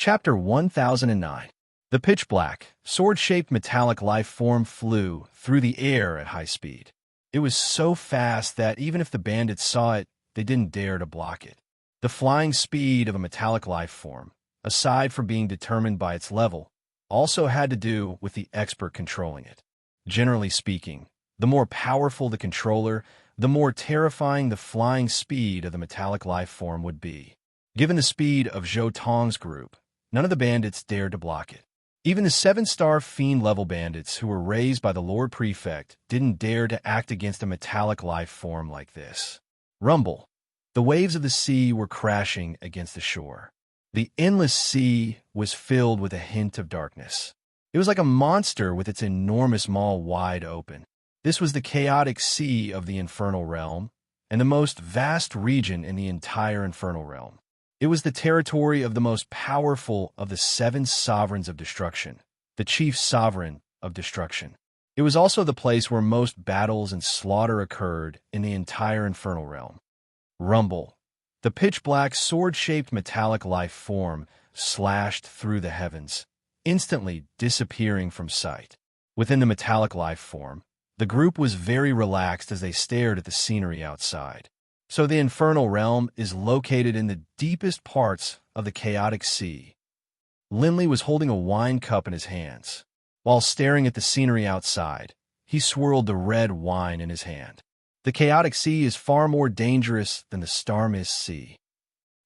Chapter 1009. The pitch-black, sword-shaped metallic life form flew through the air at high speed. It was so fast that even if the bandits saw it, they didn't dare to block it. The flying speed of a metallic life form, aside from being determined by its level, also had to do with the expert controlling it. Generally speaking, the more powerful the controller, the more terrifying the flying speed of the metallic life form would be. Given the speed of Zhou Tong's group, none of the bandits dared to block it. Even the 7-star fiend-level bandits who were raised by the Lord Prefect didn't dare to act against a metallic life form like this. Rumble. The waves of the sea were crashing against the shore. The endless sea was filled with a hint of darkness. It was like a monster with its enormous maw wide open. This was the chaotic sea of the infernal realm, and the most vast region in the entire infernal realm. It was the territory of the most powerful of the 7 sovereigns of destruction, the chief sovereign of destruction. It was also the place where most battles and slaughter occurred in the entire infernal realm. Rumble. The pitch-black, sword-shaped metallic life form slashed through the heavens, instantly disappearing from sight. Within the metallic life form, the group was very relaxed as they stared at the scenery outside. So the infernal realm is located in the deepest parts of the chaotic sea. Linley was holding a wine cup in his hands. While staring at the scenery outside, he swirled the red wine in his hand. The chaotic sea is far more dangerous than the Star Mist Sea.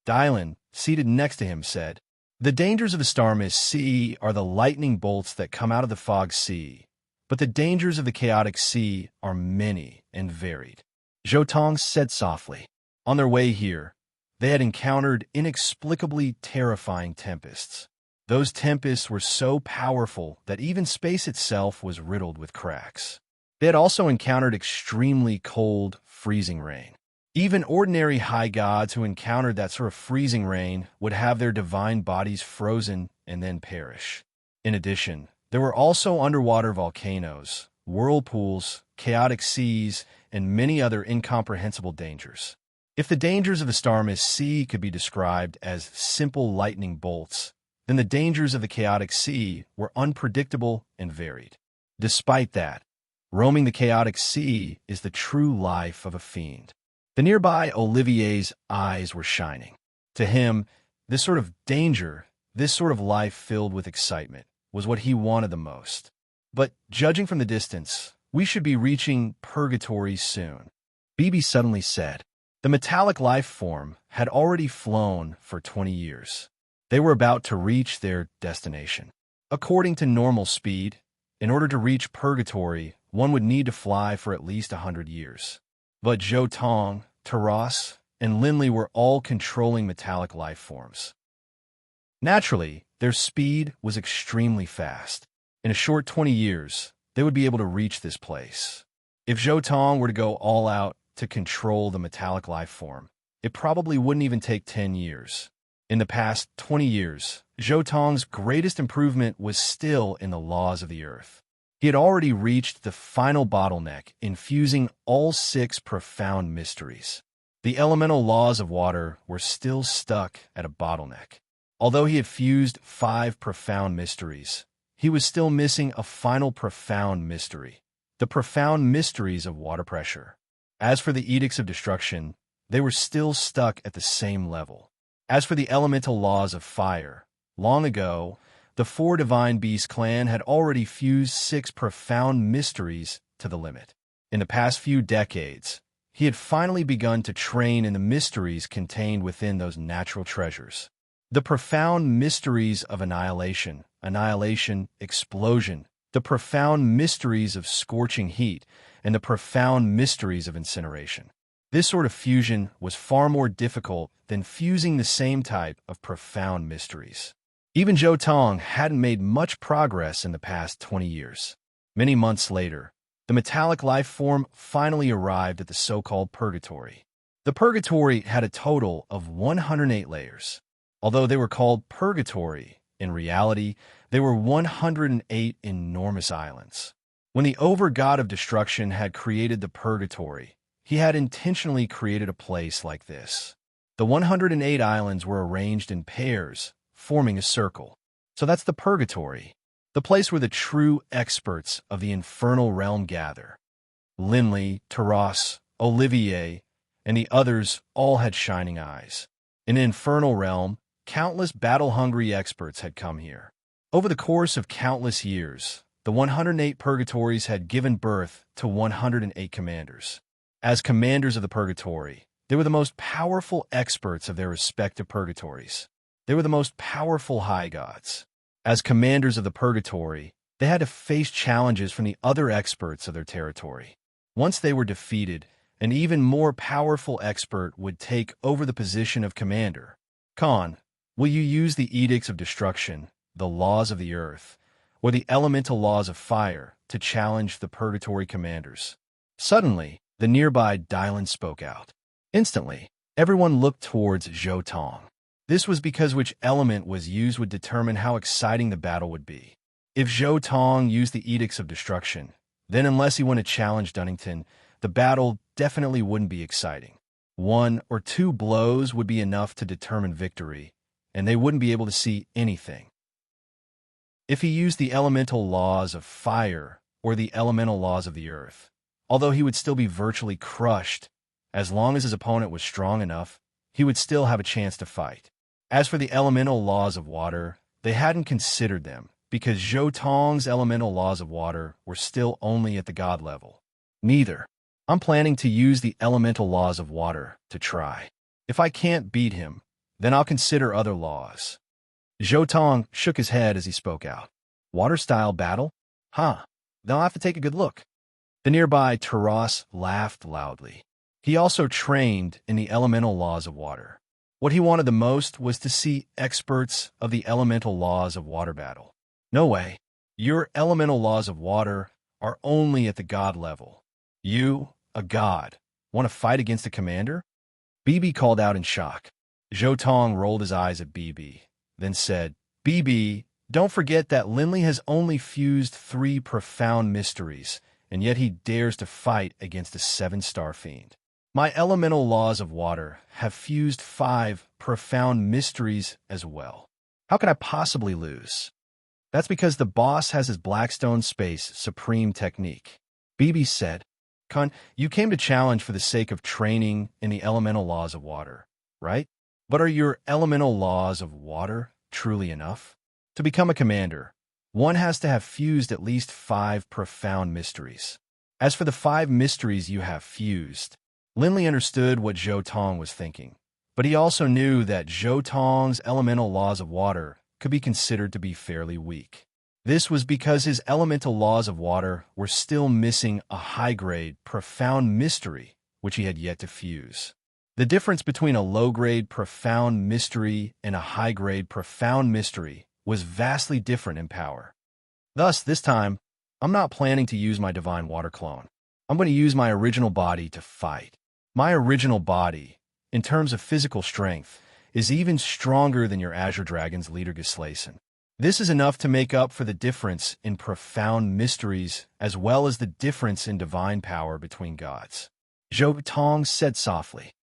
Dylan, seated next to him, said, "The dangers of the Star Mist Sea are the lightning bolts that come out of the fog sea, but the dangers of the chaotic sea are many and varied." Zhou Tong said softly. On their way here, they had encountered inexplicably terrifying tempests. Those tempests were so powerful that even space itself was riddled with cracks. They had also encountered extremely cold, freezing rain. Even ordinary high gods who encountered that sort of freezing rain would have their divine bodies frozen and then perish. In addition, there were also underwater volcanoes, whirlpools, chaotic seas, and many other incomprehensible dangers. If the dangers of the Star Mist Sea could be described as simple lightning bolts, then the dangers of the chaotic sea were unpredictable and varied. Despite that, roaming the chaotic sea is the true life of a fiend. The nearby Olivier's eyes were shining. To him, this sort of danger, this sort of life filled with excitement, was what he wanted the most. But judging from the distance, we should be reaching purgatory soon, Bibi suddenly said. The metallic life form had already flown for 20 years. They were about to reach their destination. According to normal speed, in order to reach purgatory, one would need to fly for at least 100 years. But Zhou Tong, Taras, and Linley were all controlling metallic life forms. Naturally, their speed was extremely fast. In a short 20 years, they would be able to reach this place. If Zhou Tong were to go all out to control the metallic life form, it probably wouldn't even take 10 years. In the past 20 years, Zhou Tong's greatest improvement was still in the laws of the earth. He had already reached the final bottleneck in fusing all 6 profound mysteries. The elemental laws of water were still stuck at a bottleneck. Although he had fused 5 profound mysteries, he was still missing a final profound mystery, the profound mysteries of water pressure. As for the edicts of destruction, they were still stuck at the same level. As for the elemental laws of fire, long ago, the 4 Divine Beast clan had already fused 6 profound mysteries to the limit. In the past few decades, he had finally begun to train in the mysteries contained within those natural treasures. The profound mysteries of annihilation, explosion, the profound mysteries of scorching heat, and the profound mysteries of incineration. This sort of fusion was far more difficult than fusing the same type of profound mysteries. Even Zhou Tong hadn't made much progress in the past 20 years. Many months later, the metallic life form finally arrived at the so-called purgatory. The purgatory had a total of 108 layers. Although they were called purgatory, in reality, they were 108 enormous islands. When the over-god of destruction had created the purgatory, he had intentionally created a place like this. The 108 islands were arranged in pairs, forming a circle. So that's the purgatory, the place where the true experts of the infernal realm gather. Linley, Taras, Olivier, and the others all had shining eyes. In the infernal realm, countless battle-hungry experts had come here. Over the course of countless years, the 108 purgatories had given birth to 108 commanders. As commanders of the purgatory, they were the most powerful experts of their respective purgatories. They were the most powerful high gods. As commanders of the purgatory, they had to face challenges from the other experts of their territory. Once they were defeated, an even more powerful expert would take over the position of commander. Khan, will you use the edicts of destruction, the laws of the earth, or the elemental laws of fire to challenge the purgatory commanders? Suddenly, the nearby Dylan spoke out. Instantly, everyone looked towards Zhou Tong. This was because which element was used would determine how exciting the battle would be. If Zhou Tong used the edicts of destruction, then unless he wanted to challenge Dunnington, the battle definitely wouldn't be exciting. 1 or 2 blows would be enough to determine victory, and they wouldn't be able to see anything. If he used the elemental laws of fire or the elemental laws of the earth, although he would still be virtually crushed, as long as his opponent was strong enough, he would still have a chance to fight. As for the elemental laws of water, they hadn't considered them, because Zhou Tong's elemental laws of water were still only at the god level. Neither. I'm planning to use the elemental laws of water to try. If I can't beat him, then I'll consider other laws. Zhou Tong shook his head as he spoke out. Water-style battle? Huh. Then I'll have to take a good look. The nearby Taras laughed loudly. He also trained in the elemental laws of water. What he wanted the most was to see experts of the elemental laws of water battle. No way. Your elemental laws of water are only at the god level. You, a god, want to fight against a commander? BB called out in shock. Zhou Tong rolled his eyes at BB, then said, BB, don't forget that Linley has only fused 3 profound mysteries, and yet he dares to fight against a 7-star fiend. My elemental laws of water have fused 5 profound mysteries as well. How can I possibly lose? That's because the boss has his Blackstone Space Supreme technique. BB said, Khan, you came to challenge for the sake of training in the elemental laws of water, right? But are your elemental laws of water truly enough? To become a commander, one has to have fused at least 5 profound mysteries. As for the 5 mysteries you have fused, Linley understood what Zhou Tong was thinking, but he also knew that Zhou Tong's elemental laws of water could be considered to be fairly weak. This was because his elemental laws of water were still missing a high-grade, profound mystery which he had yet to fuse. The difference between a low-grade, profound mystery and a high-grade, profound mystery was vastly different in power. Thus, this time, I'm not planning to use my divine water clone. I'm going to use my original body to fight. My original body, in terms of physical strength, is even stronger than your Azure Dragon's leader Gislason. This is enough to make up for the difference in profound mysteries as well as the difference in divine power between gods. Zhou Tong said softly.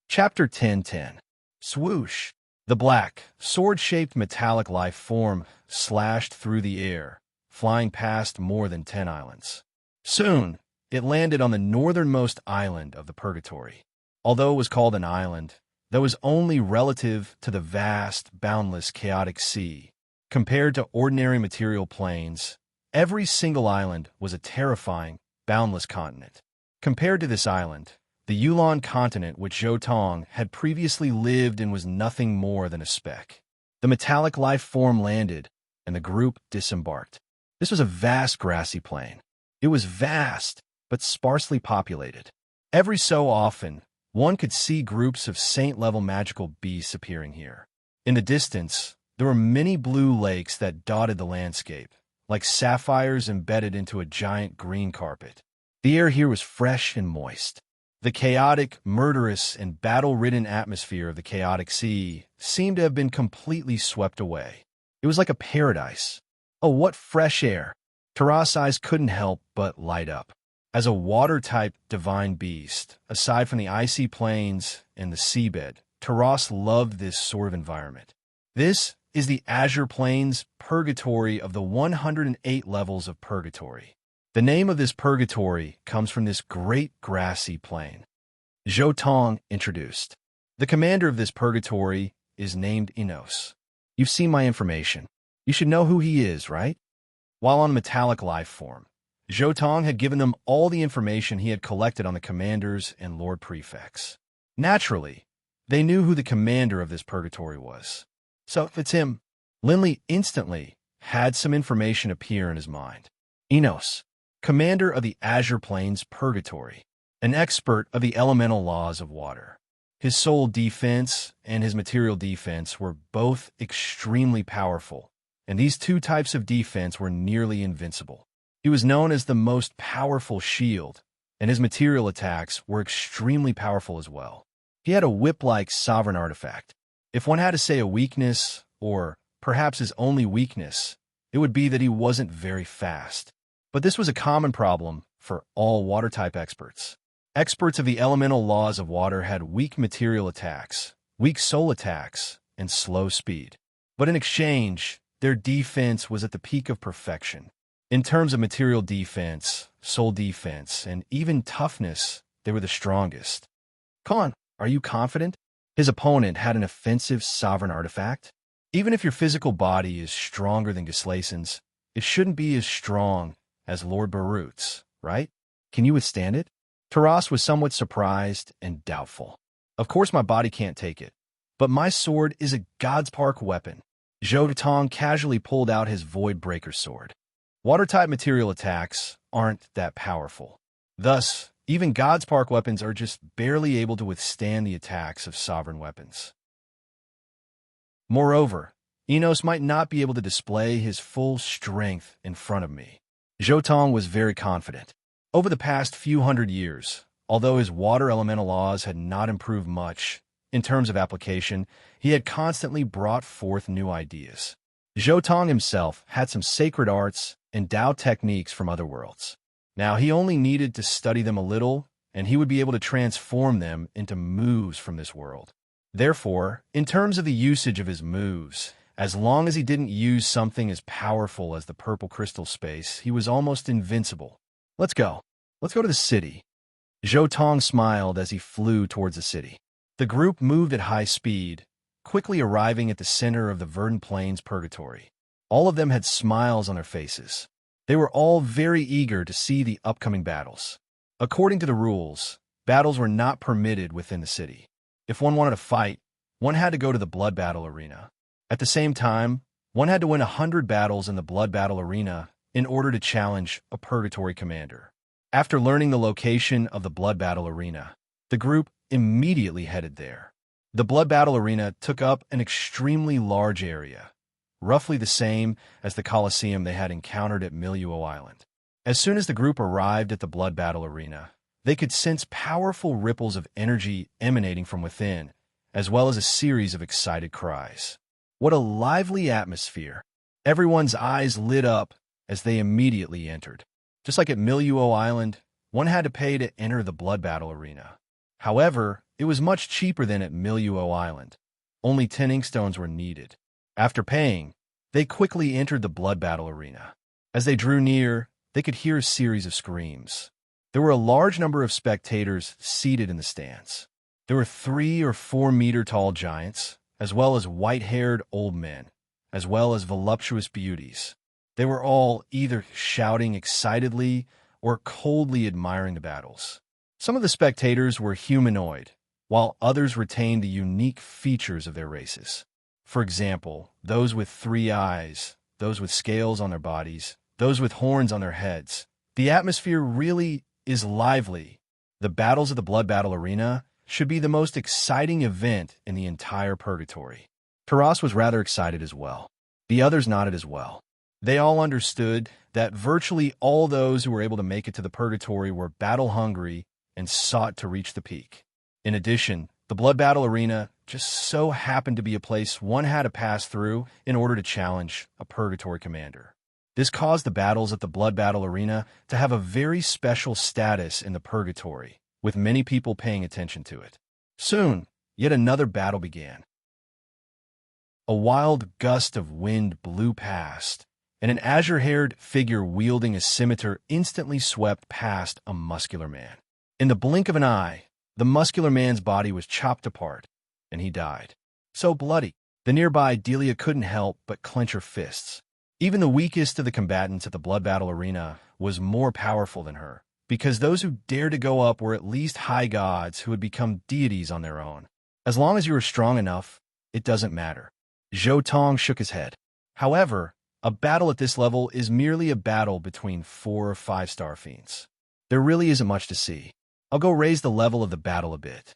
Chapter 1010. Swoosh. The black, sword-shaped metallic life form slashed through the air, flying past more than 10 islands. Soon, it landed on the northernmost island of the Purgatory. Although it was called an island, that was only relative to the vast, boundless, chaotic sea. Compared to ordinary material planes, every single island was a terrifying, boundless continent. Compared to this island, the Yulon continent which Zhou Tong had previously lived in was nothing more than a speck. The metallic life form landed, and the group disembarked. This was a vast grassy plain. It was vast, but sparsely populated. Every so often, one could see groups of saint-level magical beasts appearing here. In the distance, there were many blue lakes that dotted the landscape, like sapphires embedded into a giant green carpet. The air here was fresh and moist. The chaotic, murderous, and battle-ridden atmosphere of the chaotic sea seemed to have been completely swept away. It was like a paradise. Oh, what fresh air! Taras' eyes couldn't help but light up. As a water-type divine beast, aside from the icy plains and the seabed, Taras loved this sort of environment. This is the Azure Plains Purgatory of the 108 levels of Purgatory. The name of this purgatory comes from this great grassy plain. Zhou Tong introduced. The commander of this purgatory is named Enos. You've seen my information. You should know who he is, right? While on metallic life form, Zhou Tong had given them all the information he had collected on the commanders and lord prefects. Naturally, they knew who the commander of this purgatory was. So if it's him, Linley instantly had some information appear in his mind. Enos, commander of the Azure Plains Purgatory, an expert of the elemental laws of water. His soul defense and his material defense were both extremely powerful, and these two types of defense were nearly invincible. He was known as the most powerful shield, and his material attacks were extremely powerful as well. He had a whip-like sovereign artifact. If one had to say a weakness, or perhaps his only weakness, it would be that he wasn't very fast. But this was a common problem for all water-type experts. Experts of the elemental laws of water had weak material attacks, weak soul attacks, and slow speed. But in exchange, their defense was at the peak of perfection. In terms of material defense, soul defense, and even toughness, they were the strongest. Khan, are you confident? His opponent had an offensive sovereign artifact. Even if your physical body is stronger than Gislason's, it shouldn't be as strong as Lord Barut's, right? Can you withstand it? Taras was somewhat surprised and doubtful. Of course my body can't take it, but my sword is a God's Park weapon. Zhou Tong casually pulled out his Void Breaker sword. Water-type material attacks aren't that powerful. Thus, even God's Park weapons are just barely able to withstand the attacks of sovereign weapons. Moreover, Enos might not be able to display his full strength in front of me. Zhou Tong was very confident. Over the past few hundred years, although his water elemental laws had not improved much in terms of application, he had constantly brought forth new ideas. Zhou Tong himself had some sacred arts and Tao techniques from other worlds. Now he only needed to study them a little, and he would be able to transform them into moves from this world. Therefore, in terms of the usage of his moves, as long as he didn't use something as powerful as the purple crystal space, he was almost invincible. Let's go. Let's go to the city. Zhou Tong smiled as he flew towards the city. The group moved at high speed, quickly arriving at the center of the verdant plains purgatory. All of them had smiles on their faces. They were all very eager to see the upcoming battles. According to the rules, battles were not permitted within the city. If one wanted to fight, one had to go to the blood battle arena. At the same time, one had to win 100 battles in the blood battle arena in order to challenge a purgatory commander. After learning the location of the blood battle arena, the group immediately headed there. The blood battle arena took up an extremely large area, roughly the same as the Colosseum they had encountered at Miluo Island. As soon as the group arrived at the blood battle arena, they could sense powerful ripples of energy emanating from within, as well as a series of excited cries. What a lively atmosphere! Everyone's eyes lit up as they immediately entered. Just like at Miluo Island, one had to pay to enter the blood battle arena. However, it was much cheaper than at Miluo Island. Only 10 inkstones were needed. After paying, they quickly entered the blood battle arena. As they drew near, they could hear a series of screams. There were a large number of spectators seated in the stands. There were 3 or 4 meter tall giants, as well as white-haired old men, as well as voluptuous beauties. They were all either shouting excitedly or coldly admiring the battles. Some of the spectators were humanoid, while others retained the unique features of their races. For example, those with 3 eyes, those with scales on their bodies, those with horns on their heads. The atmosphere really is lively. The battles of the blood battle arena should be the most exciting event in the entire purgatory. Taras was rather excited as well. The others nodded as well. They all understood that virtually all those who were able to make it to the purgatory were battle-hungry and sought to reach the peak. In addition, the blood battle arena just so happened to be a place one had to pass through in order to challenge a purgatory commander. This caused the battles at the blood battle arena to have a very special status in the purgatory, with many people paying attention to it. Soon, yet another battle began. A wild gust of wind blew past, and an azure-haired figure wielding a scimitar instantly swept past a muscular man. In the blink of an eye, the muscular man's body was chopped apart, and he died. So bloody, the nearby Delia couldn't help but clench her fists. Even the weakest of the combatants at the blood battle arena was more powerful than her, because those who dared to go up were at least high gods who had become deities on their own. As long as you were strong enough, it doesn't matter. Zhou Tong shook his head. However, a battle at this level is merely a battle between 4 or 5-star fiends. There really isn't much to see. I'll go raise the level of the battle a bit.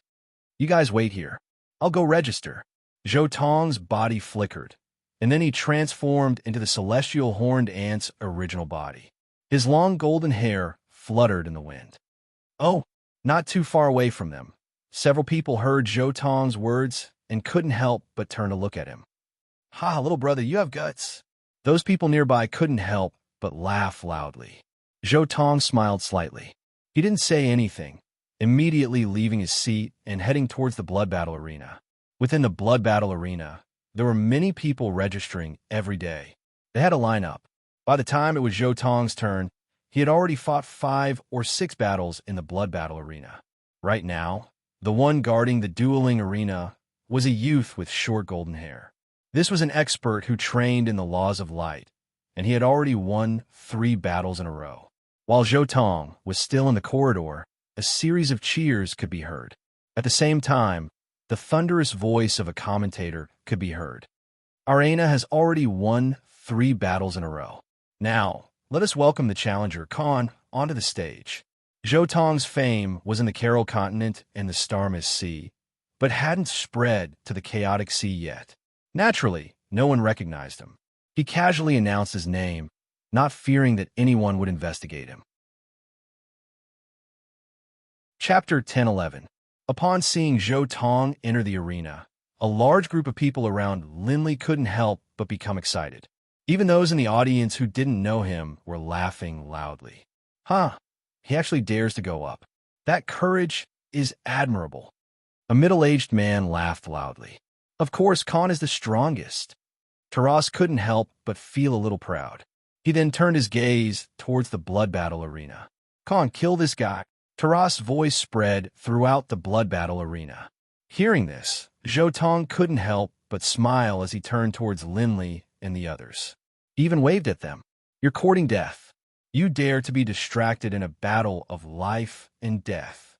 You guys wait here. I'll go register. Zhou Tong's body flickered, and then he transformed into the celestial horned ant's original body. His long golden hair fluttered in the wind. Oh, not too far away from them, several people heard Zhou Tong's words and couldn't help but turn to look at him. Ha, little brother, you have guts. Those people nearby couldn't help but laugh loudly. Zhou Tong smiled slightly. He didn't say anything, immediately leaving his seat and heading towards the blood battle arena. Within the blood battle arena, there were many people registering every day. They had a lineup. By the time it was Zhou Tong's turn, he had already fought 5 or 6 battles in the blood battle arena. Right now, the one guarding the dueling arena was a youth with short golden hair. This was an expert who trained in the laws of light, and he had already won 3 battles in a row. While Zhou Tong was still in the corridor, a series of cheers could be heard. At the same time, the thunderous voice of a commentator could be heard. Arena has already won 3 battles in a row. Now, let us welcome the challenger, Khan, onto the stage. Zhou Tong's fame was in the Carol continent and the Starmist Sea, but hadn't spread to the chaotic sea yet. Naturally, no one recognized him. He casually announced his name, not fearing that anyone would investigate him. Chapter 10:11. Upon seeing Zhou Tong enter the arena, a large group of people around Linley couldn't help but become excited. Even those in the audience who didn't know him were laughing loudly. Huh, he actually dares to go up. That courage is admirable. A middle-aged man laughed loudly. Of course, Khan is the strongest. Taras couldn't help but feel a little proud. He then turned his gaze towards the blood battle arena. Khan, kill this guy. Taras' voice spread throughout the blood battle arena. Hearing this, Zhou Tong couldn't help but smile as he turned towards Linley and the others. He even waved at them. You're courting death. You dare to be distracted in a battle of life and death.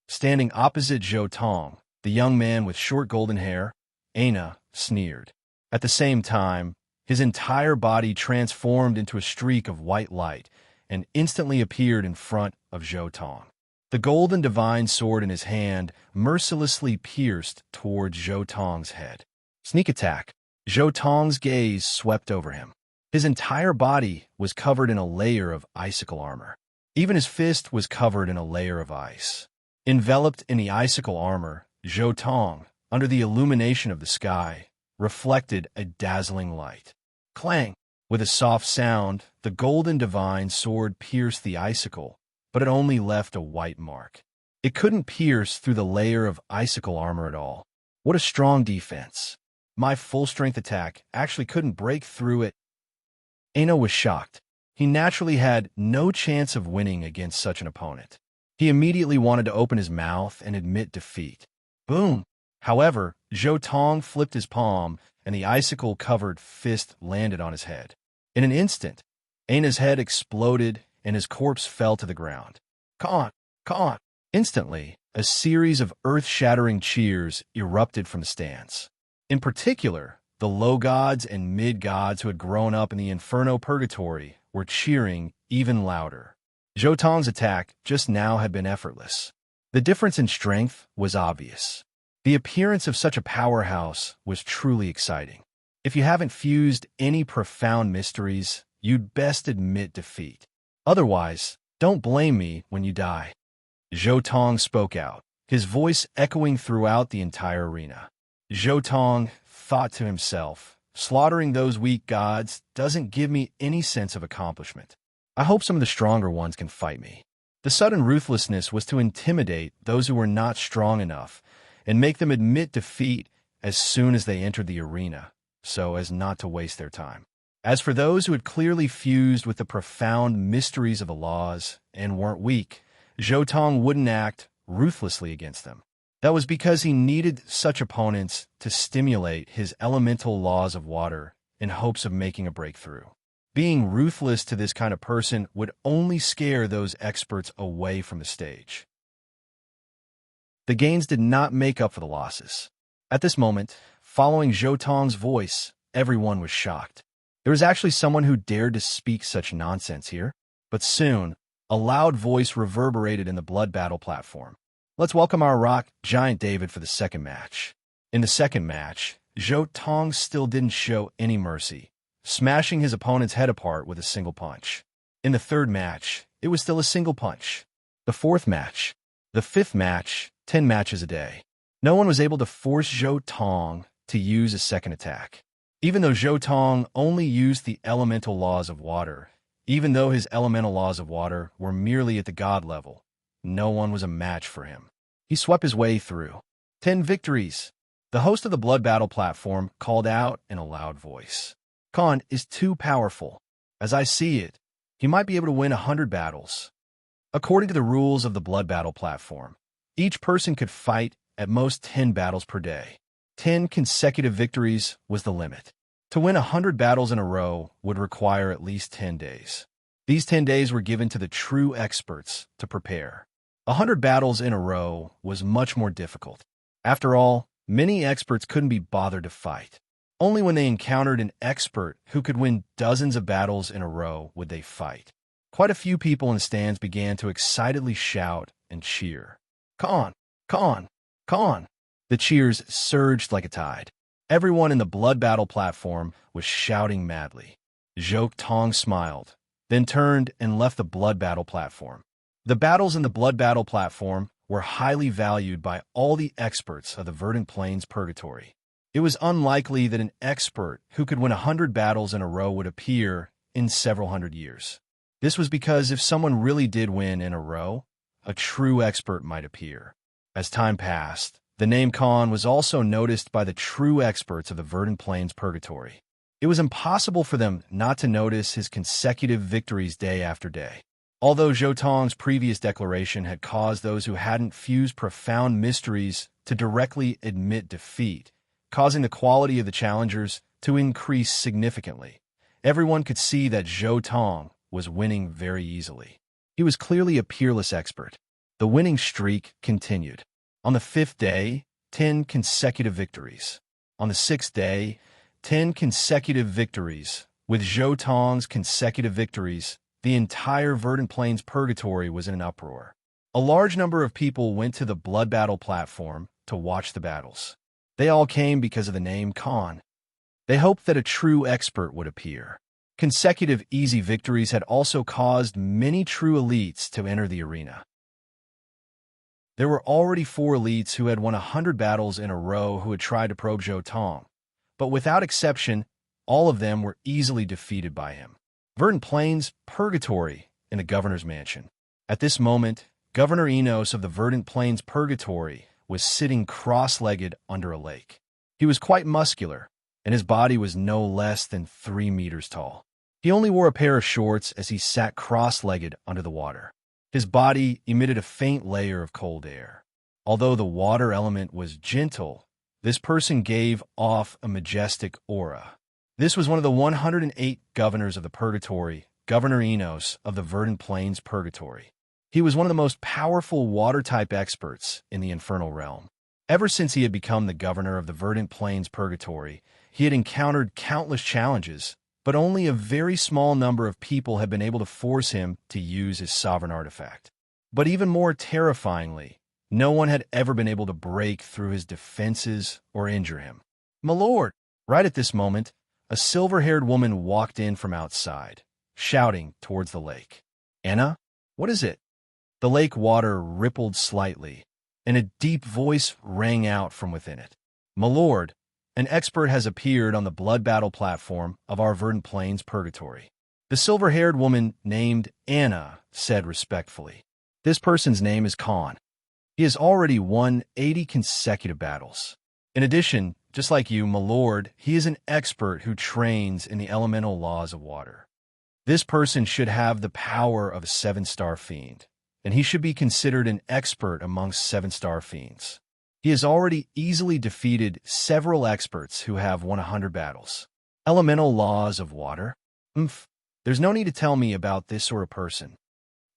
Standing opposite Zhou Tong, the young man with short golden hair, Aina, sneered. At the same time, his entire body transformed into a streak of white light and instantly appeared in front of Zhou Tong. The golden divine sword in his hand mercilessly pierced towards Zhou Tong's head. Sneak attack. Zhou Tong's gaze swept over him. His entire body was covered in a layer of icicle armor. Even his fist was covered in a layer of ice. Enveloped in the icicle armor, Zhou Tong, under the illumination of the sky, reflected a dazzling light. Clang! With a soft sound, the golden divine sword pierced the icicle, but it only left a white mark. It couldn't pierce through the layer of icicle armor at all. What a strong defense. My full-strength attack actually couldn't break through it. Aina was shocked. He naturally had no chance of winning against such an opponent. He immediately wanted to open his mouth and admit defeat. Boom! However, Zhou Tong flipped his palm, and the icicle-covered fist landed on his head. In an instant, Aina's head exploded, and his corpse fell to the ground. Khan! Khan! Instantly, a series of earth-shattering cheers erupted from the stands. In particular, the low gods and mid-gods who had grown up in the Inferno Purgatory were cheering even louder. Zhou Tong's attack just now had been effortless. The difference in strength was obvious. The appearance of such a powerhouse was truly exciting. If you haven't fused any profound mysteries, you'd best admit defeat. Otherwise, don't blame me when you die. Zhou Tong spoke out, his voice echoing throughout the entire arena. Zhou Tong thought to himself, slaughtering those weak gods doesn't give me any sense of accomplishment. I hope some of the stronger ones can fight me. The sudden ruthlessness was to intimidate those who were not strong enough, and make them admit defeat as soon as they entered the arena, so as not to waste their time. As for those who had clearly fused with the profound mysteries of the laws and weren't weak, Zhou Tong wouldn't act ruthlessly against them. That was because he needed such opponents to stimulate his elemental laws of water in hopes of making a breakthrough. Being ruthless to this kind of person would only scare those experts away from the stage. The gains did not make up for the losses. At this moment, following Zhou Tong's voice, everyone was shocked. There was actually someone who dared to speak such nonsense here. But soon, a loud voice reverberated in the blood battle platform. Let's welcome our rock giant David for the second match. In the second match, Zhou Tong still didn't show any mercy, smashing his opponent's head apart with a single punch. In the third match, it was still a single punch. The fourth match, the fifth match, 10 matches a day. No one was able to force Zhou Tong to use a second attack. Even though Zhou Tong only used the elemental laws of water, even though his elemental laws of water were merely at the god level, no one was a match for him. He swept his way through. 10 victories. The host of the blood battle platform called out in a loud voice. Khan is too powerful. As I see it, he might be able to win 100 battles. According to the rules of the blood battle platform, each person could fight at most 10 battles per day. 10 consecutive victories was the limit. To win 100 battles in a row would require at least 10 days. These 10 days were given to the true experts to prepare. 100 battles in a row was much more difficult. After all, many experts couldn't be bothered to fight. Only when they encountered an expert who could win dozens of battles in a row would they fight. Quite a few people in the stands began to excitedly shout and cheer. Khan! Khan! Khan! The cheers surged like a tide. Everyone in the blood battle platform was shouting madly. Zhou Tong smiled, then turned and left the blood battle platform. The battles in the blood battle platform were highly valued by all the experts of the Verdant Plains Purgatory. It was unlikely that an expert who could win 100 battles in a row would appear in several hundred years. This was because if someone really did win in a row, a true expert might appear. As time passed, the name Khan was also noticed by the true experts of the Verdant Plains Purgatory. It was impossible for them not to notice his consecutive victories day after day. Although Zhou Tong's previous declaration had caused those who hadn't fused profound mysteries to directly admit defeat, causing the quality of the challengers to increase significantly, everyone could see that Zhou Tong was winning very easily. He was clearly a peerless expert. The winning streak continued. On the 5th day, 10 consecutive victories. On the 6th day, 10 consecutive victories. With Zhou Tong's consecutive victories, the entire Verdant Plains Purgatory was in an uproar. A large number of people went to the blood battle platform to watch the battles. They all came because of the name Khan. They hoped that a true expert would appear. Consecutive easy victories had also caused many true elites to enter the arena. There were already 4 elites who had won 100 battles in a row who had tried to probe Zhou Tong, but without exception, all of them were easily defeated by him. Verdant Plains Purgatory in the governor's mansion. At this moment, Governor Enos of the Verdant Plains Purgatory was sitting cross-legged under a lake. He was quite muscular, and his body was no less than 3 meters tall. He only wore a pair of shorts as he sat cross-legged under the water. His body emitted a faint layer of cold air. Although the water element was gentle, this person gave off a majestic aura. This was one of the 108 governors of the Purgatory, Governor Enos of the Verdant Plains Purgatory. He was one of the most powerful water-type experts in the infernal realm. Ever since he had become the governor of the Verdant Plains Purgatory, he had encountered countless challenges, but only a very small number of people had been able to force him to use his sovereign artifact. But even more terrifyingly, no one had ever been able to break through his defenses or injure him. "My lord!" Right at this moment, a silver-haired woman walked in from outside, shouting towards the lake. "Anna, what is it?" The lake water rippled slightly, and a deep voice rang out from within it. "My lord, an expert has appeared on the blood battle platform of our Verdant Plains Purgatory." The silver-haired woman named Anna said respectfully, "This person's name is Khan. He has already won 80 consecutive battles. In addition, just like you, my lord, he is an expert who trains in the elemental laws of water. This person should have the power of a 7-star fiend, and he should be considered an expert amongst 7-star fiends. He has already easily defeated several experts who have won 100 battles. Elemental laws of water? There's no need to tell me about this sort of person.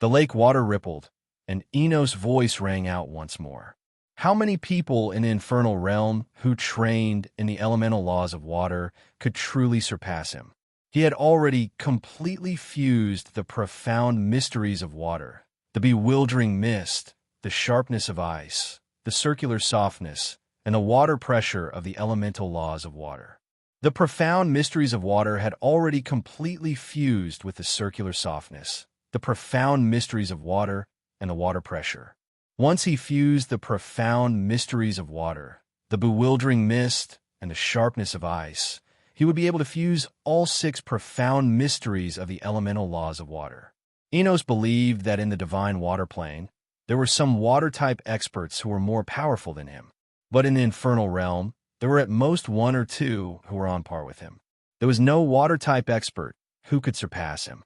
The lake water rippled, and Enos' voice rang out once more. How many people in the infernal realm who trained in the elemental laws of water could truly surpass him? He had already completely fused the profound mysteries of water, the bewildering mist, the sharpness of ice, the circular softness, and the water pressure of the elemental laws of water. The profound mysteries of water had already completely fused with the circular softness, the profound mysteries of water, and the water pressure. Once he fused the profound mysteries of water, the bewildering mist, and the sharpness of ice, he would be able to fuse all 6 profound mysteries of the elemental laws of water. Enos believed that in the divine water plane, there were some water-type experts who were more powerful than him. But in the infernal realm, there were at most 1 or 2 who were on par with him. There was no water-type expert who could surpass him.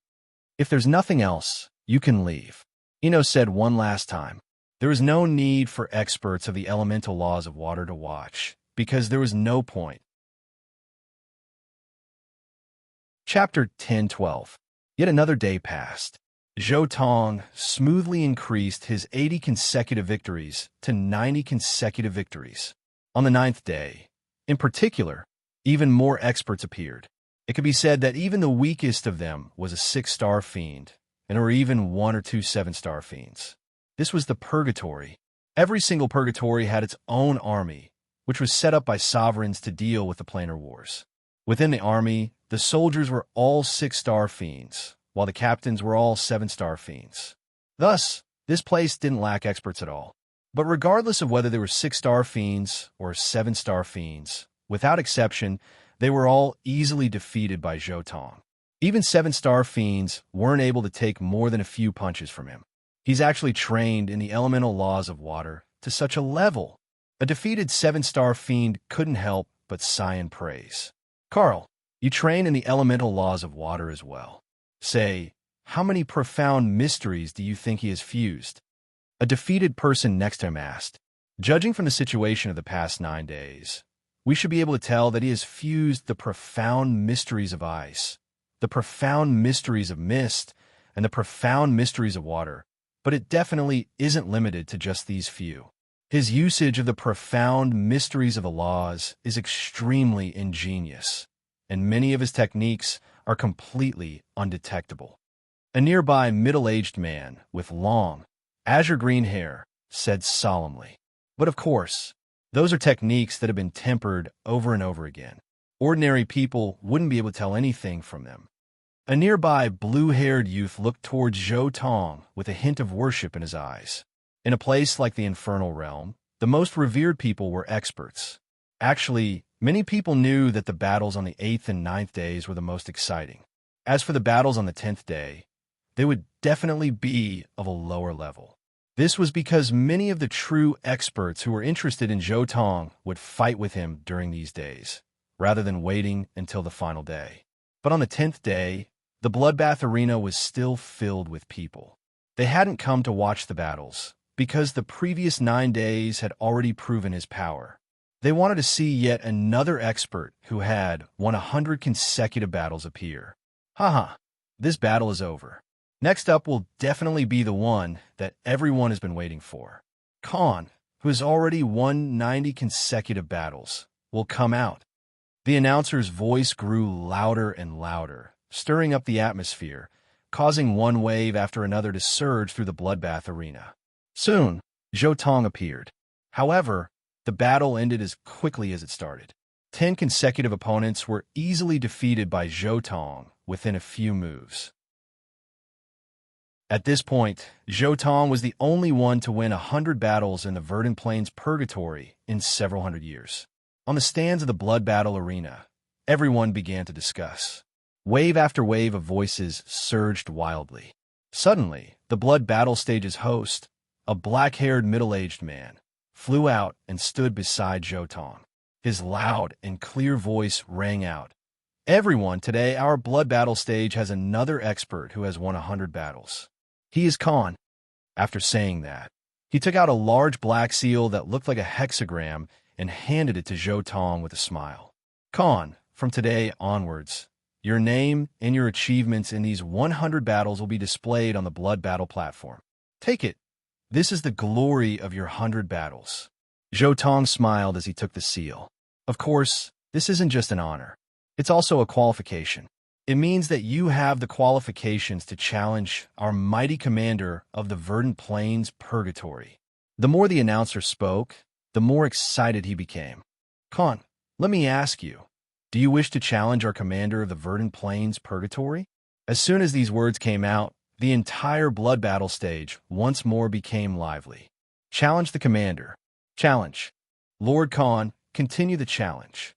If there's nothing else, you can leave. Enos said one last time. There is no need for experts of the elemental laws of water to watch, because there was no point. Chapter 10:12. Yet another day passed. Zhou Tong smoothly increased his 80 consecutive victories to 90 consecutive victories. On the 9th day, in particular, even more experts appeared. It could be said that even the weakest of them was a 6-star fiend, and there were even 1 or 2 7-star fiends. This was the purgatory. Every single purgatory had its own army, which was set up by sovereigns to deal with the planar wars. Within the army, the soldiers were all 6-star fiends, while the captains were all 7-star fiends. Thus, this place didn't lack experts at all. But regardless of whether they were 6-star fiends or 7-star fiends, without exception, they were all easily defeated by Zhou Tong. Even 7-star fiends weren't able to take more than a few punches from him. He's actually trained in the elemental laws of water to such a level. A defeated 7-star fiend couldn't help but sigh in praise. Carl, you train in the elemental laws of water as well. Say, how many profound mysteries do you think he has fused? A defeated person next to him asked. Judging from the situation of the past 9 days, we should be able to tell that he has fused the profound mysteries of ice, the profound mysteries of mist, and the profound mysteries of water, but it definitely isn't limited to just these few. His usage of the profound mysteries of the laws is extremely ingenious, and many of his techniques are completely undetectable. A nearby middle-aged man with long, azure-green hair said solemnly, "But of course, those are techniques that have been tempered over and over again. Ordinary people wouldn't be able to tell anything from them." A nearby blue-haired youth looked towards Zhou Tong with a hint of worship in his eyes. In a place like the infernal realm, the most revered people were experts. Actually, many people knew that the battles on the 8th and 9th days were the most exciting. As for the battles on the 10th day, they would definitely be of a lower level. This was because many of the true experts who were interested in Zhou Tong would fight with him during these days, rather than waiting until the final day. But on the 10th day, the bloodbath arena was still filled with people. They hadn't come to watch the battles, because the previous 9 days had already proven his power. They wanted to see yet another expert who had won 100 consecutive battles appear. This battle is over. Next up will definitely be the one that everyone has been waiting for. Khan, who has already won 90 consecutive battles, will come out. The announcer's voice grew louder and louder, stirring up the atmosphere, causing one wave after another to surge through the bloodbath arena. Soon, Zhou Tong appeared. However, the battle ended as quickly as it started. 10 consecutive opponents were easily defeated by Zhou Tong within a few moves. At this point, Zhou Tong was the only one to win 100 battles in the Verdant Plains Purgatory in several hundred years. On the stands of the blood battle arena, everyone began to discuss. Wave after wave of voices surged wildly. Suddenly, the blood battle stage's host, a black-haired middle-aged man, flew out and stood beside Zhou Tong. His loud and clear voice rang out. Everyone, today our blood battle stage has another expert who has won 100 battles. He is Khan. After saying that, he took out a large black seal that looked like a hexagram and handed it to Zhou Tong with a smile. Khan, from today onwards, your name and your achievements in these 100 battles will be displayed on the blood battle platform. Take it. This is the glory of your 100 battles. Zhou Tong smiled as he took the seal. Of course, this isn't just an honor. It's also a qualification. It means that you have the qualifications to challenge our mighty commander of the verdant plains purgatory. The more the announcer spoke, the more excited he became. Khan, let me ask you, do you wish to challenge our commander of the verdant plains purgatory? As soon as these words came out, the entire blood battle stage once more became lively. Challenge the commander. Challenge. Lord Khan, continue the challenge.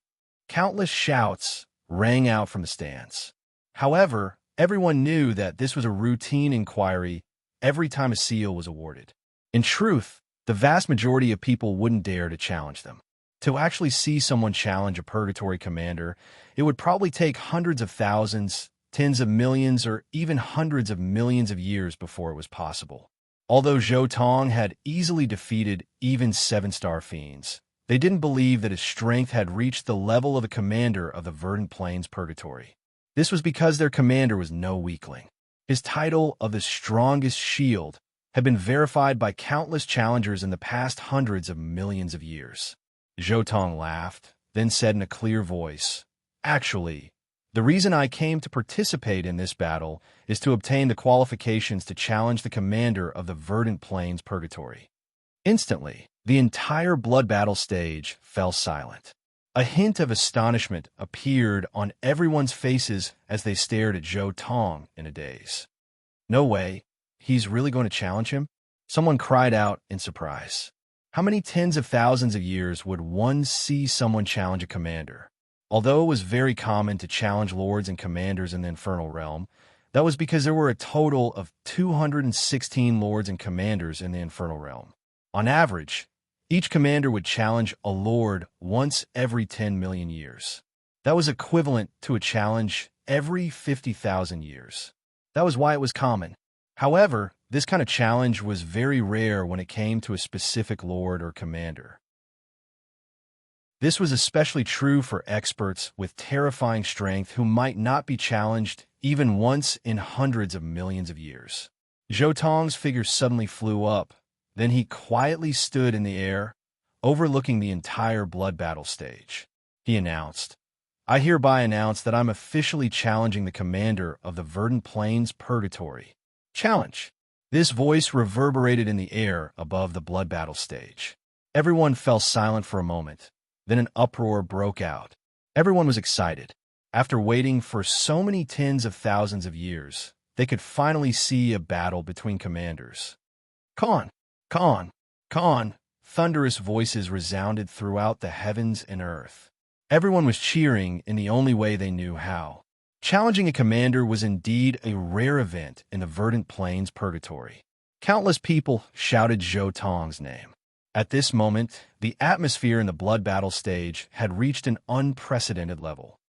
Countless shouts rang out from the stands. However, everyone knew that this was a routine inquiry every time a seal was awarded. In truth, the vast majority of people wouldn't dare to challenge them. To actually see someone challenge a purgatory commander, it would probably take hundreds of thousands, tens of millions, or even hundreds of millions of years before it was possible. Although Zhou Tong had easily defeated even 7-star fiends, they didn't believe that his strength had reached the level of a commander of the verdant plains purgatory. This was because their commander was no weakling. His title of the strongest shield had been verified by countless challengers in the past hundreds of millions of years. Zhou Tong laughed, then said in a clear voice, "Actually, the reason I came to participate in this battle is to obtain the qualifications to challenge the commander of the verdant plains purgatory." Instantly, the entire blood battle stage fell silent. A hint of astonishment appeared on everyone's faces as they stared at Zhou Tong in a daze. "No way, he's really going to challenge him?" Someone cried out in surprise. How many tens of thousands of years would one see someone challenge a commander? Although it was very common to challenge lords and commanders in the infernal realm, that was because there were a total of 216 lords and commanders in the infernal realm. On average, each commander would challenge a lord once every 10 million years. That was equivalent to a challenge every 50,000 years. That was why it was common. However, this kind of challenge was very rare when it came to a specific lord or commander. This was especially true for experts with terrifying strength who might not be challenged even once in hundreds of millions of years. Zhou Tong's figure suddenly flew up. Then he quietly stood in the air, overlooking the entire blood battle stage. He announced, "I hereby announce that I'm officially challenging the commander of the verdant plains purgatory. Challenge." This voice reverberated in the air above the blood battle stage. Everyone fell silent for a moment. Then an uproar broke out. Everyone was excited. After waiting for so many tens of thousands of years, they could finally see a battle between commanders. "Khan! Khan! Khan!" Thunderous voices resounded throughout the heavens and earth. Everyone was cheering in the only way they knew how. Challenging a commander was indeed a rare event in the verdant plains purgatory. Countless people shouted Zhou Tong's name. At this moment, the atmosphere in the blood battle stage had reached an unprecedented level.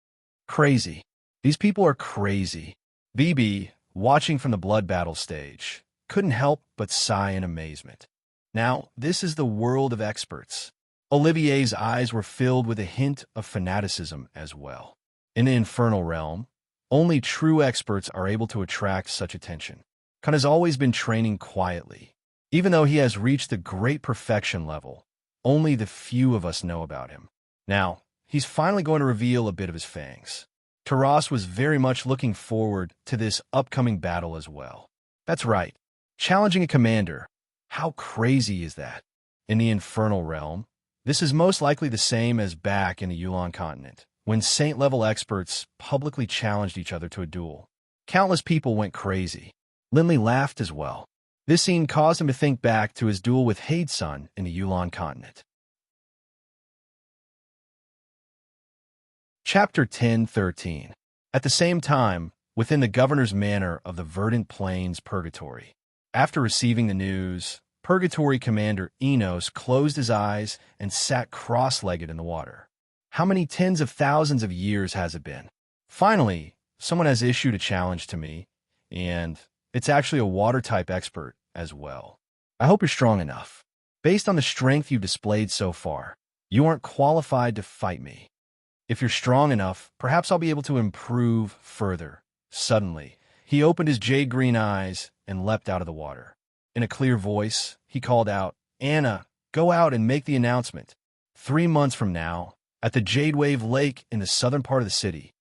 Crazy. These people are crazy. BB, watching from the blood battle stage, couldn't help but sigh in amazement. Now, this is the world of experts. Olivier's eyes were filled with a hint of fanaticism as well. In the infernal realm, only true experts are able to attract such attention. Khan has always been training quietly. Even though he has reached the great perfection level, only the few of us know about him. Now, he's finally going to reveal a bit of his fangs. Taras was very much looking forward to this upcoming battle as well. That's right, challenging a commander. How crazy is that? In the infernal realm, this is most likely the same as back in the Yulan continent, when saint-level experts publicly challenged each other to a duel. Countless people went crazy. Linley laughed as well. This scene caused him to think back to his duel with Hadesun in the Yulan continent. Chapter 10:13. At the same time, within the governor's manor of the verdant plains purgatory. After receiving the news, Purgatory Commander Enos closed his eyes and sat cross-legged in the water. How many tens of thousands of years has it been? Finally, someone has issued a challenge to me, and it's actually a water-type expert as well. I hope you're strong enough. Based on the strength you've displayed so far, you aren't qualified to fight me. If you're strong enough, perhaps I'll be able to improve further. Suddenly, he opened his jade-green eyes and leapt out of the water. In a clear voice, he called out, "Anna, go out and make the announcement. 3 months from now, at the Jade Wave Lake in the southern part of the city."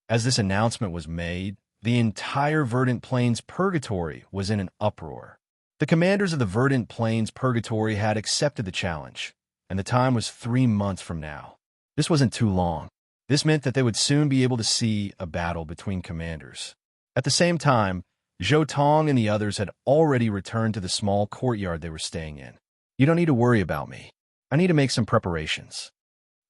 As this announcement was made, the entire Verdant Plains Purgatory was in an uproar. The commanders of the Verdant Plains Purgatory had accepted the challenge, and the time was 3 months from now. This wasn't too long. This meant that they would soon be able to see a battle between commanders. At the same time, Zhou Tong and the others had already returned to the small courtyard they were staying in. "You don't need to worry about me. I need to make some preparations."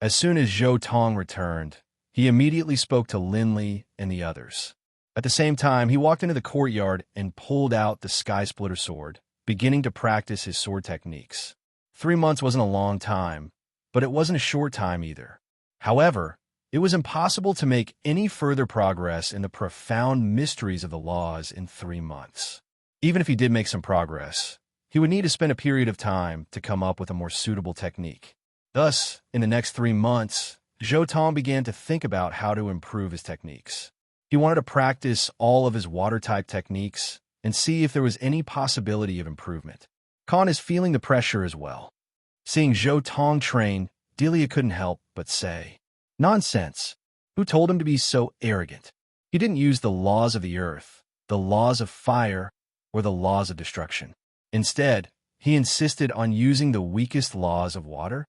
As soon as Zhou Tong returned, he immediately spoke to Linley and the others. At the same time, he walked into the courtyard and pulled out the Sky Splitter sword, beginning to practice his sword techniques. 3 months wasn't a long time, but it wasn't a short time either. However, it was impossible to make any further progress in the profound mysteries of the laws in 3 months. Even if he did make some progress, he would need to spend a period of time to come up with a more suitable technique. Thus, in the next 3 months, Zhou Tong began to think about how to improve his techniques. He wanted to practice all of his water-type techniques and see if there was any possibility of improvement. Khan is feeling the pressure as well. Seeing Zhou Tong train, Delia couldn't help but say, "Nonsense! Who told him to be so arrogant? He didn't use the laws of the earth, the laws of fire, or the laws of destruction. Instead, he insisted on using the weakest laws of water."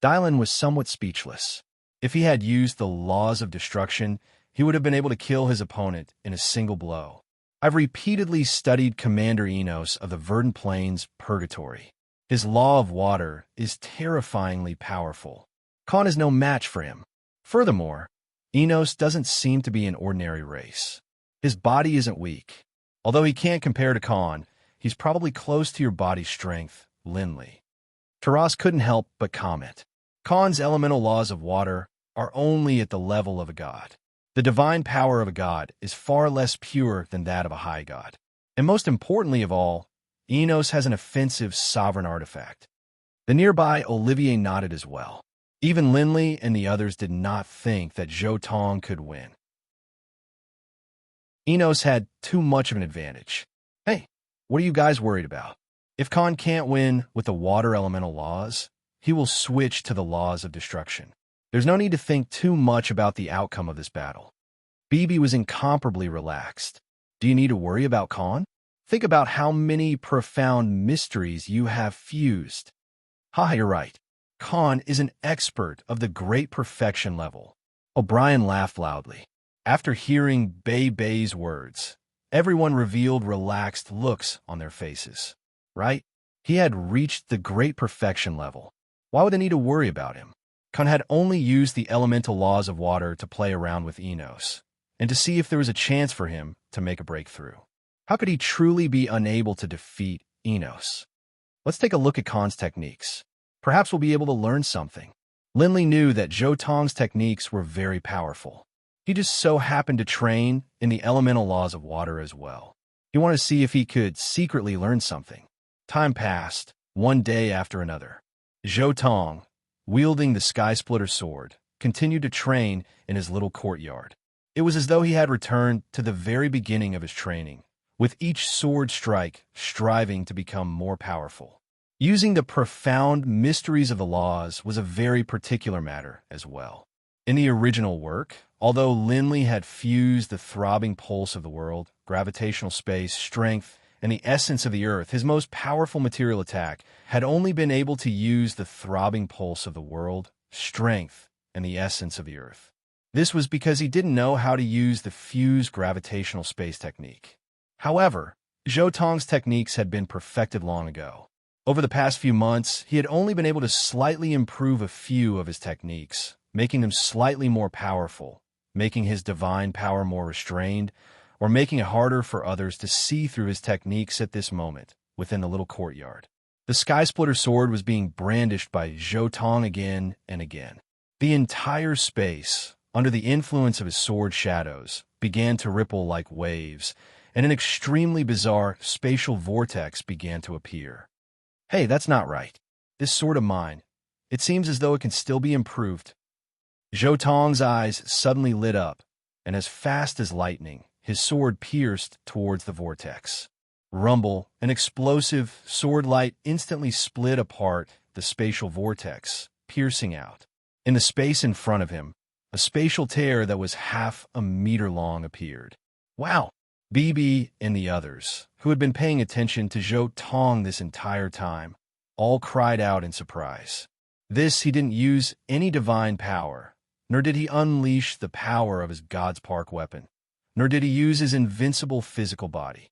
Dylan was somewhat speechless. If he had used the laws of destruction, he would have been able to kill his opponent in a single blow. I've repeatedly studied Commander Enos of the Verdant Plains Purgatory. His law of water is terrifyingly powerful. Khan is no match for him. Furthermore, Enos doesn't seem to be an ordinary race. His body isn't weak. Although he can't compare to Khan, he's probably close to your body's strength, Linley. Taras couldn't help but comment. Khan's elemental laws of water are only at the level of a god. The divine power of a god is far less pure than that of a high god. And most importantly of all, Enos has an offensive sovereign artifact. The nearby Olivier nodded as well. Even Linley and the others did not think that Zhou Tong could win. Enos had too much of an advantage. Hey, what are you guys worried about? If Khan can't win with the water elemental laws, he will switch to the laws of destruction. There's no need to think too much about the outcome of this battle. Bibi was incomparably relaxed. Do you need to worry about Khan? Think about how many profound mysteries you have fused. You're right. Khan is an expert of the great perfection level. O'Brien laughed loudly. After hearing Bei's words, everyone revealed relaxed looks on their faces. Right? He had reached the great perfection level. Why would they need to worry about him? Khan had only used the elemental laws of water to play around with Enos, and to see if there was a chance for him to make a breakthrough. How could he truly be unable to defeat Enos? Let's take a look at Khan's techniques. Perhaps we'll be able to learn something. Linley knew that Zhou Tong's techniques were very powerful. He just so happened to train in the elemental laws of water as well. He wanted to see if he could secretly learn something. Time passed, one day after another. Zhou Tong, wielding the Sky Splitter sword, continued to train in his little courtyard. It was as though he had returned to the very beginning of his training, with each sword strike striving to become more powerful. Using the profound mysteries of the laws was a very particular matter as well. In the original work, although Linley had fused the throbbing pulse of the world, gravitational space, strength, and the essence of the earth, his most powerful material attack had only been able to use the throbbing pulse of the world, strength, and the essence of the earth. This was because he didn't know how to use the fused gravitational space technique. However, Zhou Tong's techniques had been perfected long ago. Over the past few months, he had only been able to slightly improve a few of his techniques, making them slightly more powerful, making his divine power more restrained, or making it harder for others to see through his techniques at this moment within the little courtyard. The Sky Splitter sword was being brandished by Zhou Tong again and again. The entire space, under the influence of his sword shadows, began to ripple like waves, and an extremely bizarre spatial vortex began to appear. Hey, that's not right. This sword of mine, it seems as though it can still be improved. Zhou Tong's eyes suddenly lit up, and as fast as lightning, his sword pierced towards the vortex. Rumble, an explosive sword light instantly split apart the spatial vortex, piercing out. In the space in front of him, a spatial tear that was half a meter long appeared. Wow! BB and the others, who had been paying attention to Zhou Tong this entire time, all cried out in surprise. This he didn't use any divine power, nor did he unleash the power of his God's Park weapon, nor did he use his invincible physical body.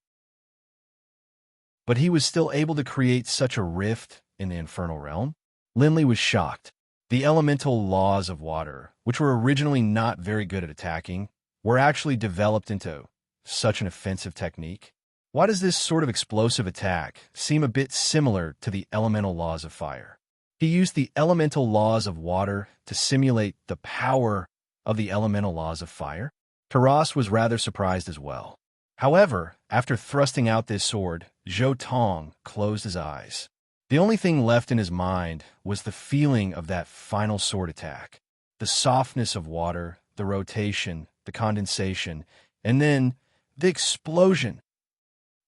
But he was still able to create such a rift in the infernal realm. Linley was shocked. The elemental laws of water, which were originally not very good at attacking, were actually developed into such an offensive technique. Why does this sort of explosive attack seem a bit similar to the elemental laws of fire? He used the elemental laws of water to simulate the power of the elemental laws of fire. Taras was rather surprised as well. However, after thrusting out this sword, Zhou Tong closed his eyes. The only thing left in his mind was the feeling of that final sword attack. The softness of water, the rotation, the condensation, and then the explosion.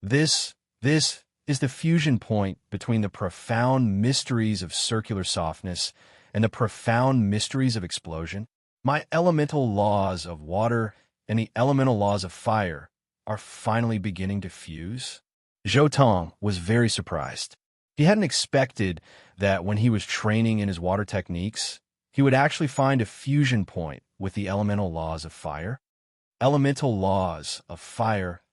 This is the fusion point between the profound mysteries of circular softness and the profound mysteries of explosion. My elemental laws of water and the elemental laws of fire are finally beginning to fuse. Zhou Tong was very surprised. He hadn't expected that when he was training in his water techniques, he would actually find a fusion point with the elemental laws of fire. Elemental laws of fire,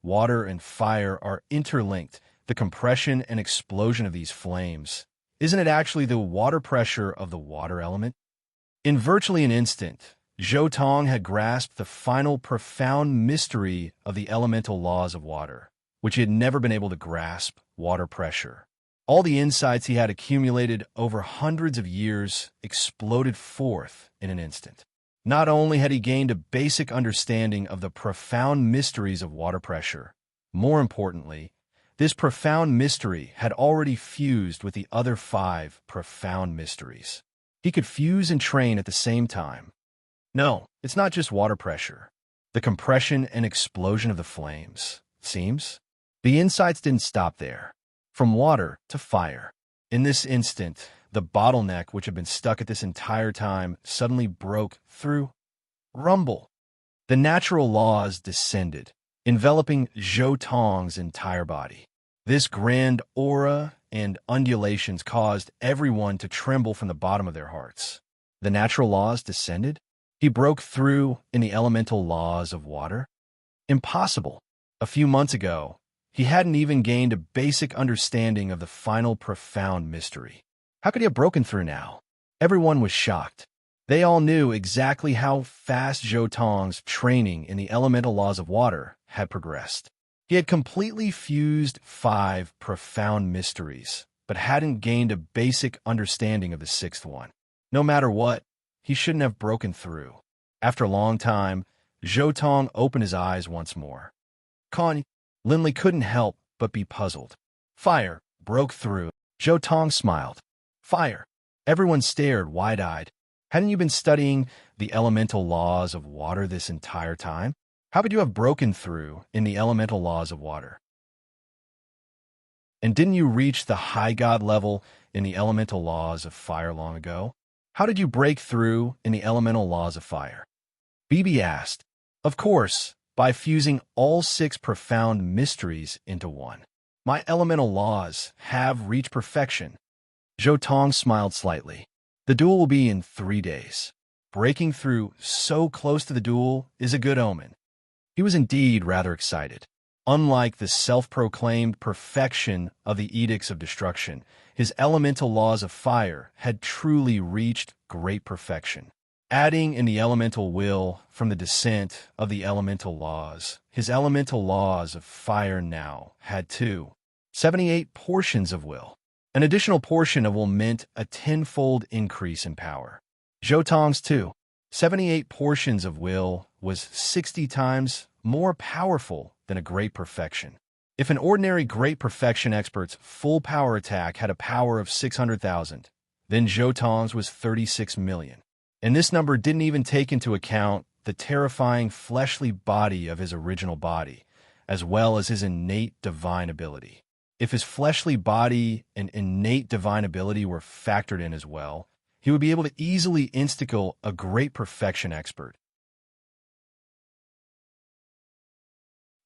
water and fire are interlinked. The compression and explosion of these flames. Isn't it actually the water pressure of the water element? In virtually an instant, Zhou Tong had grasped the final profound mystery of the elemental laws of water, which he had never been able to grasp: water pressure. All the insights he had accumulated over hundreds of years exploded forth in an instant. Not only had he gained a basic understanding of the profound mysteries of water pressure, more importantly, this profound mystery had already fused with the other 5 profound mysteries. He could fuse and train at the same time. No, it's not just water pressure. The compression and explosion of the flames, seems. The insights didn't stop there. From water to fire. In this instant, the bottleneck which had been stuck at this entire time suddenly broke through. Rumble. The natural laws descended, enveloping Zhou Tong's entire body. This grand aura and undulations caused everyone to tremble from the bottom of their hearts. The natural laws descended? He broke through in the elemental laws of water? Impossible. A few months ago, he hadn't even gained a basic understanding of the final profound mystery. How could he have broken through now? Everyone was shocked. They all knew exactly how fast Zhou Tong's training in the elemental laws of water had progressed. He had completely fused 5 profound mysteries, but hadn't gained a basic understanding of the 6th one. No matter what, he shouldn't have broken through. After a long time, Zhou Tong opened his eyes once more. Linley couldn't help but be puzzled. Fire broke through. Zhou Tong smiled. Fire. Everyone stared wide-eyed. Hadn't you been studying the elemental laws of water this entire time? How could you have broken through in the elemental laws of water? And didn't you reach the high god level in the elemental laws of fire long ago? How did you break through in the elemental laws of fire? BB asked. Of course, by fusing all 6 profound mysteries into one. My elemental laws have reached perfection. Zhou Tong smiled slightly. The duel will be in 3 days. Breaking through so close to the duel is a good omen. He was indeed rather excited. Unlike the self-proclaimed perfection of the edicts of destruction, his elemental laws of fire had truly reached great perfection. Adding in the elemental will from the descent of the elemental laws, his elemental laws of fire now had too 78 portions of will. An additional portion of will meant a tenfold increase in power. Zhou 2. 78 portions of will was 60 times more powerful than a great perfection. If an ordinary great perfection expert's full power attack had a power of 600,000, then Zhou was 36 million. And this number didn't even take into account the terrifying fleshly body of his original body, as well as his innate divine ability. If his fleshly body and innate divine ability were factored in as well, he would be able to easily insta-kill a great perfection expert.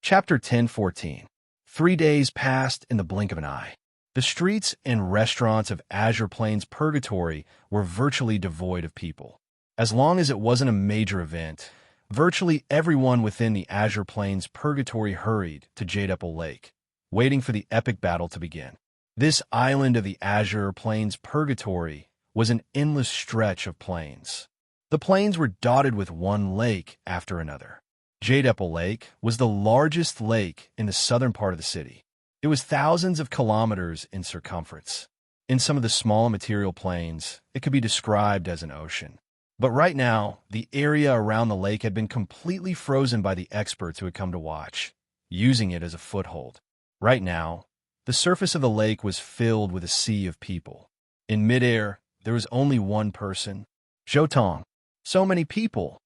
Chapter 10:14. 3 days passed in the blink of an eye. The streets and restaurants of Azure Plains Purgatory were virtually devoid of people. As long as it wasn't a major event, virtually everyone within the Azure Plains Purgatory hurried to Jadeapple Lake, waiting for the epic battle to begin. This island of the Azure Plains Purgatory was an endless stretch of plains. The plains were dotted with one lake after another. Jadeapple Lake was the largest lake in the southern part of the city. It was thousands of kilometers in circumference. In some of the smaller material plains, it could be described as an ocean. But right now, the area around the lake had been completely frozen by the experts who had come to watch, using it as a foothold. Right now, the surface of the lake was filled with a sea of people. In midair, there was only one person, Zhou. So many people.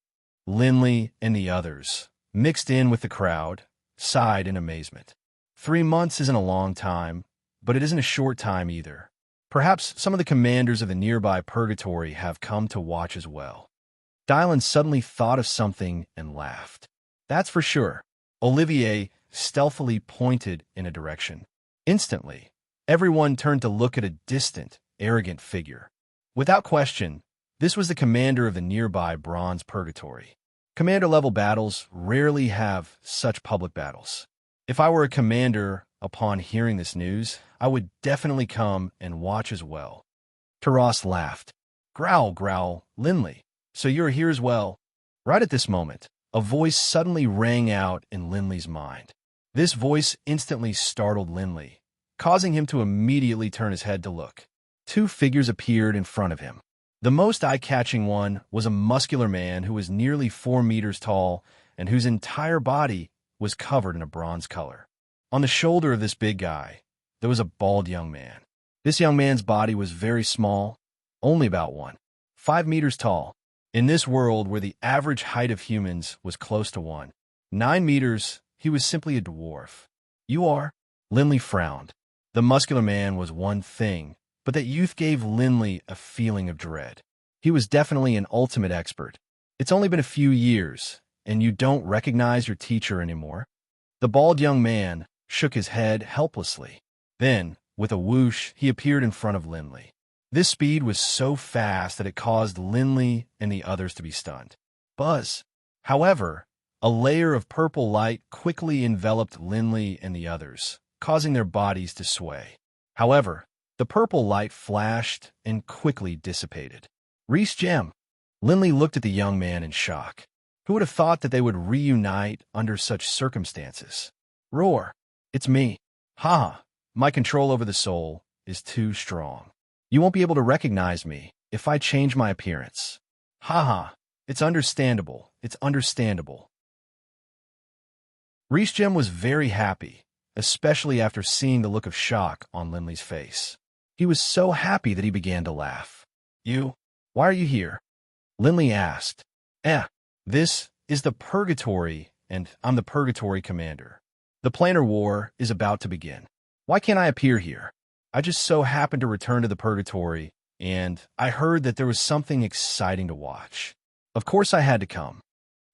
Linley and the others, mixed in with the crowd, sighed in amazement. 3 months isn't a long time, but it isn't a short time either. Perhaps some of the commanders of the nearby purgatory have come to watch as well. Dylan suddenly thought of something and laughed. That's for sure. Olivier stealthily pointed in a direction. Instantly, everyone turned to look at a distant, arrogant figure. Without question, this was the commander of the nearby bronze purgatory. Commander-level battles rarely have such public battles. If I were a commander, upon hearing this news, I would definitely come and watch as well. Taras laughed. Growl, growl, Linley. So you're here as well? Right at this moment, a voice suddenly rang out in Linley's mind. This voice instantly startled Linley, causing him to immediately turn his head to look. 2 figures appeared in front of him. The most eye-catching one was a muscular man who was nearly 4 meters tall and whose entire body was covered in a bronze color. On the shoulder of this big guy, there was a bald young man. This young man's body was very small, only about 5 meters tall. In this world where the average height of humans was close to 9 meters, he was simply a dwarf. You are? Linley frowned. The muscular man was one thing, but that youth gave Linley a feeling of dread. He was definitely an ultimate expert. It's only been a few years, and you don't recognize your teacher anymore? The bald young man shook his head helplessly. Then, with a whoosh, he appeared in front of Linley. This speed was so fast that it caused Linley and the others to be stunned. Buzz! However, a layer of purple light quickly enveloped Linley and the others, causing their bodies to sway. However, the purple light flashed and quickly dissipated. Reese Gem. Linley looked at the young man in shock. Who would have thought that they would reunite under such circumstances? Roar. It's me. Ha! My control over the soul is too strong. You won't be able to recognize me if I change my appearance. Ha ha. It's understandable. It's understandable. Reese Gem was very happy, especially after seeing the look of shock on Linley's face. He was so happy that he began to laugh. You? Why are you here? Linley asked. This is the Purgatory, and I'm the Purgatory commander. The planar war is about to begin. Why can't I appear here? I just so happened to return to the Purgatory, and I heard that there was something exciting to watch. Of course I had to come.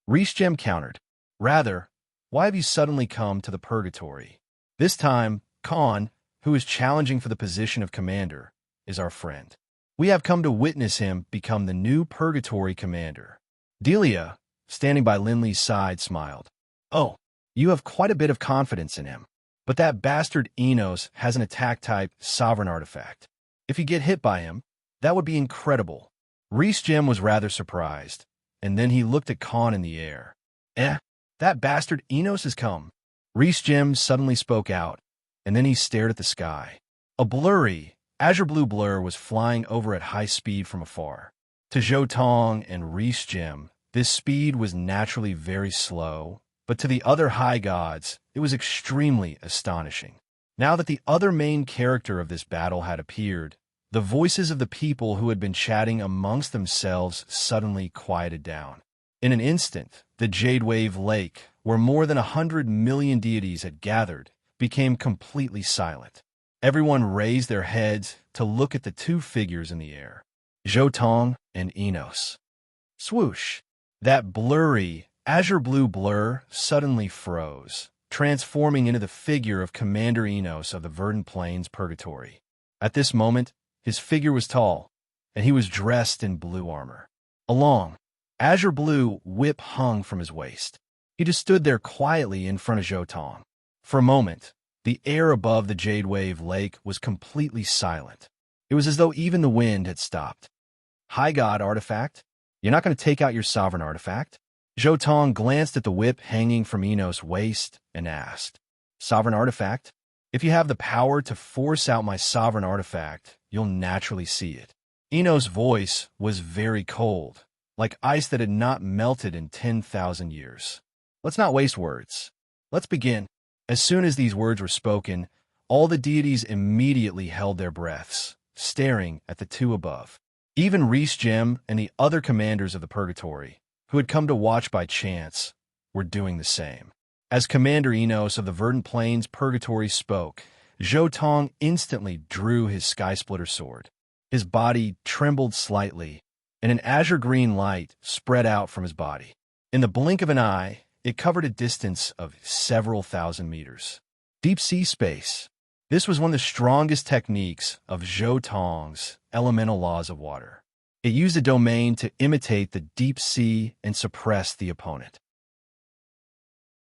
Reese Gem countered. Rather, why have you suddenly come to the Purgatory? This time, Khan, who is challenging for the position of commander, is our friend. We have come to witness him become the new Purgatory commander. Delia, standing by Linley's side, smiled. Oh, you have quite a bit of confidence in him. But that bastard Enos has an attack-type sovereign artifact. If you get hit by him, that would be incredible. Reese Gem was rather surprised, and then he looked at Khan in the air. That bastard Enos has come. Reese Gem suddenly spoke out. and then he stared at the sky. A blurry, azure blue blur was flying over at high speed from afar. To Zhou Tong and Reese Jim, this speed was naturally very slow, but to the other high gods, it was extremely astonishing. Now that the other main character of this battle had appeared, the voices of the people who had been chatting amongst themselves suddenly quieted down. In an instant, the Jade Wave Lake, where more than 100 million deities had gathered, became completely silent. Everyone raised their heads to look at the two figures in the air, Zhou Tong and Enos. Swoosh! That blurry, azure blue blur suddenly froze, transforming into the figure of Commander Enos of the Verdant Plains Purgatory. At this moment, his figure was tall, and he was dressed in blue armor. A long, azure blue whip hung from his waist. He just stood there quietly in front of Zhou Tong. For a moment, the air above the Jade Wave Lake was completely silent. It was as though even the wind had stopped. High God artifact? You're not going to take out your sovereign artifact? Zhou Tong glanced at the whip hanging from Enos' waist and asked, Sovereign artifact? If you have the power to force out my sovereign artifact, you'll naturally see it. Enos' voice was very cold, like ice that had not melted in 10,000 years. Let's not waste words. Let's begin. As soon as these words were spoken, all the deities immediately held their breaths, staring at the two above. Even Reese Jim and the other commanders of the Purgatory, who had come to watch by chance, were doing the same. As Commander Enos of the Verdant Plains Purgatory spoke, Zhou Tong instantly drew his Skysplitter sword. His body trembled slightly, and an azure-green light spread out from his body. In the blink of an eye, it covered a distance of several thousand meters. Deep sea space. This was one of the strongest techniques of Zhou Tong's elemental laws of water. It used a domain to imitate the deep sea and suppress the opponent.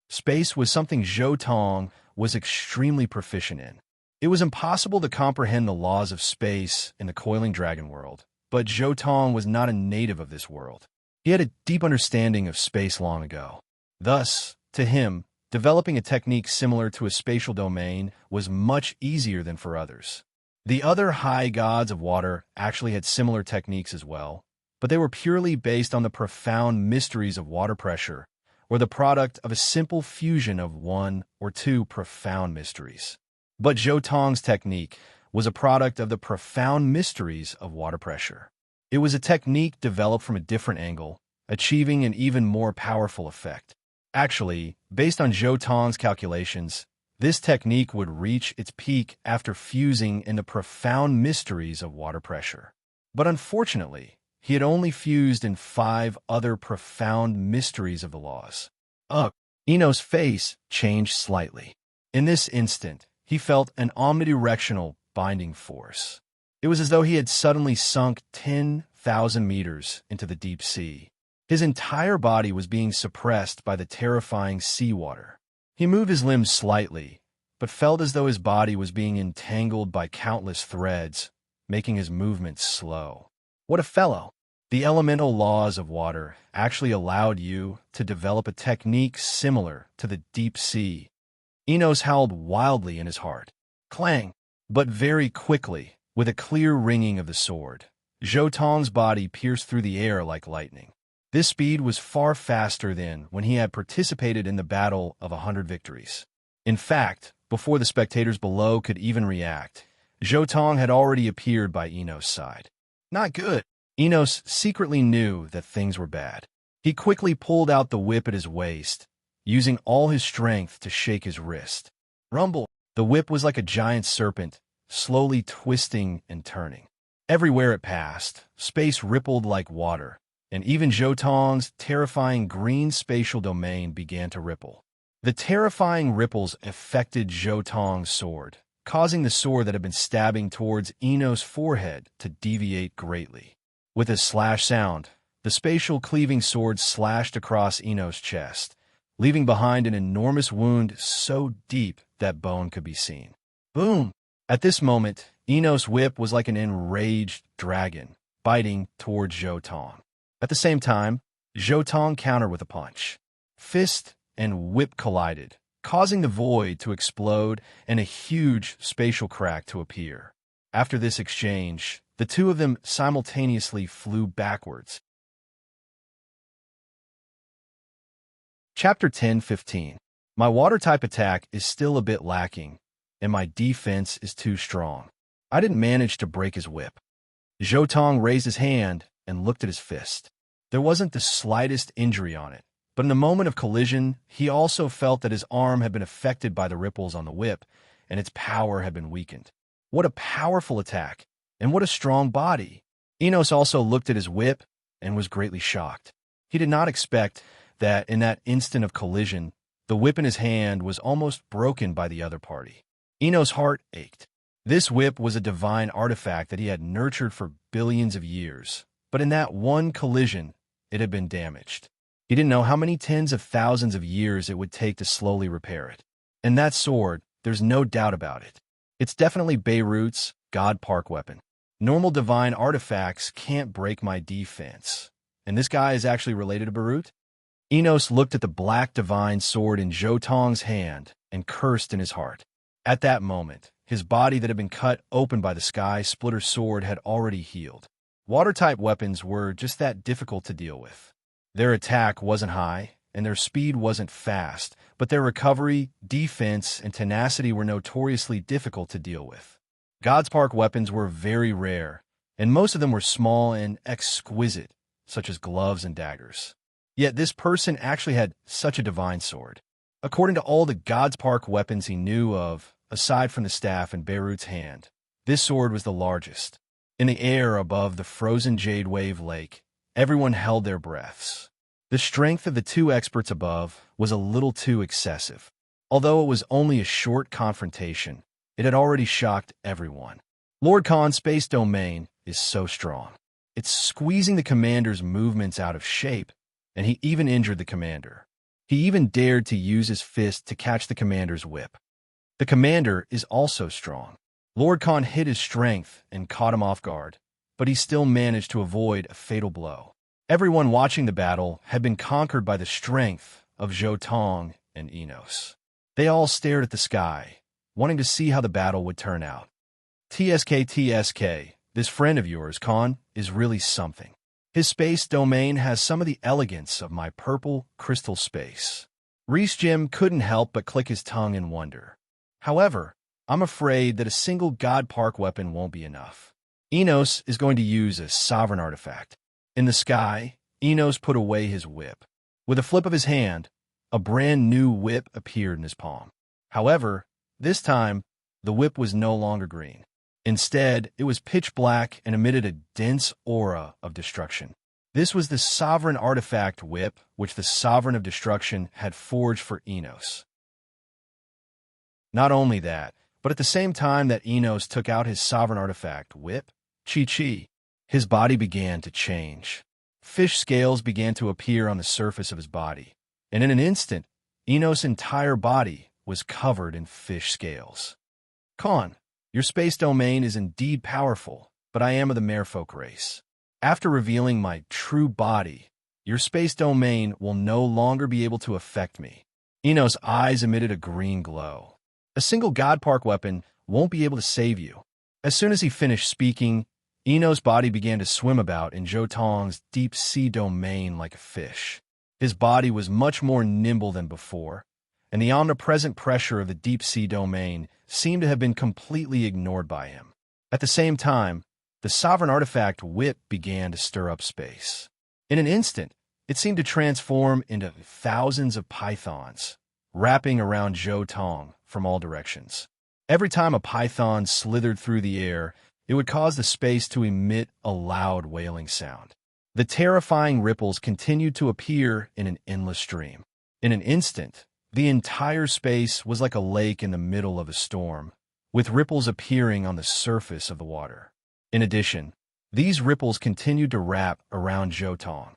Space was something Zhou Tong was extremely proficient in. It was impossible to comprehend the laws of space in the coiling dragon world, but Zhou Tong was not a native of this world. He had a deep understanding of space long ago. Thus, to him, developing a technique similar to a spatial domain was much easier than for others. The other high gods of water actually had similar techniques as well, but they were purely based on the profound mysteries of water pressure, or the product of a simple fusion of one or two profound mysteries. But Zhou Tong's technique was a product of the profound mysteries of water pressure. It was a technique developed from a different angle, achieving an even more powerful effect. Actually, based on Zhou Tong's calculations, this technique would reach its peak after fusing in the profound mysteries of water pressure. But unfortunately, he had only fused in 5 other profound mysteries of the laws. Enos' face changed slightly. In this instant, he felt an omnidirectional binding force. It was as though he had suddenly sunk 10,000 meters into the deep sea. His entire body was being suppressed by the terrifying seawater. He moved his limbs slightly, but felt as though his body was being entangled by countless threads, making his movements slow. What a fellow! The elemental laws of water actually allowed you to develop a technique similar to the deep sea. Enos howled wildly in his heart. Clang! But very quickly, with a clear ringing of the sword, Zhou Tong's body pierced through the air like lightning. This speed was far faster than when he had participated in the Battle of 100 Victories. In fact, before the spectators below could even react, Zhou Tong had already appeared by Enos' side. Not good. Enos secretly knew that things were bad. He quickly pulled out the whip at his waist, using all his strength to shake his wrist. Rumble! The whip was like a giant serpent, slowly twisting and turning. Everywhere it passed, space rippled like water, and even Zhou Tong's terrifying green spatial domain began to ripple. The terrifying ripples affected Zhou Tong's sword, causing the sword that had been stabbing towards Enos' forehead to deviate greatly. With a slash sound, the spatial cleaving sword slashed across Enos' chest, leaving behind an enormous wound so deep that bone could be seen. Boom! At this moment, Enos' whip was like an enraged dragon, biting towards Zhou Tong. At the same time, Zhou Tong countered with a punch. Fist and whip collided, causing the void to explode and a huge spatial crack to appear. After this exchange, the two of them simultaneously flew backwards. Chapter 10:15. My water-type attack is still a bit lacking, and my defense is too strong. I didn't manage to break his whip. Zhou Tong raised his hand and looked at his fist. There wasn't the slightest injury on it, but in the moment of collision, he also felt that his arm had been affected by the ripples on the whip, and its power had been weakened. What a powerful attack, and what a strong body! Enos also looked at his whip and was greatly shocked. He did not expect that in that instant of collision, the whip in his hand was almost broken by the other party. Enos' heart ached. This whip was a divine artifact that he had nurtured for billions of years, but in that one collision, it had been damaged. He didn't know how many tens of thousands of years it would take to slowly repair it. And that sword, there's no doubt about it. It's definitely Beirut's God Park weapon. Normal divine artifacts can't break my defense. And this guy is actually related to Beirut? Enos looked at the black divine sword in Zhou Tong's hand and cursed in his heart. At that moment, his body that had been cut open by the sky splitter sword had already healed. Water-type weapons were just that difficult to deal with. Their attack wasn't high, and their speed wasn't fast, but their recovery, defense, and tenacity were notoriously difficult to deal with. God's Park weapons were very rare, and most of them were small and exquisite, such as gloves and daggers. Yet this person actually had such a divine sword. According to all the God's Park weapons he knew of, aside from the staff in Beirut's hand, this sword was the largest. In the air above the frozen jade wave lake, everyone held their breaths. The strength of the two experts above was a little too excessive. Although it was only a short confrontation, it had already shocked everyone. Lord Khan's space domain is so strong. It's squeezing the commander's movements out of shape, and he even injured the commander. He even dared to use his fist to catch the commander's whip. The commander is also strong. Lord Khan hit his strength and caught him off guard, but he still managed to avoid a fatal blow. Everyone watching the battle had been conquered by the strength of Zhou Tong and Enos. They all stared at the sky, wanting to see how the battle would turn out. TSK, this friend of yours, Khan, is really something. His space domain has some of the elegance of my purple crystal space. Reese Jim couldn't help but click his tongue in wonder. However, I'm afraid that a single God Park weapon won't be enough. Enos is going to use a sovereign artifact. In the sky, Enos put away his whip. With a flip of his hand, a brand new whip appeared in his palm. However, this time, the whip was no longer green. Instead, it was pitch black and emitted a dense aura of destruction. This was the sovereign artifact whip which the Sovereign of Destruction had forged for Enos. Not only that, but at the same time that Enos took out his sovereign artifact whip, Chi-Chi, his body began to change. Fish scales began to appear on the surface of his body, and in an instant, Enos' entire body was covered in fish scales. Khan, your space domain is indeed powerful, but I am of the merfolk race. After revealing my true body, your space domain will no longer be able to affect me. Enos' eyes emitted a green glow. A single God Park weapon won't be able to save you. As soon as he finished speaking, Enos' body began to swim about in Zhou Tong's deep sea domain like a fish. His body was much more nimble than before, and the omnipresent pressure of the deep sea domain seemed to have been completely ignored by him. At the same time, the sovereign artifact whip began to stir up space. In an instant, it seemed to transform into thousands of pythons, wrapping around Zhou Tong from all directions. Every time a python slithered through the air, it would cause the space to emit a loud wailing sound. The terrifying ripples continued to appear in an endless stream. In an instant, the entire space was like a lake in the middle of a storm, with ripples appearing on the surface of the water. In addition, these ripples continued to wrap around Zhou Tong.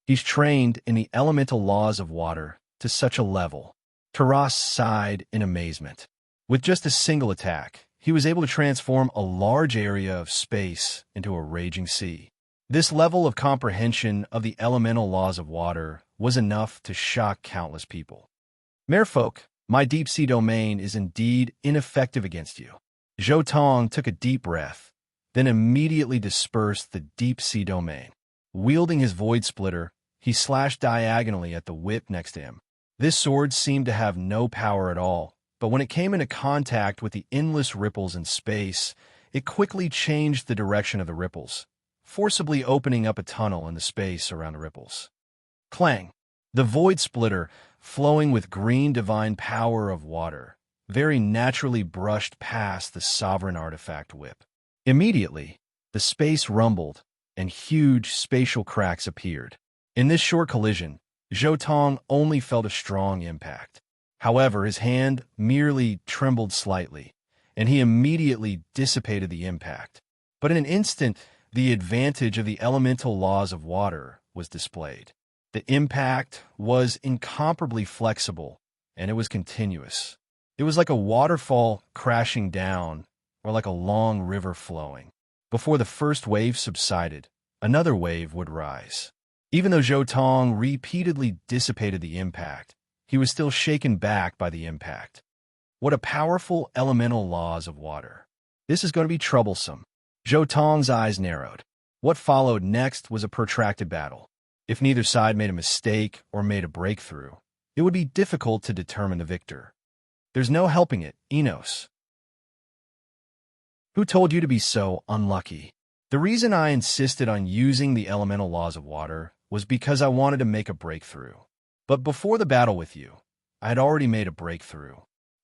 He's trained in the elemental laws of water to such a level. Taras sighed in amazement. With just a single attack, he was able to transform a large area of space into a raging sea. This level of comprehension of the elemental laws of water was enough to shock countless people. Merfolk, My deep-sea domain is indeed ineffective against you. Zhou Tong took a deep breath, then immediately dispersed the deep-sea domain. Wielding his void splitter, he slashed diagonally at the whip next to him. This sword seemed to have no power at all, but when it came into contact with the endless ripples in space, it quickly changed the direction of the ripples, forcibly opening up a tunnel in the space around the ripples. Clang! The void splitter, flowing with green divine power of water, very naturally brushed past the sovereign artifact whip. Immediately, the space rumbled, and huge spatial cracks appeared. In this short collision, Zhou Tong only felt a strong impact. However, his hand merely trembled slightly, and he immediately dissipated the impact. But in an instant, the advantage of the elemental laws of water was displayed. The impact was incomparably flexible, and it was continuous. It was like a waterfall crashing down, or like a long river flowing. Before the first wave subsided, another wave would rise. Even though Zhou Tong repeatedly dissipated the impact, he was still shaken back by the impact. What a powerful elemental laws of water. This is going to be troublesome. Zhou Tong's eyes narrowed. What followed next was a protracted battle. If neither side made a mistake or made a breakthrough, it would be difficult to determine the victor. There's no helping it, Enos. Who told you to be so unlucky? The reason I insisted on using the elemental laws of water was because I wanted to make a breakthrough. But before the battle with you, I had already made a breakthrough.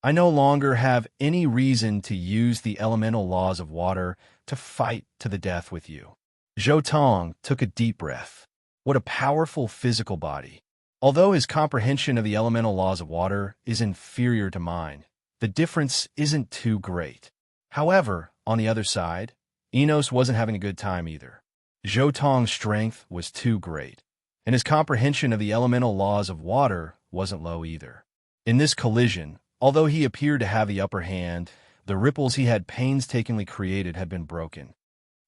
I no longer have any reason to use the elemental laws of water to fight to the death with you. Zhou Tong took a deep breath. What a powerful physical body. Although his comprehension of the elemental laws of water is inferior to mine, the difference isn't too great. However, on the other side, Enos wasn't having a good time either. Zhou Tong's strength was too great, and his comprehension of the elemental laws of water wasn't low either. In this collision, although he appeared to have the upper hand, the ripples he had painstakingly created had been broken.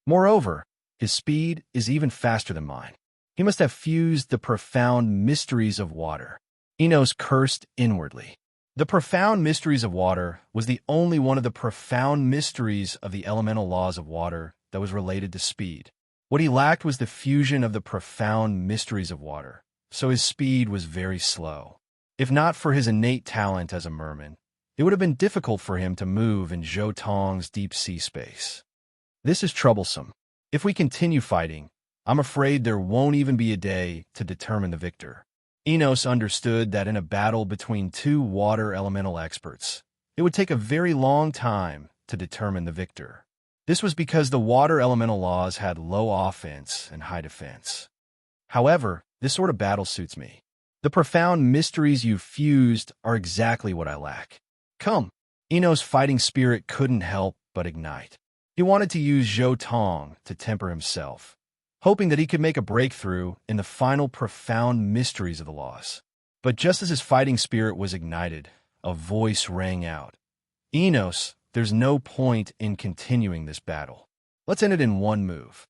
Moreover, his speed is even faster than mine. He must have fused the profound mysteries of water. Enos cursed inwardly. The profound mysteries of water was the only one of the profound mysteries of the elemental laws of water that was related to speed. What he lacked was the fusion of the profound mysteries of water, so his speed was very slow. If not for his innate talent as a merman, it would have been difficult for him to move in Zhou Tong's deep sea space. This is troublesome. If we continue fighting, I'm afraid there won't even be a day to determine the victor. Enos understood that in a battle between two water elemental experts, it would take a very long time to determine the victor. This was because the water elemental laws had low offense and high defense. However, this sort of battle suits me. The profound mysteries you've fused are exactly what I lack. Come. Enos' fighting spirit couldn't help but ignite. He wanted to use Zhou Tong to temper himself, hoping that he could make a breakthrough in the final profound mysteries of the laws. But just as his fighting spirit was ignited, a voice rang out. Enos, there's no point in continuing this battle. Let's end it in one move.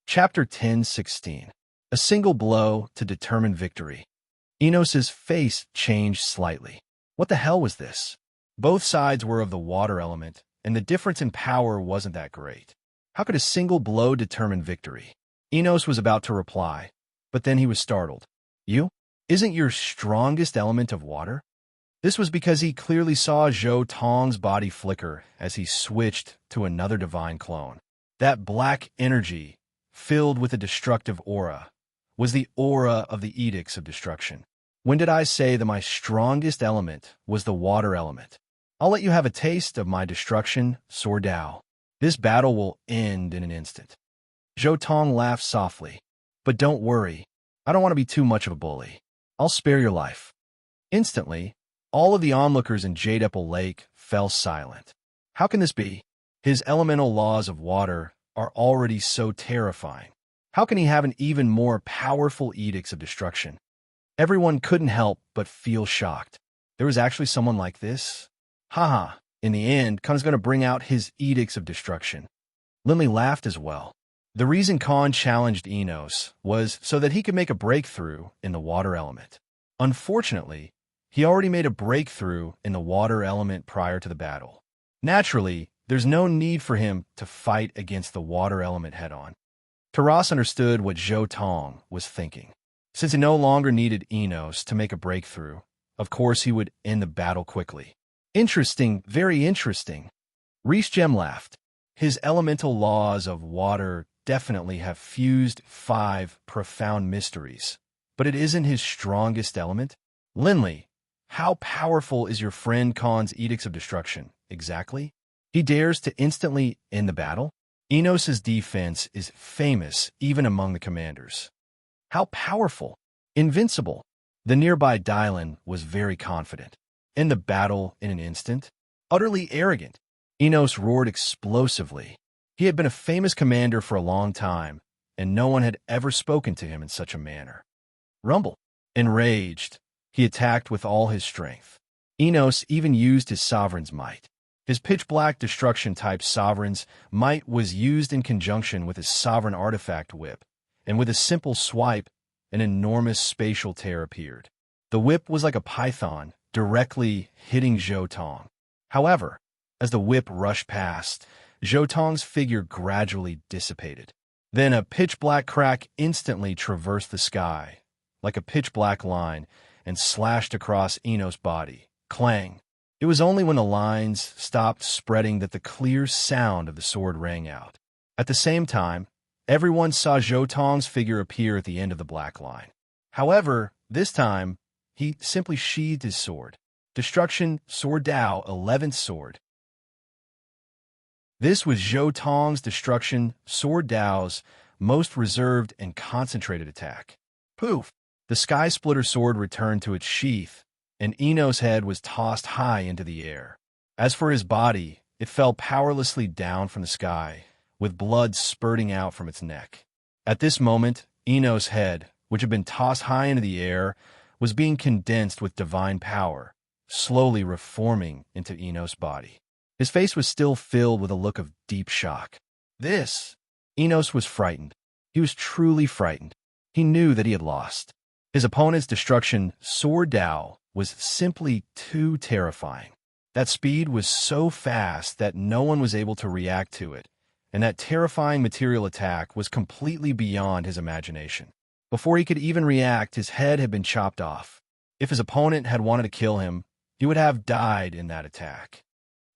Chapter 10:16. A single blow to determine victory. Enos's face changed slightly. What the hell was this? Both sides were of the water element, and the difference in power wasn't that great. How could a single blow determine victory? Enos was about to reply, but then he was startled. You? Isn't your strongest element of water? This was because he clearly saw Zhou Tong's body flicker as he switched to another divine clone. That black energy, filled with a destructive aura, was the aura of the edicts of destruction. When did I say that my strongest element was the water element? I'll let you have a taste of my destruction, Sordao. This battle will end in an instant. Zhou Tong laughed softly. But don't worry, I don't want to be too much of a bully. I'll spare your life. Instantly, all of the onlookers in Jade Apple Lake fell silent. How can this be? His elemental laws of water are already so terrifying. How can he have an even more powerful edicts of destruction? Everyone couldn't help but feel shocked. There was actually someone like this? Haha, in the end, Khan's going to bring out his edicts of destruction. Lindley laughed as well. The reason Khan challenged Enos was so that he could make a breakthrough in the water element. Unfortunately, he already made a breakthrough in the water element prior to the battle. Naturally, there's no need for him to fight against the water element head-on. Taras understood what Zhou Tong was thinking. Since he no longer needed Enos to make a breakthrough, of course he would end the battle quickly. Interesting, very interesting. Reese Gem laughed. His elemental laws of water definitely have fused 5 profound mysteries, but it isn't his strongest element. Linley, how powerful is your friend Khan's Edicts of Destruction, exactly? He dares to instantly end the battle? Enos's defense is famous even among the commanders. How powerful? Invincible. The nearby Dylan was very confident. End the battle in an instant? Utterly arrogant. Enos roared explosively. He had been a famous commander for a long time, and no one had ever spoken to him in such a manner. Rumble. Enraged, he attacked with all his strength. Enos even used his sovereign's might. His pitch-black destruction-type sovereign's might was used in conjunction with his sovereign artifact whip, and with a simple swipe, an enormous spatial tear appeared. The whip was like a python, directly hitting Zhou Tong. However, as the whip rushed past, Zhou Tong's figure gradually dissipated. Then a pitch-black crack instantly traversed the sky, like a pitch-black line, and slashed across Enos' body. Clang! It was only when the lines stopped spreading that the clear sound of the sword rang out. At the same time, everyone saw Zhou Tong's figure appear at the end of the black line. However, this time, he simply sheathed his sword. Destruction Sword Dao 11th Sword. This was Zhou Tong's Destruction Sword Dao's most reserved and concentrated attack. Poof! The Sky Splitter sword returned to its sheath, and Enos' head was tossed high into the air. As for his body, it fell powerlessly down from the sky, with blood spurting out from its neck. At this moment, Enos' head, which had been tossed high into the air, was being condensed with divine power, slowly reforming into Enos' body. His face was still filled with a look of deep shock. Enos was frightened. He was truly frightened. He knew that he had lost. His opponent's Destruction Sword Dao was simply too terrifying. That speed was so fast that no one was able to react to it, and that terrifying material attack was completely beyond his imagination. Before he could even react, his head had been chopped off. If his opponent had wanted to kill him, he would have died in that attack.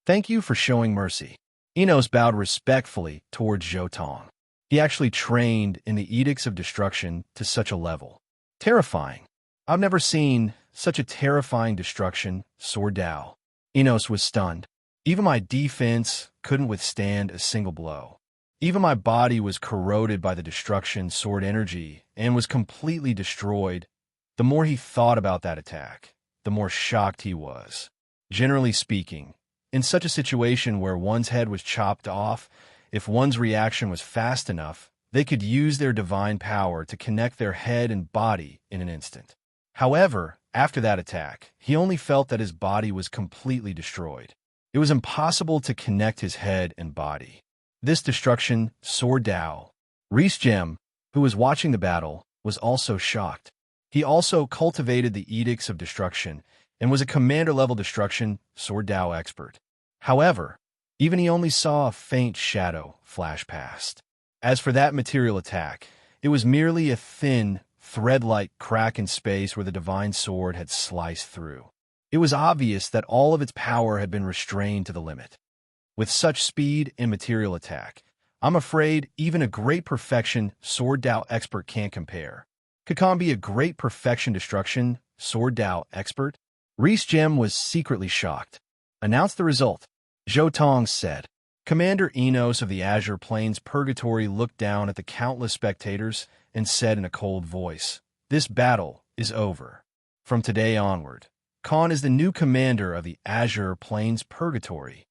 Thank you for showing mercy. Enos bowed respectfully towards Zhou Tong. He actually trained in the Edicts of Destruction to such a level. Terrifying. I've never seen such a terrifying Destruction Sword Dao. Enos was stunned. Even my defense couldn't withstand a single blow. Even my body was corroded by the Destruction Sword energy and was completely destroyed. The more he thought about that attack, the more shocked he was. Generally speaking, in such a situation where one's head was chopped off, if one's reaction was fast enough, they could use their divine power to connect their head and body in an instant. However, after that attack, he only felt that his body was completely destroyed. It was impossible to connect his head and body. This Destruction Sword Dao. Reese Gem, who was watching the battle, was also shocked. He also cultivated the Edicts of Destruction and was a commander-level Destruction Sword Dao expert. However, even he only saw a faint shadow flash past. As for that material attack, it was merely a thin, thread-like crack in space where the divine sword had sliced through. It was obvious that all of its power had been restrained to the limit. With such speed and material attack, I'm afraid even a great perfection Sword Dao expert can't compare. Could Khan be a great perfection Destruction Sword Dao expert? Reese Gem was secretly shocked. Announce the result. Zhou Tong said. Commander Enos of the Azure Plains Purgatory looked down at the countless spectators and said in a cold voice, "This battle is over. From today onward, Khan is the new commander of the Azure Plains Purgatory."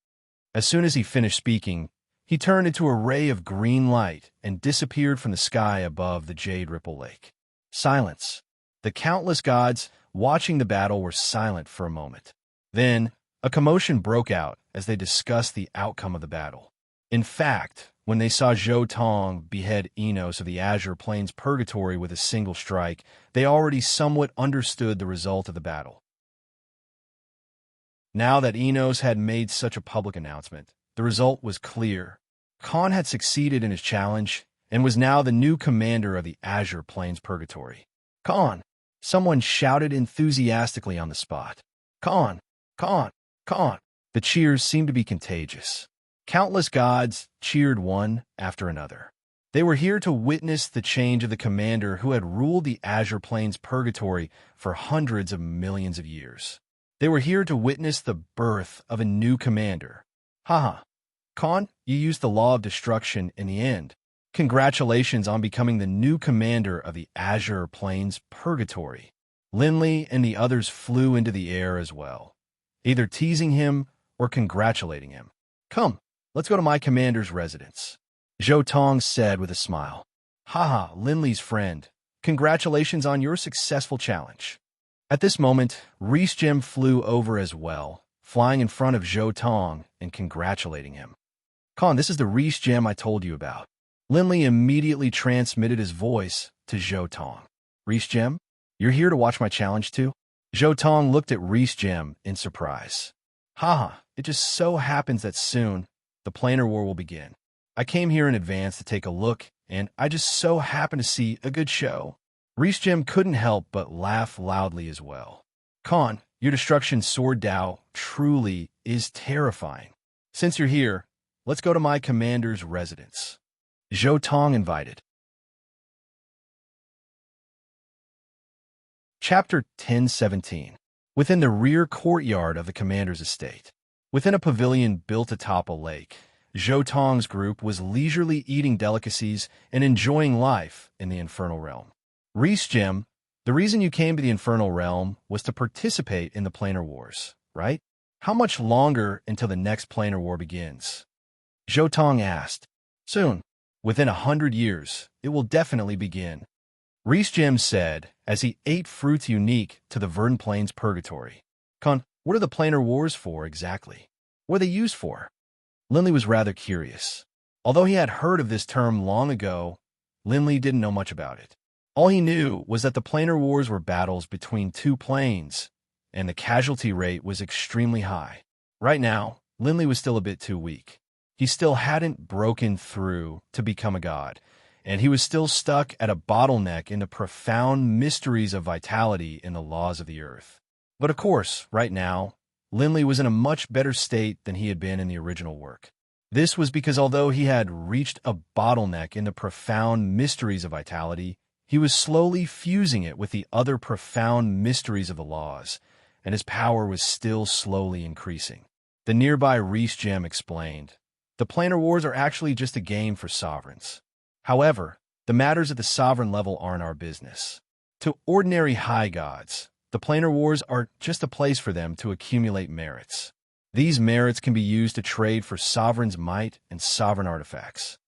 As soon as he finished speaking, he turned into a ray of green light and disappeared from the sky above the Jade Ripple Lake. Silence. The countless gods watching the battle were silent for a moment. Then, a commotion broke out as they discussed the outcome of the battle. In fact, When they saw Zhou Tong behead Enos of the Azure Plains Purgatory with a single strike, they already somewhat understood the result of the battle. Now that Enos had made such a public announcement, the result was clear. Khan had succeeded in his challenge and was now the new commander of the Azure Plains Purgatory. Khan! Someone shouted enthusiastically on the spot. Khan! Khan! Khan! The cheers seemed to be contagious. Countless gods cheered one after another. They were here to witness the change of the commander who had ruled the Azure Plains Purgatory for hundreds of millions of years. They were here to witness the birth of a new commander. Haha. Khan, you used the law of destruction in the end. Congratulations on becoming the new commander of the Azure Plains Purgatory. Linley and the others flew into the air as well, either teasing him or congratulating him. Come, let's go to my commander's residence, Zhou Tong said with a smile. Haha, Linley's friend. Congratulations on your successful challenge. At this moment, Reese Gem flew over as well, flying in front of Zhou Tong and congratulating him. Khan, this is the Reese Gem I told you about. Linley immediately transmitted his voice to Zhou Tong. Reese Gem, you're here to watch my challenge too? Zhou Tong looked at Reese Gem in surprise. Haha, it just so happens that soon, the planar war will begin. I came here in advance to take a look, and I just so happen to see a good show. Reese Gem couldn't help but laugh loudly as well. Khan, your destruction sword Dao truly is terrifying. Since you're here, let's go to my commander's residence. Zhou Tong invited. Chapter 10:17. Within the rear courtyard of the commander's estate. Within a pavilion built atop a lake, Zhou Tong's group was leisurely eating delicacies and enjoying life in the infernal realm. Reese Gem, the reason you came to the infernal realm was to participate in the planar wars, right? How much longer until the next planar war begins? Zhou Tong asked. Soon. Within 100 years, it will definitely begin. Reese Gem said as he ate fruits unique to the Verdant Plains Purgatory. Khan, what are the planar wars for exactly? What are they used for? Linley was rather curious. Although he had heard of this term long ago, Linley didn't know much about it. All he knew was that the planar wars were battles between two planes, and the casualty rate was extremely high. Right now, Linley was still a bit too weak. He still hadn't broken through to become a god, and he was still stuck at a bottleneck in the profound mysteries of vitality in the laws of the earth. But of course, right now, Linley was in a much better state than he had been in the original work. This was because although he had reached a bottleneck in the profound mysteries of vitality, he was slowly fusing it with the other profound mysteries of the laws, and his power was still slowly increasing. The nearby Reese Gem explained, the planar wars are actually just a game for sovereigns. However, the matters at the sovereign level aren't our business. To ordinary high gods, the planar wars are just a place for them to accumulate merits. These merits can be used to trade for sovereign's might and sovereign artifacts.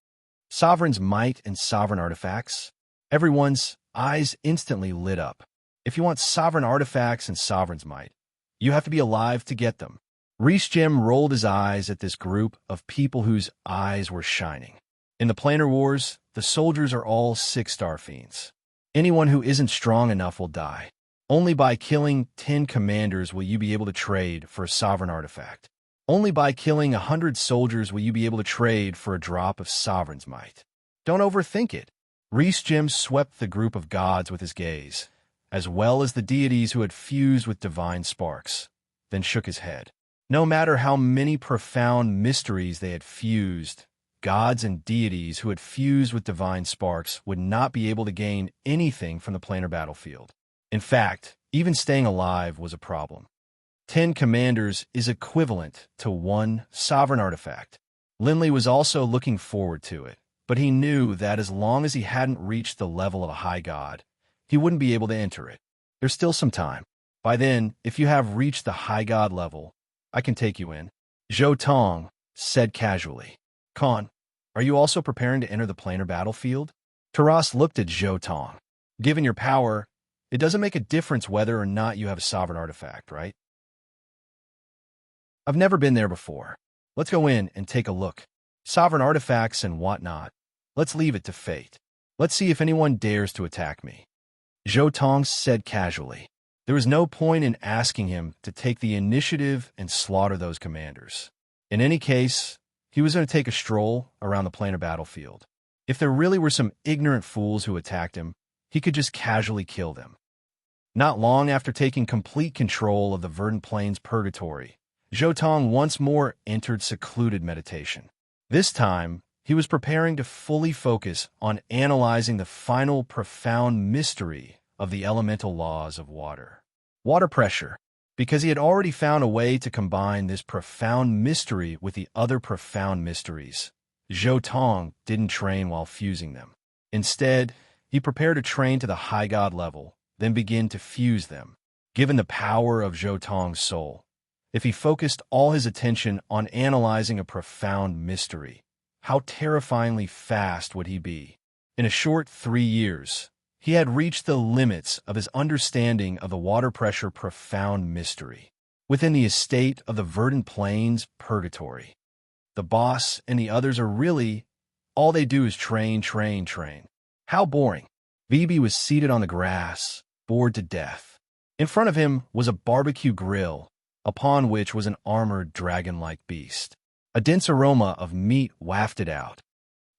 Sovereign's might and sovereign artifacts? Everyone's eyes instantly lit up. If you want sovereign artifacts and sovereign's might, you have to be alive to get them. Reese Gem rolled his eyes at this group of people whose eyes were shining. In the planar wars, the soldiers are all 6-star fiends. Anyone who isn't strong enough will die. Only by killing 10 commanders will you be able to trade for a sovereign artifact. Only by killing 100 soldiers will you be able to trade for a drop of sovereign's might. Don't overthink it. Reese Gem swept the group of gods with his gaze, as well as the deities who had fused with divine sparks, then shook his head. No matter how many profound mysteries they had fused, gods and deities who had fused with divine sparks would not be able to gain anything from the planar battlefield. In fact, even staying alive was a problem. 10 commanders is equivalent to 1 sovereign artifact. Linley was also looking forward to it, but he knew that as long as he hadn't reached the level of a high god, he wouldn't be able to enter it. There's still some time. By then, if you have reached the high god level, I can take you in. Zhou Tong said casually. Khan, are you also preparing to enter the planar battlefield? Taras looked at Zhou Tong. Given your power, it doesn't make a difference whether or not you have a sovereign artifact, right? I've never been there before. Let's go in and take a look. sovereign artifacts and whatnot. Let's leave it to fate. Let's see if anyone dares to attack me. Zhou Tong said casually. There was no point in asking him to take the initiative and slaughter those commanders. In any case, he was going to take a stroll around the planar battlefield. If there really were some ignorant fools who attacked him, he could just casually kill them. Not long after taking complete control of the verdant plains purgatory, Zhou Tong once more entered secluded meditation. This time, he was preparing to fully focus on analyzing the final profound mystery of the elemental laws of water. Water pressure, because he had already found a way to combine this profound mystery with the other profound mysteries. Zhou Tong didn't train while fusing them. Instead, he prepared to train to the high god level, then begin to fuse them. Given the power of Zhou Tong's soul, if he focused all his attention on analyzing a profound mystery, how terrifyingly fast would he be? In a short 3 years, he had reached the limits of his understanding of the water pressure profound mystery. Within the estate of the verdant plains purgatory, the boss and the others are really, all they do is train. How boring. Bibi was seated on the grass, bored to death. In front of him was a barbecue grill, upon which was an armored dragon-like beast. A dense aroma of meat wafted out.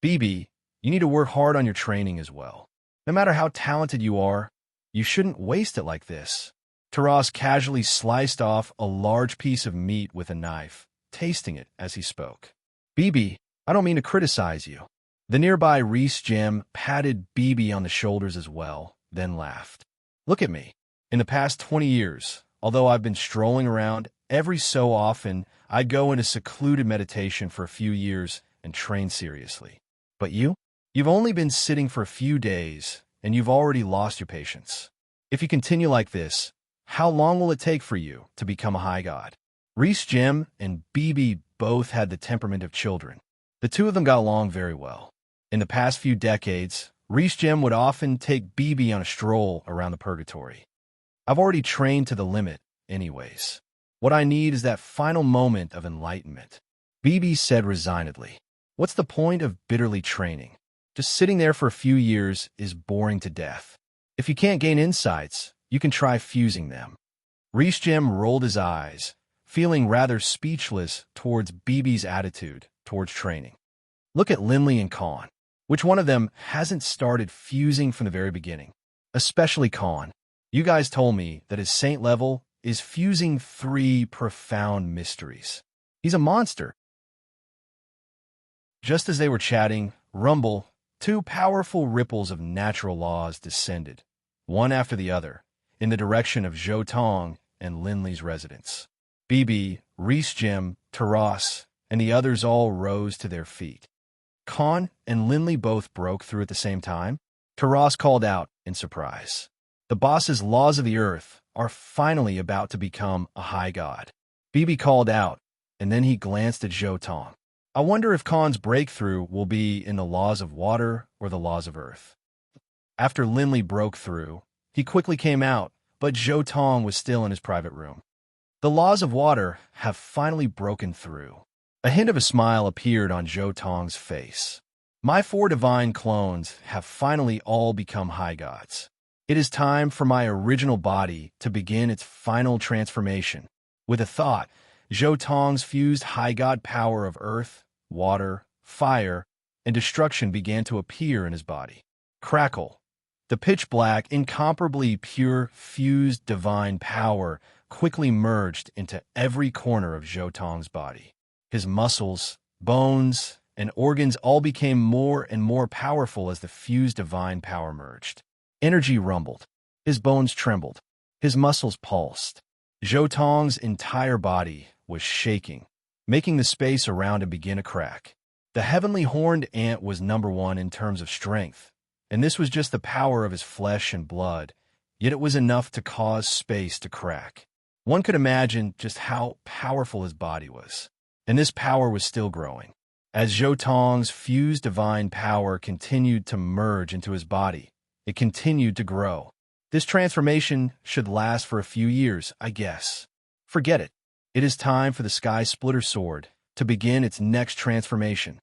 Bibi, you need to work hard on your training as well. No matter how talented you are, you shouldn't waste it like this. Taras casually sliced off a large piece of meat with a knife, tasting it as he spoke. Bibi, I don't mean to criticize you. The nearby Reese Gem patted Bibi on the shoulders as well, then laughed. Look at me. In the past 20 years, although I've been strolling around, every so often I'd go into secluded meditation for a few years and train seriously. But you've only been sitting for a few days, and you've already lost your patience. If you continue like this, how long will it take for you to become a high god? Reese Gem and Bibi both had the temperament of children. The two of them got along very well. In the past few decades, Reese Gem would often take Bibi on a stroll around the purgatory. I've already trained to the limit, anyways. What I need is that final moment of enlightenment. Bibi said resignedly. What's the point of bitterly training? Just sitting there for a few years is boring to death. If you can't gain insights, you can try fusing them. Reese Gem rolled his eyes, feeling rather speechless towards Bibi's attitude towards training. Look at Linley and Khan. Which one of them hasn't started fusing from the very beginning? Especially Khan. You guys told me that his saint level is fusing 3 profound mysteries. He's a monster. Just as they were chatting, rumble, 2 powerful ripples of natural laws descended, one after the other, in the direction of Zhou Tong and Linley's residence. Bibi, Reese Gem, Taras, and the others all rose to their feet. Khan and Linley both broke through at the same time. Taras called out in surprise. The boss's laws of the earth are finally about to become a high god. Bibi called out, and then he glanced at Zhou Tong. I wonder if Khan's breakthrough will be in the laws of water or the laws of earth. After Linley broke through, he quickly came out, but Zhou Tong was still in his private room. The laws of water have finally broken through. A hint of a smile appeared on Zhou Tong's face. My 4 divine clones have finally all become high gods. It is time for my original body to begin its final transformation. With a thought, Zhou Tong's fused high god power of earth, water, fire, and destruction began to appear in his body. Crackle. The pitch-black, incomparably pure, fused divine power quickly merged into every corner of Zhou Tong's body. His muscles, bones, and organs all became more and more powerful as the fused divine power merged. Energy rumbled. His bones trembled. His muscles pulsed. Zhou Tong's entire body was shaking, making the space around him begin to crack. The heavenly horned ant was #1 in terms of strength, and this was just the power of his flesh and blood, yet it was enough to cause space to crack. One could imagine just how powerful his body was. And this power was still growing. As Zhou Tong's fused divine power continued to merge into his body, it continued to grow. This transformation should last for a few years, I guess. Forget it. It is time for the Sky Splitter Sword to begin its next transformation.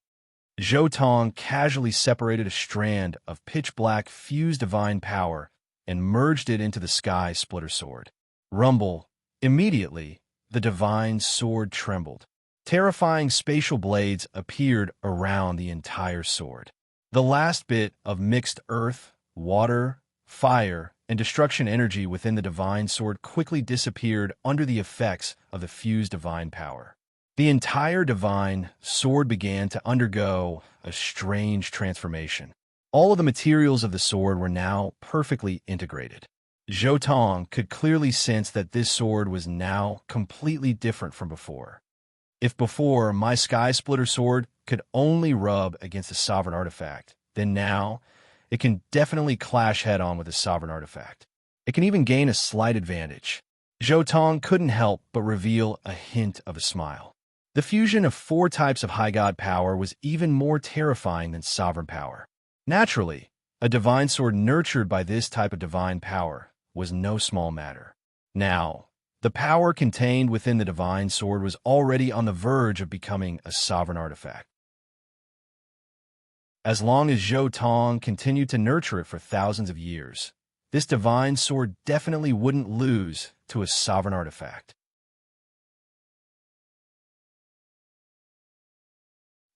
Zhou Tong casually separated a strand of pitch-black fused divine power and merged it into the sky splitter sword. Rumble. Immediately, the divine sword trembled. Terrifying spatial blades appeared around the entire sword. The last bit of mixed earth, water, fire, and destruction energy within the divine sword quickly disappeared under the effects of the fused divine power. The entire divine sword began to undergo a strange transformation. All of the materials of the sword were now perfectly integrated. Zhou Tong could clearly sense that this sword was now completely different from before. If before my Sky Splitter sword could only rub against a sovereign artifact, then now it can definitely clash head-on with a sovereign artifact. It can even gain a slight advantage. Zhou Tong couldn't help but reveal a hint of a smile. The fusion of 4 types of high god power was even more terrifying than sovereign power. Naturally, a divine sword nurtured by this type of divine power was no small matter. Now, the power contained within the divine sword was already on the verge of becoming a sovereign artifact. As long as Zhou Tong continued to nurture it for thousands of years, this divine sword definitely wouldn't lose to a sovereign artifact.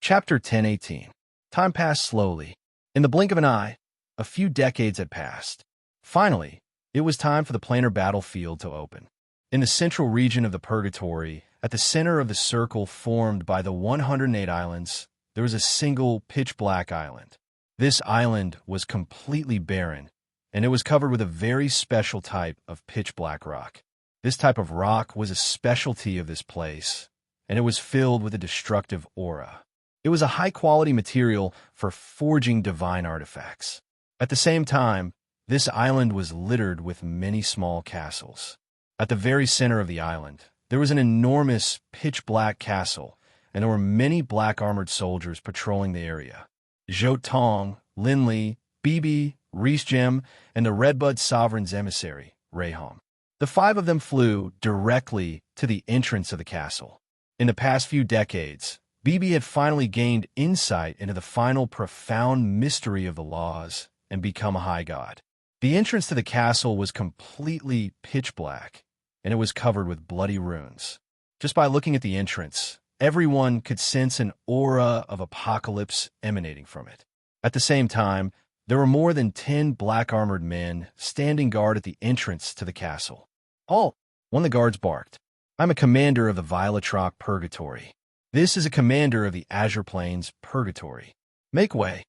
Chapter 10:18. Time passed slowly. In the blink of an eye, a few decades had passed. Finally, it was time for the planar battlefield to open. In the central region of the Purgatory, at the center of the circle formed by the 108 islands, there was a single pitch-black island. This island was completely barren, and it was covered with a very special type of pitch-black rock. This type of rock was a specialty of this place, and it was filled with a destructive aura. It was a high-quality material for forging divine artifacts. At the same time, this island was littered with many small castles. At the very center of the island, there was an enormous pitch-black castle, and there were many black-armored soldiers patrolling the area. Zhou Tong, Lin Li, Bibi, Reese Gem, and the Redbud Sovereign's emissary, Rayhom. The 5 of them flew directly to the entrance of the castle. In the past few decades, Bibi had finally gained insight into the final profound mystery of the laws and become a high god. The entrance to the castle was completely pitch black, and it was covered with bloody runes. Just by looking at the entrance, everyone could sense an aura of apocalypse emanating from it. At the same time, there were more than 10 black-armored men standing guard at the entrance to the castle. "Halt!" One of the guards barked. "I'm a commander of the Violetroc Purgatory. This is a commander of the Azure Plains Purgatory. Make way."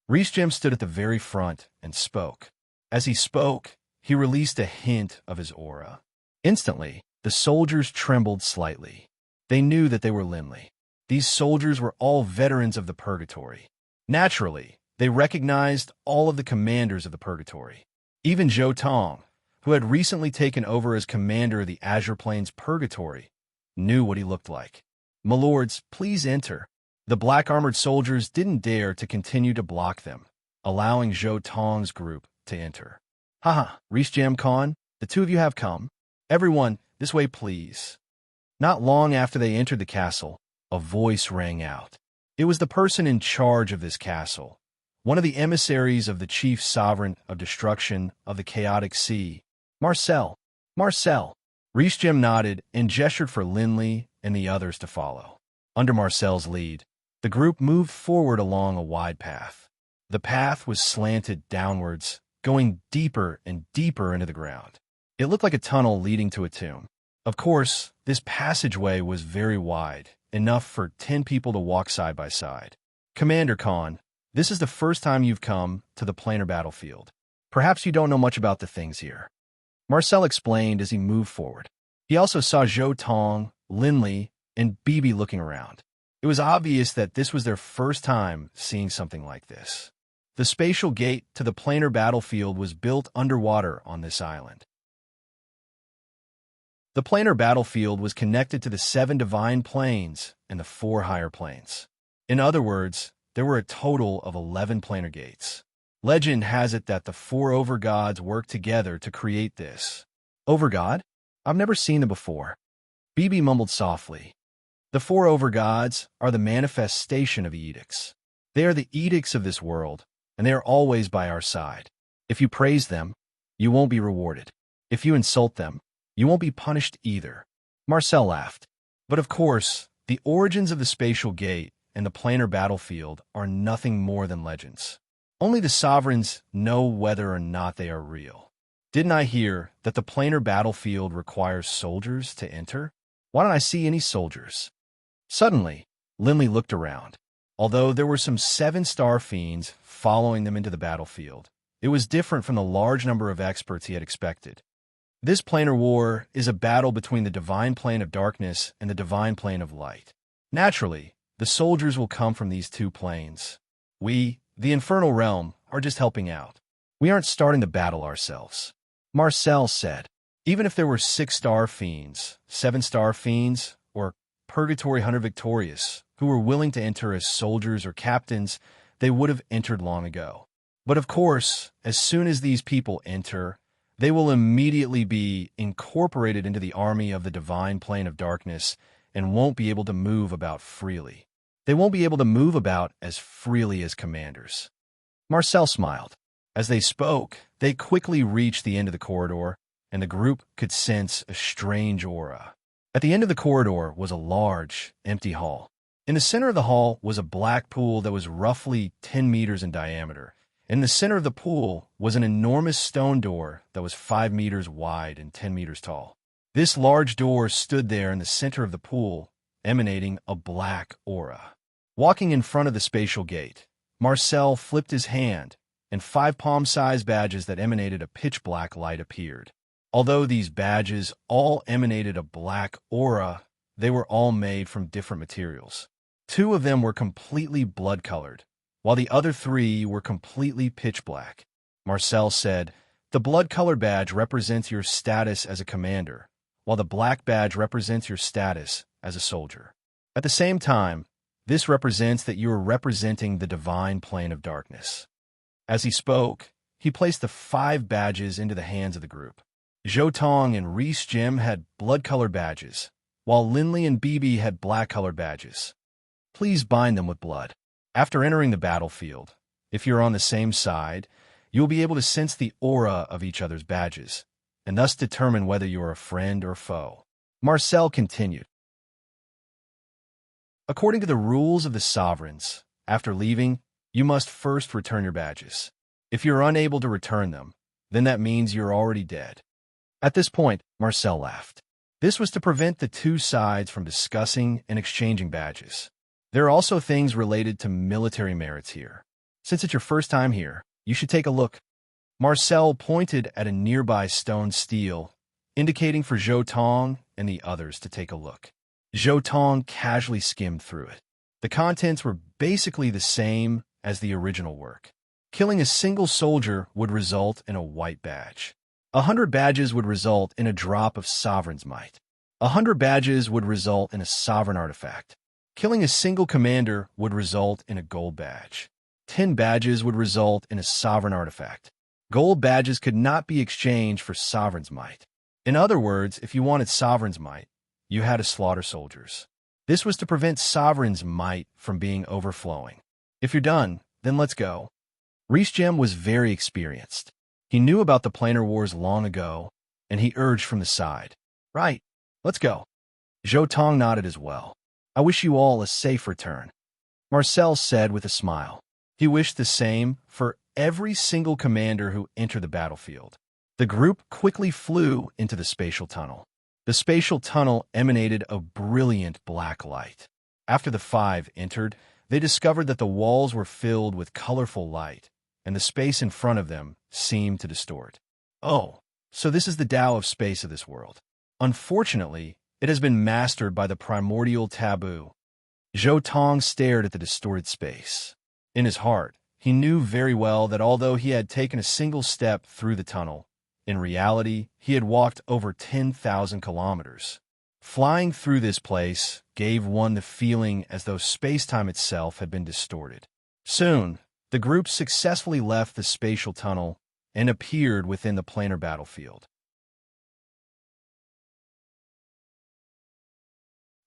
Reese Gem stood at the very front and spoke. As he spoke, he released a hint of his aura. Instantly, the soldiers trembled slightly. They knew that they were Lin Li. These soldiers were all veterans of the Purgatory. Naturally, they recognized all of the commanders of the Purgatory. Even Zhou Tong, who had recently taken over as commander of the Azure Plains Purgatory, knew what he looked like. "My lords, please enter." The black-armored soldiers didn't dare to continue to block them, allowing Zhou Tong's group to enter. "Haha, Reese Jam Khan, the 2 of you have come. Everyone, this way please." Not long after they entered the castle, a voice rang out. It was the person in charge of this castle, one of the emissaries of the chief sovereign of destruction of the chaotic sea, Marcel. "Marcel." Reese Gem nodded and gestured for Lin Li and the others to follow. Under Marcel's lead, the group moved forward along a wide path. The path was slanted downwards, going deeper and deeper into the ground. It looked like a tunnel leading to a tomb. Of course, this passageway was very wide, enough for 10 people to walk side by side. "Commander Khan, this is the first time you've come to the planar battlefield. Perhaps you don't know much about the things here." Marcel explained as he moved forward. He also saw Zhou Tong, Lin Li, and Bibi looking around. It was obvious that this was their first time seeing something like this. The spatial gate to the planar battlefield was built underwater on this island. The planar battlefield was connected to the 7 divine planes and the 4 higher planes. In other words, there were a total of 11 planar gates. Legend has it that the 4 overgods worked together to create this. "Overgod? I've never seen them before." Bibi mumbled softly. The 4 overgods are the manifestation of edicts. They are the edicts of this world, and they are always by our side. If you praise them, you won't be rewarded. If you insult them, you won't be punished either. Marcel laughed. But of course, the origins of the spatial gate and the planar battlefield are nothing more than legends. Only the sovereigns know whether or not they are real. Didn't I hear that the planar battlefield requires soldiers to enter? Why don't I see any soldiers? Suddenly, Linley looked around. Although there were some 7 star fiends following them into the battlefield, it was different from the large number of experts he had expected. This planar war is a battle between the divine plane of darkness and the divine plane of light. Naturally, the soldiers will come from these 2 planes. We, the infernal realm, are just helping out. We aren't starting the battle ourselves. Marcel said, even if there were 6 star fiends, 7 star fiends, or Purgatory Hunter Victorious, who were willing to enter as soldiers or captains, they would have entered long ago. But of course, as soon as these people enter, they will immediately be incorporated into the army of the divine plane of darkness and won't be able to move about freely. They won't be able to move about as freely as commanders. Marcel smiled. As they spoke, they quickly reached the end of the corridor, and the group could sense a strange aura. At the end of the corridor was a large, empty hall. In the center of the hall was a black pool that was roughly 10 meters in diameter. In the center of the pool was an enormous stone door that was 5 meters wide and 10 meters tall. This large door stood there in the center of the pool, emanating a black aura. Walking in front of the spatial gate, Marcel flipped his hand, and 5 palm-sized badges that emanated a pitch-black light appeared. Although these badges all emanated a black aura, they were all made from different materials. 2 of them were completely blood-colored, while the other 3 were completely pitch-black. Marcel said, the blood-colored badge represents your status as a commander, while the black badge represents your status as a soldier. At the same time, this represents that you are representing the divine plane of darkness. As he spoke, he placed the 5 badges into the hands of the group. Zhou Tong and Reese Jim had blood-colored badges, while Linley and Bibi had black-colored badges. Please bind them with blood. After entering the battlefield, if you're on the same side, you'll be able to sense the aura of each other's badges, and thus determine whether you're a friend or foe. Marcel continued. According to the rules of the sovereigns, after leaving, you must first return your badges. If you're unable to return them, then that means you're already dead. At this point, Marcel laughed. This was to prevent the 2 sides from discussing and exchanging badges. There are also things related to military merits here. Since it's your first time here, you should take a look. Marcel pointed at a nearby stone stele, indicating for Zhou Tong and the others to take a look. Zhou Tong casually skimmed through it. The contents were basically the same as the original work. Killing a single soldier would result in a white badge. 100 badges would result in a drop of sovereign's might. 100 badges would result in a sovereign artifact. Killing a single commander would result in a gold badge. 10 badges would result in a sovereign artifact. Gold badges could not be exchanged for sovereign's might. In other words, if you wanted sovereign's might, you had to slaughter soldiers. This was to prevent sovereign's might from being overflowing. If you're done, then let's go. Reese Jem was very experienced. He knew about the planar wars long ago, and he urged from the side. Right, let's go. Zhou Tong nodded as well. I wish you all a safe return. Marcel said with a smile. He wished the same for every single commander who entered the battlefield. The group quickly flew into the spatial tunnel. The spatial tunnel emanated a brilliant black light. After the 5 entered, they discovered that the walls were filled with colorful light, and the space in front of them seemed to distort. Oh, so this is the Tao of space of this world. Unfortunately, it has been mastered by the primordial taboo. Zhou Tong stared at the distorted space. In his heart, he knew very well that although he had taken a single step through the tunnel, in reality, he had walked over 10,000 kilometers. Flying through this place gave one the feeling as though space-time itself had been distorted. Soon, the group successfully left the spatial tunnel and appeared within the planar battlefield.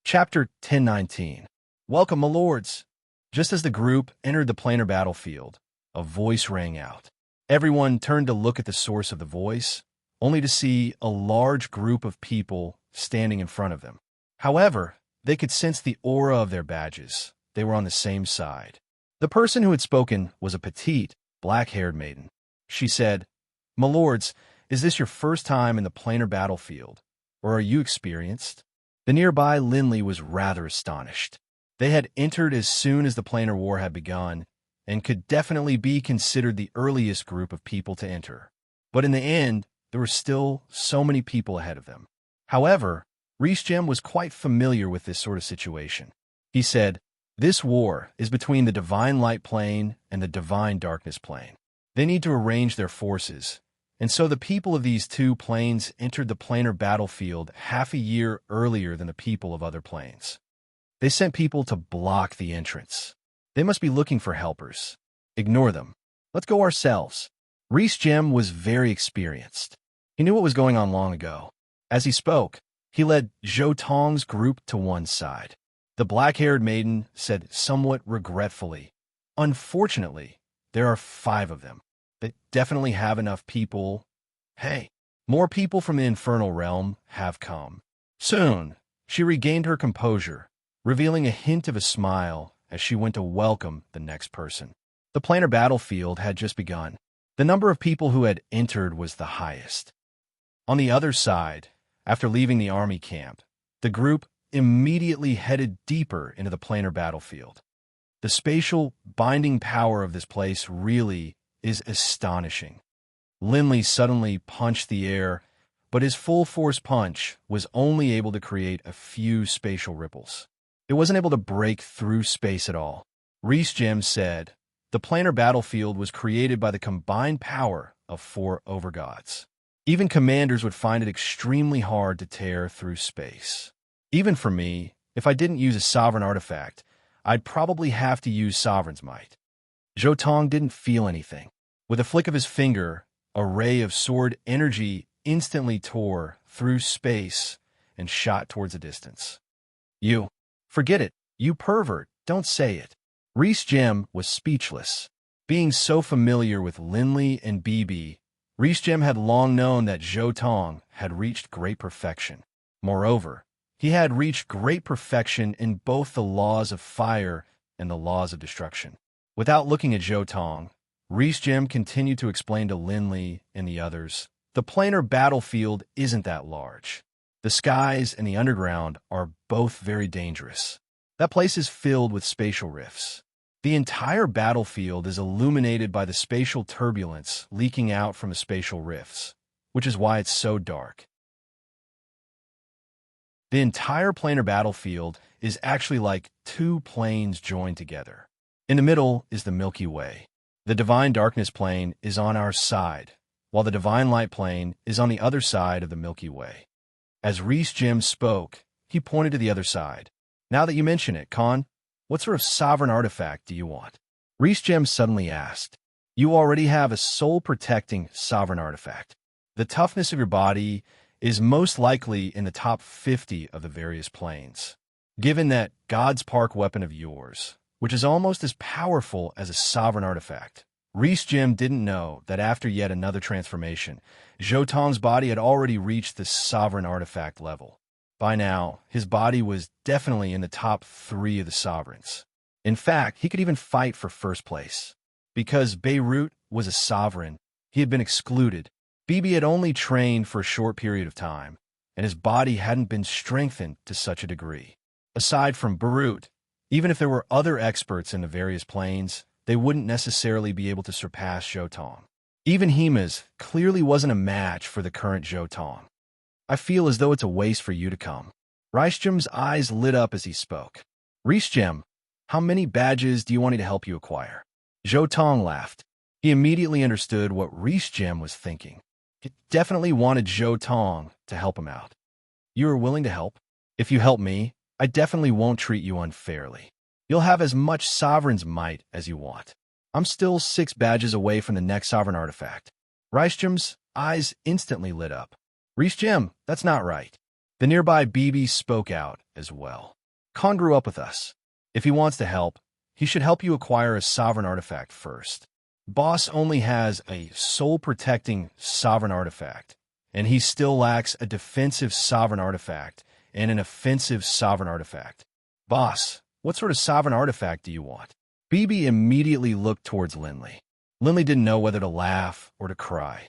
Chapter 1019. Welcome, my lords. Just as the group entered the planar battlefield, a voice rang out. Everyone turned to look at the source of the voice, only to see a large group of people standing in front of them. However, they could sense the aura of their badges. They were on the same side. The person who had spoken was a petite, black-haired maiden. She said, "My lords, is this your first time in the planar battlefield, or are you experienced?" The nearby Linley was rather astonished. They had entered as soon as the planar war had begun, and could definitely be considered the earliest group of people to enter. But in the end, there were still so many people ahead of them. However, Rees-Jem was quite familiar with this sort of situation. He said, "This war is between the divine light plane and the divine darkness plane. They need to arrange their forces, and so the people of these two planes entered the planar battlefield half a year earlier than the people of other planes. They sent people to block the entrance. They must be looking for helpers. Ignore them. Let's go ourselves." Rees-Jem was very experienced. He knew what was going on long ago. As he spoke, he led Zhou Tong's group to one side. The black-haired maiden said somewhat regretfully, "Unfortunately, there are 5 of them. They definitely have enough people. Hey, more people from the infernal realm have come." Soon, she regained her composure, revealing a hint of a smile as she went to welcome the next person. The planar battlefield had just begun. The number of people who had entered was the highest. On the other side, after leaving the army camp, the group immediately headed deeper into the planar battlefield. The spatial binding power of this place really is astonishing. Linley suddenly punched the air, but his full-force punch was only able to create a few spatial ripples. It wasn't able to break through space at all. Rees-Jem said, "The planar battlefield was created by the combined power of 4 overgods. Even commanders would find it extremely hard to tear through space. Even for me, if I didn't use a sovereign artifact, I'd probably have to use Sovereign's Might." Zhou Tong didn't feel anything. With a flick of his finger, a ray of sword energy instantly tore through space and shot towards a distance. "You, forget it, you pervert, don't say it." Rees-Jem was speechless. Being so familiar with Linley and Bibi, Rees-Jem had long known that Zhou Tong had reached great perfection. Moreover, he had reached great perfection in both the laws of fire and the laws of destruction. Without looking at Zhou Tong, Rees-Jem continued to explain to Linley and the others, "The planar battlefield isn't that large. The skies and the underground are both very dangerous. That place is filled with spatial rifts. The entire battlefield is illuminated by the spatial turbulence leaking out from the spatial rifts, which is why it's so dark. The entire planar battlefield is actually like 2 planes joined together. In the middle is the Milky Way. The divine darkness plane is on our side, while the divine light plane is on the other side of the Milky Way." As Rees-Jem spoke, he pointed to the other side. "Now that you mention it, Khan, what sort of sovereign artifact do you want?" Rees-Jem suddenly asked. "You already have a soul-protecting sovereign artifact. The toughness of your body is most likely in the top 50 of the various planes. Given that God's Park weapon of yours, which is almost as powerful as a sovereign artifact." Rees-Jem didn't know that after yet another transformation, Zhou Tong's body had already reached the sovereign artifact level. By now, his body was definitely in the top 3 of the sovereigns. In fact, he could even fight for first place. Because Beirut was a sovereign, he had been excluded. Bibi had only trained for a short period of time, and his body hadn't been strengthened to such a degree. Aside from Beirut, even if there were other experts in the various planes, they wouldn't necessarily be able to surpass Zhou Tong. Even Hima's clearly wasn't a match for the current Zhou Tong. "I feel as though it's a waste for you to come." Rees-Jem's eyes lit up as he spoke. "Rees-Jem, how many badges do you want me to help you acquire?" Zhou Tong laughed. He immediately understood what Rees-Jem was thinking. He definitely wanted Zhou Tong to help him out. "You are willing to help? If you help me, I definitely won't treat you unfairly. You'll have as much Sovereign's Might as you want. I'm still 6 badges away from the next sovereign artifact." Rees-Jem's eyes instantly lit up. "Rees-Jem, that's not right." The nearby Bibi spoke out as well. "Khan grew up with us. If he wants to help, He should help you acquire a sovereign artifact first. Boss only has a soul-protecting sovereign artifact, and he still lacks a defensive sovereign artifact and an offensive sovereign artifact. Boss, what sort of sovereign artifact do you want? BB immediately looked towards Lindley. Lindley didn't know whether to laugh or to cry.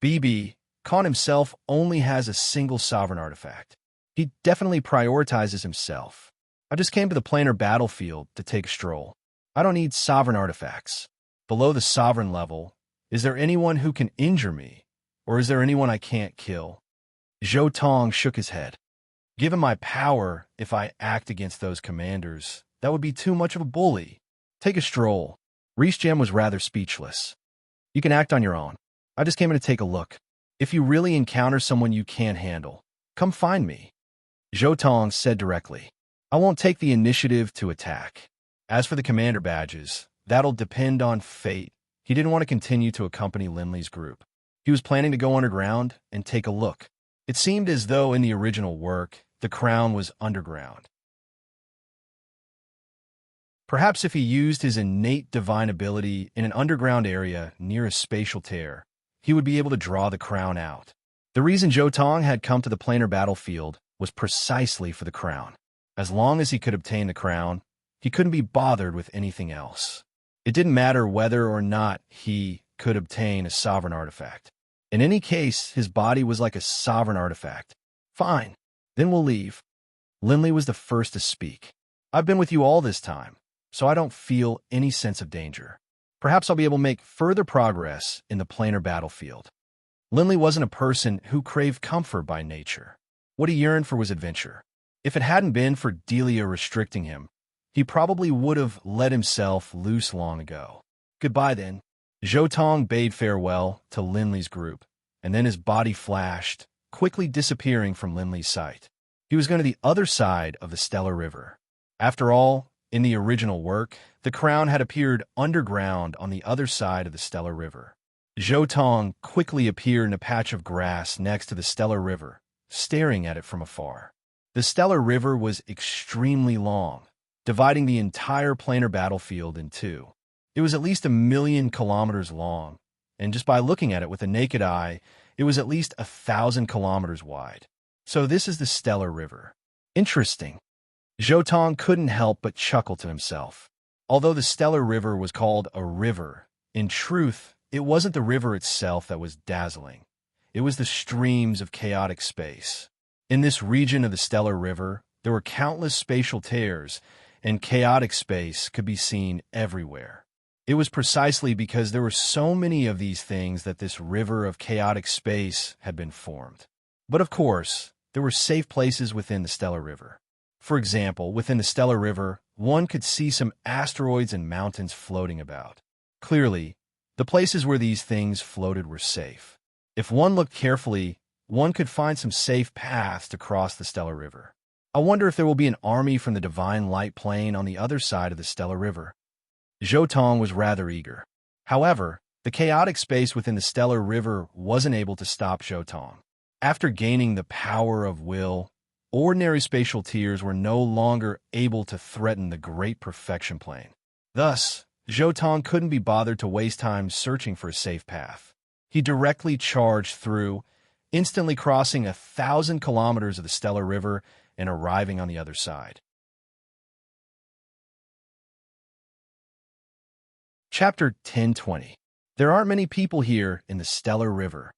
BB, Khan himself, only has a single sovereign artifact. He definitely prioritizes himself. I just came to the planar battlefield to take a stroll. I don't need sovereign artifacts. Below the sovereign level, is there anyone who can injure me, or is there anyone I can't kill? Zhou Tong shook his head. Given my power, if I act against those commanders, that would be too much of a bully. Take a stroll. Reese Jam was rather speechless. You can act on your own. I just came in to take a look. If you really encounter someone you can't handle, come find me. Zhou Tong said directly. I won't take the initiative to attack. As for the commander badges, that'll depend on fate. He didn't want to continue to accompany Lindley's group. He was planning to go underground and take a look. It seemed as though in the original work, the crown was underground. Perhaps if he used his innate divine ability in an underground area near a spatial tear, he would be able to draw the crown out. The reason Zhou Tong had come to the planar battlefield was precisely for the crown. As long as he could obtain the crown, he couldn't be bothered with anything else. It didn't matter whether or not he could obtain a sovereign artifact. In any case, his body was like a sovereign artifact. Fine, then we'll leave. Lindley was the first to speak. I've been with you all this time, so I don't feel any sense of danger. Perhaps I'll be able to make further progress in the planar battlefield. Lindley wasn't a person who craved comfort by nature. What he yearned for was adventure. If it hadn't been for Delia restricting him, he probably would have let himself loose long ago. Goodbye then. Zhou Tong bade farewell to Lindley's group, and then his body flashed, quickly disappearing from Lindley's sight. He was going to the other side of the Stellar River. After all, in the original work, the crown had appeared underground on the other side of the Stellar River. Zhou Tong quickly appeared in a patch of grass next to the Stellar River, staring at it from afar. The Stellar River was extremely long, dividing the entire planar battlefield in two. It was at least 1,000,000 kilometers long, and just by looking at it with the naked eye, it was at least 1,000 kilometers wide. So this is the Stellar River. Interesting. Zhou Tong couldn't help but chuckle to himself. Although the Stellar River was called a river, in truth, it wasn't the river itself that was dazzling. It was the streams of chaotic space. In this region of the Stellar River, there were countless spatial tears, and chaotic space could be seen everywhere. It was precisely because there were so many of these things that this river of chaotic space had been formed. But of course, there were safe places within the Stellar River. For example, within the Stellar River, one could see some asteroids and mountains floating about. Clearly, the places where these things floated were safe. If one looked carefully, one could find some safe paths to cross the Stellar River. I wonder if there will be an army from the Divine Light Plane on the other side of the Stellar River. Zhou Tong was rather eager. However, the chaotic space within the Stellar River wasn't able to stop Zhou Tong. After gaining the power of will, ordinary spatial tears were no longer able to threaten the Great Perfection Plane. Thus, Zhou Tong couldn't be bothered to waste time searching for a safe path. He directly charged through, instantly crossing 1,000 kilometers of the Stellar River and arriving on the other side. Chapter 1020. There aren't many people here in the Stellar River.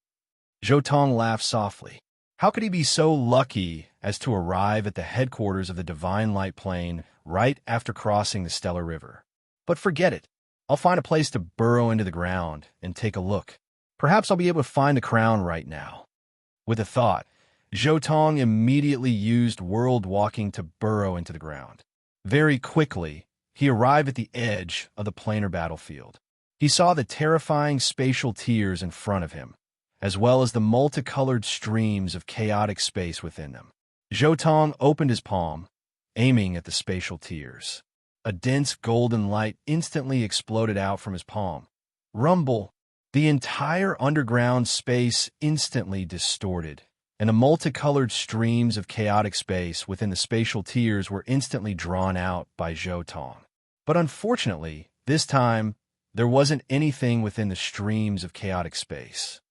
Zhou Tong laughed softly. How could he be so lucky as to arrive at the headquarters of the Divine Light Plane right after crossing the Stellar River? But forget it. I'll find a place to burrow into the ground and take a look. Perhaps I'll be able to find the crown right now. With a thought, Zhou Tong immediately used world walking to burrow into the ground. Very quickly, he arrived at the edge of the planar battlefield. He saw the terrifying spatial tears in front of him, as well as the multicolored streams of chaotic space within them. Zhou Tong opened his palm, aiming at the spatial tears. A dense golden light instantly exploded out from his palm. Rumble! The entire underground space instantly distorted, and the multicolored streams of chaotic space within the spatial tears were instantly drawn out by Zhou Tong. But unfortunately, this time, there wasn't anything within the streams of chaotic space.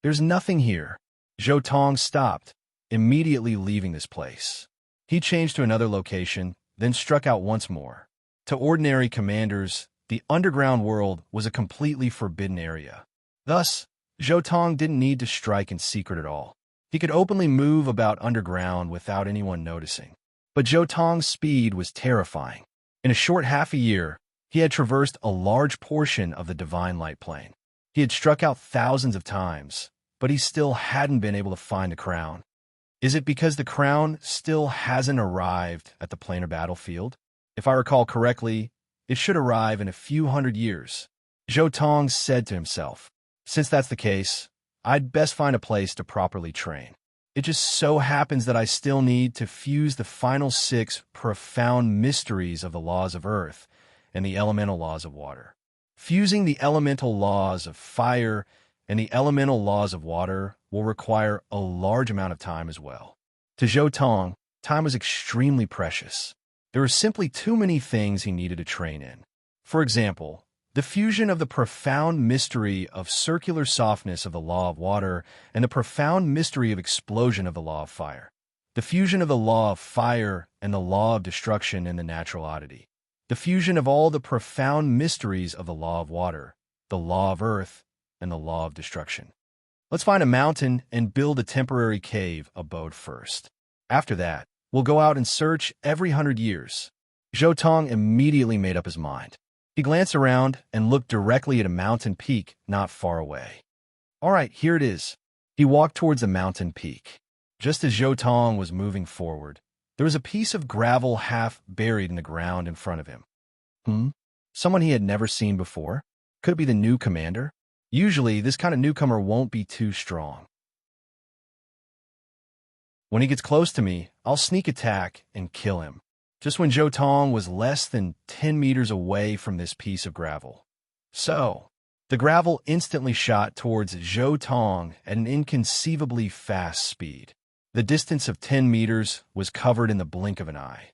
There's nothing here. Zhou Tong stopped, immediately leaving this place. He changed to another location, then struck out once more. To ordinary commanders, the underground world was a completely forbidden area. Thus, Zhou Tong didn't need to strike in secret at all. He could openly move about underground without anyone noticing. But Zhou Tong's speed was terrifying. In a short half a year, he had traversed a large portion of the divine light plane. He had struck out thousands of times, but he still hadn't been able to find the crown. Is it because the crown still hasn't arrived at the planar battlefield? If I recall correctly, it should arrive in a few hundred years. Zhou Tong said to himself, since that's the case, I'd best find a place to properly train. It just so happens that I still need to fuse the final 6 profound mysteries of the laws of earth and the elemental laws of water. Fusing the elemental laws of fire and the elemental laws of water will require a large amount of time as well. To Zhou Tong, time was extremely precious. There were simply too many things he needed to train in. For example, the fusion of the profound mystery of circular softness of the law of water and the profound mystery of explosion of the law of fire. The fusion of the law of fire and the law of destruction and the natural oddity. The fusion of all the profound mysteries of the law of water, the law of earth, and the law of destruction. Let's find a mountain and build a temporary cave abode first. After that, we'll go out and search every 100 years. Zhou Tong immediately made up his mind. He glanced around and looked directly at a mountain peak not far away. All right, here it is. He walked towards the mountain peak. Just as Zhou Tong was moving forward, there was a piece of gravel half buried in the ground in front of him. Someone he had never seen before? Could it be the new commander? Usually, this kind of newcomer won't be too strong. When he gets close to me, I'll sneak attack and kill him. Just when Zhou Tong was less than 10 meters away from this piece of gravel. So, the gravel instantly shot towards Zhou Tong at an inconceivably fast speed. The distance of 10 meters was covered in the blink of an eye.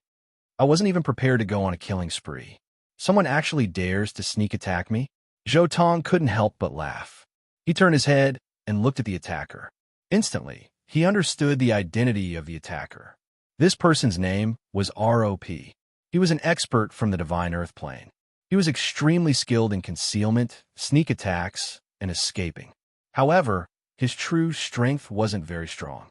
I wasn't even prepared to go on a killing spree. Someone actually dares to sneak attack me? Zhou Tong couldn't help but laugh. He turned his head and looked at the attacker. Instantly, he understood the identity of the attacker. This person's name was ROP. He was an expert from the Divine Earth Plane. He was extremely skilled in concealment, sneak attacks, and escaping. However, his true strength wasn't very strong.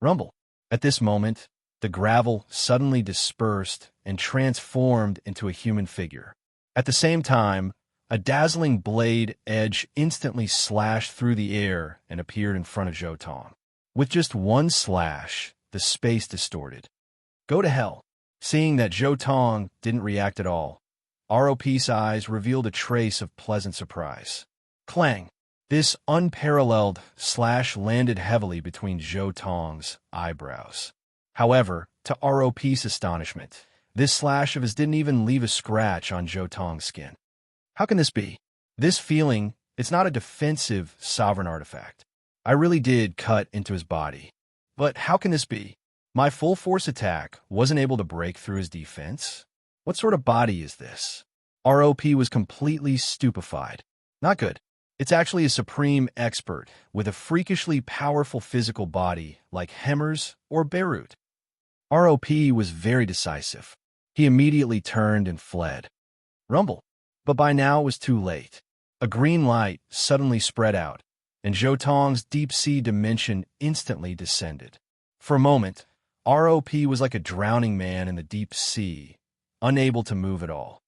Rumble. At this moment, the gravel suddenly dispersed and transformed into a human figure. At the same time, a dazzling blade edge instantly slashed through the air and appeared in front of Zhou Tong. With just one slash, the space distorted. Go to hell. Seeing that Zhou Tong didn't react at all, ROP's eyes revealed a trace of pleasant surprise. Clang! This unparalleled slash landed heavily between Zhou Tong's eyebrows. However, to ROP's astonishment, this slash of his didn't even leave a scratch on Zhou Tong's skin. How can this be? This feeling, it's not a defensive sovereign artifact. I really did cut into his body. But how can this be? My full force attack wasn't able to break through his defense? What sort of body is this? ROP was completely stupefied. Not good. It's actually a supreme expert with a freakishly powerful physical body like Hemmer's or Beirut. ROP was very decisive. He immediately turned and fled. Rumble. But by now it was too late. A green light suddenly spread out, and Zhou Tong's deep-sea dimension instantly descended. For a moment, ROP was like a drowning man in the deep sea, unable to move at all.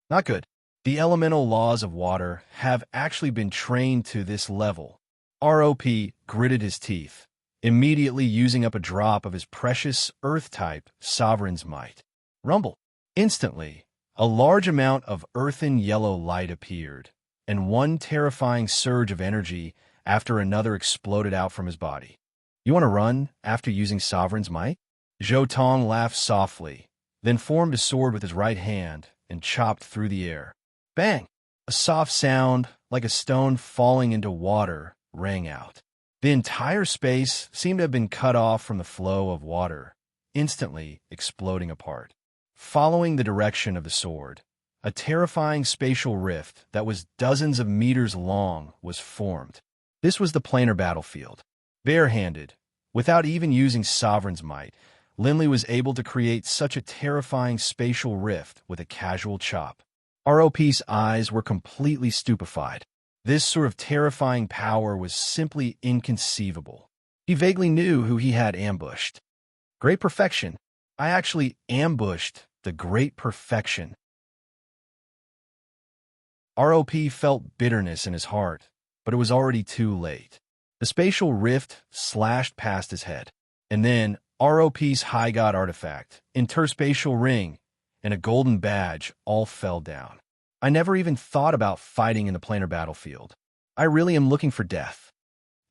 Not good. The elemental laws of water have actually been trained to this level. ROP gritted his teeth, immediately using up a drop of his precious Earth-type Sovereign's Might. Rumble. Instantly, a large amount of earthen yellow light appeared, and one terrifying surge of energy after another exploded out from his body. You want to run after using Sovereign's Might? Zhou Tong laughed softly, then formed a sword with his right hand and chopped through the air. Bang! A soft sound, like a stone falling into water, rang out. The entire space seemed to have been cut off from the flow of water, instantly exploding apart. Following the direction of the sword, A terrifying spatial rift that was dozens of meters long was formed. This was the planar battlefield. Barehanded, without even using Sovereign's might, Lindley was able to create such a terrifying spatial rift with a casual chop. ROP's eyes were completely stupefied. This sort of terrifying power was simply inconceivable. He vaguely knew who he had ambushed. Great perfection. I actually ambushed the great perfection. ROP felt bitterness in his heart, but it was already too late. The spatial rift slashed past his head, and then ROP's High God artifact, interspatial ring, and a golden badge all fell down. I never even thought about fighting in the planar battlefield. I really am looking for death.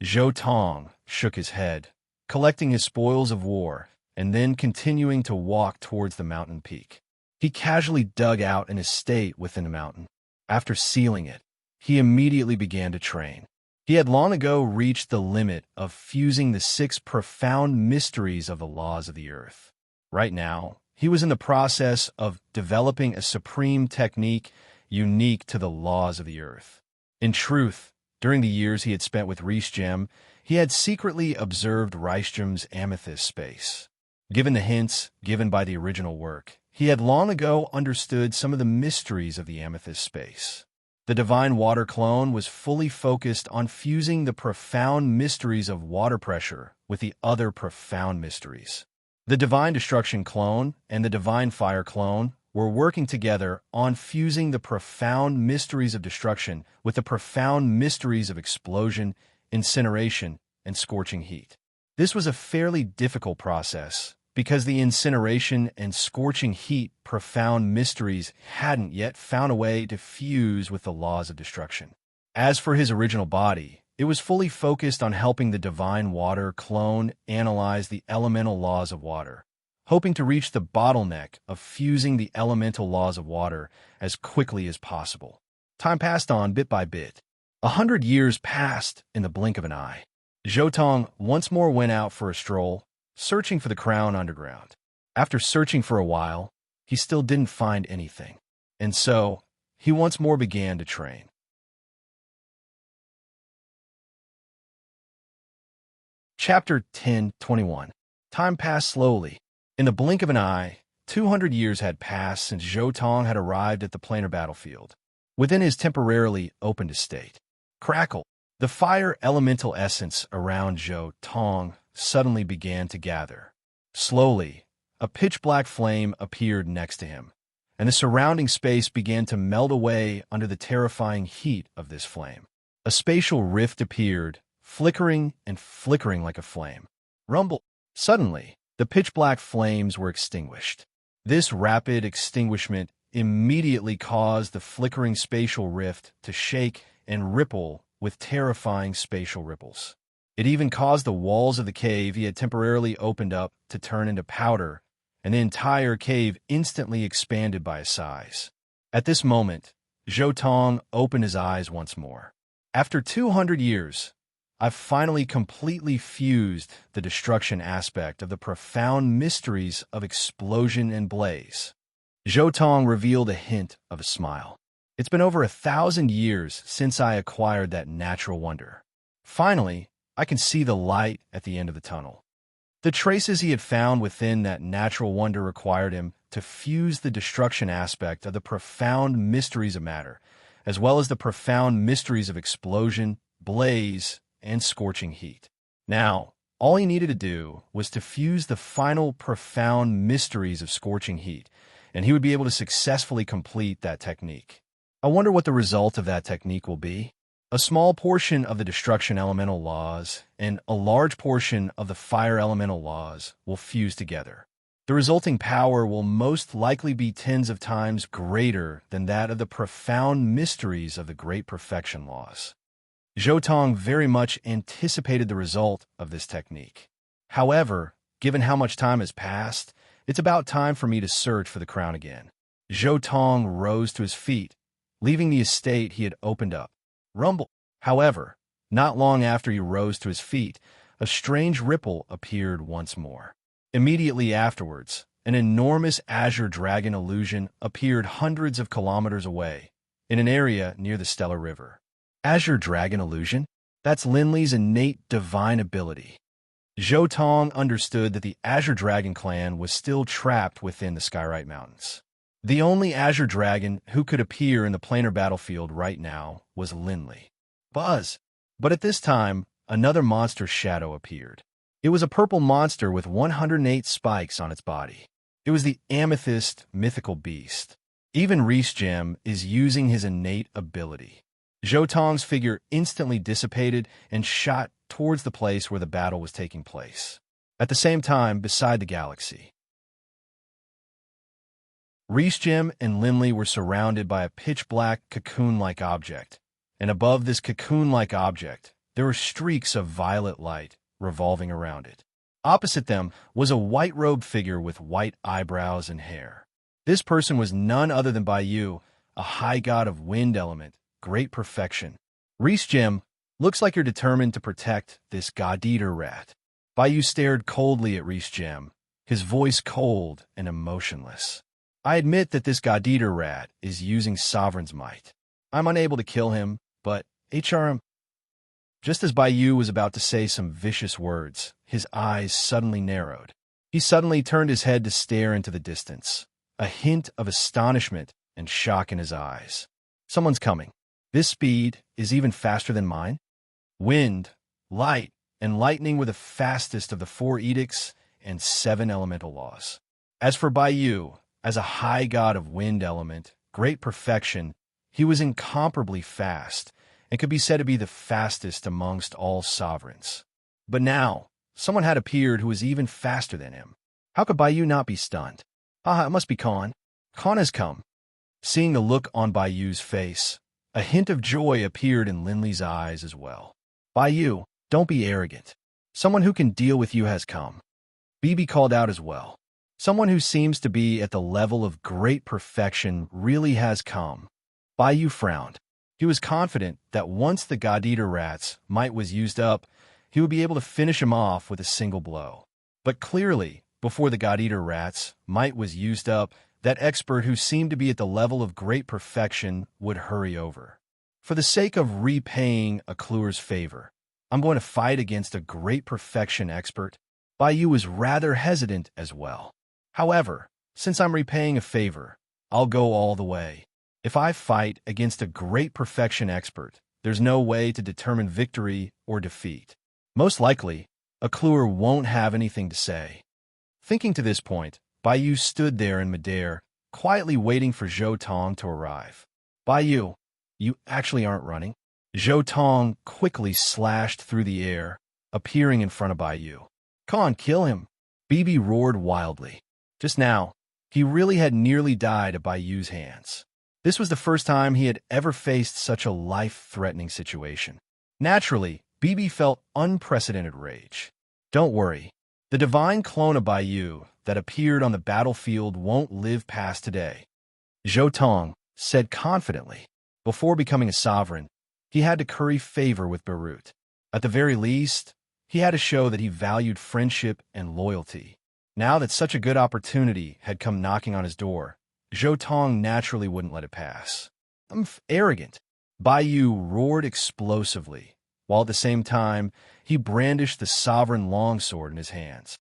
Zhou Tong shook his head, collecting his spoils of war, and then continuing to walk towards the mountain peak. He casually dug out an estate within the mountain. After sealing it, he immediately began to train. He had long ago reached the limit of fusing the 6 profound mysteries of the laws of the earth. Right now, he was in the process of developing a supreme technique unique to the laws of the earth. In truth, during the years he had spent with Riesgem, he had secretly observed Riesgem's amethyst space. Given the hints given by the original work, he had long ago understood some of the mysteries of the amethyst space. The divine water clone was fully focused on fusing the profound mysteries of water pressure with the other profound mysteries. The divine destruction clone and the divine fire clone were working together on fusing the profound mysteries of destruction with the profound mysteries of explosion, incineration, and scorching heat. This was a fairly difficult process because the incineration and scorching heat profound mysteries hadn't yet found a way to fuse with the laws of destruction. As for his original body, it was fully focused on helping the divine water clone analyze the elemental laws of water, hoping to reach the bottleneck of fusing the elemental laws of water as quickly as possible. Time passed on bit by bit. 100 years passed in the blink of an eye. Zhou Tong once more went out for a stroll, searching for the crown underground. After searching for a while, he still didn't find anything, and so he once more began to train. Chapter 10:21. Time passed slowly. In the blink of an eye, 200 years had passed since Zhou Tong had arrived at the planar battlefield, within his temporarily opened estate. Crackle! The fire elemental essence around Zhou Tong suddenly began to gather. Slowly, a pitch-black flame appeared next to him, and the surrounding space began to melt away under the terrifying heat of this flame. A spatial rift appeared, flickering and flickering like a flame. Rumble! Suddenly, the pitch-black flames were extinguished. This rapid extinguishment immediately caused the flickering spatial rift to shake and ripple with terrifying spatial ripples. It even caused the walls of the cave he had temporarily opened up to turn into powder, and the entire cave instantly expanded by a size. At this moment, Zhou Tong opened his eyes once more. After 200 years, I've finally completely fused the destruction aspect of the profound mysteries of explosion and blaze. Zhou Tong revealed a hint of a smile. It's been over 1,000 years since I acquired that natural wonder. Finally, I can see the light at the end of the tunnel. The traces he had found within that natural wonder required him to fuse the destruction aspect of the profound mysteries of matter, as well as the profound mysteries of explosion, blaze, and scorching heat. Now, all he needed to do was to fuse the final profound mysteries of scorching heat, and he would be able to successfully complete that technique. I wonder what the result of that technique will be. A small portion of the destruction elemental laws and a large portion of the fire elemental laws will fuse together. The resulting power will most likely be tens of times greater than that of the profound mysteries of the great perfection laws. Zhou Tong very much anticipated the result of this technique. However, given how much time has passed, it's about time for me to search for the crown again. Zhou Tong rose to his feet, leaving the estate he had opened up. Rumble! However, not long after he rose to his feet, a strange ripple appeared once more. Immediately afterwards, an enormous azure dragon illusion appeared hundreds of kilometers away, in an area near the Stellar River. Azure dragon illusion? That's Linley's innate divine ability. Zhou Tong understood that the Azure Dragon clan was still trapped within the Skyrite Mountains. The only Azure Dragon who could appear in the planar battlefield right now was Linley. Buzz! But at this time, another monster shadow appeared. It was a purple monster with 108 spikes on its body. It was the amethyst mythical beast. Even Reese Gem is using his innate ability. Zhou Tong's figure instantly dissipated and shot towards the place where the battle was taking place. At the same time, beside the galaxy, Reese Gem and Linley were surrounded by a pitch-black cocoon-like object, and above this cocoon-like object, there were streaks of violet light revolving around it. Opposite them was a white-robed figure with white eyebrows and hair. This person was none other than Baiyu, a high god of wind element, great perfection. Reese Gem, looks like you're determined to protect this god-eater rat. Baiyu stared coldly at Reese Gem, his voice cold and emotionless. I admit that this god-eater rat is using Sovereign's might. I'm unable to kill him, but HRM... Just as Baiyu was about to say some vicious words, his eyes suddenly narrowed. He suddenly turned his head to stare into the distance, a hint of astonishment and shock in his eyes. Someone's coming. This speed is even faster than mine? Wind, light, and lightning were the fastest of the 4 edicts and 7 elemental laws. As for Baiyu, as a high god of wind element, great perfection, he was incomparably fast and could be said to be the fastest amongst all sovereigns. But now, someone had appeared who was even faster than him. How could Baiyu not be stunned? It must be Khan. Khan has come. Seeing the look on Baiyu's face, a hint of joy appeared in Linley's eyes as well. Baiyu, don't be arrogant. Someone who can deal with you has come. Bibi called out as well. Someone who seems to be at the level of great perfection really has come. Baiyu frowned. He was confident that once the God-Eater rat's might was used up, he would be able to finish him off with a single blow. But clearly, before the God-Eater rat's might was used up, that expert who seemed to be at the level of great perfection would hurry over. For the sake of repaying a Kluer's favor, I'm going to fight against a great perfection expert. Baiyu was rather hesitant as well. However, since I'm repaying a favor, I'll go all the way. If I fight against a great perfection expert, there's no way to determine victory or defeat. Most likely, a Kluer won't have anything to say. Thinking to this point, Baiyu stood there in midair, quietly waiting for Zhou Tong to arrive. Baiyu, you actually aren't running? Zhou Tong quickly slashed through the air, appearing in front of Baiyu. Khan, kill him! Bibi roared wildly. Just now, he really had nearly died at Baiyu's hands. This was the first time he had ever faced such a life-threatening situation. Naturally, Bibi felt unprecedented rage. Don't worry. The divine clone of Baiyu that appeared on the battlefield won't live past today. Zhou Tong said confidently. Before becoming a sovereign, he had to curry favor with Beirut. At the very least, he had to show that he valued friendship and loyalty. Now that such a good opportunity had come knocking on his door, Zhou Tong naturally wouldn't let it pass. I'm arrogant. Baiyu roared explosively, while at the same time, he brandished the sovereign longsword in his hands.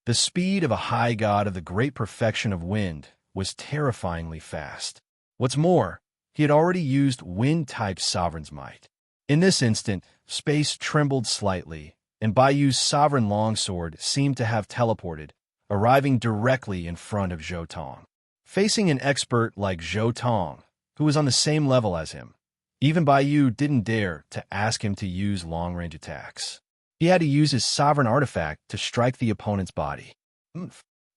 The speed of a high god of the great perfection of wind was terrifyingly fast. What's more, he had already used wind-type sovereign's might. In this instant, space trembled slightly, and Baiyu's sovereign longsword seemed to have teleported, arriving directly in front of Zhou Tong. Facing an expert like Zhou Tong, who was on the same level as him, even Baiyu didn't dare to ask him to use long-range attacks. He had to use his sovereign artifact to strike the opponent's body.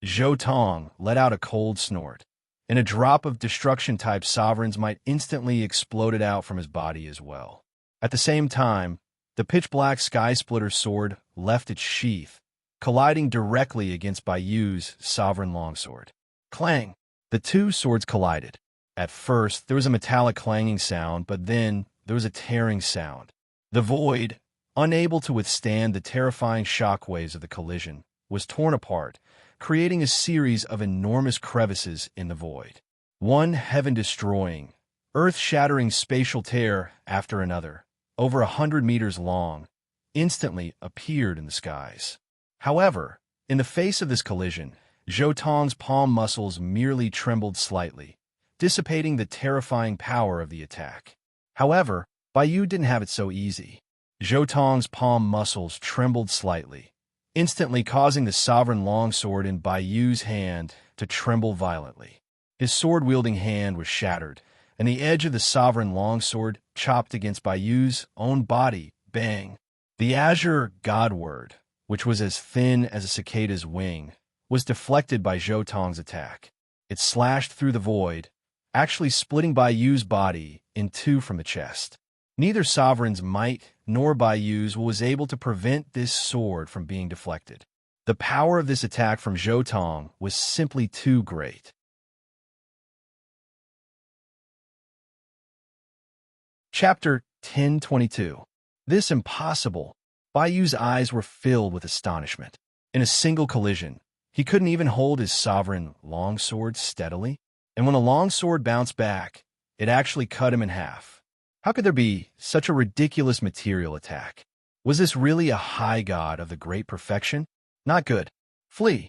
Zhou Tong let out a cold snort, and a drop of destruction-type sovereign's might instantly exploded out from his body as well. At the same time, the pitch-black sky-splitter sword left its sheath, colliding directly against Baiyu's sovereign longsword. Clang! The two swords collided. At first, there was a metallic clanging sound, but then there was a tearing sound. The void, unable to withstand the terrifying shockwaves of the collision, was torn apart, creating a series of enormous crevices in the void. One heaven-destroying, earth-shattering spatial tear after another, over 100 meters long, instantly appeared in the skies. However, in the face of this collision, Zhou Tong's palm muscles merely trembled slightly, dissipating the terrifying power of the attack. However, Baiyu didn't have it so easy. Zhou Tong's palm muscles trembled slightly, instantly causing the sovereign longsword in Baiyu's hand to tremble violently. His sword-wielding hand was shattered, and the edge of the sovereign longsword chopped against Baiyu's own body, bang. The azure godword, which was as thin as a cicada's wing, was deflected by Zhou Tong's attack. It slashed through the void, actually splitting Baiyu's body in two from the chest. Neither sovereign's might nor Baiyu's was able to prevent this sword from being deflected. The power of this attack from Zhou Tong was simply too great. Chapter 1022. This impossible. Baiyu's eyes were filled with astonishment. In a single collision, he couldn't even hold his sovereign longsword steadily, and when the longsword bounced back, it actually cut him in half. How could there be such a ridiculous material attack? Was this really a high god of the great perfection? Not good. Flee.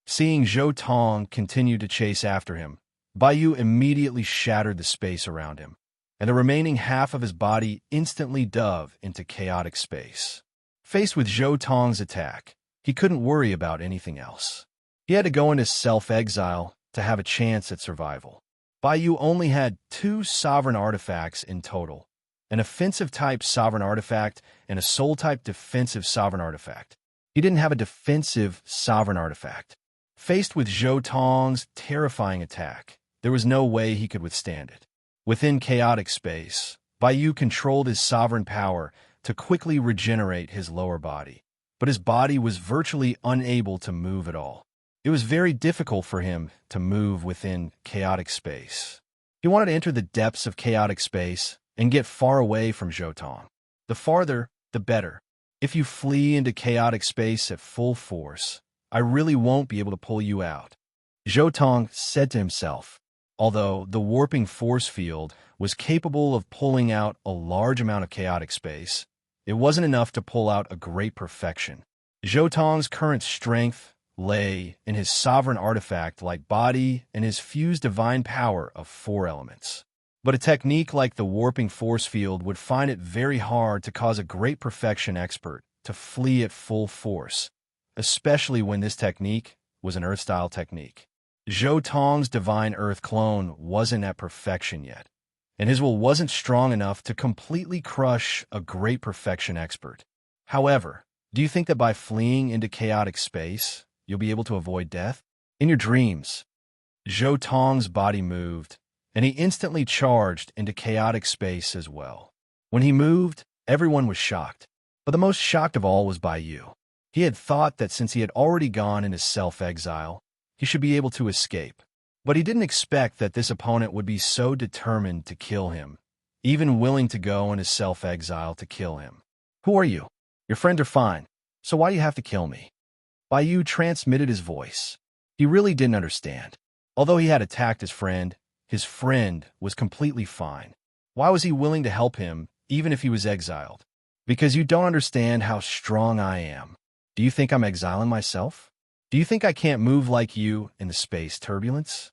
Seeing Zhou Tong continue to chase after him, Baiyu immediately shattered the space around him, and the remaining half of his body instantly dove into chaotic space. Faced with Zhou Tong's attack, he couldn't worry about anything else. He had to go into self-exile to have a chance at survival. Baiyu only had 2 sovereign artifacts in total, an offensive-type sovereign artifact and a soul-type defensive sovereign artifact. He didn't have a defensive sovereign artifact. Faced with Zhou Tong's terrifying attack, there was no way he could withstand it. Within chaotic space, Baiyu controlled his sovereign power to quickly regenerate his lower body, but his body was virtually unable to move at all. It was very difficult for him to move within chaotic space. He wanted to enter the depths of chaotic space and get far away from Zhou Tong. The farther, the better. If you flee into chaotic space at full force, I really won't be able to pull you out, Zhou Tong said to himself. Although the warping force field was capable of pulling out a large amount of chaotic space, it wasn't enough to pull out a great perfection. Zhou Tong's current strength lay in his sovereign artifact-like body and his fused divine power of 4 elements. But a technique like the warping force field would find it very hard to cause a great perfection expert to flee at full force, especially when this technique was an Earth-style technique. Zhou Tong's divine Earth clone wasn't at perfection yet, and his will wasn't strong enough to completely crush a great perfection expert. However, do you think that by fleeing into chaotic space, you'll be able to avoid death? In your dreams, Zhou Tong's body moved, and he instantly charged into chaotic space as well. When he moved, everyone was shocked, but the most shocked of all was Baiyu. He had thought that since he had already gone into self-exile, he should be able to escape. But he didn't expect that this opponent would be so determined to kill him, even willing to go into self-exile to kill him. Who are you? Your friends are fine, so why do you have to kill me? Baiyu transmitted his voice. He really didn't understand. Although he had attacked his friend was completely fine. Why was he willing to help him, even if he was exiled? Because you don't understand how strong I am. Do you think I'm exiling myself? Do you think I can't move like you in the space turbulence?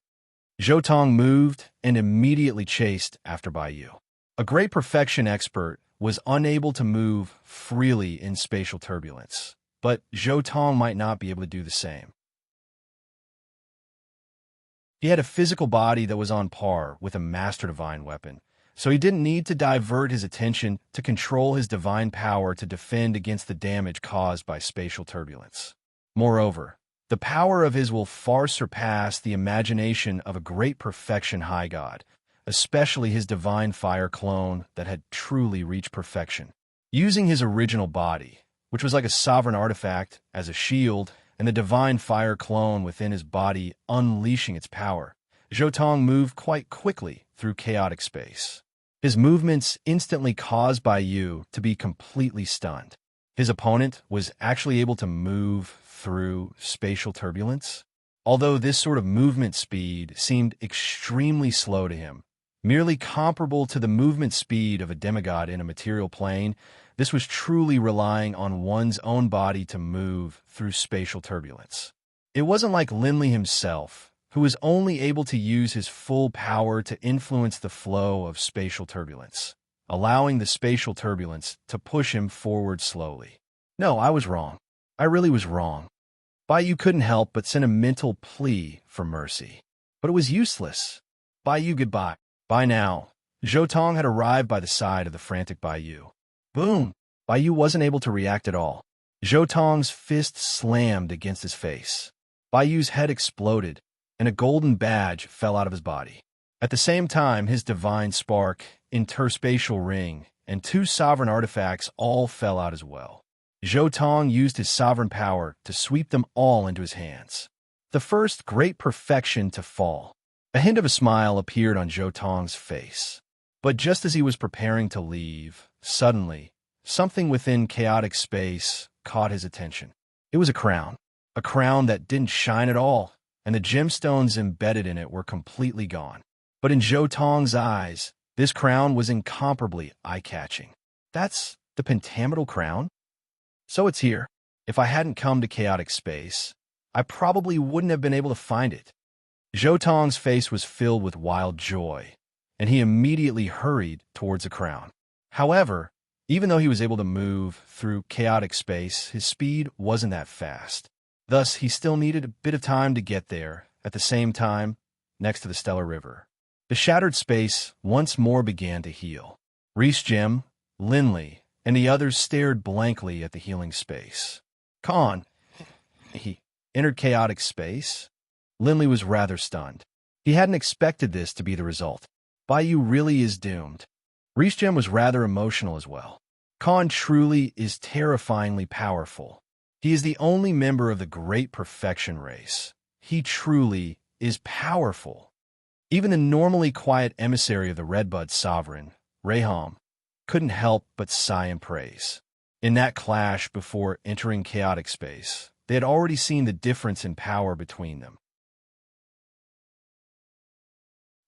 Zhou Tong moved and immediately chased after Baiyu. A great perfection expert was unable to move freely in spatial turbulence, but Zhou Tong might not be able to do the same. He had a physical body that was on par with a master divine weapon, so he didn't need to divert his attention to control his divine power to defend against the damage caused by spatial turbulence. Moreover, the power of his will far surpassed the imagination of a great perfection high god, especially his divine fire clone that had truly reached perfection. Using his original body, which was like a sovereign artifact, as a shield, and the divine fire clone within his body unleashing its power, Zhou Tong moved quite quickly through chaotic space. His movements instantly caused Baiyu to be completely stunned. His opponent was actually able to move through spatial turbulence. Although this sort of movement speed seemed extremely slow to him, merely comparable to the movement speed of a demigod in a material plane, this was truly relying on one's own body to move through spatial turbulence. It wasn't like Linley himself, who was only able to use his full power to influence the flow of spatial turbulence, allowing the spatial turbulence to push him forward slowly. No, I was wrong. I really was wrong. Baiyu couldn't help but send a mental plea for mercy. But it was useless. Baiyu, goodbye. By now, Zhou had arrived by the side of the frantic Baiyu. Boom! Baiyu wasn't able to react at all. Zhou fist slammed against his face. Baiyu's head exploded, and a golden badge fell out of his body. At the same time, his divine spark, interspatial ring, and 2 sovereign artifacts all fell out as well. Zhou used his sovereign power to sweep them all into his hands. The first great perfection to fall. A hint of a smile appeared on Zhou face. But just as he was preparing to leave, suddenly, something within chaotic space caught his attention. It was a crown that didn't shine at all, and the gemstones embedded in it were completely gone. But in Zhou eyes, this crown was incomparably eye-catching. That's the pentametal crown? So it's here. If I hadn't come to chaotic space, I probably wouldn't have been able to find it. Zhou face was filled with wild joy, and he immediately hurried towards the crown. However, even though he was able to move through chaotic space, his speed wasn't that fast. Thus, he still needed a bit of time to get there, at the same time, next to the Stellar River. The shattered space once more began to heal. Reese Gem, Linley, and the others stared blankly at the healing space. Khan, he entered chaotic space? Linley was rather stunned. He hadn't expected this to be the result. Baiyu really is doomed. Reese Gem was rather emotional as well. Khan truly is terrifyingly powerful. He is the only member of the Great Perfection race. He truly is powerful. Even the normally quiet emissary of the Redbud Sovereign, Reham, couldn't help but sigh in praise. In that clash before entering chaotic space, they had already seen the difference in power between them.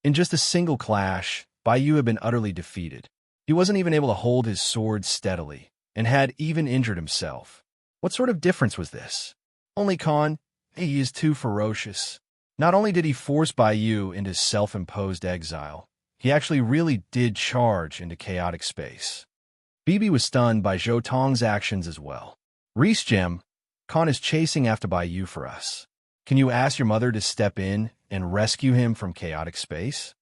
In just a single clash, Baiyu had been utterly defeated. He wasn't even able to hold his sword steadily, and had even injured himself. What sort of difference was this? Only Khan, he is too ferocious. Not only did he force Baiyu into self-imposed exile, he actually really did charge into chaotic space. Bibi was stunned by Zhou actions as well. Reese Gem, Khan is chasing after Baiyu for us. Can you ask your mother to step in and rescue him from chaotic space?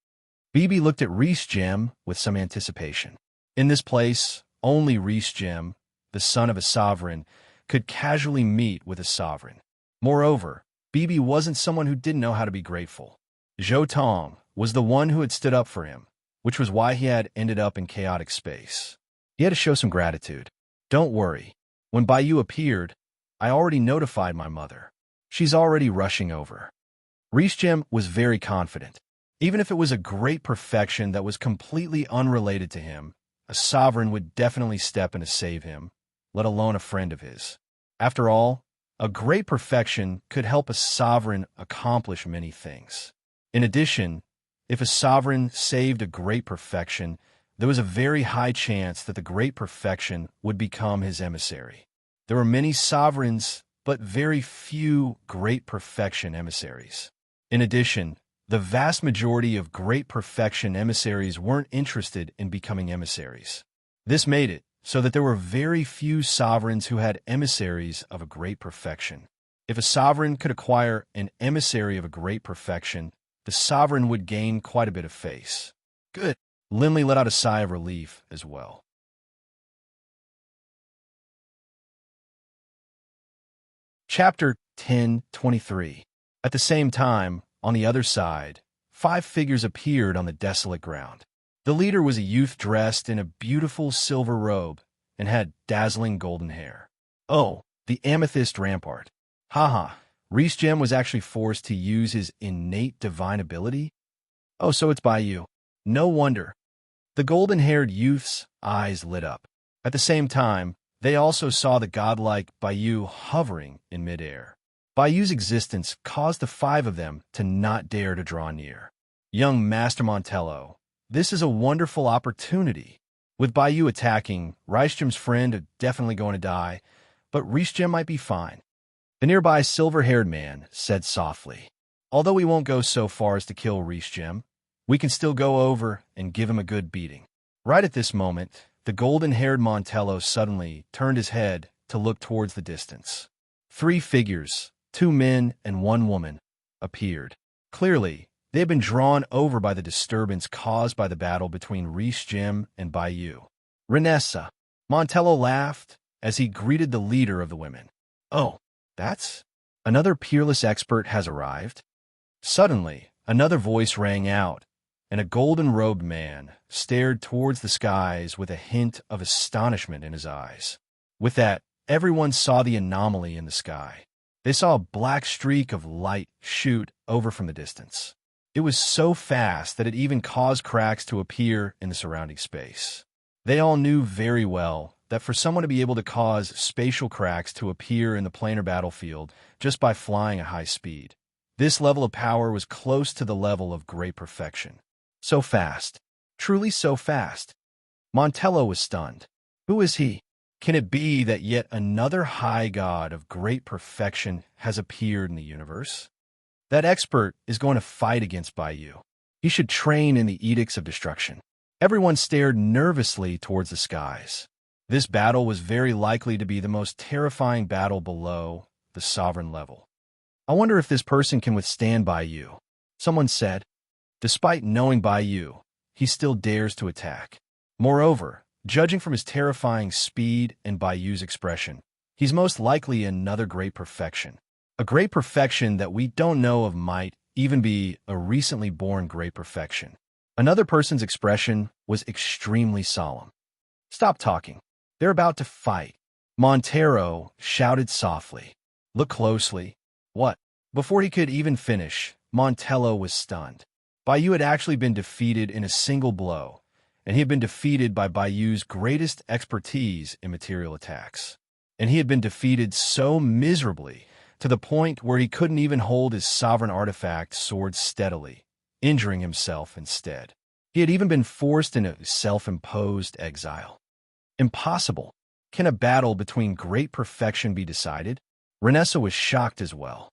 Bibi looked at Reese Gem with some anticipation. In this place, only Reese Gem, the son of a sovereign, could casually meet with a sovereign. Moreover, Bibi wasn't someone who didn't know how to be grateful. Zhou was the one who had stood up for him, which was why he had ended up in chaotic space. He had to show some gratitude. Don't worry. When Baiyu appeared, I already notified my mother. She's already rushing over. Reese Gem was very confident. Even if it was a great perfection that was completely unrelated to him, a sovereign would definitely step in to save him, let alone a friend of his. After all, a great perfection could help a sovereign accomplish many things. In addition, if a sovereign saved a great perfection, there was a very high chance that the great perfection would become his emissary. There were many sovereigns, but very few great perfection emissaries. In addition, the vast majority of great perfection emissaries weren't interested in becoming emissaries. This made it so that there were very few sovereigns who had emissaries of a great perfection. If a sovereign could acquire an emissary of a great perfection, the sovereign would gain quite a bit of face. Good. Linley let out a sigh of relief as well. Chapter 10:23. At the same time, on the other side, 5 figures appeared on the desolate ground. The leader was a youth dressed in a beautiful silver robe and had dazzling golden hair. Oh, the amethyst rampart. Haha, Reese Gem was actually forced to use his innate divine ability? Oh, so it's Baiyu. No wonder. The golden-haired youth's eyes lit up. At the same time, They also saw the godlike Bayou hovering in midair. Bayou's existence caused the five of them to not dare to draw near. Young Master Montello, this is a wonderful opportunity. With Bayou attacking, Reichgem's friend are definitely going to die, but Reichgem might be fine. The nearby silver-haired man said softly, although we won't go so far as to kill Reichgem, we can still go over and give him a good beating. Right at this moment, the golden-haired Montello suddenly turned his head to look towards the distance. 3 figures, 2 men and 1 woman, appeared. Clearly, they had been drawn over by the disturbance caused by the battle between Reichgem and Bayou. Renessa. Montello laughed as he greeted the leader of the women. Oh, that's? Another peerless expert has arrived? Suddenly, another voice rang out, and a golden-robed man stared towards the skies with a hint of astonishment in his eyes. With that, everyone saw the anomaly in the sky. They saw a black streak of light shoot over from the distance. It was so fast that it even caused cracks to appear in the surrounding space. They all knew very well that for someone to be able to cause spatial cracks to appear in the planar battlefield just by flying at high speed, this level of power was close to the level of great perfection. So fast. Truly so fast. Montello was stunned. Who is he? Can it be that yet another high god of great perfection has appeared in the universe? That expert is going to fight against Bayou. He should train in the edicts of destruction. Everyone stared nervously towards the skies. This battle was very likely to be the most terrifying battle below the sovereign level. I wonder if this person can withstand Bayou. Someone said. Despite knowing Bayou, he still dares to attack. Moreover, judging from his terrifying speed and Bayou's expression, he's most likely another great perfection. A great perfection that we don't know of might even be a recently born great perfection. Another person's expression was extremely solemn. Stop talking. They're about to fight. Montero shouted softly. Look closely. What? Before he could even finish, Montello was stunned. Bayou had actually been defeated in a single blow, and he had been defeated by Bayou's greatest expertise in material attacks. And he had been defeated so miserably to the point where he couldn't even hold his sovereign artifact sword steadily, injuring himself instead. He had even been forced into self-imposed exile. Impossible. Can a battle between great perfection be decided? Renessa was shocked as well.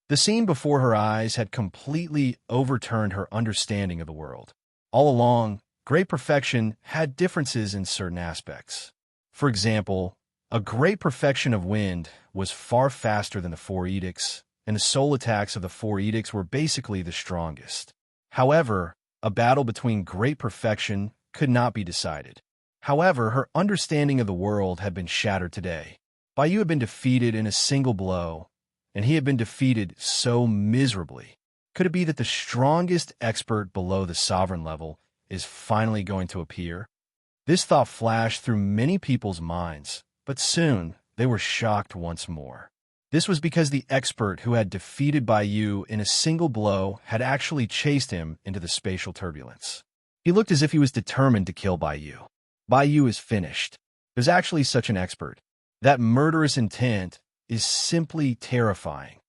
The scene before her eyes had completely overturned her understanding of the world. All along, great perfection had differences in certain aspects. For example, a great perfection of wind was far faster than the 4 edicts, and the soul attacks of the 4 edicts were basically the strongest. However, a battle between great perfection could not be decided. However, her understanding of the world had been shattered today. Bayou had been defeated in a single blow, and he had been defeated so miserably. Could it be that the strongest expert below the sovereign level is finally going to appear? This thought flashed through many people's minds, but soon they were shocked once more. This was because the expert who had defeated Bayou in a single blow had actually chased him into the spatial turbulence. He looked as if he was determined to kill Bayou. Bayou is finished. There's actually such an expert. That murderous intent is simply terrifying.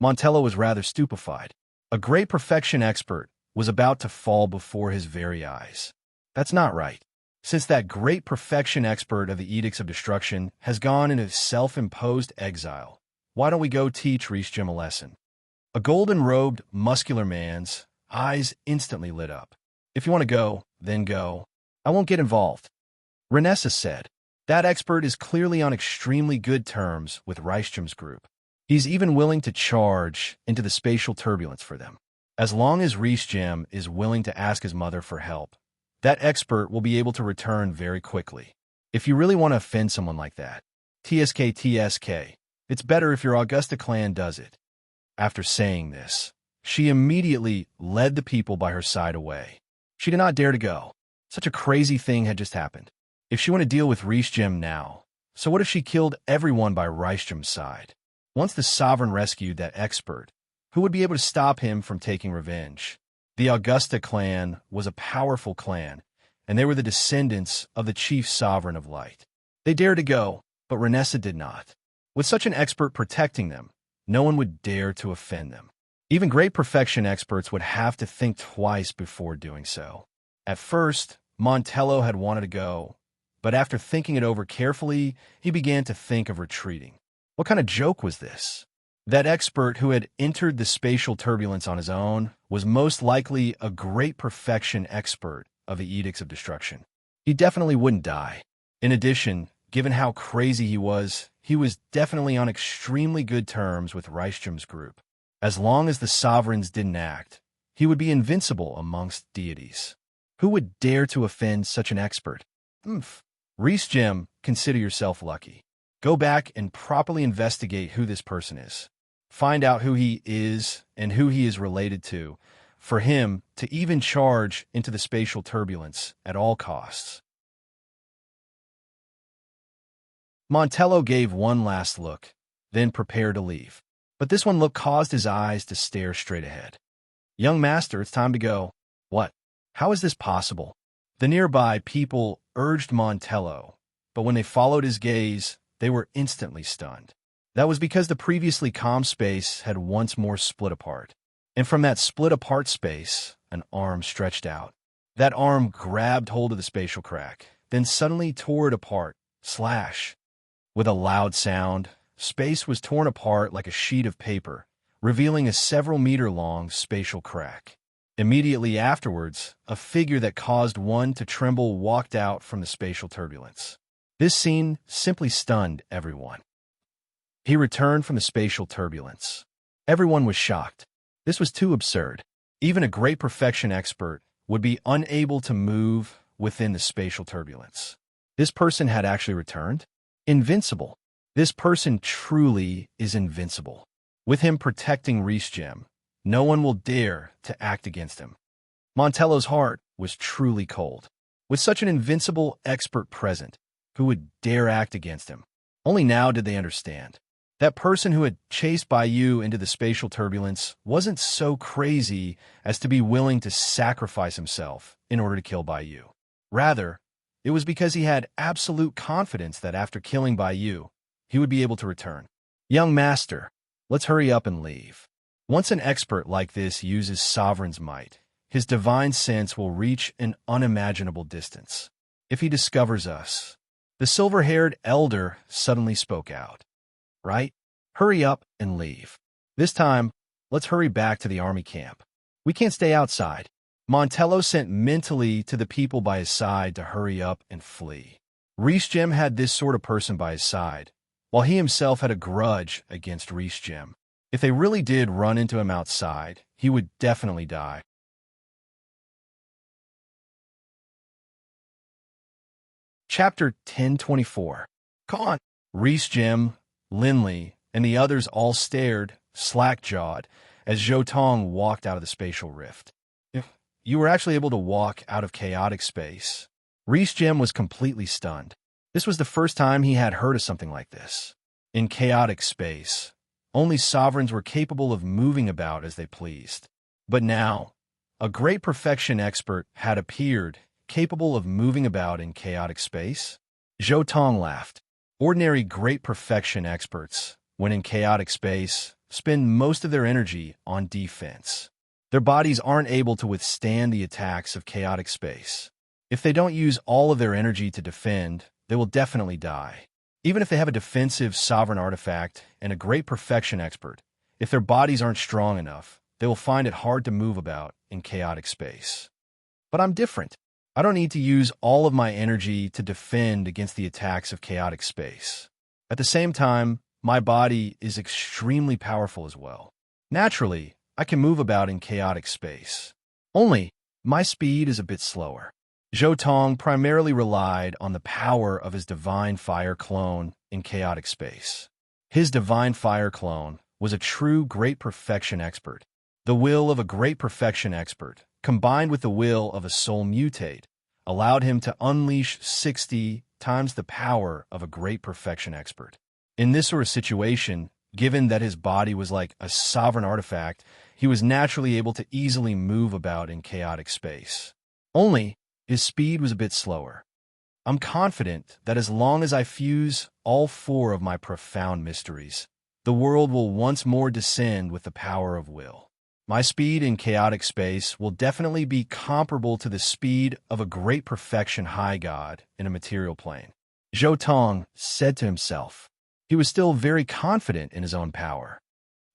Montello was rather stupefied. A great perfection expert was about to fall before his very eyes. That's not right. Since that great perfection expert of the Edicts of Destruction has gone into self-imposed exile, why don't we go teach Reichgem a lesson? A golden-robed, muscular man's eyes instantly lit up. If you want to go, then go. I won't get involved. Renessa said. That expert is clearly on extremely good terms with Reichgem's group. He's even willing to charge into the spatial turbulence for them. As long as Reichgem is willing to ask his mother for help, that expert will be able to return very quickly. If you really want to offend someone like that, TSK, it's better if your Augusta clan does it. After saying this, she immediately led the people by her side away. She did not dare to go. Such a crazy thing had just happened. If she wanted to deal with Reichgem now, so what if she killed everyone by Reichgem's side? Once the Sovereign rescued that expert, who would be able to stop him from taking revenge? The Augusta clan was a powerful clan, and they were the descendants of the chief sovereign of light. They dared to go, but Renessa did not. With such an expert protecting them, no one would dare to offend them. Even great perfection experts would have to think twice before doing so. At first, Montello had wanted to go, but after thinking it over carefully, he began to think of retreating. What kind of joke was this? That expert who had entered the spatial turbulence on his own was most likely a great perfection expert of the Edicts of Destruction. He definitely wouldn't die. In addition, given how crazy he was definitely on extremely good terms with Reichstrom's group. As long as the sovereigns didn't act, he would be invincible amongst deities. Who would dare to offend such an expert? Reichstrom, consider yourself lucky. Go back and properly investigate who this person is. Find out who he is and who he is related to, for him to even charge into the spatial turbulence at all costs. Montello gave one last look, then prepared to leave. But this one look caused his eyes to stare straight ahead. "Young master, it's time to go." "What? How is this possible?" The nearby people urged Montello, but when they followed his gaze, they were instantly stunned. That was because the previously calm space had once more split apart. And from that split-apart space, an arm stretched out. That arm grabbed hold of the spatial crack, then suddenly tore it apart. Slash! With a loud sound, space was torn apart like a sheet of paper, revealing a several-meter-long spatial crack. Immediately afterwards, a figure that caused one to tremble walked out from the spatial turbulence. This scene simply stunned everyone. He returned from the spatial turbulence. Everyone was shocked. This was too absurd. Even a great perfection expert would be unable to move within the spatial turbulence. This person had actually returned? Invincible. This person truly is invincible. With him protecting Reichstrom, no one will dare to act against him. Montello's heart was truly cold. With such an invincible expert present, who would dare act against him? Only now did they understand. That person who had chased Bayou into the spatial turbulence wasn't so crazy as to be willing to sacrifice himself in order to kill Bayou. Rather, it was because he had absolute confidence that after killing Bayou, he would be able to return. "Young master, let's hurry up and leave." Once an expert like this uses Sovereign's might, his divine sense will reach an unimaginable distance. If he discovers us, the silver-haired elder suddenly spoke out. "Right? Hurry up and leave. This time, let's hurry back to the army camp. We can't stay outside." Montello sent mentally to the people by his side to hurry up and flee. Reichstrom had this sort of person by his side, while he himself had a grudge against Reichstrom. If they really did run into him outside, he would definitely die. Chapter 1024. Con. Reichstrom, Linley, and the others all stared, slack-jawed, as Zhotong walked out of the spatial rift. You were actually able to walk out of chaotic space. Reichstrom was completely stunned. This was the first time he had heard of something like this. In chaotic space, only sovereigns were capable of moving about as they pleased. But now, a great perfection expert had appeared, capable of moving about in chaotic space. Zhotong laughed. Ordinary great perfection experts, when in chaotic space, spend most of their energy on defense. Their bodies aren't able to withstand the attacks of chaotic space. If they don't use all of their energy to defend, they will definitely die. Even if they have a defensive sovereign artifact and a great perfection expert, if their bodies aren't strong enough, they will find it hard to move about in chaotic space. But I'm different. I don't need to use all of my energy to defend against the attacks of chaotic space. At the same time, my body is extremely powerful as well. Naturally, I can move about in chaotic space. Only, my speed is a bit slower. Zhotong primarily relied on the power of his Divine Fire clone in chaotic space. His Divine Fire clone was a true great perfection expert. The will of a great perfection expert, combined with the will of a soul mutate, allowed him to unleash 60 times the power of a great perfection expert. In this sort of situation, given that his body was like a sovereign artifact, he was naturally able to easily move about in chaotic space. Only, His speed was a bit slower. I'm confident that as long as I fuse all four of my profound mysteries, the world will once more descend with the power of will. My speed in chaotic space will definitely be comparable to the speed of a great perfection high god in a material plane. Zhou Tong said to himself. He was still very confident in his own power.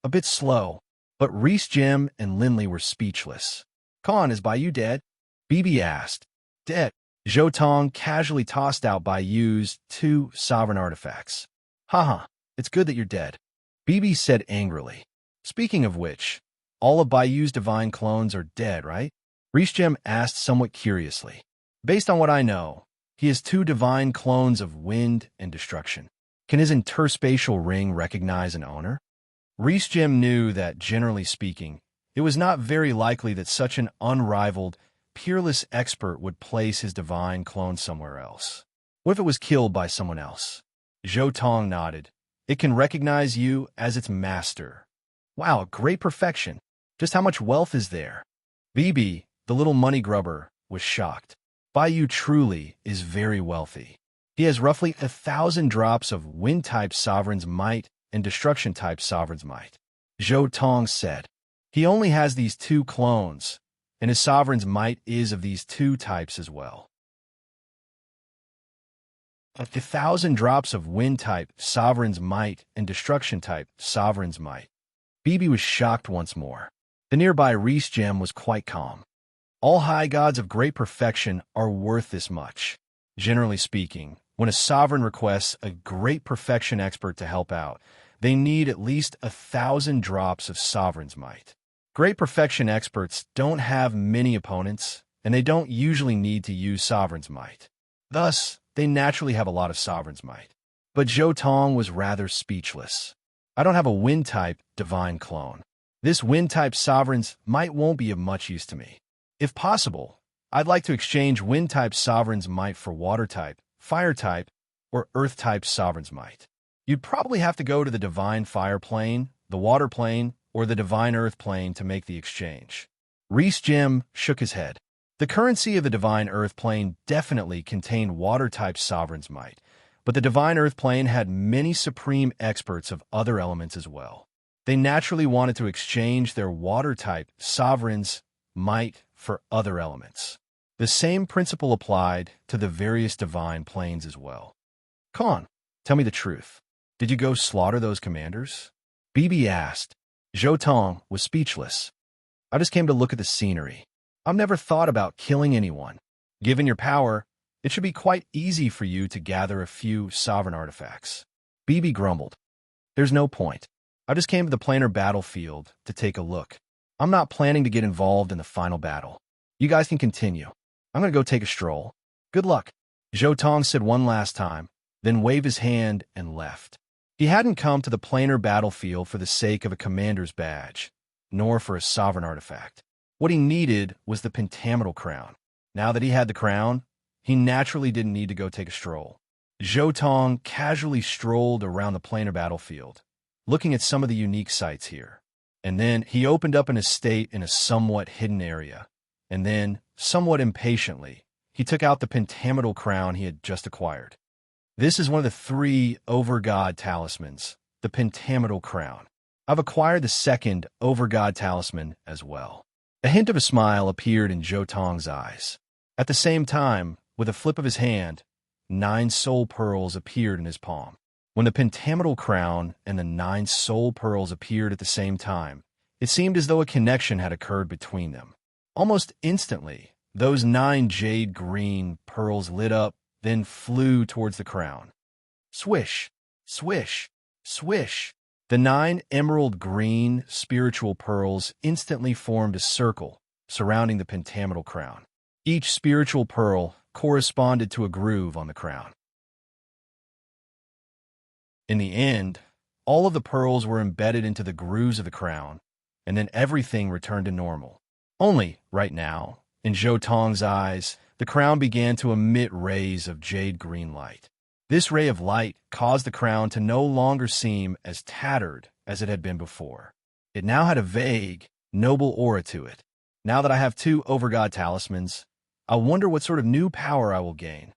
A bit slow, but Reese Jim and Lindley were speechless. Khan, is Baiyu dead? Bibi asked. Dead. Zhou Tong casually tossed out Baiyu's 2 sovereign artifacts. Haha, it's good that you're dead. Bibi said angrily. Speaking of which, all of Baiyu's divine clones are dead, right? Reese Jim asked somewhat curiously. Based on what I know, he has 2 divine clones of wind and destruction. Can his interspatial ring recognize an owner? Reese Jim knew that, generally speaking, it was not very likely that such an unrivaled, peerless expert would place his divine clone somewhere else. What if it was killed by someone else? Zhou Tong nodded. It can recognize you as its master. Wow, great perfection. Just how much wealth is there? Bibi, the little money grubber, was shocked. Baiyu truly is very wealthy. He has roughly 1,000 drops of wind-type sovereign's might and destruction-type sovereign's might. Zhou Tong said. He only has these 2 clones, and his sovereign's might is of these 2 types as well. 1,000 drops of wind-type sovereign's might and destruction-type sovereign's might. Bibi was shocked once more. The nearby Reese Gem was quite calm. All high gods of great perfection are worth this much. Generally speaking, when a sovereign requests a great perfection expert to help out, they need at least 1,000 drops of sovereign's might. Great perfection experts don't have many opponents, and they don't usually need to use sovereign's might. Thus, they naturally have a lot of sovereign's might. But Zhou Tong was rather speechless. I don't have a wind-type divine clone. This wind-type sovereign's might won't be of much use to me. If possible, I'd like to exchange wind-type sovereign's might for water-type, fire-type, or earth-type sovereign's might. You'd probably have to go to the divine fire plane, the water plane, or the divine earth plane to make the exchange. Reese Jim shook his head. The currency of the divine earth plane definitely contained water-type sovereign's might, but the divine earth plane had many supreme experts of other elements as well. They naturally wanted to exchange their water-type sovereign's might for other elements. The same principle applied to the various divine planes as well. Khan, tell me the truth. Did you go slaughter those commanders? Bibi asked. Zhou Tong was speechless. I just came to look at the scenery. I've never thought about killing anyone. Given your power, it should be quite easy for you to gather a few sovereign artifacts. Bibi grumbled. There's no point. I just came to the planar battlefield to take a look. I'm not planning to get involved in the final battle. You guys can continue. I'm going to go take a stroll. Good luck. Zhou Tong said one last time, then waved his hand and left. He hadn't come to the planar battlefield for the sake of a commander's badge, nor for a sovereign artifact. What he needed was the pentametal crown. Now that he had the crown, he naturally didn't need to go take a stroll. Zhou Tong casually strolled around the planar battlefield, looking at some of the unique sights here. And then he opened up an estate in a somewhat hidden area. And then, somewhat impatiently, he took out the pentametal crown he had just acquired. This is one of the 3 over-god talismans, the pentametal crown. I've acquired the second over-god talisman as well. A hint of a smile appeared in Zhou Tong's eyes. At the same time, with a flip of his hand, 9 soul pearls appeared in his palm. When the pentametal crown and the 9 soul pearls appeared at the same time, it seemed as though a connection had occurred between them. Almost instantly, those 9 jade green pearls lit up, then flew towards the crown. Swish, swish, swish. The 9 emerald green spiritual pearls instantly formed a circle surrounding the pentametal crown. Each spiritual pearl corresponded to a groove on the crown. In the end, all of the pearls were embedded into the grooves of the crown, and then everything returned to normal. Only, right now, in Zhou Tong's eyes, the crown began to emit rays of jade green light. This ray of light caused the crown to no longer seem as tattered as it had been before. It now had a vague, noble aura to it. Now that I have 2 over-god talismans, I wonder what sort of new power I will gain.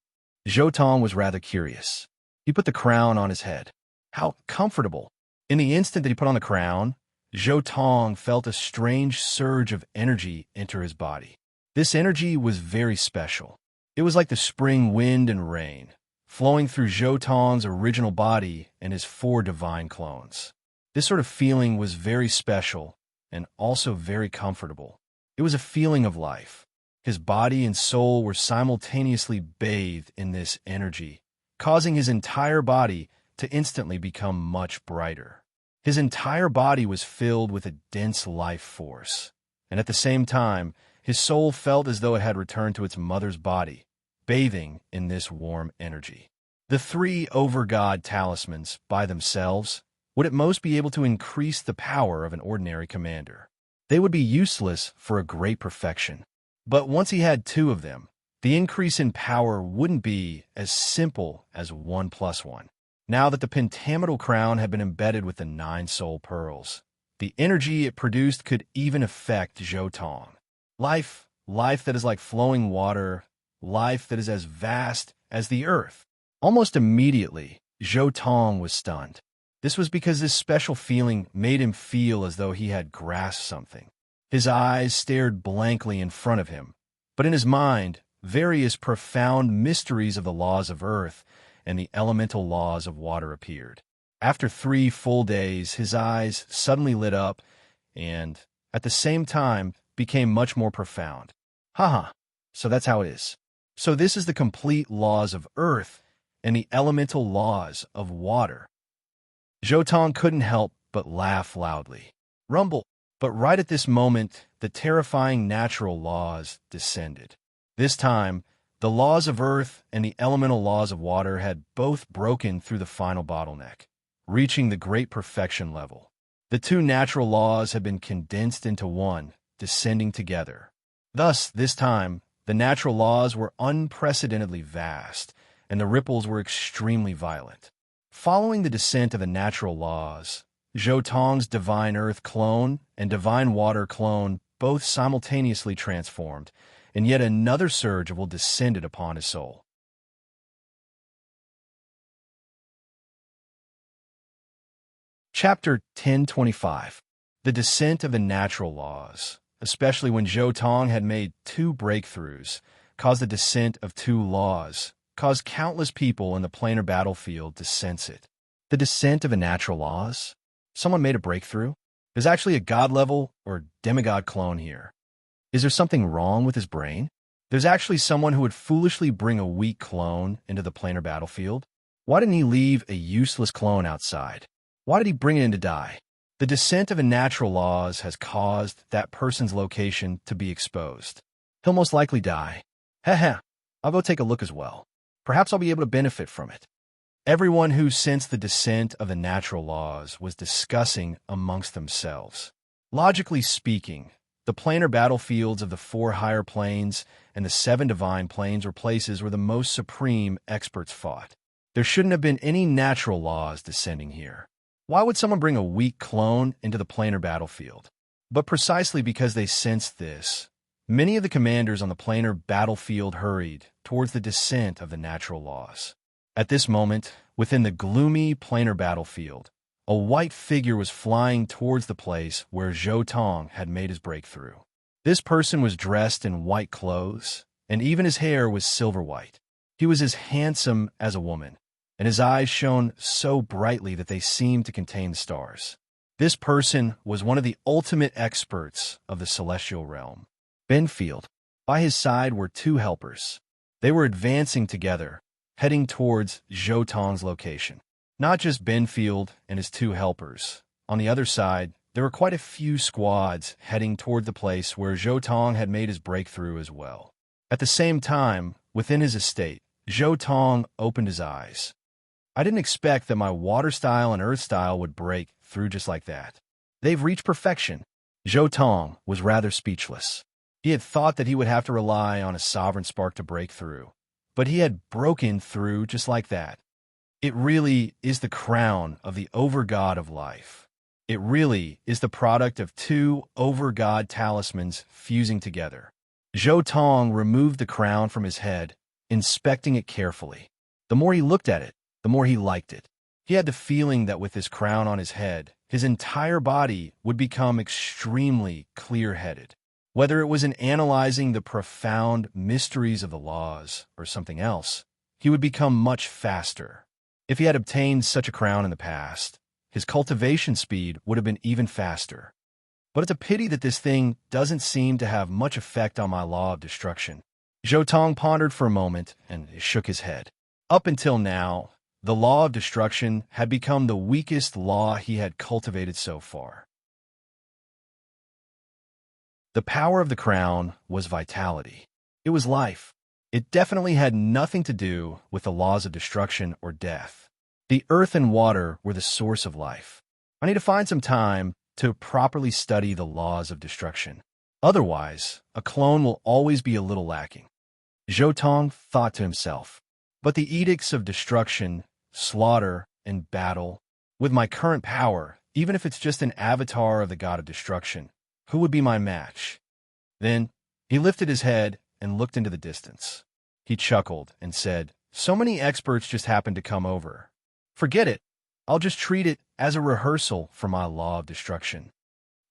Zhou Tong was rather curious. He put the crown on his head. How comfortable. In the instant that he put on the crown, Zhou Tong felt a strange surge of energy enter his body. This energy was very special. It was like the spring wind and rain, flowing through Zhou Tong's original body and his 4 divine clones. This sort of feeling was very special and also very comfortable. It was a feeling of life. His body and soul were simultaneously bathed in this energy, causing his entire body to instantly become much brighter. His entire body was filled with a dense life force, and at the same time, his soul felt as though it had returned to its mother's body, bathing in this warm energy. The 3 over-god talismans, by themselves, would at most be able to increase the power of an ordinary commander. They would be useless for a great perfection. But once he had 2 of them, the increase in power wouldn't be as simple as 1 plus 1. Now that the pentametal crown had been embedded with the 9 soul pearls, the energy it produced could even affect Zhou Tong. Life that is like flowing water, life that is as vast as the earth. Almost immediately, Zhou Tong was stunned. This was because this special feeling made him feel as though he had grasped something. His eyes stared blankly in front of him, but in his mind, various profound mysteries of the laws of earth and the elemental laws of water appeared. After 3 full days, his eyes suddenly lit up and, at the same time, became much more profound. Haha, so that's how it is. So this is the complete laws of earth and the elemental laws of water. Zhou Tong couldn't help but laugh loudly. Rumble. But right at this moment, the terrifying natural laws descended. This time, the laws of earth and the elemental laws of water had both broken through the final bottleneck, reaching the great perfection level. The 2 natural laws had been condensed into one, descending together. Thus, this time, the natural laws were unprecedentedly vast, and the ripples were extremely violent. Following the descent of the natural laws, Zhou Tong's divine earth clone and divine water clone both simultaneously transformed, and yet another surge will descended upon his soul. Chapter 1025. The Descent of the Natural Laws, especially when Zhou Tong had made 2 breakthroughs, caused the descent of 2 laws, caused countless people in the planar battlefield to sense it. The descent of the natural laws? Someone made a breakthrough? There's actually a god-level or demigod clone here. Is there something wrong with his brain? There's actually someone who would foolishly bring a weak clone into the planar battlefield? Why didn't he leave a useless clone outside? Why did he bring it in to die? The descent of the natural laws has caused that person's location to be exposed. He'll most likely die. Heh, I'll go take a look as well. Perhaps I'll be able to benefit from it. Everyone who sensed the descent of the natural laws was discussing amongst themselves. Logically speaking, the planar battlefields of the 4 higher planes and the 7 divine planes were places where the most supreme experts fought. There shouldn't have been any natural laws descending here. Why would someone bring a weak clone into the planar battlefield? But precisely because they sensed this, many of the commanders on the planar battlefield hurried towards the descent of the natural laws. At this moment, within the gloomy planar battlefield, a white figure was flying towards the place where Zhou Tong had made his breakthrough. This person was dressed in white clothes, and even his hair was silver white. He was as handsome as a woman, and his eyes shone so brightly that they seemed to contain the stars. This person was one of the ultimate experts of the celestial realm. Benfield. By his side were 2 helpers. They were advancing together, heading towards Zhou Tong's location. Not just Benfield and his 2 helpers. On the other side, there were quite a few squads heading toward the place where Zhou Tong had made his breakthrough as well. At the same time, within his estate, Zhou Tong opened his eyes. I didn't expect that my water style and earth style would break through just like that. They've reached perfection. Zhou Tong was rather speechless. He had thought that he would have to rely on a sovereign spark to break through, but he had broken through just like that. It really is the crown of the over-god of life. It really is the product of 2 over-god talismans fusing together. Zhou Tong removed the crown from his head, inspecting it carefully. The more he looked at it, the more he liked it. He had the feeling that with this crown on his head, his entire body would become extremely clear-headed. Whether it was in analyzing the profound mysteries of the laws or something else, he would become much faster. If he had obtained such a crown in the past, his cultivation speed would have been even faster. But it's a pity that this thing doesn't seem to have much effect on my law of destruction. Zhou Tong pondered for a moment and shook his head. Up until now, the law of destruction had become the weakest law he had cultivated so far. The power of the crown was vitality. It was life. It definitely had nothing to do with the laws of destruction or death. The earth and water were the source of life. I need to find some time to properly study the laws of destruction. Otherwise, a clone will always be a little lacking. Zhou Tong thought to himself, but the edicts of destruction, slaughter, and battle, with my current power, even if it's just an avatar of the god of destruction, who would be my match? Then he lifted his head and looked into the distance. He chuckled and said, "So many experts just happened to come over. Forget it. I'll just treat it as a rehearsal for my law of destruction."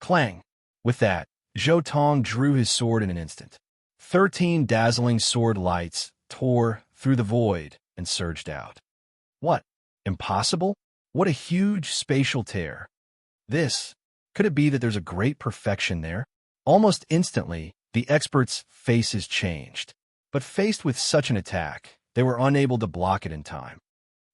Clang! With that, Zhou Tong drew his sword in an instant. 13 dazzling sword lights tore through the void and surged out. What? Impossible? What a huge spatial tear. Could it be that there's a great perfection there? Almost instantly, the experts' faces changed. But faced with such an attack, they were unable to block it in time.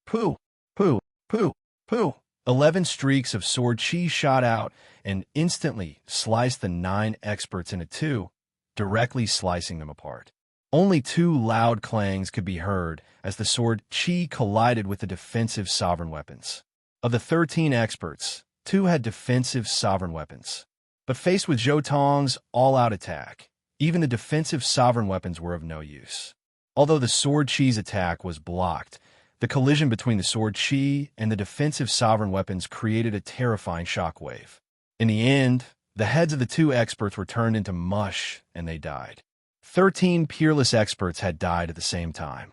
Pooh! Pooh! Pooh! Pooh! 11 streaks of sword chi shot out and instantly sliced the 9 experts into two, directly slicing them apart. Only 2 loud clangs could be heard as the sword chi collided with the defensive sovereign weapons. Of the 13 experts, 2 had defensive sovereign weapons. But faced with Zhou Tong's all-out attack, even the defensive sovereign weapons were of no use. Although the sword chi's attack was blocked, the collision between the sword chi and the defensive sovereign weapons created a terrifying shockwave. In the end, the heads of the 2 experts were turned into mush and they died. 13 peerless experts had died at the same time.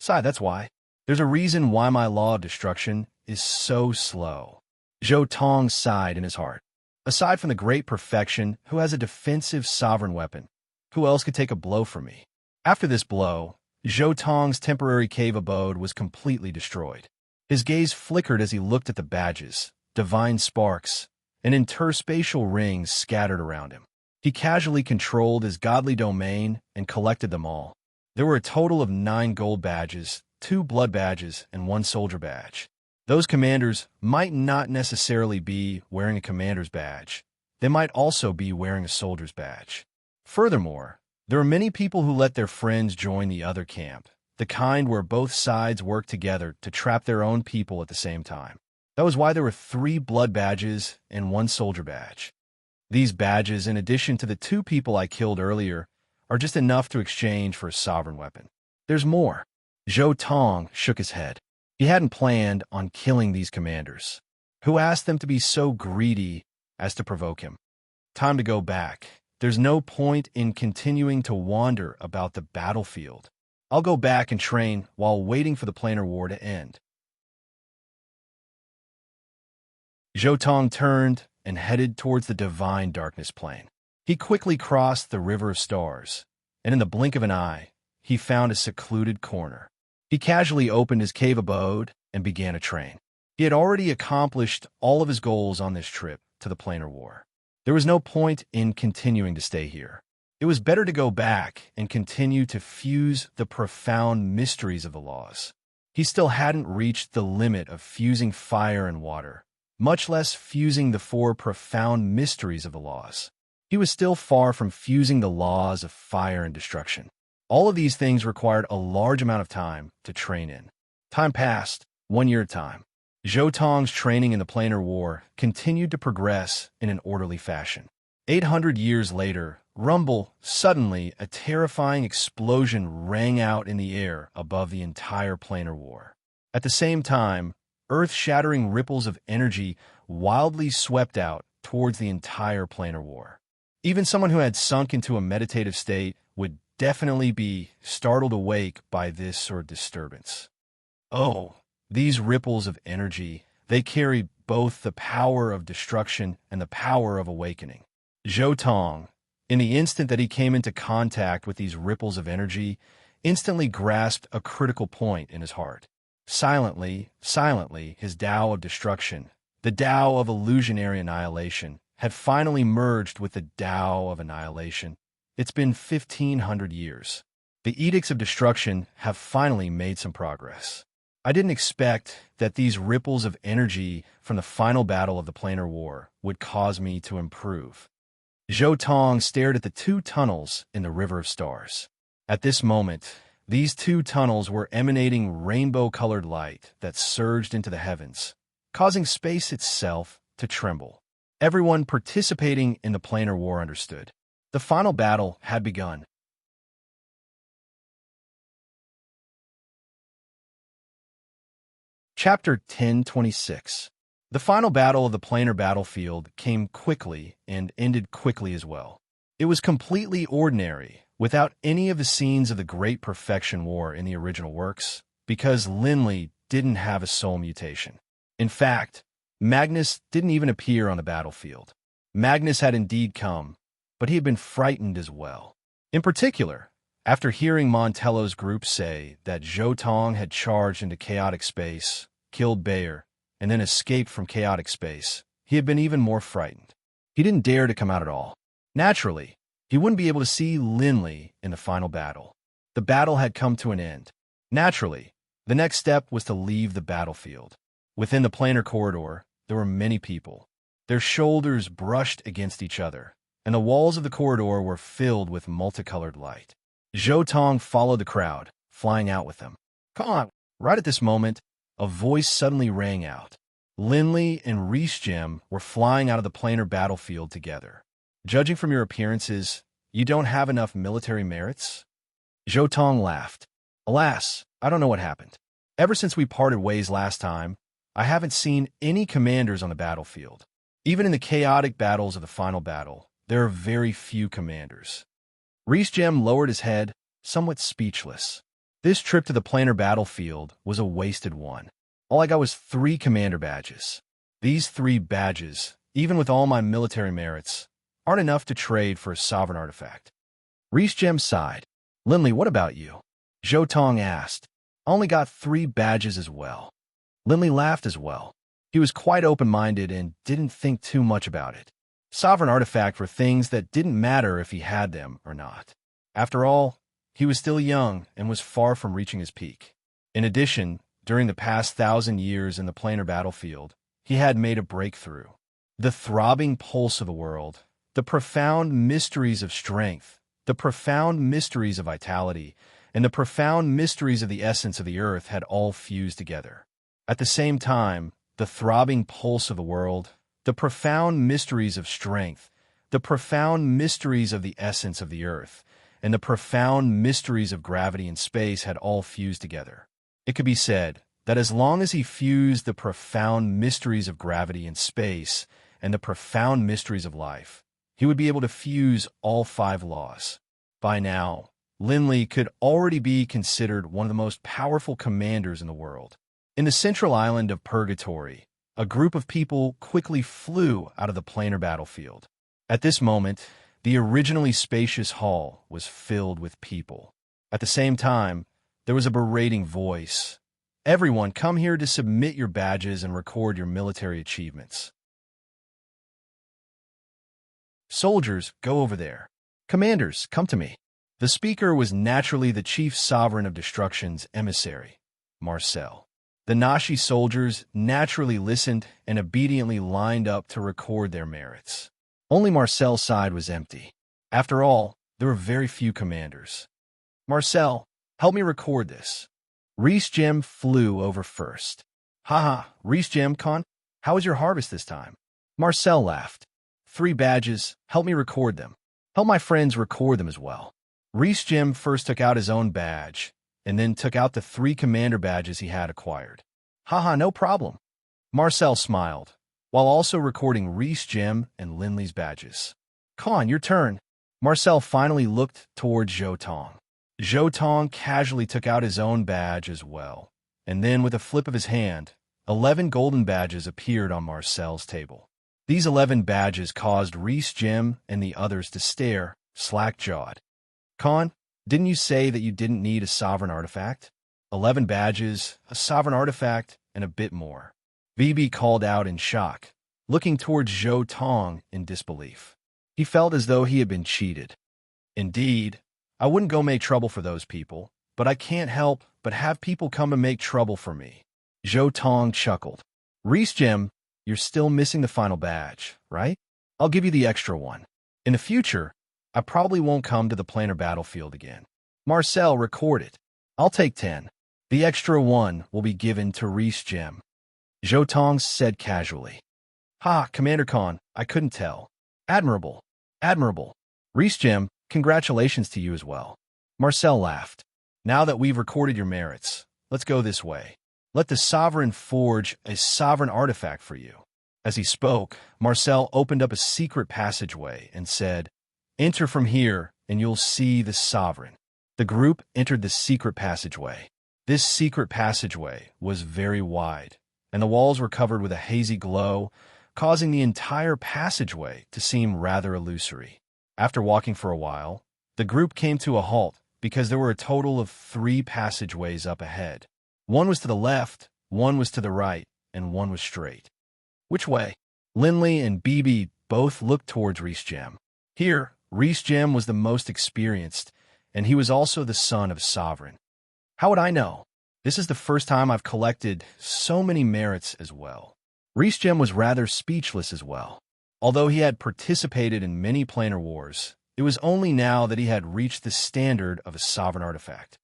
That's why. There's a reason why my law of destruction is so slow. Zhou Tong sighed in his heart. Aside from the great perfection who has a defensive sovereign weapon, who else could take a blow from me? After this blow, Zhou Tong's temporary cave abode was completely destroyed. His gaze flickered as he looked at the badges, divine sparks, and interspatial rings scattered around him. He casually controlled his godly domain and collected them all. There were a total of 9 gold badges, 2 blood badges, and 1 soldier badge. Those commanders might not necessarily be wearing a commander's badge. They might also be wearing a soldier's badge. Furthermore, there are many people who let their friends join the other camp, the kind where both sides work together to trap their own people at the same time. That was why there were 3 blood badges and 1 soldier badge. These badges, in addition to the 2 people I killed earlier, are just enough to exchange for a sovereign weapon. There's more. Zhou Tong shook his head. He hadn't planned on killing these commanders. Who asked them to be so greedy as to provoke him? Time to go back. There's no point in continuing to wander about the battlefield. I'll go back and train while waiting for the planar war to end. Zhou Tong turned and headed towards the divine darkness plane. He quickly crossed the river of stars, and in the blink of an eye, he found a secluded corner. He casually opened his cave abode and began a train. He had already accomplished all of his goals on this trip to the planar war. There was no point in continuing to stay here. It was better to go back and continue to fuse the profound mysteries of the laws. He still hadn't reached the limit of fusing fire and water, much less fusing the 4 profound mysteries of the laws. He was still far from fusing the laws of fire and destruction. All of these things required a large amount of time to train in. Time passed, 1 year at a time. Zhou Tong's training in the planar war continued to progress in an orderly fashion. 800 years later, rumble, suddenly a terrifying explosion rang out in the air above the entire planar war. At the same time, earth-shattering ripples of energy wildly swept out towards the entire planar war. Even someone who had sunk into a meditative state would definitely be startled awake by this sort of disturbance. Oh, these ripples of energy, they carry both the power of destruction and the power of awakening. Zhou Tong, in the instant that he came into contact with these ripples of energy, instantly grasped a critical point in his heart. Silently, his Tao of destruction, the Tao of illusionary annihilation, had finally merged with the Tao of annihilation. It's been 1,500 years. The edicts of destruction have finally made some progress. I didn't expect that these ripples of energy from the final battle of the planar war would cause me to improve. Zhou Tong stared at the two tunnels in the River of Stars. At this moment, these two tunnels were emanating rainbow-colored light that surged into the heavens, causing space itself to tremble. Everyone participating in the planar war understood. The final battle had begun. Chapter 1026. The final battle of the planar battlefield came quickly and ended quickly as well. It was completely ordinary, without any of the scenes of the Great Perfection War in the original works, because Linley didn't have a soul mutation. In fact, Magnus didn't even appear on the battlefield. Magnus had indeed come, but he had been frightened as well. In particular, after hearing Montello's group say that Zhou Tong had charged into chaotic space, killed Bayer, and then escaped from chaotic space, he had been even more frightened. He didn't dare to come out at all. Naturally, he wouldn't be able to see Linley in the final battle. The battle had come to an end. Naturally, the next step was to leave the battlefield. Within the planar corridor, there were many people. Their shoulders brushed against each other, and the walls of the corridor were filled with multicolored light. Zhou Tong followed the crowd, flying out with them. Come on! Right at this moment, a voice suddenly rang out. Linley and Reese Gem were flying out of the planar battlefield together. Judging from your appearances, you don't have enough military merits? Zhou Tong laughed. Alas, I don't know what happened. Ever since we parted ways last time, I haven't seen any commanders on the battlefield. Even in the chaotic battles of the final battle, there are very few commanders. Reese Gem lowered his head, somewhat speechless. This trip to the planar battlefield was a wasted one. All I got was 3 commander badges. These 3 badges, even with all my military merits, aren't enough to trade for a sovereign artifact. Reese Gem sighed. Linley, what about you? Zhou Tong asked. I only got 3 badges as well. Linley laughed as well. He was quite open-minded and didn't think too much about it. Sovereign artifact were things that didn't matter if he had them or not. After all, he was still young and was far from reaching his peak. In addition, during the past 1,000 years in the planar battlefield, he had made a breakthrough. The throbbing pulse of the world, the profound mysteries of strength, the profound mysteries of vitality, and the profound mysteries of the essence of the earth had all fused together. At the same time, the throbbing pulse of the world, the profound mysteries of strength, the profound mysteries of the essence of the earth, and the profound mysteries of gravity and space had all fused together. It could be said that as long as he fused the profound mysteries of gravity and space and the profound mysteries of life, he would be able to fuse all 5 laws. By now, Linley could already be considered one of the most powerful commanders in the world. In the central island of Purgatory, a group of people quickly flew out of the planar battlefield. At this moment, the originally spacious hall was filled with people. At the same time, there was a berating voice. Everyone, come here to submit your badges and record your military achievements. Soldiers, go over there. Commanders, come to me. The speaker was naturally the chief sovereign of destruction's emissary, Marcel. The Nashi soldiers naturally listened and obediently lined up to record their merits. Only Marcel's side was empty. After all, there were very few commanders. Marcel, help me record this. Reese Gem flew over first. Haha, Reese Gem Con, how was your harvest this time? Marcel laughed. 3 badges, help me record them. Help my friends record them as well. Reese Gem first took out his own badge, and then took out the 3 commander badges he had acquired. Haha, no problem. Marcel smiled, while also recording Reese Gem and Linley's badges. Con, your turn. Marcel finally looked towards Zhou Tong. Zhou Tong casually took out his own badge as well, and then with a flip of his hand, 11 golden badges appeared on Marcel's table. These 11 badges caused Reese Jim and the others to stare, slack-jawed. Khan, didn't you say that you didn't need a sovereign artifact? 11 badges, a sovereign artifact, and a bit more. BB called out in shock, looking towards Zhou Tong in disbelief. He felt as though he had been cheated. Indeed, I wouldn't go make trouble for those people, but I can't help but have people come and make trouble for me. Zhou Tong chuckled. Reese Jim, you're still missing the final badge, right? I'll give you the extra one. In the future, I probably won't come to the planar battlefield again. Marcel recorded. I'll take 10. The extra one will be given to Reese Jim. Zhou Tong said casually. Ha, Commander Khan, I couldn't tell. Admirable. Admirable. Reese Jim, congratulations to you as well. Marcel laughed. Now that we've recorded your merits, let's go this way. Let the Sovereign forge a sovereign artifact for you. As he spoke, Marcel opened up a secret passageway and said, Enter from here, and you'll see the Sovereign. The group entered the secret passageway. This secret passageway was very wide, and the walls were covered with a hazy glow, causing the entire passageway to seem rather illusory. After walking for a while, the group came to a halt because there were a total of 3 passageways up ahead. One was to the left, one was to the right, and one was straight. Which way? Linley and BB both looked towards Reese Jim. Here, Reese Jim was the most experienced, and he was also the son of Sovereign. How would I know? This is the first time I've collected so many merits as well. Reese Jim was rather speechless as well. Although he had participated in many planar wars, it was only now that he had reached the standard of a sovereign artifact.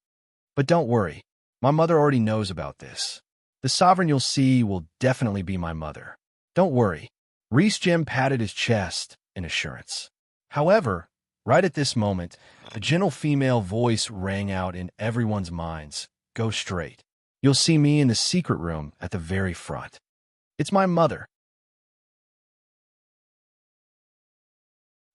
But don't worry, my mother already knows about this. The Sovereign you'll see will definitely be my mother. Don't worry. Reese Jim patted his chest in assurance. However, right at this moment, a gentle female voice rang out in everyone's minds. Go straight. You'll see me in the secret room at the very front. It's my mother.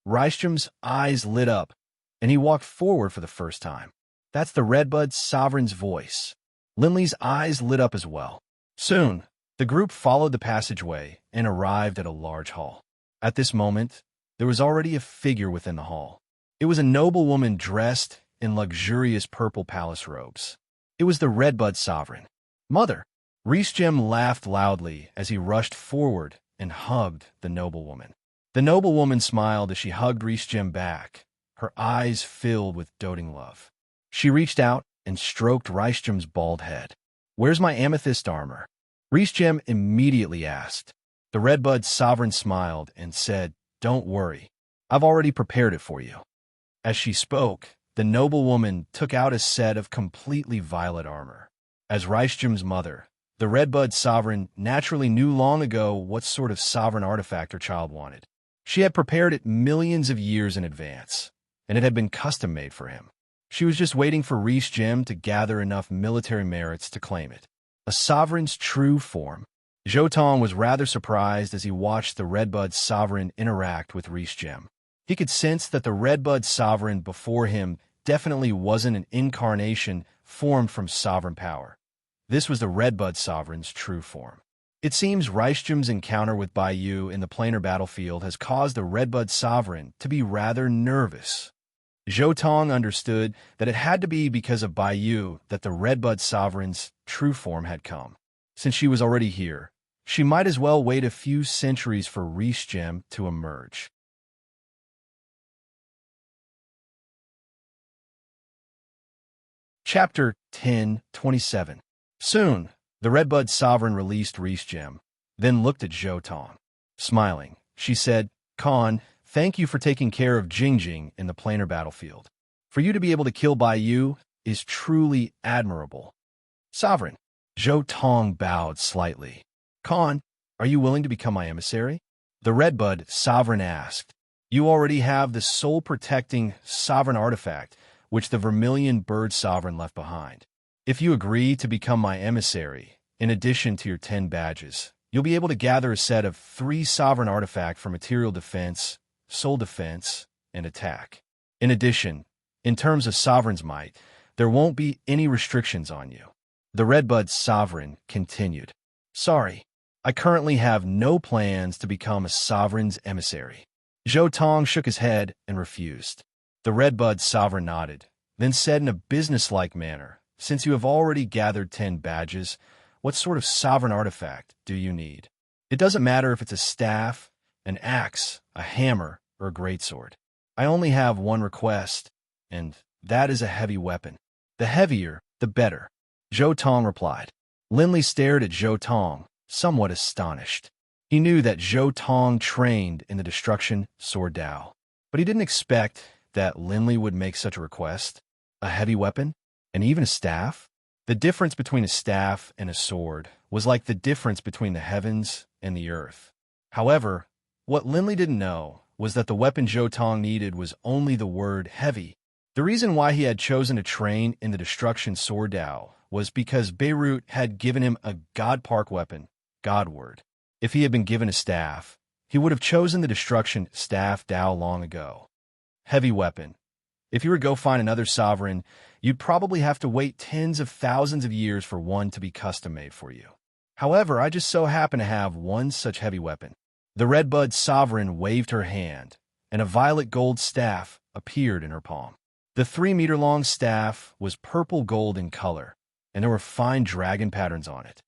Reistrom's eyes lit up, and he walked forward for the first time. That's the Redbud Sovereign's voice. Linley's eyes lit up as well. Soon, the group followed the passageway and arrived at a large hall. At this moment, there was already a figure within the hall. It was a noblewoman dressed in luxurious purple palace robes. It was the Redbud Sovereign. Mother! Reese Jim laughed loudly as he rushed forward and hugged the noblewoman. The noblewoman smiled as she hugged Reese Jim back, her eyes filled with doting love. She reached out and stroked Reese Jim's bald head. Where's my amethyst armor? Reese Jim immediately asked. The Redbud Sovereign smiled and said, Don't worry, I've already prepared it for you. As she spoke, the noblewoman took out a set of completely violet armor. As Reese Jim's mother, the Redbud Sovereign naturally knew long ago what sort of sovereign artifact her child wanted. She had prepared it millions of years in advance, and it had been custom-made for him. She was just waiting for Reese Jim to gather enough military merits to claim it. A sovereign's true form. Zhou Tong was rather surprised as he watched the Redbud Sovereign interact with Reese Jim. He could sense that the Redbud Sovereign before him definitely wasn't an incarnation formed from sovereign power. This was the Redbud Sovereign's true form. It seems Reese Jim's encounter with Baiyu in the planar battlefield has caused the Redbud Sovereign to be rather nervous. Zhou Tong understood that it had to be because of Baiyu that the Redbud Sovereign's true form had come. Since she was already here, she might as well wait a few centuries for Reese Jim to emerge. Chapter 10:27. Soon, the Redbud Sovereign released Reese Jim, then looked at Zhou Tong. Smiling, she said, Khan, thank you for taking care of Jingjing in the planar battlefield. For you to be able to kill Baiyu is truly admirable. Sovereign. Zhou Tong bowed slightly. Khan, are you willing to become my emissary? The Redbud Sovereign asked. You already have the soul-protecting sovereign artifact which the Vermilion Bird Sovereign left behind. If you agree to become my emissary, in addition to your 10 badges, you'll be able to gather a set of 3 sovereign artifacts for material defense, soul defense, and attack. In addition, in terms of sovereign's might, there won't be any restrictions on you. The Redbud sovereign continued. Sorry, I currently have no plans to become a sovereign's emissary. Zhou Tong shook his head and refused. The Redbud sovereign nodded, then said in a businesslike manner, since you have already gathered 10 badges, what sort of sovereign artifact do you need? It doesn't matter if it's a staff, an axe, a hammer, or a greatsword. I only have one request, and that is a heavy weapon. The heavier, the better. Zhou Tong replied. Linley stared at Zhou Tong, somewhat astonished. He knew that Zhou Tong trained in the destruction sword Dao, but he didn't expect that Linley would make such a request. A heavy weapon? And even a staff? The difference between a staff and a sword was like the difference between the heavens and the earth. However, what Linley didn't know was that the weapon Zhou Tong needed was only the word heavy. The reason why he had chosen to train in the destruction sword Dao was because Beirut had given him a God Park weapon, Godward. If he had been given a staff, he would have chosen the destruction staff Dao long ago. Heavy weapon. If you were to go find another sovereign, you'd probably have to wait tens of thousands of years for one to be custom-made for you. However, I just so happen to have one such heavy weapon. The Redbud sovereign waved her hand, and a violet gold staff appeared in her palm. The 3-meter-long staff was purple gold in color, and there were fine dragon patterns on it.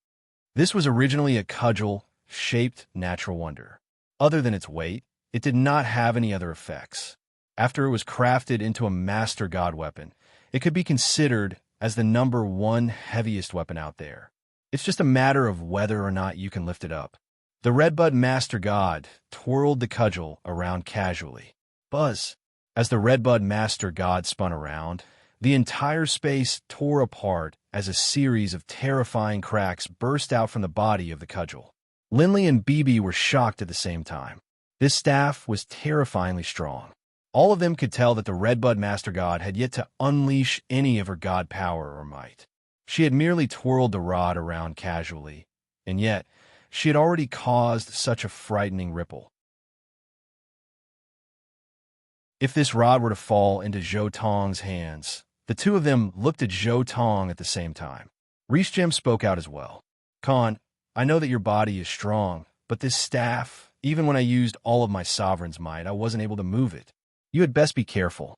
This was originally a cudgel-shaped natural wonder. Other than its weight, it did not have any other effects. After it was crafted into a master god weapon, it could be considered as the #1 heaviest weapon out there. It's just a matter of whether or not you can lift it up. The Redbud Master God twirled the cudgel around casually. Buzz! As the Redbud Master God spun around, the entire space tore apart as a series of terrifying cracks burst out from the body of the cudgel. Linley and Bibi were shocked at the same time. This staff was terrifyingly strong. All of them could tell that the Redbud Master God had yet to unleash any of her god power or might. She had merely twirled the rod around casually, and yet she had already caused such a frightening ripple. If this rod were to fall into Zhou Tong's hands, the two of them looked at Zhou Tong at the same time. Rishjem spoke out as well. Khan, I know that your body is strong, but this staff, even when I used all of my sovereign's might, I wasn't able to move it. You had best be careful.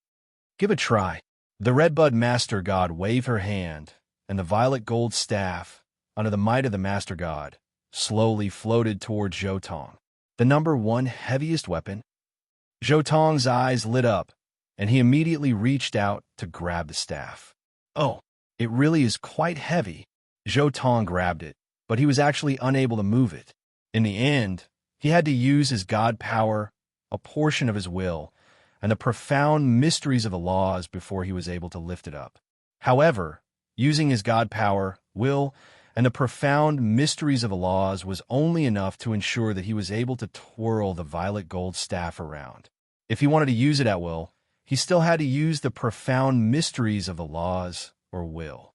Give it a try. The Redbud Master God waved her hand, and the violet gold staff, under the might of the Master God, slowly floated toward Zhou Tong. The #1 heaviest weapon. Zhou Tong's eyes lit up, and he immediately reached out to grab the staff. Oh, it really is quite heavy. Zhou Tong grabbed it, but he was actually unable to move it. In the end, he had to use his god power, a portion of his will, and the profound mysteries of the laws before he was able to lift it up. However, using his god power, will, and the profound mysteries of the laws was only enough to ensure that he was able to twirl the violet gold staff around. If he wanted to use it at will, he still had to use the profound mysteries of the laws or will.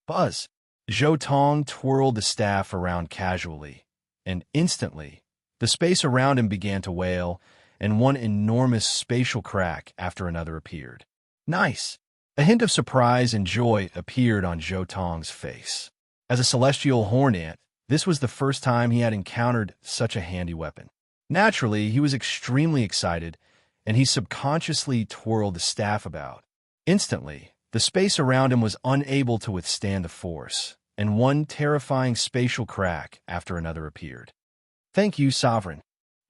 Buzz! Zhou Tong twirled the staff around casually, and instantly, the space around him began to wail, and one enormous spatial crack after another appeared. Nice! A hint of surprise and joy appeared on Zhou Tong's face. As a celestial horn ant, this was the first time he had encountered such a handy weapon. Naturally, he was extremely excited, and he subconsciously twirled the staff about. Instantly, the space around him was unable to withstand the force, and one terrifying spatial crack after another appeared. Thank you, Sovereign.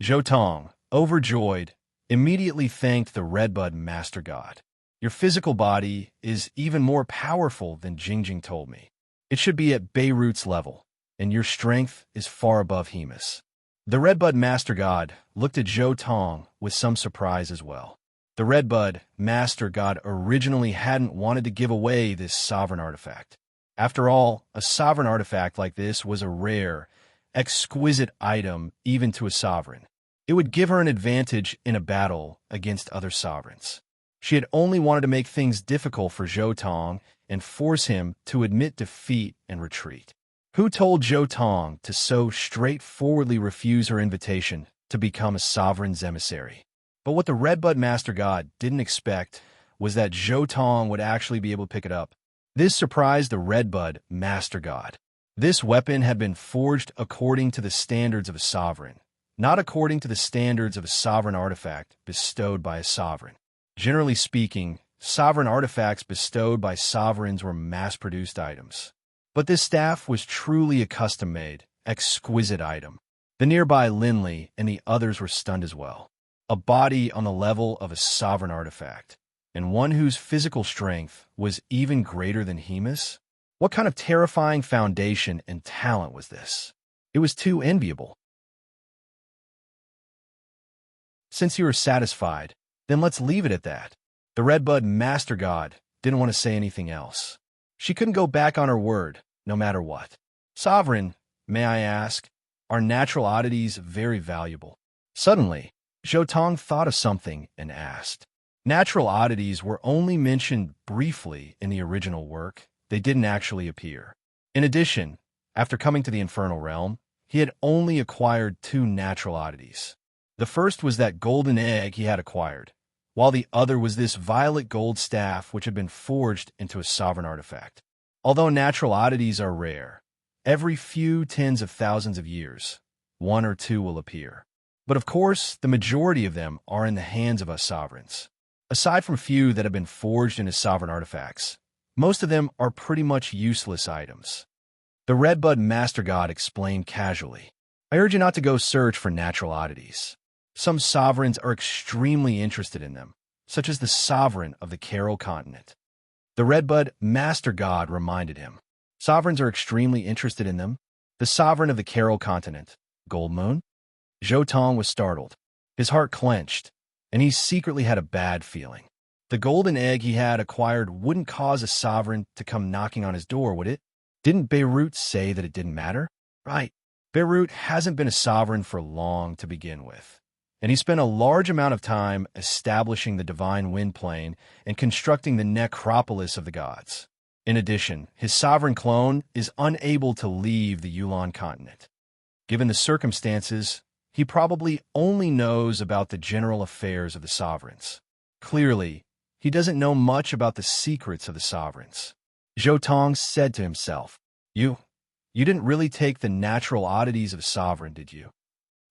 Zhou Tong, overjoyed, immediately thanked the Redbud Master God. Your physical body is even more powerful than Jingjing told me. It should be at Beirut's level, and your strength is far above Hemus. The Redbud Master God looked at Zhou Tong with some surprise as well. The Redbud Master God originally hadn't wanted to give away this sovereign artifact. After all, a sovereign artifact like this was a rare, exquisite item even to a sovereign. It would give her an advantage in a battle against other sovereigns. She had only wanted to make things difficult for Zhou Tong and force him to admit defeat and retreat. Who told Zhou Tong to so straightforwardly refuse her invitation to become a sovereign's emissary? But what the Redbud Master God didn't expect was that Zhou Tong would actually be able to pick it up. This surprised the Redbud Master God. This weapon had been forged according to the standards of a sovereign, not according to the standards of a sovereign artifact bestowed by a sovereign. Generally speaking, sovereign artifacts bestowed by sovereigns were mass-produced items. But this staff was truly a custom-made, exquisite item. The nearby Linley and the others were stunned as well. A body on the level of a sovereign artifact, and one whose physical strength was even greater than Hemus? What kind of terrifying foundation and talent was this? It was too enviable. Since you are satisfied, then let's leave it at that. The Redbud Master God didn't want to say anything else. She couldn't go back on her word, no matter what. Sovereign, may I ask, are natural oddities very valuable? Suddenly, Zhou Tong thought of something and asked. Natural oddities were only mentioned briefly in the original work. They didn't actually appear. In addition, after coming to the Infernal Realm, he had only acquired 2 natural oddities. The first was that golden egg he had acquired, while the other was this violet gold staff which had been forged into a sovereign artifact. Although natural oddities are rare, every few tens of thousands of years, 1 or 2 will appear. But of course, the majority of them are in the hands of us sovereigns. Aside from few that have been forged into sovereign artifacts, most of them are pretty much useless items. The Redbud Master God explained casually. I urge you not to go search for natural oddities. Some sovereigns are extremely interested in them, such as the sovereign of the Carol continent. The Redbud Master God reminded him. Sovereigns are extremely interested in them. The sovereign of the Carol continent, Gold Moon? Zhou Tong was startled. His heart clenched, and he secretly had a bad feeling. The golden egg he had acquired wouldn't cause a sovereign to come knocking on his door, would it? Didn't Beirut say that it didn't matter? Right. Beirut hasn't been a sovereign for long to begin with, and he spent a large amount of time establishing the divine wind plane and constructing the necropolis of the gods. In addition, his sovereign clone is unable to leave the Yulan continent. Given the circumstances, he probably only knows about the general affairs of the sovereigns. Clearly, he doesn't know much about the secrets of the sovereigns. Zhou Tong said to himself, You didn't really take the natural oddities of sovereign, did you?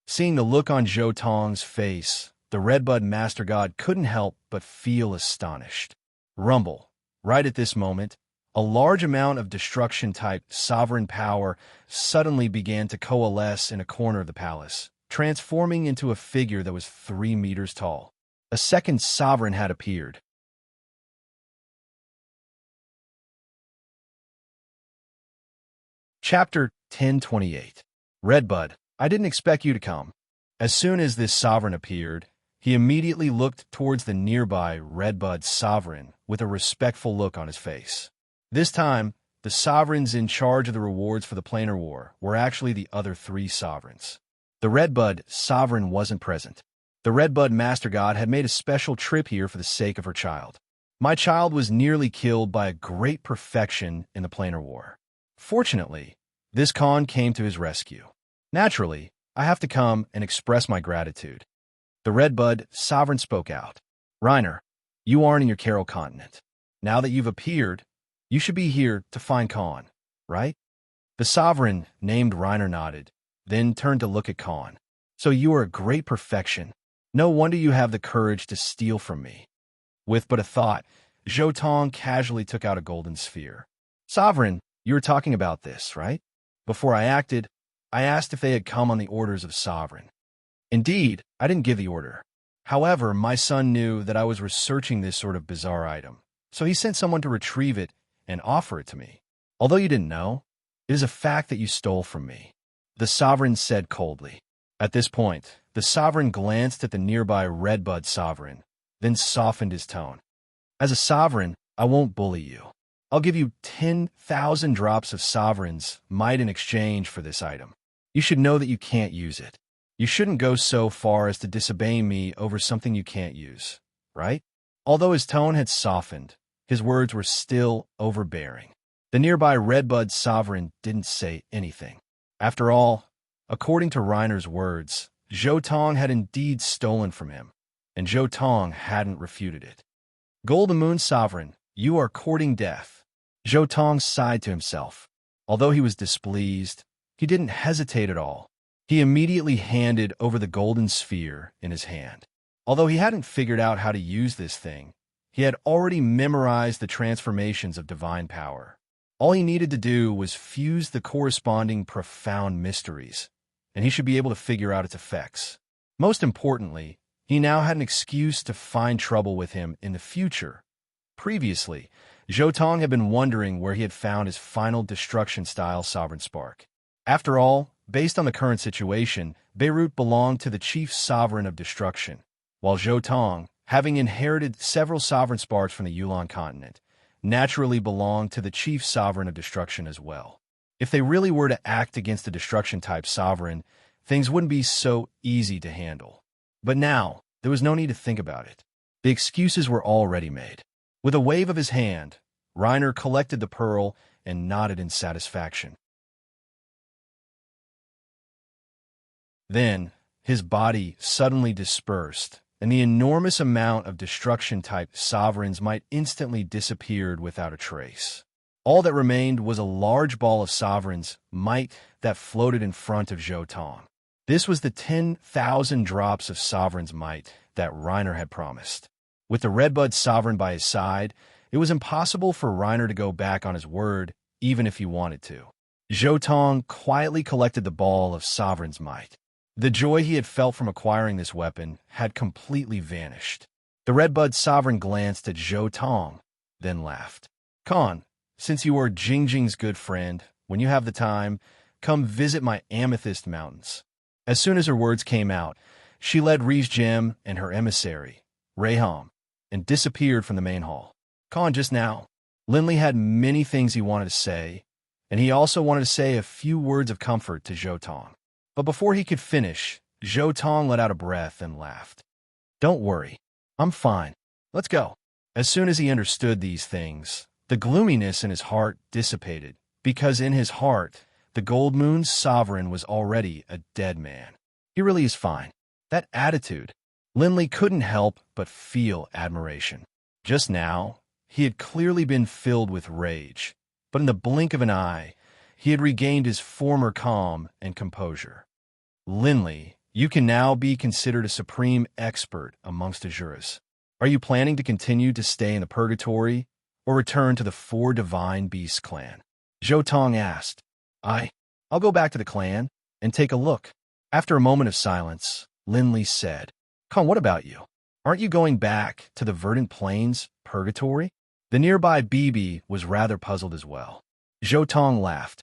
Seeing the look on Zhou Tong's face, the Redbud Master God couldn't help but feel astonished. Rumble. Right at this moment, a large amount of destruction-type sovereign power suddenly began to coalesce in a corner of the palace, transforming into a figure that was 3 meters tall. A second sovereign had appeared. Chapter 1028. Redbud, I didn't expect you to come. As soon as this sovereign appeared, he immediately looked towards the nearby Redbud sovereign with a respectful look on his face. This time, the sovereigns in charge of the rewards for the planar war were actually the other 3 sovereigns. The Redbud sovereign wasn't present. The Redbud Master God had made a special trip here for the sake of her child. My child was nearly killed by a great perfection in the planar war. Fortunately, this Khan came to his rescue. Naturally, I have to come and express my gratitude. The Redbud sovereign spoke out. Reiner, you aren't in your Carol continent. Now that you've appeared, you should be here to find Khan, right? The sovereign, named Reiner, nodded, then turned to look at Khan. So you are a great perfection. No wonder you have the courage to steal from me. With but a thought, Zhou Tong casually took out a golden sphere. Sovereign, you were talking about this, right? Before I acted, I asked if they had come on the orders of Sovereign. Indeed, I didn't give the order. However, my son knew that I was researching this sort of bizarre item, so he sent someone to retrieve it and offer it to me. Although you didn't know, it is a fact that you stole from me, the Sovereign said coldly. At this point, the Sovereign glanced at the nearby Redbud Sovereign, then softened his tone. As a Sovereign, I won't bully you. I'll give you 10,000 drops of Sovereign's might in exchange for this item. You should know that you can't use it. You shouldn't go so far as to disobey me over something you can't use, right? Although his tone had softened, his words were still overbearing. The nearby Redbud Sovereign didn't say anything. After all, according to Reiner's words, Zhou Tong had indeed stolen from him. and Zhou Tong hadn't refuted it. Golden Moon Sovereign, you are courting death. Zhou Tong sighed to himself. Although he was displeased, he didn't hesitate at all. He immediately handed over the golden sphere in his hand. Although he hadn't figured out how to use this thing, he had already memorized the transformations of divine power. All he needed to do was fuse the corresponding profound mysteries, and he should be able to figure out its effects. Most importantly, he now had an excuse to find trouble with him in the future. Previously, Zhou Tong had been wondering where he had found his final destruction-style Sovereign Spark. After all, based on the current situation, Beirut belonged to the chief sovereign of destruction, while Zhou Tong, having inherited several sovereign sparks from the Yulan continent, naturally belonged to the chief sovereign of destruction as well. If they really were to act against a destruction-type sovereign, things wouldn't be so easy to handle. But now, there was no need to think about it. The excuses were already made. With a wave of his hand, Reiner collected the pearl and nodded in satisfaction. Then, his body suddenly dispersed, and the enormous amount of destruction-type sovereigns might instantly disappeared without a trace. All that remained was a large ball of sovereigns' might that floated in front of Zhou Tong. This was the 10,000 drops of sovereign's might that Reiner had promised. With the Redbud sovereign by his side, it was impossible for Reiner to go back on his word, even if he wanted to. Zhou Tong quietly collected the ball of sovereign's might. The joy he had felt from acquiring this weapon had completely vanished. The Redbud sovereign glanced at Zhou Tong, then laughed. Khan, since you are Jingjing's good friend, when you have the time, come visit my Amethyst Mountains. As soon as her words came out, she led Rize Gem and her emissary, Rayham, and disappeared from the main hall. Khan, just now, Linley had many things he wanted to say, and he also wanted to say a few words of comfort to Zhou Tong. But before he could finish, Zhou Tong let out a breath and laughed. Don't worry, I'm fine. Let's go. As soon as he understood these things, the gloominess in his heart dissipated, because in his heart, the Gold Moon's sovereign was already a dead man. He really is fine. That attitude. Linley couldn't help but feel admiration. Just now, he had clearly been filled with rage, but in the blink of an eye, he had regained his former calm and composure. Linley, you can now be considered a supreme expert amongst Azuras. Are you planning to continue to stay in the Purgatory or return to the Four Divine Beasts clan? Zhou Tong asked. I'll go back to the clan and take a look. After a moment of silence, Linley said, Khan, what about you? Aren't you going back to the Verdant Plains Purgatory? The nearby Bibi was rather puzzled as well. Zhou Tong laughed.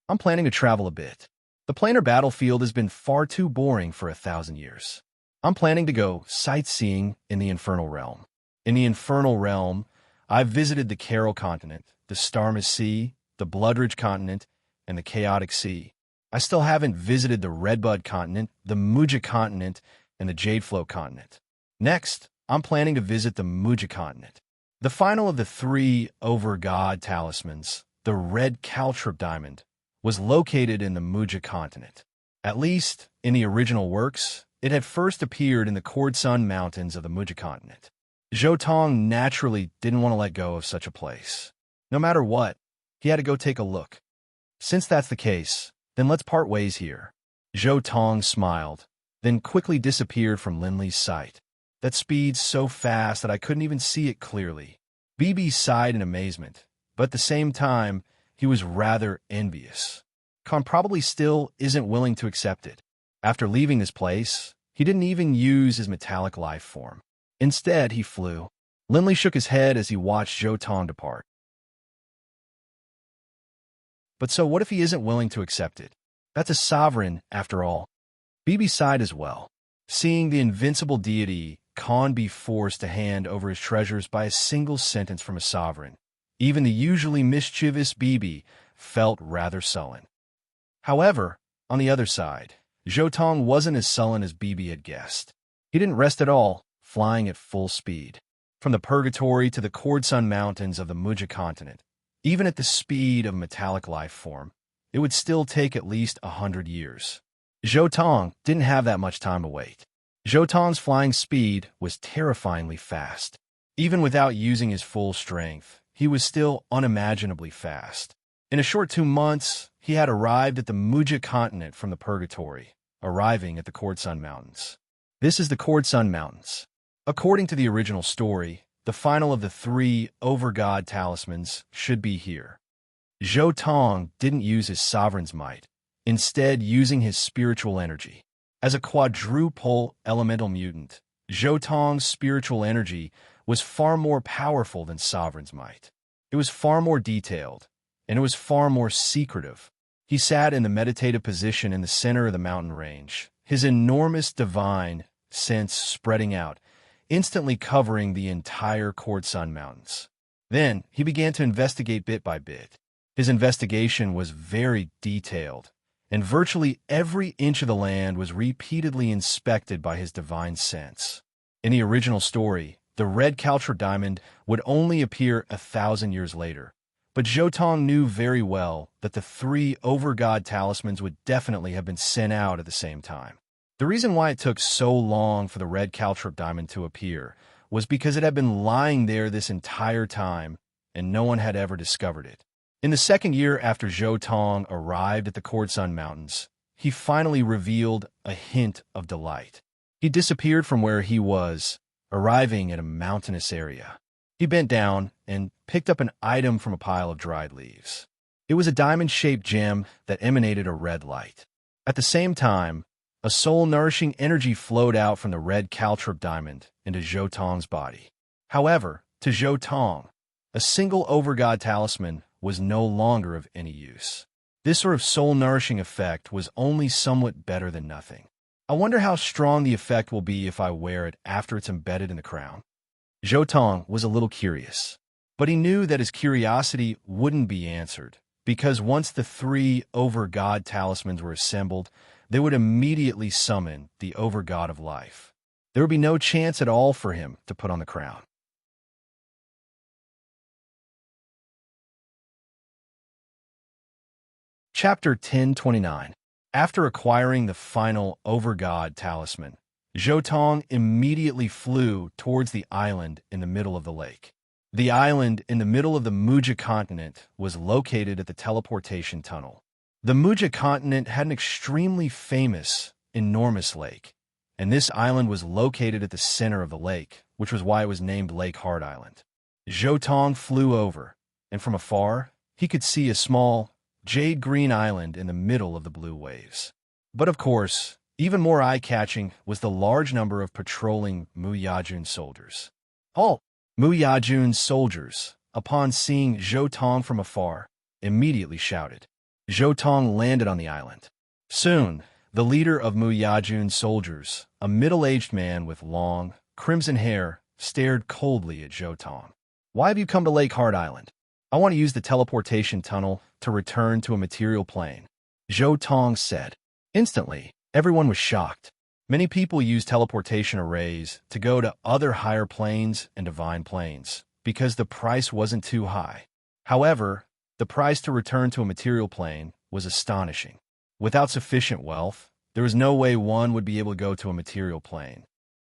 I'm planning to travel a bit. The planar battlefield has been far too boring for 1,000 years. I'm planning to go sightseeing in the Infernal Realm. In the Infernal Realm, I've visited the Carol continent, the Starmus Sea, the Bloodridge continent, and the Chaotic Sea. I still haven't visited the Redbud continent, the Muja continent, and the Jadeflow continent. Next, I'm planning to visit the Muja continent. The final of the 3 over-god talismans, the Red Caltrip Diamond, was located in the Muja continent. At least, in the original works, it had first appeared in the Kordsun Mountains of the Muja continent. Zhou Tong naturally didn't want to let go of such a place. No matter what, he had to go take a look. Since that's the case, then let's part ways here. Zhou Tong smiled, then quickly disappeared from Linley's sight. That speed so fast that I couldn't even see it clearly. Bibi sighed in amazement, but at the same time, he was rather envious. Khan probably still isn't willing to accept it. After leaving this place, he didn't even use his metallic life form. Instead, he flew. Linley shook his head as he watched Zhou Tong depart. But so what if he isn't willing to accept it? That's a sovereign, after all. Bibi sighed as well. Seeing the invincible deity Khan be forced to hand over his treasures by a single sentence from a sovereign, even the usually mischievous Bibi felt rather sullen. However, on the other side, Zhou Tong wasn't as sullen as Bibi had guessed. He didn't rest at all, flying at full speed. From the Purgatory to the Kordsun Mountains of the Muja continent, even at the speed of metallic life form, it would still take at least 100 years. Zhou Tong didn't have that much time to wait. Jotong's flying speed was terrifyingly fast. Even without using his full strength, he was still unimaginably fast. In a short 2 months, he had arrived at the Muja continent from the Purgatory, arriving at the Sun Mountains. This is the Sun Mountains. According to the original story, the final of the 3 over-god talismans should be here. Jotong didn't use his sovereign's might, instead using his spiritual energy. As a quadruple elemental mutant, Jotong's spiritual energy was far more powerful than sovereign's might. It was far more detailed, and it was far more secretive. He sat in the meditative position in the center of the mountain range, his enormous divine sense spreading out, instantly covering the entire Sun Mountains. Then he began to investigate bit by bit. His investigation was very detailed, and virtually every inch of the land was repeatedly inspected by his divine sense. In the original story, the red Caltra diamond would only appear 1,000 years later, but Jotong knew very well that the 3 over-god talismans would definitely have been sent out at the same time. The reason why it took so long for the red Caltra diamond to appear was because it had been lying there this entire time, and no one had ever discovered it. In the second year after Jotong arrived at the Sun Mountains, he finally revealed a hint of delight. He disappeared from where he was, arriving at a mountainous area. He bent down and picked up an item from a pile of dried leaves. It was a diamond-shaped gem that emanated a red light. At the same time, a soul-nourishing energy flowed out from the red Caltrip diamond into Jotong's body. However, to Jotong, a single over-god talisman was no longer of any use. This sort of soul-nourishing effect was only somewhat better than nothing. I wonder how strong the effect will be if I wear it after it's embedded in the crown. Jotong was a little curious, but he knew that his curiosity wouldn't be answered, because once the 3 over-god talismans were assembled, they would immediately summon the over-god of life. There would be no chance at all for him to put on the crown. Chapter 1029. After acquiring the final over-god talisman, Jotong immediately flew towards the island in the middle of the lake. The island in the middle of the Muja continent was located at the teleportation tunnel. The Muja continent had an extremely famous, enormous lake, and this island was located at the center of the lake, which was why it was named Lake Heart Island. Jotong flew over, and from afar, he could see a small, jade-green island in the middle of the blue waves. But of course, even more eye-catching was the large number of patrolling Muyajun soldiers. All Muyajun's soldiers, upon seeing Jotong from afar, immediately shouted. Jotong landed on the island. Soon, the leader of Muyajun's soldiers, a middle-aged man with long, crimson hair, stared coldly at Jotong. "Why have you come to Lake Heart Island?" "I want to use the teleportation tunnel to return to a material plane," Jotong said. Instantly, everyone was shocked. Many people use teleportation arrays to go to other higher planes and divine planes because the price wasn't too high. However, the price to return to a material plane was astonishing. Without sufficient wealth, there was no way one would be able to go to a material plane.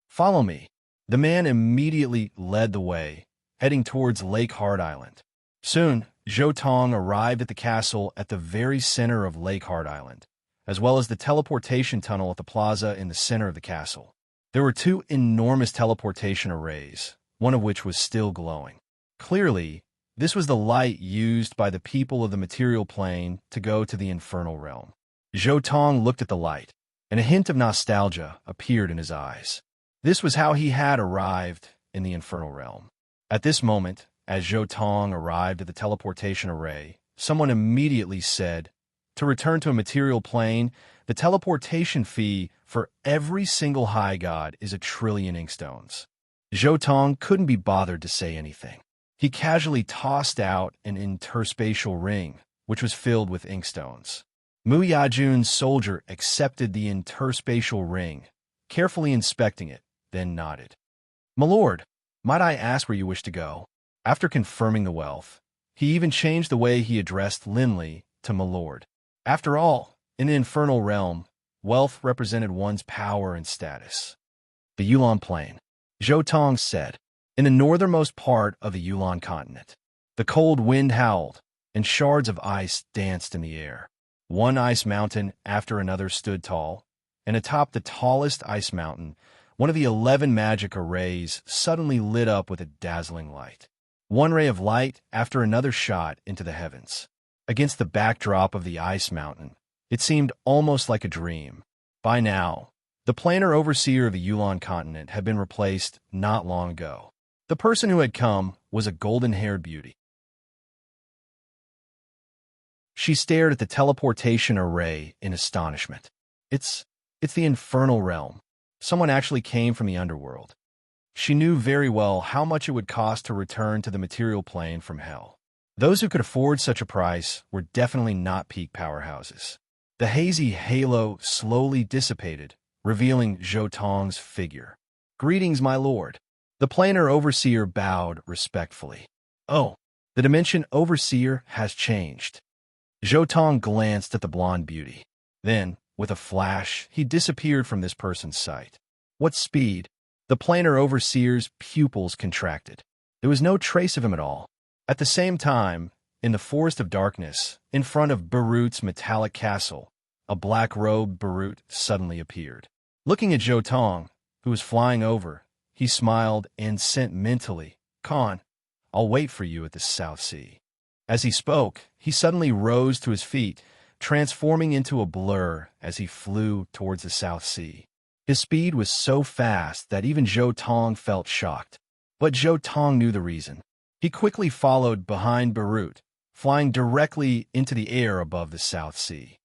"Follow me." The man immediately led the way, heading towards Lake Heart Island. Soon, Jotong arrived at the castle at the very center of Lake Heart Island, as well as the teleportation tunnel at the plaza in the center of the castle. There were 2 enormous teleportation arrays, one of which was still glowing. Clearly, this was the light used by the people of the material plane to go to the infernal realm. Jotong looked at the light, and a hint of nostalgia appeared in his eyes. This was how he had arrived in the infernal realm. At this moment, as Jotong arrived at the teleportation array, someone immediately said, "To return to a material plane, the teleportation fee for every single high god is 1,000,000,000,000 inkstones." Jotong couldn't be bothered to say anything. He casually tossed out an interspatial ring, which was filled with inkstones. Muyajun's soldier accepted the interspatial ring, carefully inspecting it, then nodded. "My lord, might I ask where you wish to go?" After confirming the wealth, he even changed the way he addressed Linley to my lord. After all, in the infernal realm, wealth represented one's power and status. The Yulon Plain, Zhou Tong said, in the northernmost part of the Yulon continent. The cold wind howled, and shards of ice danced in the air. One ice mountain after another stood tall, and atop the tallest ice mountain, one of the 11 magic arrays suddenly lit up with a dazzling light. One ray of light after another shot into the heavens. Against the backdrop of the ice mountain, it seemed almost like a dream. By now, the planar overseer of the Yulon continent had been replaced not long ago. The person who had come was a golden-haired beauty. She stared at the teleportation array in astonishment. It's the infernal realm. Someone actually came from the underworld. She knew very well how much it would cost to return to the material plane from hell. Those who could afford such a price were definitely not peak powerhouses. The hazy halo slowly dissipated, revealing Zhou Tong's figure. "Greetings, my lord." The planar overseer bowed respectfully. "Oh, the dimension overseer has changed." Zhou Tong glanced at the blonde beauty. Then, with a flash, he disappeared from this person's sight. What speed! The planar overseer's pupils contracted. There was no trace of him at all. At the same time, in the forest of darkness, in front of Barut's metallic castle, a black-robed Barut suddenly appeared. Looking at Zhou Tong, who was flying over, he smiled and sent mentally, "Khan, I'll wait for you at the South Sea." As he spoke, he suddenly rose to his feet, transforming into a blur as he flew towards the South Sea. His speed was so fast that even Zhou Tong felt shocked. But Zhou Tong knew the reason. He quickly followed behind Barut, flying directly into the air above the South Sea.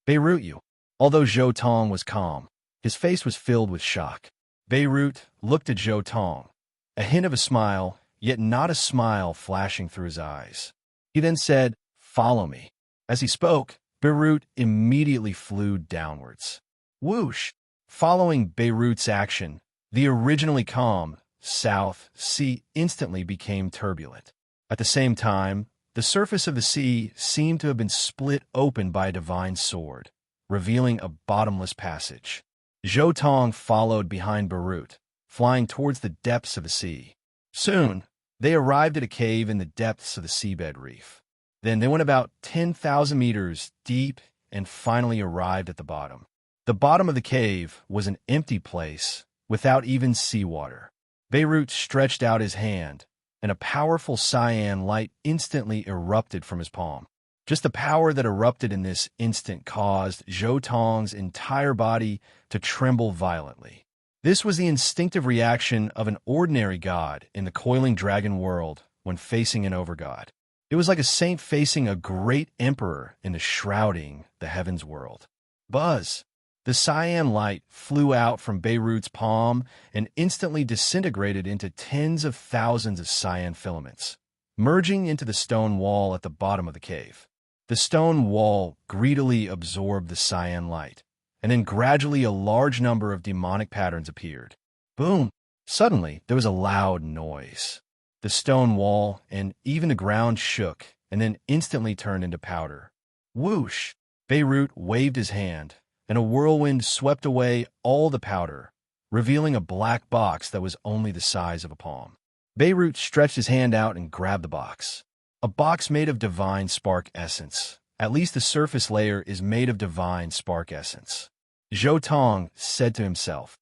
"Beirut you." Although Zhou Tong was calm, his face was filled with shock. Beirut looked at Zhou Tong, a hint of a smile, yet not a smile flashing through his eyes. He then said, "Follow me." As he spoke, Beirut immediately flew downwards. Whoosh! Following Beirut's action, the originally calm South Sea instantly became turbulent. At the same time, the surface of the sea seemed to have been split open by a divine sword, revealing a bottomless passage. Zhou Tong followed behind Beirut, flying towards the depths of the sea. Soon, they arrived at a cave in the depths of the seabed reef. Then they went about 10,000 meters deep and finally arrived at the bottom. The bottom of the cave was an empty place without even seawater. Beirut stretched out his hand, and a powerful cyan light instantly erupted from his palm. Just the power that erupted in this instant caused Zhou Tong's entire body to tremble violently. This was the instinctive reaction of an ordinary god in the coiling dragon world when facing an overgod. It was like a saint facing a great emperor in the shrouding the heavens world. Buzz! The cyan light flew out from Beirut's palm and instantly disintegrated into tens of thousands of cyan filaments, merging into the stone wall at the bottom of the cave. The stone wall greedily absorbed the cyan light, and then gradually a large number of demonic patterns appeared. Boom! Suddenly, there was a loud noise. The stone wall and even the ground shook and then instantly turned into powder. Whoosh! Beirut waved his hand, and a whirlwind swept away all the powder, revealing a black box that was only the size of a palm. Beirut stretched his hand out and grabbed the box. A box made of divine spark essence. At least the surface layer is made of divine spark essence. Zhou Tong said to himself.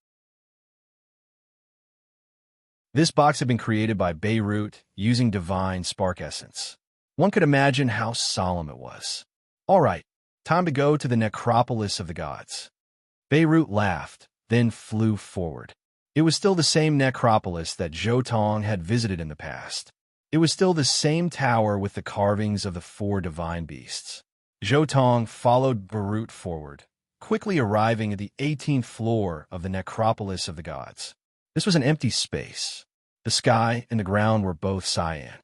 This box had been created by Beirut using divine spark essence. One could imagine how solemn it was. All right, time to go to the necropolis of the gods. Beirut laughed, then flew forward. It was still the same necropolis that Zhou Tong had visited in the past. It was still the same tower with the carvings of the 4 divine beasts. Zhou Tong followed Beirut forward, quickly arriving at the 18th floor of the necropolis of the gods. This was an empty space. The sky and the ground were both cyan.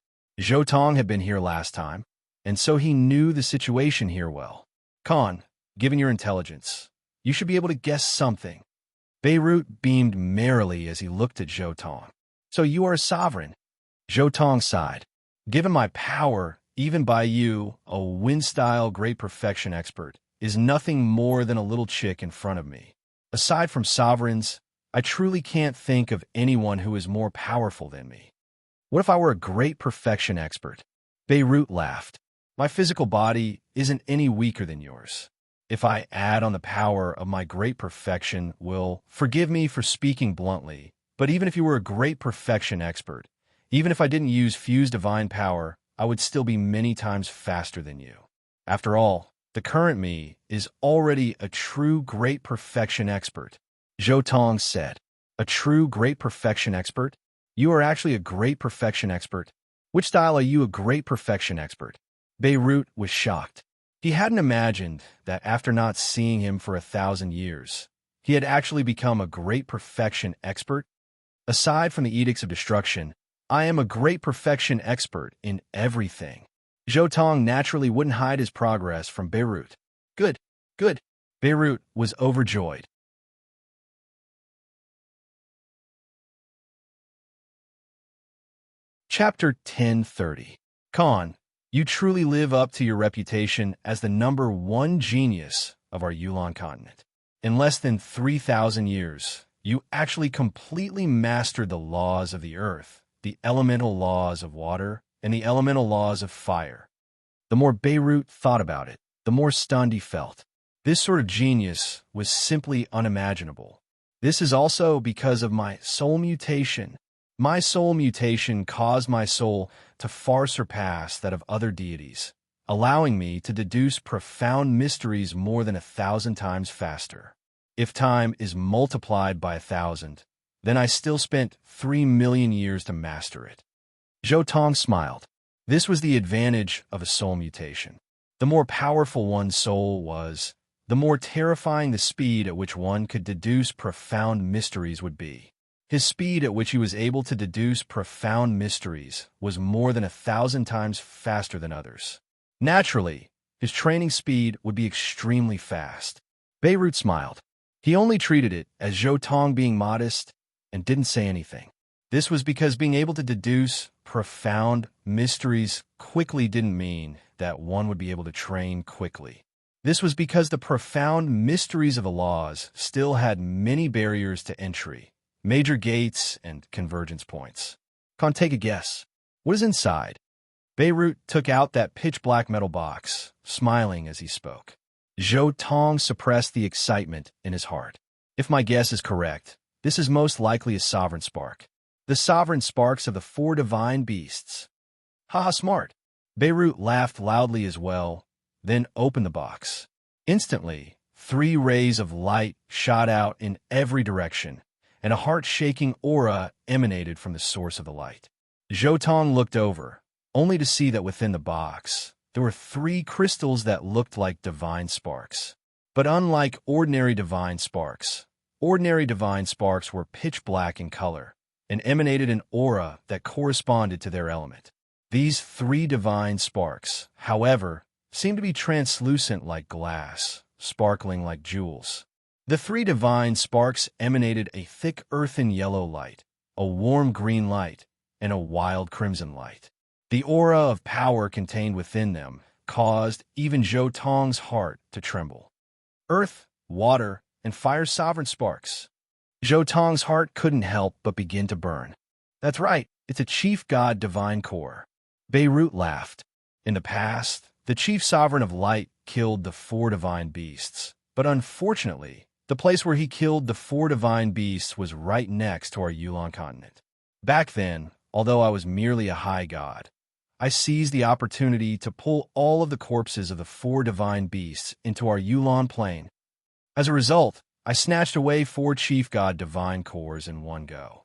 Zhou Tong had been here last time, and so he knew the situation here well. Khan, given your intelligence, you should be able to guess something. Beirut beamed merrily as he looked at Zhou Tong. So you are a sovereign? Zhou Tong sighed. Given my power, even by you, a wind-style great perfection expert, is nothing more than a little chick in front of me. Aside from sovereigns, I truly can't think of anyone who is more powerful than me. What if I were a great perfection expert? Beirut laughed. My physical body isn't any weaker than yours. If I add on the power of my great perfection, forgive me for speaking bluntly, but even if you were a great perfection expert, even if I didn't use fused divine power, I would still be many times faster than you. After all, the current me is already a true great perfection expert. Zhou Tong said. A true great perfection expert? You are actually a great perfection expert. Which style are you a great perfection expert? Beirut was shocked. He hadn't imagined that after not seeing him for 1,000 years, he had actually become a great perfection expert. Aside from the edicts of destruction, I am a great perfection expert in everything. Zhou Tong naturally wouldn't hide his progress from Beirut. Good, good. Beirut was overjoyed. Chapter 1030. Khan, you truly live up to your reputation as the #1 genius of our Yulon continent. In less than 3,000 years, you actually completely mastered the laws of the earth, the elemental laws of water, and the elemental laws of fire. The more Beirut thought about it, the more stunned he felt. This sort of genius was simply unimaginable. This is also because of my soul mutation. My soul mutation caused my soul to far surpass that of other deities, allowing me to deduce profound mysteries more than 1,000 times faster. If time is multiplied by 1,000, then I still spent 3 million years to master it. Zhou Tong smiled. This was the advantage of a soul mutation. The more powerful one's soul was, the more terrifying the speed at which one could deduce profound mysteries would be. His speed at which he was able to deduce profound mysteries was more than 1,000 times faster than others. Naturally, his training speed would be extremely fast. Beirut smiled. He only treated it as Zhou Tong being modest and didn't say anything. This was because being able to deduce profound mysteries quickly didn't mean that one would be able to train quickly. This was because the profound mysteries of the laws still had many barriers to entry, major gates and convergence points. Can't take a guess. What is inside? Beirut took out that pitch-black metal box, smiling as he spoke. Zhou Tong suppressed the excitement in his heart. If my guess is correct, this is most likely a sovereign spark. The sovereign sparks of the 4 divine beasts. Haha, smart. Beirut laughed loudly as well, then opened the box. Instantly, 3 rays of light shot out in every direction, and a heart-shaking aura emanated from the source of the light. Zhou Tong looked over, only to see that within the box, there were 3 crystals that looked like divine sparks. But unlike ordinary divine sparks were pitch black in color and emanated an aura that corresponded to their element. These 3 divine sparks, however, seemed to be translucent like glass, sparkling like jewels. The 3 divine sparks emanated a thick earthen yellow light, a warm green light, and a wild crimson light. The aura of power contained within them caused even Zhou Tong's heart to tremble. Earth, water, and fire sovereign sparks. Zhou Tong's heart couldn't help but begin to burn. That's right, it's a chief god divine core. Beirut laughed. In the past, the chief sovereign of light killed the 4 divine beasts, but unfortunately, the place where he killed the 4 divine beasts was right next to our Yulon continent. Back then, although I was merely a high god, I seized the opportunity to pull all of the corpses of the 4 divine beasts into our Yulon plain. As a result, I snatched away 4 chief god divine cores in one go.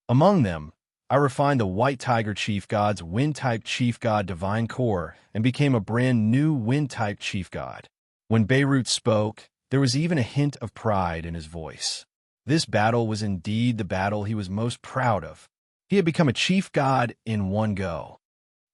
Among them, I refined the White Tiger Chief God's Wind-type Chief God Divine Core and became a brand new Wind-type Chief God. When Beirut spoke, there was even a hint of pride in his voice. This battle was indeed the battle he was most proud of. He had become a Chief God in one go.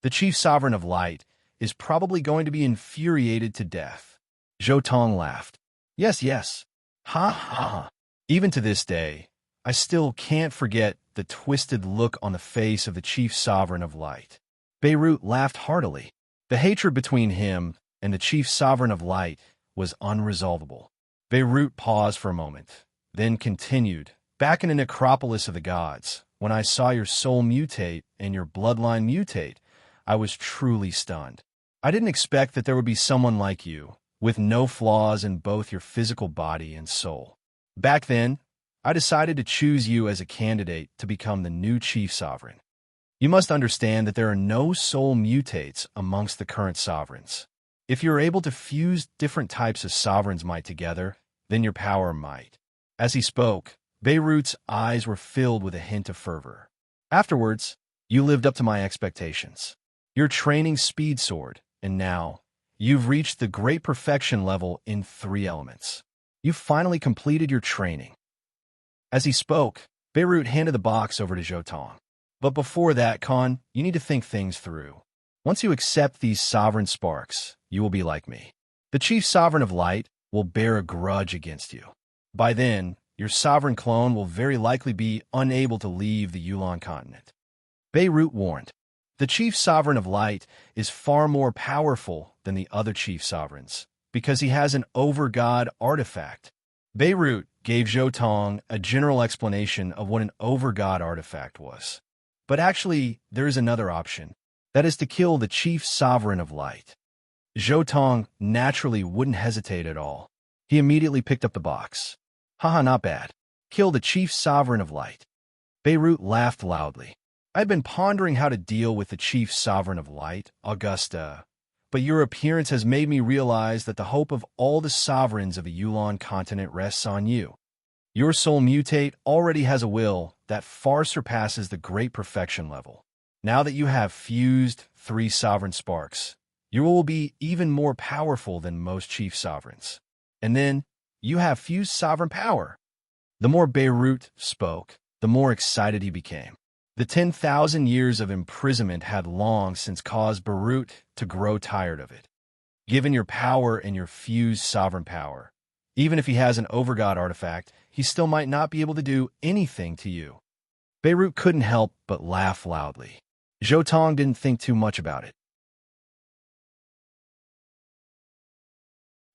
The Chief Sovereign of Light is probably going to be infuriated to death. Zhou Tong laughed. Yes, yes. Ha ha ha. Even to this day, I still can't forget the twisted look on the face of the Chief Sovereign of Light. Beirut laughed heartily. The hatred between him and the Chief Sovereign of Light was unresolvable. Beirut paused for a moment, then continued. Back in the necropolis of the gods, when I saw your soul mutate and your bloodline mutate, I was truly stunned. I didn't expect that there would be someone like you, with no flaws in both your physical body and soul. Back then, I decided to choose you as a candidate to become the new chief sovereign. You must understand that there are no soul mutates amongst the current sovereigns. If you're able to fuse different types of sovereigns' might together, then your power might. As he spoke, Beirut's eyes were filled with a hint of fervor. Afterwards, you lived up to my expectations. Your training speed soared, and now, you've reached the great perfection level in 3 elements. You've finally completed your training. As he spoke, Beirut handed the box over to Zhotong. But before that, Khan, you need to think things through. Once you accept these sovereign sparks, you will be like me. The chief sovereign of light will bear a grudge against you. By then, your sovereign clone will very likely be unable to leave the Yulan continent. Beirut warned, the chief sovereign of light is far more powerful than the other chief sovereigns, because he has an over-god artifact. Beirut gave Zhotong a general explanation of what an over-god artifact was. But actually, there is another option. That is to kill the chief sovereign of light. Zhotong naturally wouldn't hesitate at all. He immediately picked up the box. Haha, not bad. Kill the chief sovereign of light. Beirut laughed loudly. I'd been pondering how to deal with the chief sovereign of light, Augusta, but your appearance has made me realize that the hope of all the sovereigns of the Yulan continent rests on you. Your soul mutate already has a will that far surpasses the great perfection level. Now that you have fused 3 sovereign sparks, you will be even more powerful than most chief sovereigns. And then, you have fused sovereign power. The more Beirut spoke, the more excited he became. The 10,000 years of imprisonment had long since caused Beirut to grow tired of it. Given your power and your fused sovereign power, even if he has an overgod artifact, he still might not be able to do anything to you. Beirut couldn't help but laugh loudly. Zhotong didn't think too much about it.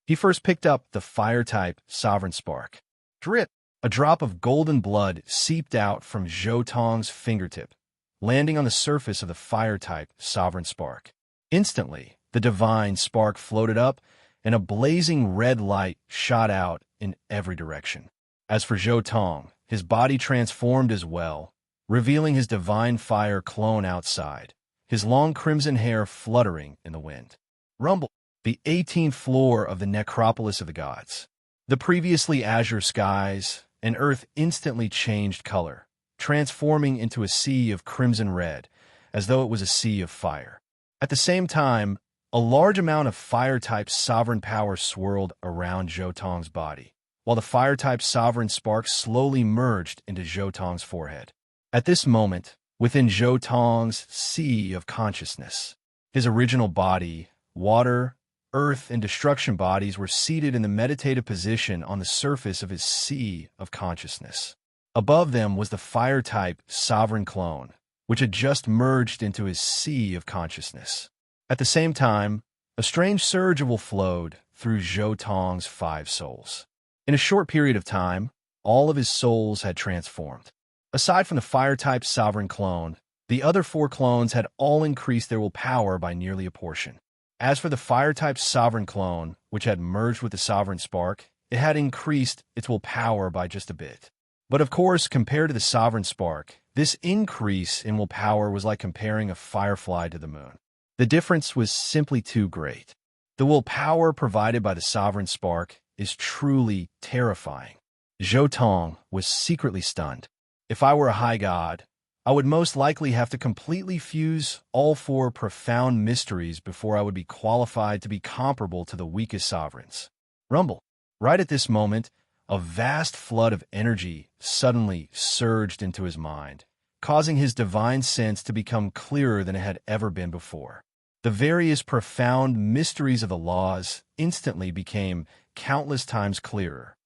He first picked up the fire-type sovereign spark. Drip! A drop of golden blood seeped out from Zhotong's fingertip, landing on the surface of the fire-type sovereign spark. Instantly, the divine spark floated up, and a blazing red light shot out in every direction. As for Zhotong, his body transformed as well, revealing his divine fire clone outside, his long crimson hair fluttering in the wind. Rumble! The 18th floor of the necropolis of the gods. The previously azure skies and earth instantly changed color, transforming into a sea of crimson red, as though it was a sea of fire. At the same time, a large amount of fire-type sovereign power swirled around Zhotong's body, while the fire-type sovereign sparks slowly merged into Zhotong's forehead. At this moment, within Zhotong's sea of consciousness, his original body, water, earth, and destruction bodies were seated in the meditative position on the surface of his sea of consciousness. Above them was the fire-type sovereign clone, which had just merged into his sea of consciousness. At the same time, a strange surge of will flowed through Zhotong's 5 souls. In a short period of time, all of his souls had transformed. Aside from the fire-type sovereign clone, the other 4 clones had all increased their willpower by nearly a portion. As for the fire-type sovereign clone, which had merged with the sovereign spark, it had increased its willpower by just a bit. But of course, compared to the sovereign spark, this increase in willpower was like comparing a firefly to the moon. The difference was simply too great. The willpower provided by the sovereign spark is truly terrifying. Zhotong was secretly stunned. If I were a high god, I would most likely have to completely fuse all 4 profound mysteries before I would be qualified to be comparable to the weakest sovereigns. Rumble. Right at this moment, a vast flood of energy suddenly surged into his mind, causing his divine sense to become clearer than it had ever been before. The various profound mysteries of the laws instantly became countless times clearer.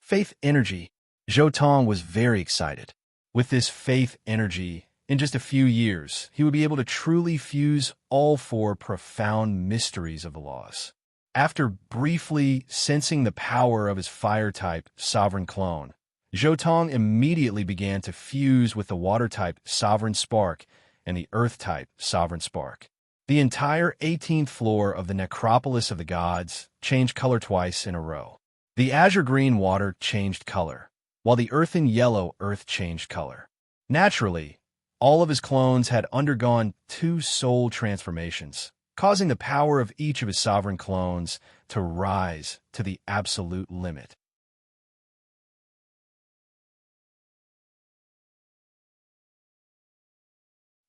Faith energy. Zhotong was very excited. With this faith energy, in just a few years, he would be able to truly fuse all 4 profound mysteries of the laws. After briefly sensing the power of his fire-type sovereign clone, Zhotong immediately began to fuse with the water-type sovereign spark and the earth-type sovereign spark. The entire 18th floor of the necropolis of the gods changed color twice in a row. The azure-green water changed color, while the earthen-yellow earth changed color. Naturally, all of his clones had undergone 2 soul transformations, causing the power of each of his sovereign clones to rise to the absolute limit.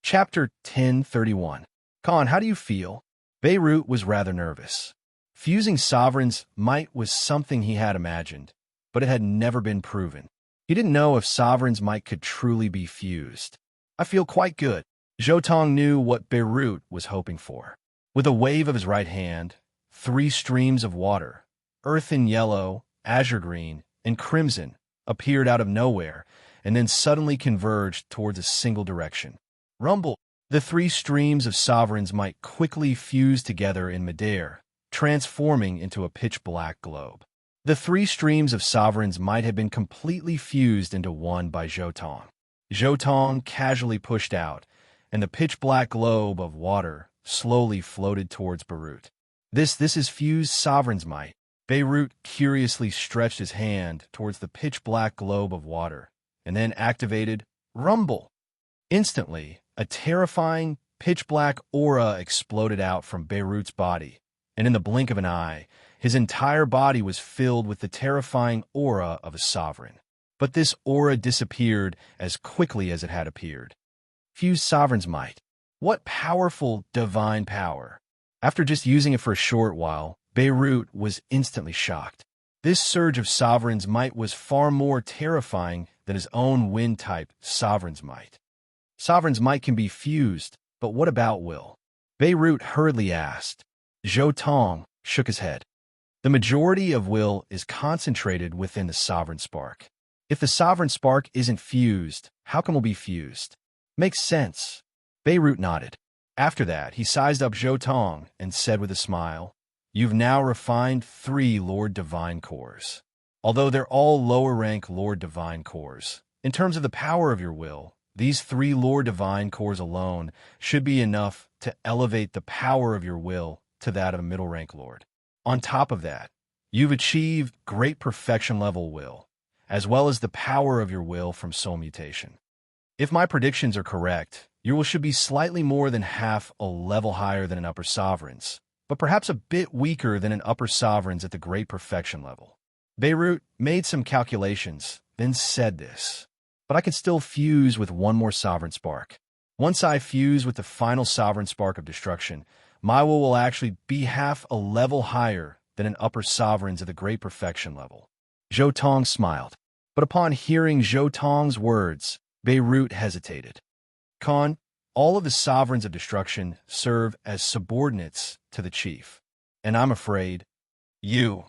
Chapter 1031. Khan, how do you feel? Beirut was rather nervous. Fusing sovereigns' might was something he had imagined, but it had never been proven. He didn't know if sovereigns' might could truly be fused. I feel quite good. Zhotong knew what Beirut was hoping for. With a wave of his right hand, 3 streams of water, earthen yellow, azure green, and crimson, appeared out of nowhere and then suddenly converged towards a single direction. Rumble! The 3 streams of sovereigns might quickly fuse together in midair, transforming into a pitch-black globe. The 3 streams of sovereigns might have been completely fused into one by Zhotong. Zhotong casually pushed out, and the pitch-black globe of water slowly floated towards Beirut. This is fused sovereign's might. Beirut curiously stretched his hand towards the pitch-black globe of water, and then activated Rumble. Instantly, a terrifying, pitch-black aura exploded out from Beirut's body, and in the blink of an eye, his entire body was filled with the terrifying aura of a sovereign. But this aura disappeared as quickly as it had appeared. Fused sovereign's might. What powerful, divine power! After just using it for a short while, Beirut was instantly shocked. This surge of sovereign's might was far more terrifying than his own wind-type sovereign's might. Sovereign's might can be fused, but what about will? Beirut hurriedly asked. Zhotong shook his head. The majority of will is concentrated within the sovereign spark. If the sovereign spark isn't fused, how can will be fused? Makes sense. Beirut nodded. After that, he sized up Zhotong and said with a smile, "You've now refined 3 Lord Divine cores. Although they're all lower-rank Lord Divine cores, in terms of the power of your will, these 3 Lord Divine cores alone should be enough to elevate the power of your will to that of a middle-rank Lord. On top of that, you've achieved great perfection-level will, as well as the power of your will from soul mutation. If my predictions are correct, your will should be slightly more than half a level higher than an upper sovereign's, but perhaps a bit weaker than an upper sovereign's at the great perfection level." Beirut made some calculations, then said this. "But I can still fuse with one more sovereign spark. Once I fuse with the final sovereign spark of destruction, my will actually be half a level higher than an upper sovereign's at the great perfection level." Zhotong smiled, but upon hearing Zhotong's words, Beirut hesitated. "Khan, all of the sovereigns of destruction serve as subordinates to the chief, and I'm afraid you..."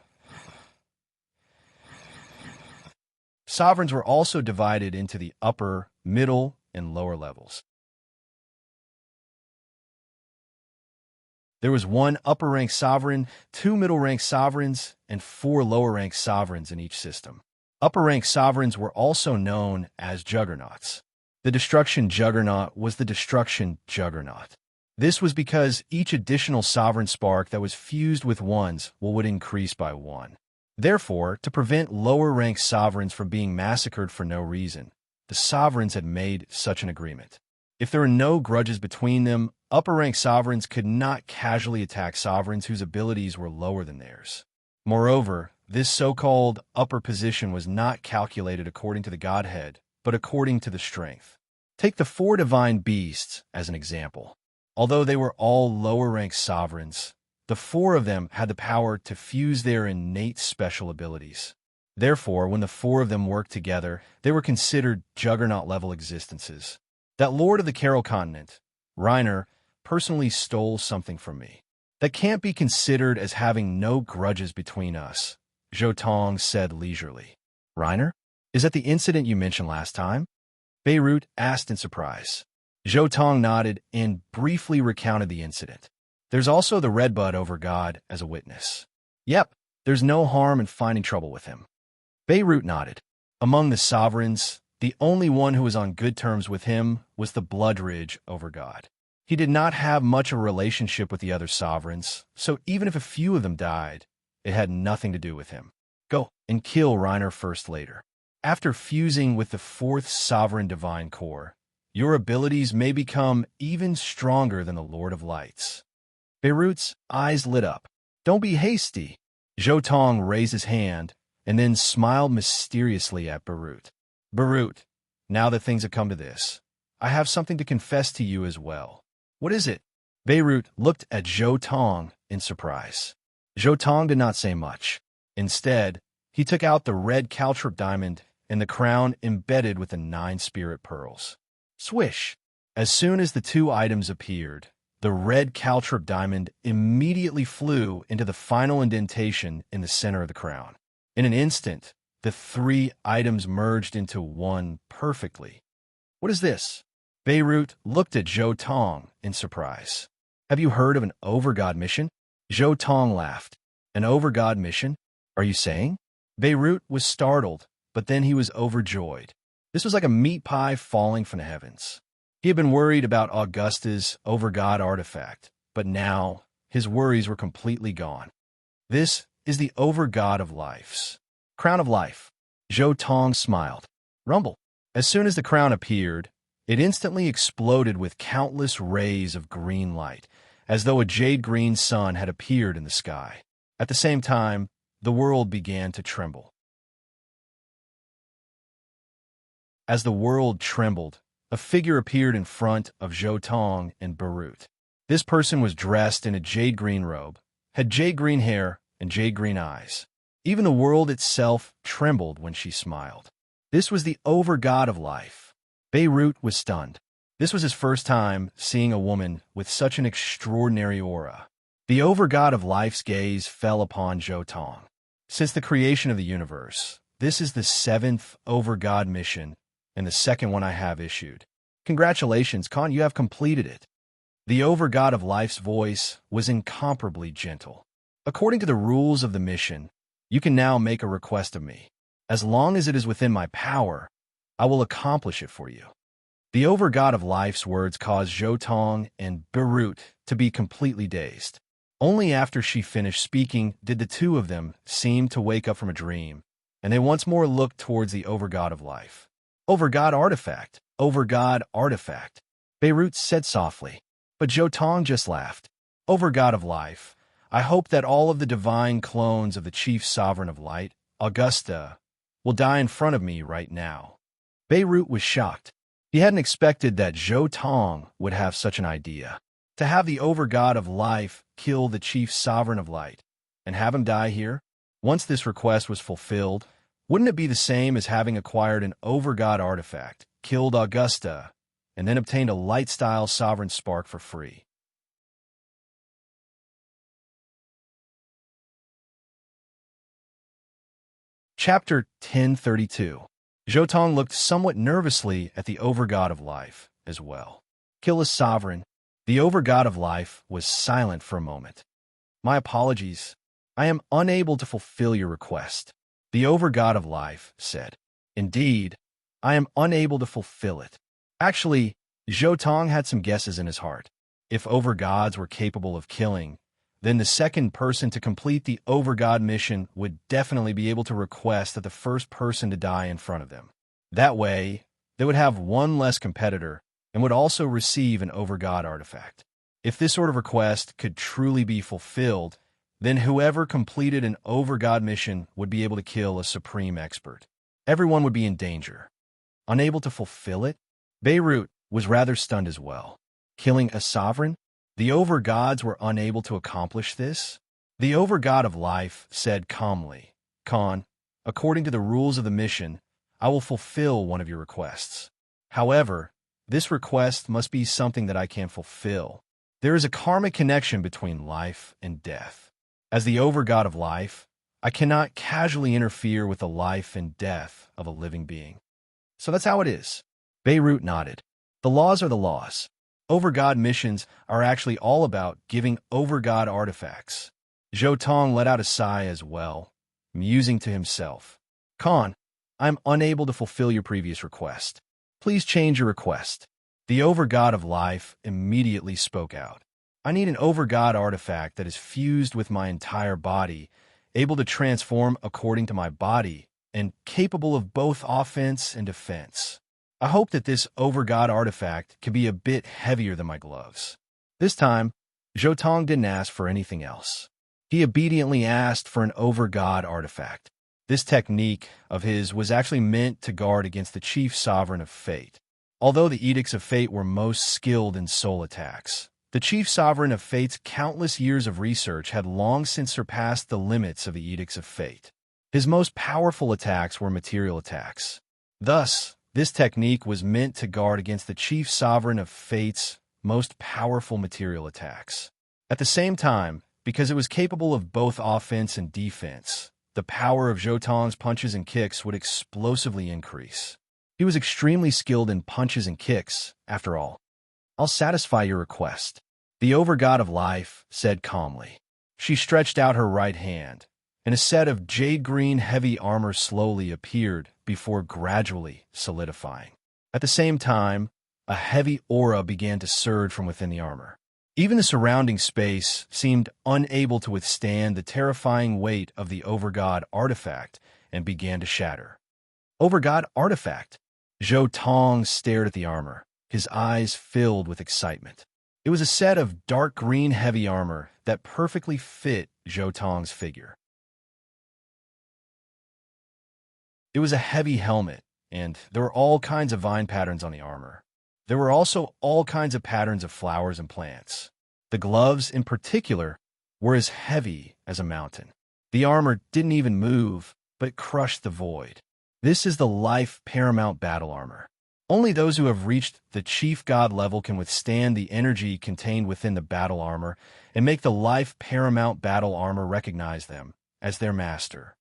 Sovereigns were also divided into the upper, middle, and lower levels. There was 1 upper-rank sovereign, 2 middle-rank sovereigns, and 4 lower-rank sovereigns in each system. Upper-rank sovereigns were also known as juggernauts. The destruction juggernaut was the destruction juggernaut. This was because each additional sovereign spark that was fused with one's would increase by 1. Therefore, to prevent lower-rank sovereigns from being massacred for no reason, the sovereigns had made such an agreement. If there were no grudges between them, upper-rank sovereigns could not casually attack sovereigns whose abilities were lower than theirs. Moreover, this so-called upper position was not calculated according to the Godhead, but according to the strength. Take the 4 divine beasts as an example. Although they were all lower-rank sovereigns, the 4 of them had the power to fuse their innate special abilities. Therefore, when the 4 of them worked together, they were considered juggernaut-level existences. That Lord of the Carol Continent, Reiner, personally stole something from me. That can't be considered as having no grudges between us, Zhotong said leisurely. Reiner? Is that the incident you mentioned last time? Beirut asked in surprise. Zhotong nodded and briefly recounted the incident. There's also the redbud over God as a witness. Yep, there's no harm in finding trouble with him. Beirut nodded. Among the sovereigns, the only one who was on good terms with him was the Bloodridge over God. He did not have much of a relationship with the other sovereigns, so even if a few of them died, it had nothing to do with him. Go and kill Reiner first later. After fusing with the fourth sovereign divine core, your abilities may become even stronger than the Lord of Lights. Beirut's eyes lit up. Don't be hasty. Zhou Tong raised his hand and then smiled mysteriously at Beirut. Beirut, now that things have come to this, I have something to confess to you as well. What is it? Beirut looked at Zhou Tong in surprise. Zhou Tong did not say much. Instead, he took out the red caltrip diamond and the crown embedded with the 9 spirit pearls. Swish! As soon as the 2 items appeared, the red caltrip diamond immediately flew into the final indentation in the center of the crown. In an instant, the 3 items merged into one perfectly. What is this? Beirut looked at Zhou Tong in surprise. Have you heard of an overgod mission? Zhou Tong laughed. An overgod mission? Are you saying? Beirut was startled, but then he was overjoyed. This was like a meat pie falling from the heavens. He had been worried about Augusta's overgod artifact, but now his worries were completely gone. This is the overgod of life's crown of life. Zhou Tong smiled. Rumble. As soon as the crown appeared, it instantly exploded with countless rays of green light, as though a jade-green sun had appeared in the sky. At the same time, the world began to tremble. As the world trembled, a figure appeared in front of Zhou Tong and Beirut. This person was dressed in a jade-green robe, had jade-green hair, and jade-green eyes. Even the world itself trembled when she smiled. This was the overgod of life. Beirut was stunned. This was his first time seeing a woman with such an extraordinary aura. The overgod of life's gaze fell upon Zhou Tong. Since the creation of the universe, this is the 7th overgod mission and the 2nd one I have issued. Congratulations, Khan, you have completed it. The overgod of life's voice was incomparably gentle. According to the rules of the mission, you can now make a request of me. As long as it is within my power, I will accomplish it for you. The overgod of life's words caused Zhou Tong and Beirut to be completely dazed. Only after she finished speaking did the 2 of them seem to wake up from a dream, and they once more looked towards the overgod of life. Overgod artifact, overgod artifact, Beirut said softly, but Zhou Tong just laughed. Overgod of life, I hope that all of the divine clones of the chief sovereign of light, Augusta, will die in front of me right now. Beirut was shocked. He hadn't expected that Zhou Tong would have such an idea. To have the overgod of life kill the chief sovereign of light and have him die here? Once this request was fulfilled, wouldn't it be the same as having acquired an overgod artifact, killed Augusta, and then obtained a light-style sovereign spark for free? Chapter 1032. Zhou Tong looked somewhat nervously at the overgod of life as well. Kill a sovereign. The overgod of life was silent for a moment. My apologies. I am unable to fulfill your request. The overgod of life said. Indeed, I am unable to fulfill it. Actually, Zhou Tong had some guesses in his heart. If overgods were capable of killing, then the 2nd person to complete the overgod mission would definitely be able to request that the first person to die in front of them. That way, they would have one less competitor and would also receive an overgod artifact. If this sort of request could truly be fulfilled, then whoever completed an overgod mission would be able to kill a supreme expert. Everyone would be in danger. Unable to fulfill it, Beirut was rather stunned as well. Killing a sovereign? The overgods were unable to accomplish this? The overgod of life said calmly, Khan, according to the rules of the mission, I will fulfill one of your requests. However, this request must be something that I can fulfill. There is a karmic connection between life and death. As the overgod of life, I cannot casually interfere with the life and death of a living being. So that's how it is. Beirut nodded. The laws are the laws. Overgod missions are actually all about giving overgod artifacts. Zhou Tong let out a sigh as well, musing to himself. Khan, I'm unable to fulfill your previous request. Please change your request. The overgod of life immediately spoke out. I need an overgod artifact that is fused with my entire body, able to transform according to my body, and capable of both offense and defense. I hope that this overgod artifact can be a bit heavier than my gloves. This time, Zhou Tong didn't ask for anything else. He obediently asked for an overgod artifact. This technique of his was actually meant to guard against the chief sovereign of fate. Although the Edicts of Fate were most skilled in soul attacks, the chief sovereign of fate's countless years of research had long since surpassed the limits of the Edicts of Fate. His most powerful attacks were material attacks. Thus, this technique was meant to guard against the chief sovereign of fate's most powerful material attacks. At the same time, because it was capable of both offense and defense, the power of Zhou Tong's punches and kicks would explosively increase. He was extremely skilled in punches and kicks, after all. I'll satisfy your request, the overgod of life said calmly. She stretched out her right hand, and a set of jade-green heavy armor slowly appeared before gradually solidifying. At the same time, a heavy aura began to surge from within the armor. Even the surrounding space seemed unable to withstand the terrifying weight of the overgod artifact and began to shatter. Overgod artifact! Zhou Tong stared at the armor, his eyes filled with excitement. It was a set of dark green heavy armor that perfectly fit Zhou Tong's figure. It was a heavy helmet, and there were all kinds of vine patterns on the armor. There were also all kinds of patterns of flowers and plants. The gloves, in particular, were as heavy as a mountain. The armor didn't even move, but crushed the void. This is the life paramount battle armor. Only those who have reached the chief god level can withstand the energy contained within the battle armor and make the life paramount battle armor recognize them as their master.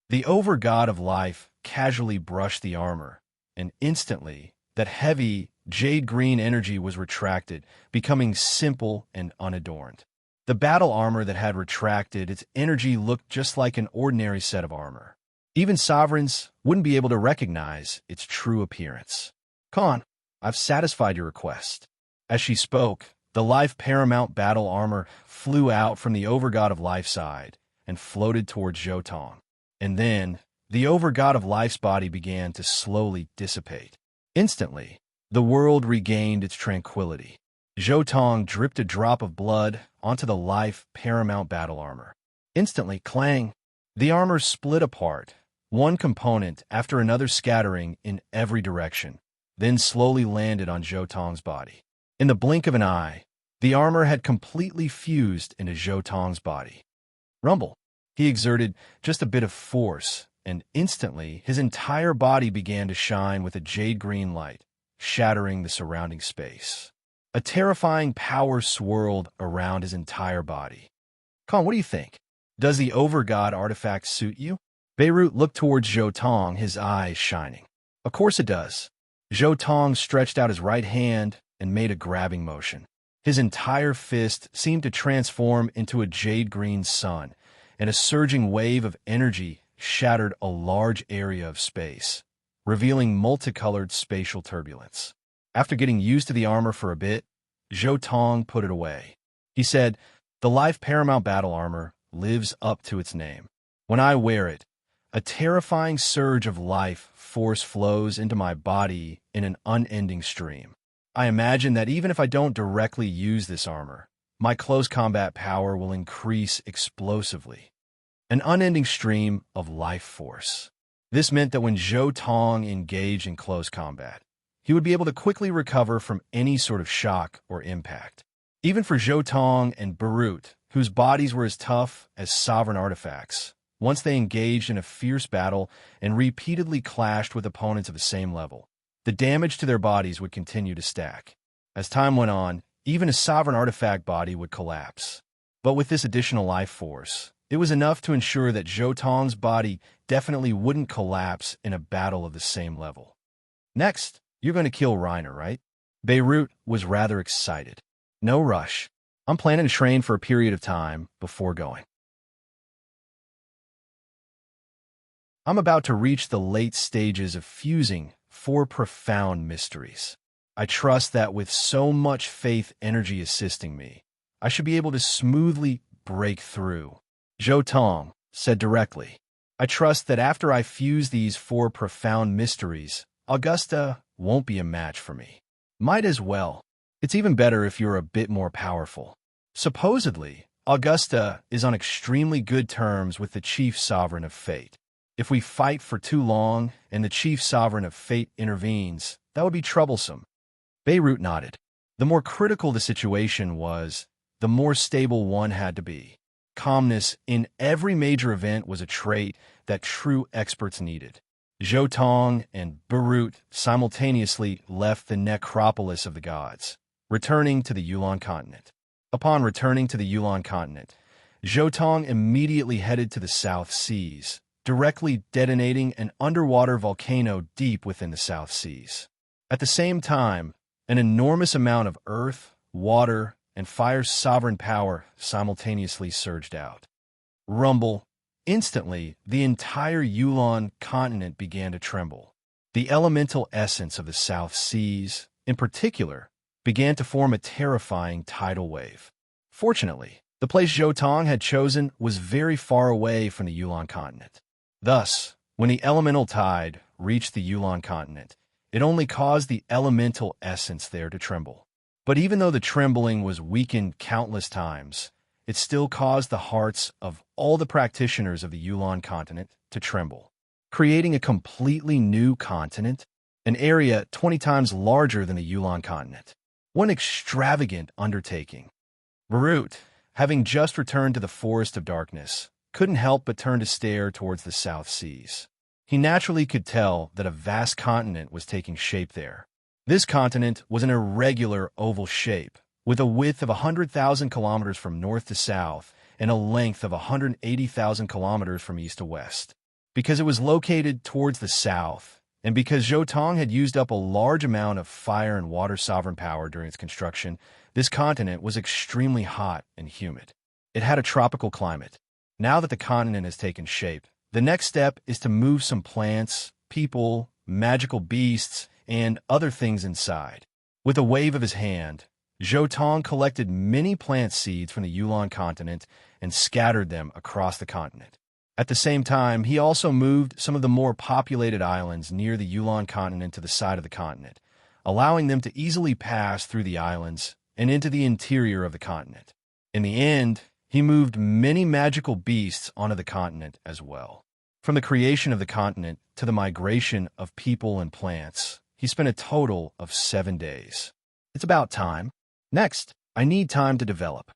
The overgod of life casually brushed the armor, and instantly, that heavy, jade-green energy was retracted, becoming simple and unadorned. The battle armor that had retracted, its energy looked just like an ordinary set of armor. Even sovereigns wouldn't be able to recognize its true appearance. Khan, I've satisfied your request. As she spoke, the life paramount battle armor flew out from the overgod of life side and floated towards Zhou Tong. And then, the overgod of life's body began to slowly dissipate. Instantly, the world regained its tranquility. Zhou Tong dripped a drop of blood onto the life paramount battle armor. Instantly, clang! The armor split apart, one component after another scattering in every direction, then slowly landed on Zhou Tong's body. In the blink of an eye, the armor had completely fused into Zhou Tong's body. Rumble! He exerted just a bit of force, and instantly his entire body began to shine with a jade-green light, shattering the surrounding space. A terrifying power swirled around his entire body. Khan, what do you think? Does the overgod artifact suit you? Beirut looked towards Zhou Tong, his eyes shining. Of course it does. Zhou Tong stretched out his right hand and made a grabbing motion. His entire fist seemed to transform into a jade-green sun, and a surging wave of energy shattered a large area of space, revealing multicolored spatial turbulence. After getting used to the armor for a bit, Zhou Tong put it away. He said, "The life paramount battle armor lives up to its name. When I wear it, a terrifying surge of life force flows into my body in an unending stream. I imagine that even if I don't directly use this armor, my close combat power will increase explosively. An unending stream of life force." This meant that when Zhou Tong engaged in close combat, he would be able to quickly recover from any sort of shock or impact. Even for Zhou Tong and Beirut, whose bodies were as tough as sovereign artifacts, once they engaged in a fierce battle and repeatedly clashed with opponents of the same level, the damage to their bodies would continue to stack. As time went on, even a sovereign artifact body would collapse. But with this additional life force, it was enough to ensure that Zhou Tong's body definitely wouldn't collapse in a battle of the same level. Next, you're going to kill Reiner, right? Beirut was rather excited. No rush. I'm planning to train for a period of time before going. I'm about to reach the late stages of fusing four profound mysteries. I trust that with so much faith energy assisting me, I should be able to smoothly break through. Zhou Tong said directly. I trust that after I fuse these four profound mysteries, Augusta won't be a match for me. Might as well. It's even better if you're a bit more powerful. Supposedly, Augusta is on extremely good terms with the chief sovereign of fate. If we fight for too long and the chief sovereign of fate intervenes, that would be troublesome. Beirut nodded. The more critical the situation was, the more stable one had to be. Calmness in every major event was a trait that true experts needed. Zhou Tong and Beirut simultaneously left the necropolis of the gods, returning to the Yulan continent. Upon returning to the Yulan continent, Zhou Tong immediately headed to the South Seas, directly detonating an underwater volcano deep within the South Seas. At the same time, an enormous amount of earth, water, and fire's sovereign power simultaneously surged out. Rumble. Instantly, the entire Yulan continent began to tremble. The elemental essence of the South Seas, in particular, began to form a terrifying tidal wave. Fortunately, the place Zhou Tong had chosen was very far away from the Yulan continent. Thus, when the elemental tide reached the Yulan continent, it only caused the elemental essence there to tremble. But even though the trembling was weakened countless times, it still caused the hearts of all the practitioners of the Yulan continent to tremble, creating a completely new continent, an area 20 times larger than the Yulan continent. One extravagant undertaking. Beirut, having just returned to the Forest of Darkness, couldn't help but turn to stare towards the South Seas. He naturally could tell that a vast continent was taking shape there. This continent was an irregular oval shape, with a width of 100,000 kilometers from north to south and a length of 180,000 kilometers from east to west. Because it was located towards the south, and because Zhou Tong had used up a large amount of fire and water sovereign power during its construction, this continent was extremely hot and humid. It had a tropical climate. Now that the continent has taken shape, the next step is to move some plants, people, magical beasts, and other things inside. With a wave of his hand, Zhou Tong collected many plant seeds from the Yulan continent and scattered them across the continent. At the same time, he also moved some of the more populated islands near the Yulan continent to the side of the continent, allowing them to easily pass through the islands and into the interior of the continent. In the end, he moved many magical beasts onto the continent as well. From the creation of the continent to the migration of people and plants, he spent a total of 7 days. It's about time. Next, I need time to develop.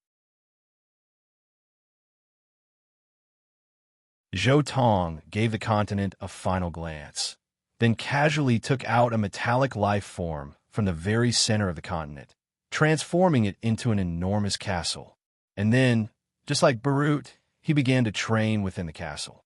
Zhou Tong gave the continent a final glance, then casually took out a metallic life form from the very center of the continent, transforming it into an enormous castle. And then, just like Beirut, he began to train within the castle.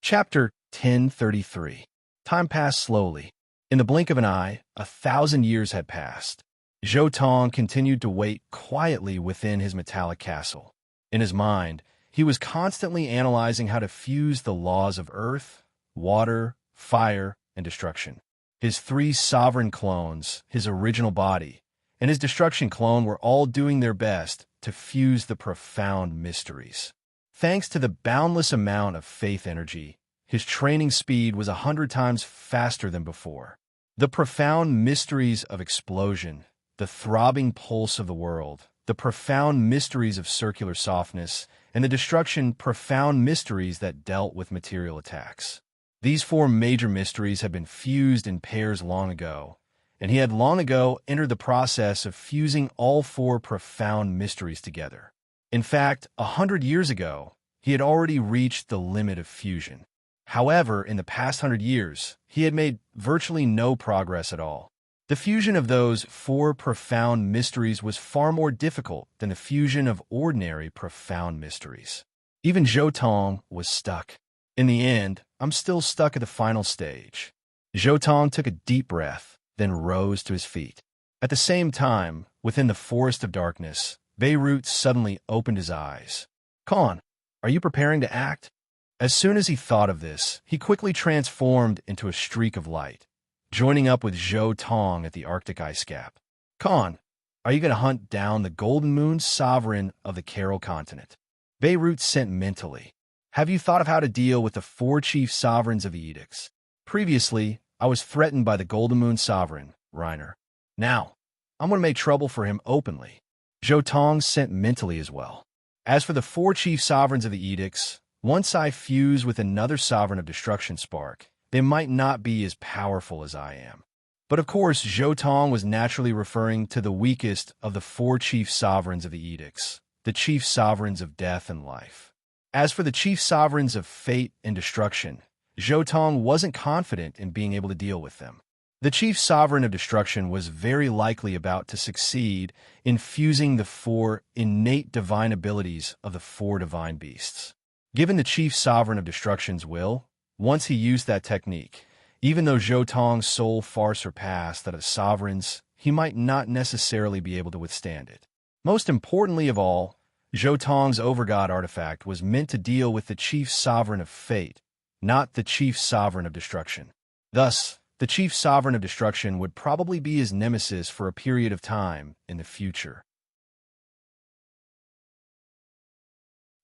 Chapter 1033. Time passed slowly. In the blink of an eye, 1,000 years had passed. Zhou Tong continued to wait quietly within his metallic castle. In his mind, he was constantly analyzing how to fuse the laws of earth, water, fire, and destruction. His 3 sovereign clones, his original body, and his destruction clone were all doing their best to fuse the profound mysteries. Thanks to the boundless amount of faith energy, his training speed was 100 times faster than before. The profound mysteries of explosion, the throbbing pulse of the world, the profound mysteries of circular softness, and the destruction profound mysteries that dealt with material attacks. These 4 major mysteries had been fused in pairs long ago, and he had long ago entered the process of fusing all 4 profound mysteries together. In fact, 100 years ago, he had already reached the limit of fusion. However, in the past 100 years, he had made virtually no progress at all. The fusion of those 4 profound mysteries was far more difficult than the fusion of ordinary profound mysteries. Even Zhou Tong was stuck. In the end, I'm still stuck at the final stage. Zhou took a deep breath, then rose to his feet. At the same time, within the forest of darkness, Beirut suddenly opened his eyes. Khan, are you preparing to act? As soon as he thought of this, he quickly transformed into a streak of light, joining up with Zhou at the Arctic ice cap. Khan, are you going to hunt down the Golden Moon sovereign of the Carol continent? Beirut sent mentally. Have you thought of how to deal with the 4 chief sovereigns of the edicts? Previously, I was threatened by the Golden Moon sovereign, Reiner. Now, I'm going to make trouble for him openly. Zhou sent mentally as well. As for the 4 chief sovereigns of the edicts, once I fuse with another sovereign of destruction spark, they might not be as powerful as I am. But of course, Zhou was naturally referring to the weakest of the 4 chief sovereigns of the edicts, the chief sovereigns of death and life. As for the chief sovereigns of fate and destruction, Zhou wasn't confident in being able to deal with them. The chief sovereign of destruction was very likely about to succeed in fusing the 4 innate divine abilities of the 4 divine beasts. Given the chief sovereign of destruction's will, once he used that technique, even though Zhou soul far surpassed that of sovereigns, he might not necessarily be able to withstand it. Most importantly of all, Zhou Overgod artifact was meant to deal with the chief sovereign of fate, not the chief sovereign of destruction. Thus, the chief sovereign of destruction would probably be his nemesis for a period of time in the future.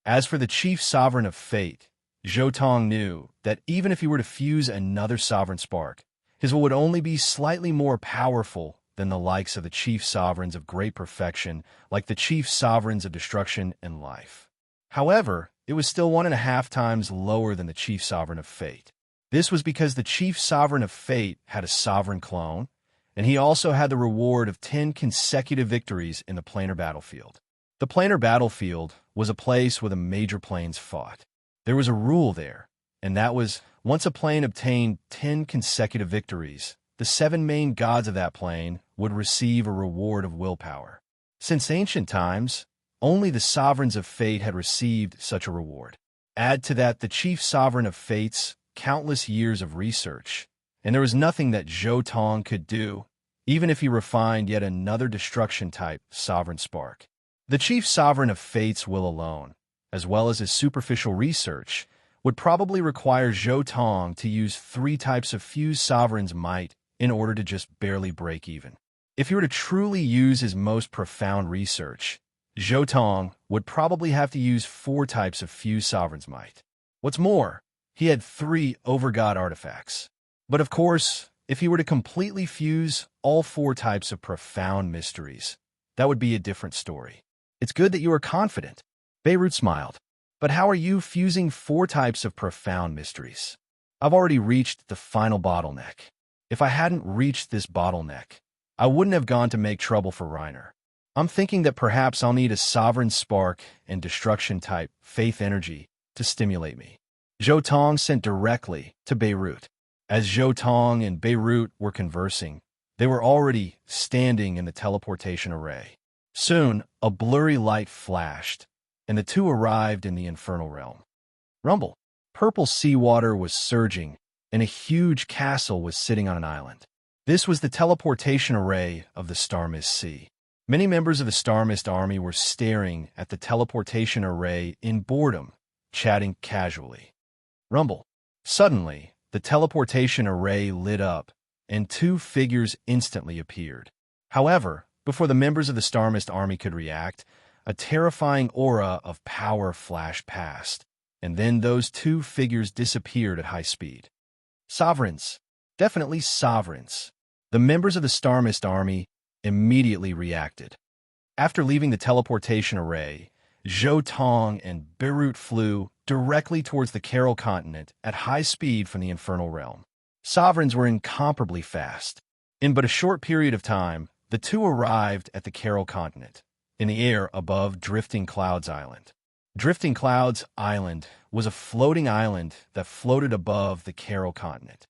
As for the chief sovereign of fate, Zhou knew that even if he were to fuse another sovereign spark, his will would only be slightly more powerful than the likes of the chief sovereigns of great perfection, like the chief sovereigns of destruction and life. However, it was still 1.5 times lower than the chief sovereign of fate. This was because the chief sovereign of fate had a sovereign clone, and he also had the reward of 10 consecutive victories in the planar battlefield. The planar battlefield was a place where the major planes fought. There was a rule there, and that was, once a plane obtained 10 consecutive victories, the 7 main gods of that plane would receive a reward of willpower. Since ancient times, only the sovereigns of fate had received such a reward. Add to that the chief sovereign of fate's countless years of research, and there was nothing that Zhou could do, even if he refined yet another destruction-type sovereign spark. The chief sovereign of fate's will alone, as well as his superficial research, would probably require Zhou to use 3 types of fused sovereign's might in order to just barely break even. If he were to truly use his most profound research, Zhou would probably have to use 4 types of fused sovereign's might. What's more, he had 3 overgod artifacts. But of course, if he were to completely fuse all 4 types of profound mysteries, that would be a different story. It's good that you are confident. Beirut smiled. But how are you fusing 4 types of profound mysteries? I've already reached the final bottleneck. If I hadn't reached this bottleneck, I wouldn't have gone to make trouble for Reiner. I'm thinking that perhaps I'll need a sovereign spark and destruction-type faith energy to stimulate me. Zhou sent directly to Beirut. As Zhou and Beirut were conversing, they were already standing in the teleportation array. Soon, a blurry light flashed, and the 2 arrived in the infernal realm. Rumble. Purple seawater was surging, and a huge castle was sitting on an island. This was the teleportation array of the Star Mist Sea. Many members of the Star Mist army were staring at the teleportation array in boredom, chatting casually. Rumble. Suddenly, the teleportation array lit up, and 2 figures instantly appeared. However, before the members of the Star Mist army could react, a terrifying aura of power flashed past, and then those 2 figures disappeared at high speed. Sovereigns. Definitely sovereigns. The members of the Star Mist army immediately reacted. After leaving the teleportation array, Zhou and Beirut flew directly towards the Carol continent at high speed from the infernal realm. Sovereigns were incomparably fast. In but a short period of time, the 2 arrived at the Carol continent, in the air above Drifting Clouds Island. Drifting Clouds Island was a floating island that floated above the Carol continent.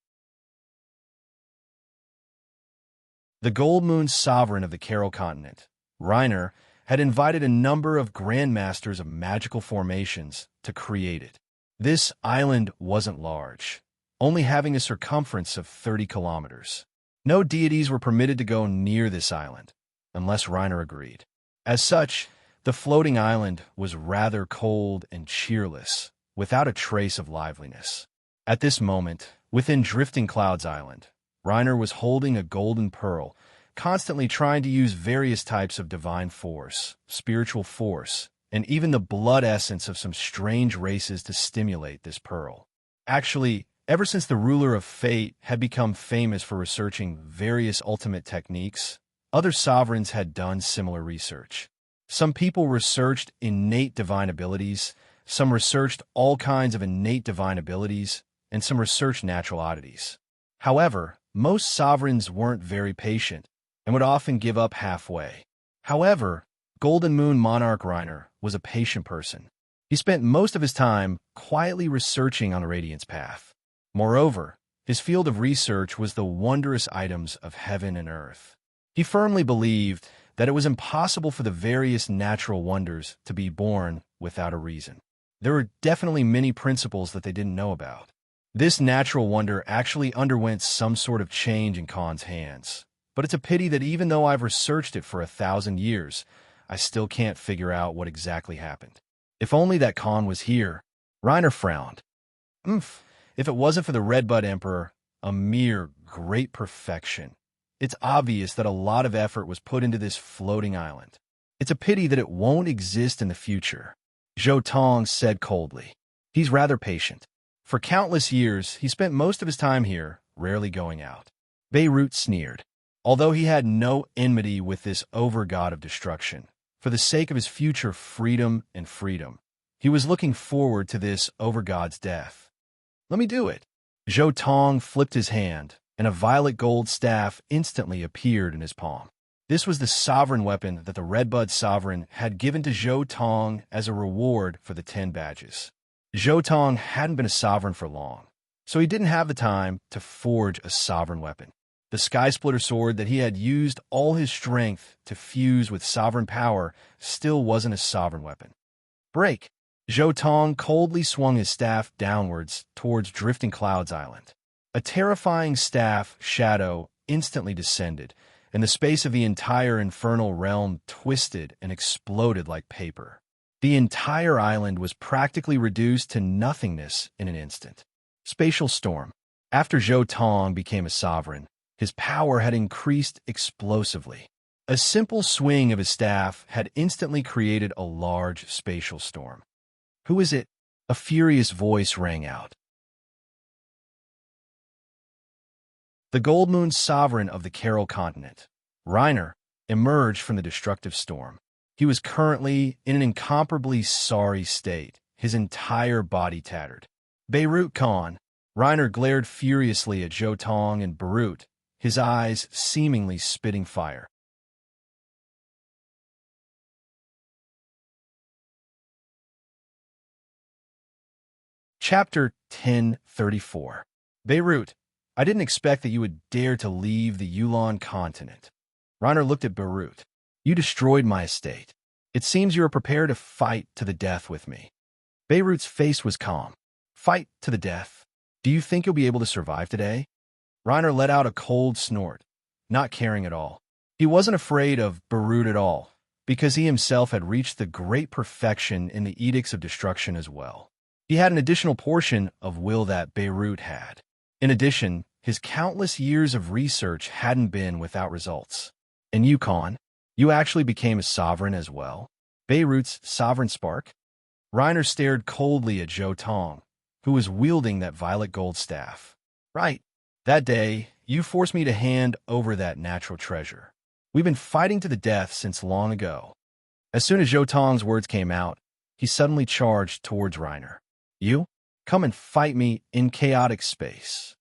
The Gold Moon sovereign of the Carol continent, Reiner, had invited a number of grandmasters of magical formations to create it. This island wasn't large, only having a circumference of 30 kilometers. No deities were permitted to go near this island, unless Reiner agreed. As such, the floating island was rather cold and cheerless, without a trace of liveliness. At this moment, within Drifting Clouds Island, Reiner was holding a golden pearl, constantly trying to use various types of divine force, spiritual force, and even the blood essence of some strange races to stimulate this pearl. Actually, ever since the ruler of fate had become famous for researching various ultimate techniques, other sovereigns had done similar research. Some people researched innate divine abilities, some researched all kinds of innate divine abilities, and some researched natural oddities. However, most sovereigns weren't very patient and would often give up halfway. However, Golden Moon Monarch Reiner was a patient person. He spent most of his time quietly researching on the Radiance Path. Moreover, his field of research was the wondrous items of heaven and earth. He firmly believed that it was impossible for the various natural wonders to be born without a reason. There were definitely many principles that they didn't know about. This natural wonder actually underwent some sort of change in Khan's hands. But it's a pity that even though I've researched it for 1,000 years, I still can't figure out what exactly happened. If only that Khan was here. Reiner frowned. If it wasn't for the Redbud Emperor, a mere great perfection. It's obvious that a lot of effort was put into this floating island. It's a pity that it won't exist in the future, Zhou Tong said coldly. He's rather patient. For countless years, he spent most of his time here, rarely going out. Beirut sneered. Although he had no enmity with this over-god of destruction, for the sake of his future freedom, he was looking forward to this over-god's death. Let me do it. Zhou Tong flipped his hand, and a violet gold staff instantly appeared in his palm. This was the sovereign weapon that the Redbud Sovereign had given to Zhou Tong as a reward for the 10 badges. Zhou Tong hadn't been a sovereign for long, so he didn't have the time to forge a sovereign weapon. The Sky Splitter sword that he had used all his strength to fuse with sovereign power still wasn't a sovereign weapon. Break! Zhou Tong coldly swung his staff downwards towards Drifting Clouds Island. A terrifying staff shadow instantly descended, and the space of the entire infernal realm twisted and exploded like paper. The entire island was practically reduced to nothingness in an instant. Spatial storm. After Zhou Tong became a sovereign, his power had increased explosively. A simple swing of his staff had instantly created a large spatial storm. Who is it? A furious voice rang out. The Gold Moon Sovereign of the Carol continent, Reiner, emerged from the destructive storm. He was currently in an incomparably sorry state, his entire body tattered. Beirut Khan. Reiner glared furiously at Zhou Tong and Beirut, his eyes seemingly spitting fire. Chapter 1034. Beirut, I didn't expect that you would dare to leave the Yulon continent. Reiner looked at Beirut. You destroyed my estate. It seems you are prepared to fight to the death with me. Beirut's face was calm. Fight to the death? Do you think you'll be able to survive today? Reiner let out a cold snort, not caring at all. He wasn't afraid of Beirut at all, because he himself had reached the great perfection in the Edicts of Destruction as well. He had an additional portion of will that Beirut had. In addition, his countless years of research hadn't been without results. And you, Khan, you actually became a sovereign as well? Beirut's sovereign spark? Reiner stared coldly at Zhou Tong, who was wielding that violet gold staff. Right. That day, you forced me to hand over that natural treasure. We've been fighting to the death since long ago. As soon as Zhou Tong's words came out, he suddenly charged towards Reiner. You? Come and fight me in chaotic space.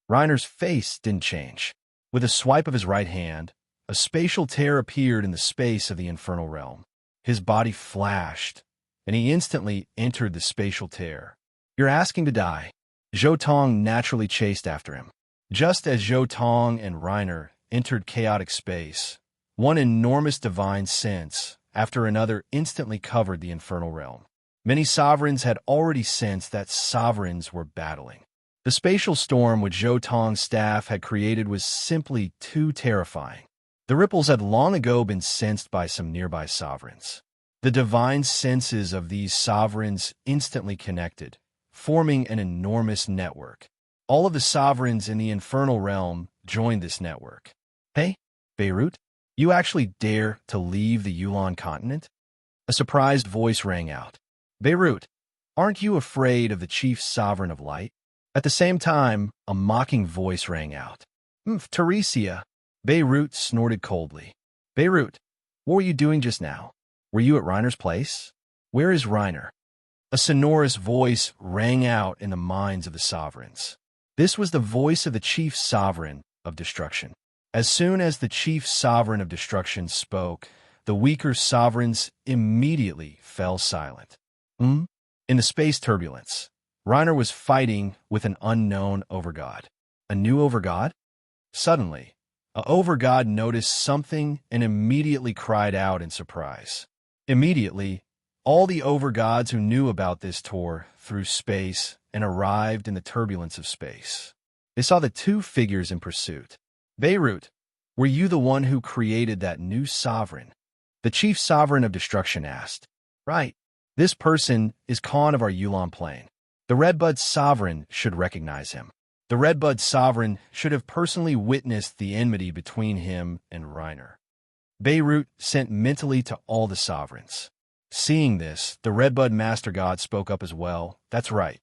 Reiner's face didn't change. With a swipe of his right hand, a spatial tear appeared in the space of the infernal realm. His body flashed, and he instantly entered the spatial tear. You're asking to die. Zhou Tong naturally chased after him. Just as Zhou Tong and Reiner entered chaotic space, one enormous divine sense after another instantly covered the infernal realm. Many sovereigns had already sensed that sovereigns were battling. The spatial storm which Zhou Tong's staff had created was simply too terrifying. The ripples had long ago been sensed by some nearby sovereigns. The divine senses of these sovereigns instantly connected, forming an enormous network. All of the sovereigns in the infernal realm joined this network. Hey, Beirut, you actually dare to leave the Yulan continent? A surprised voice rang out. Beirut, aren't you afraid of the chief sovereign of light? At the same time, a mocking voice rang out. Teresia. Beirut snorted coldly. Beirut, what were you doing just now? Were you at Reiner's place? Where is Reiner? A sonorous voice rang out in the minds of the sovereigns. This was the voice of the chief sovereign of destruction. As soon as the chief sovereign of destruction spoke, the weaker sovereigns immediately fell silent. In the space turbulence, Reiner was fighting with an unknown overgod. A new overgod? Suddenly, a overgod noticed something and immediately cried out in surprise. Immediately, all the overgods who knew about this tore through space and arrived in the turbulence of space. They saw the two figures in pursuit. Beirut, were you the one who created that new sovereign? The chief sovereign of destruction asked. Right. This person is Khan of our Yulan plane. The Redbud sovereign should recognize him. The Redbud sovereign should have personally witnessed the enmity between him and Reiner. Beirut sent mentally to all the sovereigns. Seeing this, the Redbud Master God spoke up as well. That's right.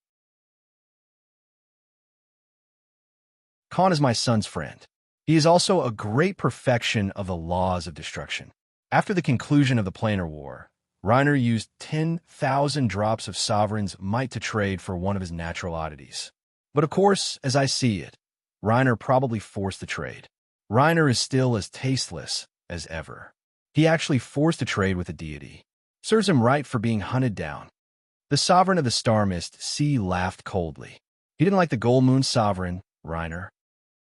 Khan is my son's friend. He is also a great perfection of the laws of destruction. After the conclusion of the planar war, Reiner used 10,000 drops of Sovereign's might to trade for one of his natural oddities. But of course, as I see it, Reiner probably forced the trade. Reiner is still as tasteless as ever. He actually forced a trade with a deity. Serves him right for being hunted down. The Sovereign of the Star Mist Sea laughed coldly. He didn't like the Gold Moon Sovereign, Reiner.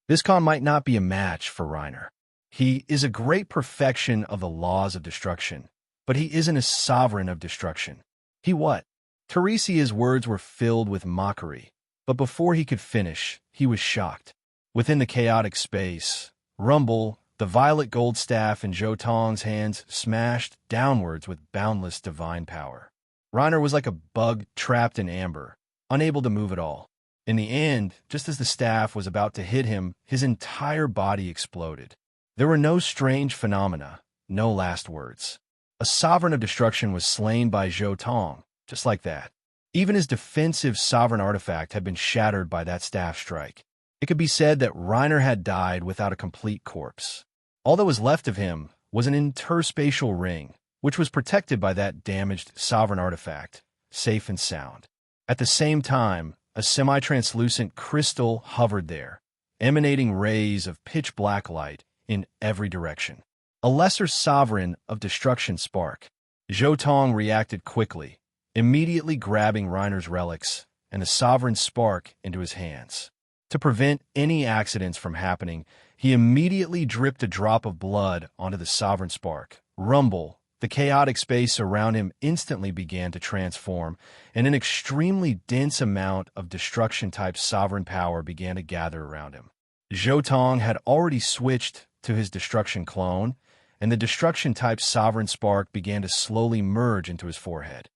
This Khan might not be a match for Reiner. He is a great perfection of the laws of destruction, but he isn't a sovereign of destruction. He what? Teresia's words were filled with mockery, but before he could finish, he was shocked. Within the chaotic space, Rumble, the violet gold staff in Zhou Tong's hands, smashed downwards with boundless divine power. Reiner was like a bug trapped in amber, unable to move at all. In the end, just as the staff was about to hit him, his entire body exploded. There were no strange phenomena, no last words. A sovereign of destruction was slain by Zhou Tong, just like that. Even his defensive sovereign artifact had been shattered by that staff strike. It could be said that Reiner had died without a complete corpse. All that was left of him was an interspatial ring, which was protected by that damaged sovereign artifact, safe and sound. At the same time, a semi-translucent crystal hovered there, emanating rays of pitch-black light in every direction. A lesser sovereign of destruction spark. Zhou Tong reacted quickly, immediately grabbing Reiner's relics and the sovereign spark into his hands. To prevent any accidents from happening, he immediately dripped a drop of blood onto the sovereign spark. Rumble, the chaotic space around him instantly began to transform, and an extremely dense amount of destruction-type sovereign power began to gather around him. Zhou Tong had already switched to his destruction clone, and the destruction-type sovereign spark began to slowly merge into his forehead.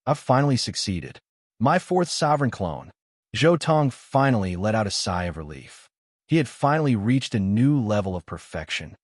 I've finally succeeded. My fourth sovereign clone. Zhou Tong finally let out a sigh of relief. He had finally reached a new level of perfection.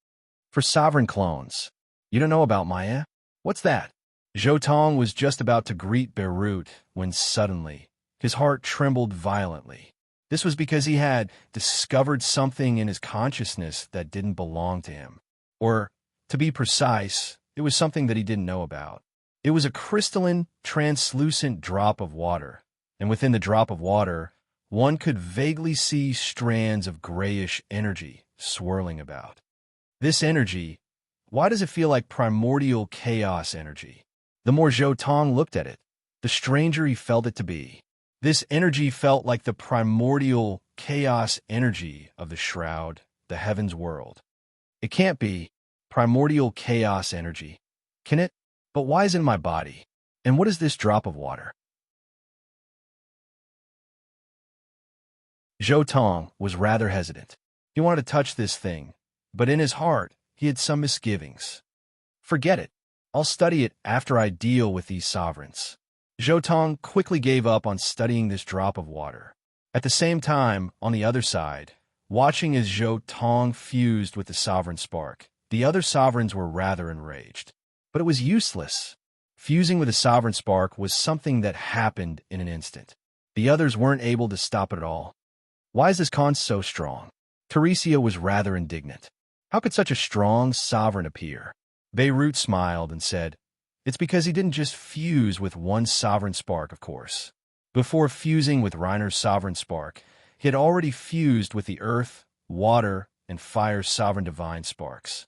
For sovereign clones, you don't know about Maya? What's that? Zhou Tong was just about to greet Beirut when suddenly his heart trembled violently. This was because he had discovered something in his consciousness that didn't belong to him. Or, to be precise, it was something that he didn't know about. It was a crystalline, translucent drop of water, and within the drop of water, one could vaguely see strands of grayish energy swirling about. This energy, why does it feel like primordial chaos energy? The more Zhou Tong looked at it, the stranger he felt it to be. This energy felt like the primordial chaos energy of the shroud, the heavens world. It can't be primordial chaos energy, can it? But why is it in my body? And what is this drop of water? Zhou Tong was rather hesitant. He wanted to touch this thing, but in his heart, he had some misgivings. Forget it. I'll study it after I deal with these sovereigns. Zhou Tong quickly gave up on studying this drop of water. At the same time, on the other side, watching as Zhou Tong fused with the sovereign spark, the other sovereigns were rather enraged. But it was useless. Fusing with a sovereign spark was something that happened in an instant. The others weren't able to stop it at all. Why is this Khan so strong? Teresia was rather indignant. How could such a strong sovereign appear? Beirut smiled and said, "It's because he didn't just fuse with one sovereign spark, of course. Before fusing with Reiner's sovereign spark, he had already fused with the earth, water, and fire's sovereign divine sparks."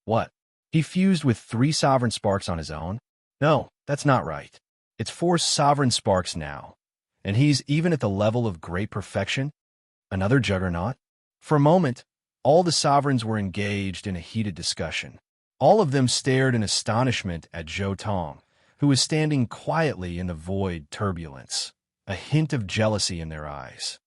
What? He fused with 3 sovereign sparks on his own? No, that's not right. It's 4 sovereign sparks now. And he's even at the level of great perfection? Another juggernaut? For a moment, all the sovereigns were engaged in a heated discussion. All of them stared in astonishment at Zhou Tong, who was standing quietly in the void turbulence, a hint of jealousy in their eyes.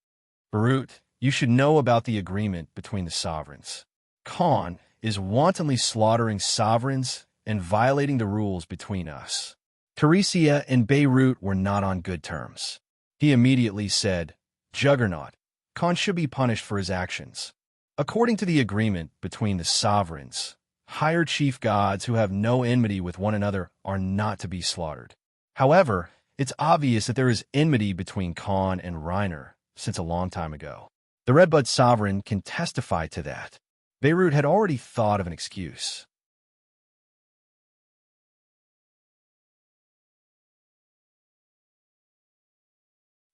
Beirut, you should know about the agreement between the sovereigns. Khan is wantonly slaughtering sovereigns and violating the rules between us. Teresia and Beirut were not on good terms. He immediately said, "Juggernaut, Khan should be punished for his actions. According to the agreement between the sovereigns, higher chief gods who have no enmity with one another are not to be slaughtered. However, it's obvious that there is enmity between Khan and Reiner since a long time ago. The Redbud Sovereign can testify to that." Beirut had already thought of an excuse.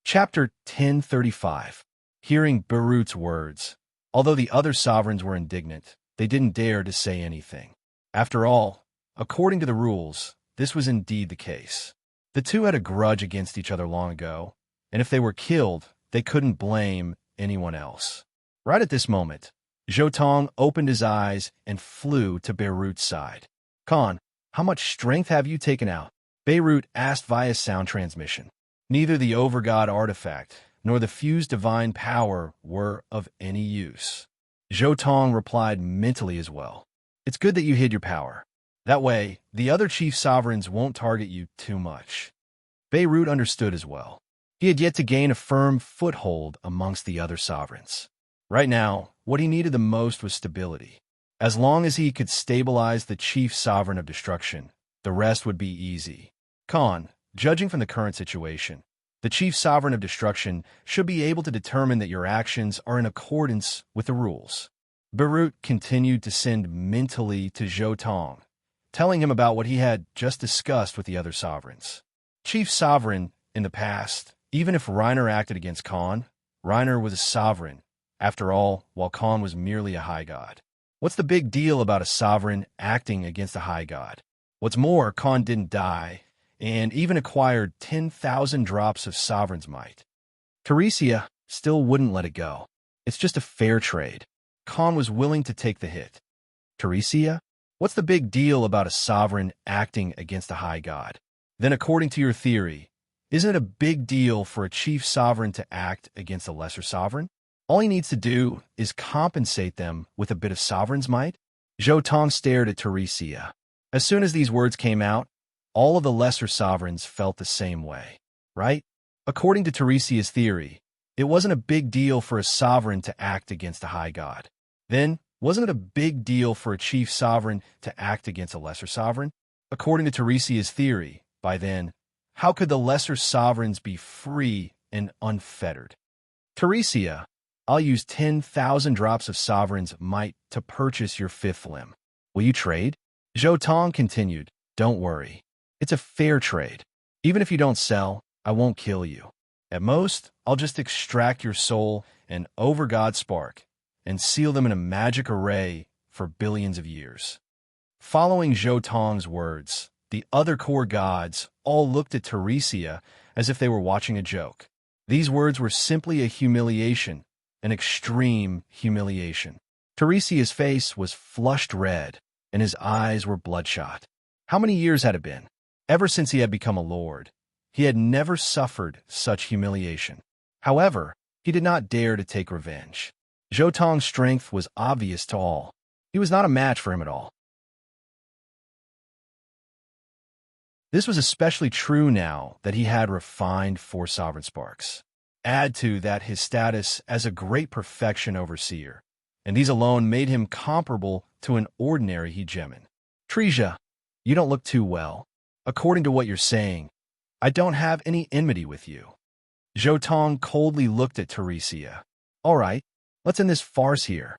Chapter 1035. Hearing Beirut's words, although the other sovereigns were indignant, they didn't dare to say anything. After all, according to the rules, this was indeed the case. The two had a grudge against each other long ago, and if they were killed, they couldn't blame anyone else. Right at this moment, Zhou Tong opened his eyes and flew to Beirut's side. "Khan, how much strength have you taken out?" Beirut asked via sound transmission. Neither the Overgod artifact nor the fused divine power were of any use. Zhou Tong replied mentally as well. "It's good that you hid your power. That way, the other chief sovereigns won't target you too much." Beirut understood as well. He had yet to gain a firm foothold amongst the other sovereigns. Right now, what he needed the most was stability. As long as he could stabilize the chief sovereign of destruction, the rest would be easy. Khan, judging from the current situation, the chief sovereign of destruction should be able to determine that your actions are in accordance with the rules. Beirut continued to send mentally to Zhou Tong, telling him about what he had just discussed with the other sovereigns. Chief sovereign, in the past, even if Reiner acted against Khan, Reiner was a sovereign. After all, while Khan was merely a high god. What's the big deal about a sovereign acting against a high god? What's more, Khan didn't die, and even acquired 10,000 drops of sovereign's might. Teresia still wouldn't let it go. It's just a fair trade. Khan was willing to take the hit. Teresia, what's the big deal about a sovereign acting against a high god? Then according to your theory, isn't it a big deal for a chief sovereign to act against a lesser sovereign? All he needs to do is compensate them with a bit of sovereign's might? Zhou Tong stared at Teresia. As soon as these words came out, all of the lesser sovereigns felt the same way, right? According to Teresia's theory, it wasn't a big deal for a sovereign to act against a high god. Then, wasn't it a big deal for a chief sovereign to act against a lesser sovereign? According to Teresia's theory, by then, how could the lesser sovereigns be free and unfettered? Teresia, I'll use 10,000 drops of sovereign's might to purchase your 5th limb. Will you trade? Zhou Tong continued, "Don't worry. It's a fair trade. Even if you don't sell, I won't kill you. At most, I'll just extract your soul and Overgod spark and seal them in a magic array for billions of years." Following Zhou Tong's words, the other core gods all looked at Teresia as if they were watching a joke. These words were simply a humiliation, an extreme humiliation. Teresia's face was flushed red, and his eyes were bloodshot. How many years had it been? Ever since he had become a lord, he had never suffered such humiliation. However, he did not dare to take revenge. Zhou Tong's strength was obvious to all. He was not a match for him at all. This was especially true now that he had refined 4 sovereign sparks. Add to that his status as a great perfection overseer, and these alone made him comparable to an ordinary hegemon. Treja, you don't look too well. According to what you're saying, I don't have any enmity with you. Zhou Tong coldly looked at Teresia. All right, let's end this farce here.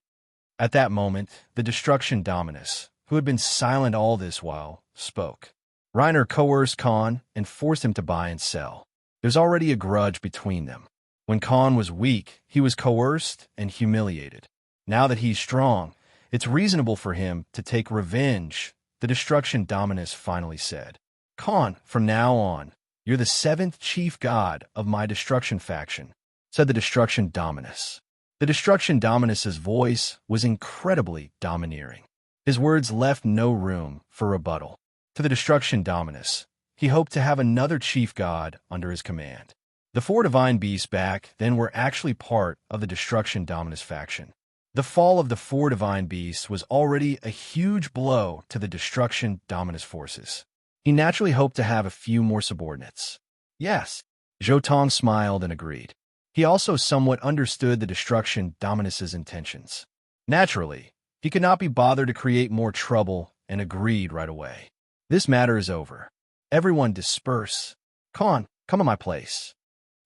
At that moment, the Destruction Dominus, who had been silent all this while, spoke. Reiner coerced Khan and forced him to buy and sell. There's already a grudge between them. When Khan was weak, he was coerced and humiliated. Now that he's strong, it's reasonable for him to take revenge, the Destruction Dominus finally said. Khan, from now on, you're the 7th chief god of my Destruction faction, said the Destruction Dominus. The Destruction Dominus's voice was incredibly domineering. His words left no room for rebuttal. To the Destruction Dominus, he hoped to have another chief god under his command. The 4 divine beasts back then were actually part of the Destruction Dominus faction. The fall of the 4 divine beasts was already a huge blow to the Destruction Dominus forces. He naturally hoped to have a few more subordinates. Yes, Zhou Tong smiled and agreed. He also somewhat understood the Destruction Dominus's intentions. Naturally, he could not be bothered to create more trouble and agreed right away. This matter is over. Everyone disperse. Khan, come to my place.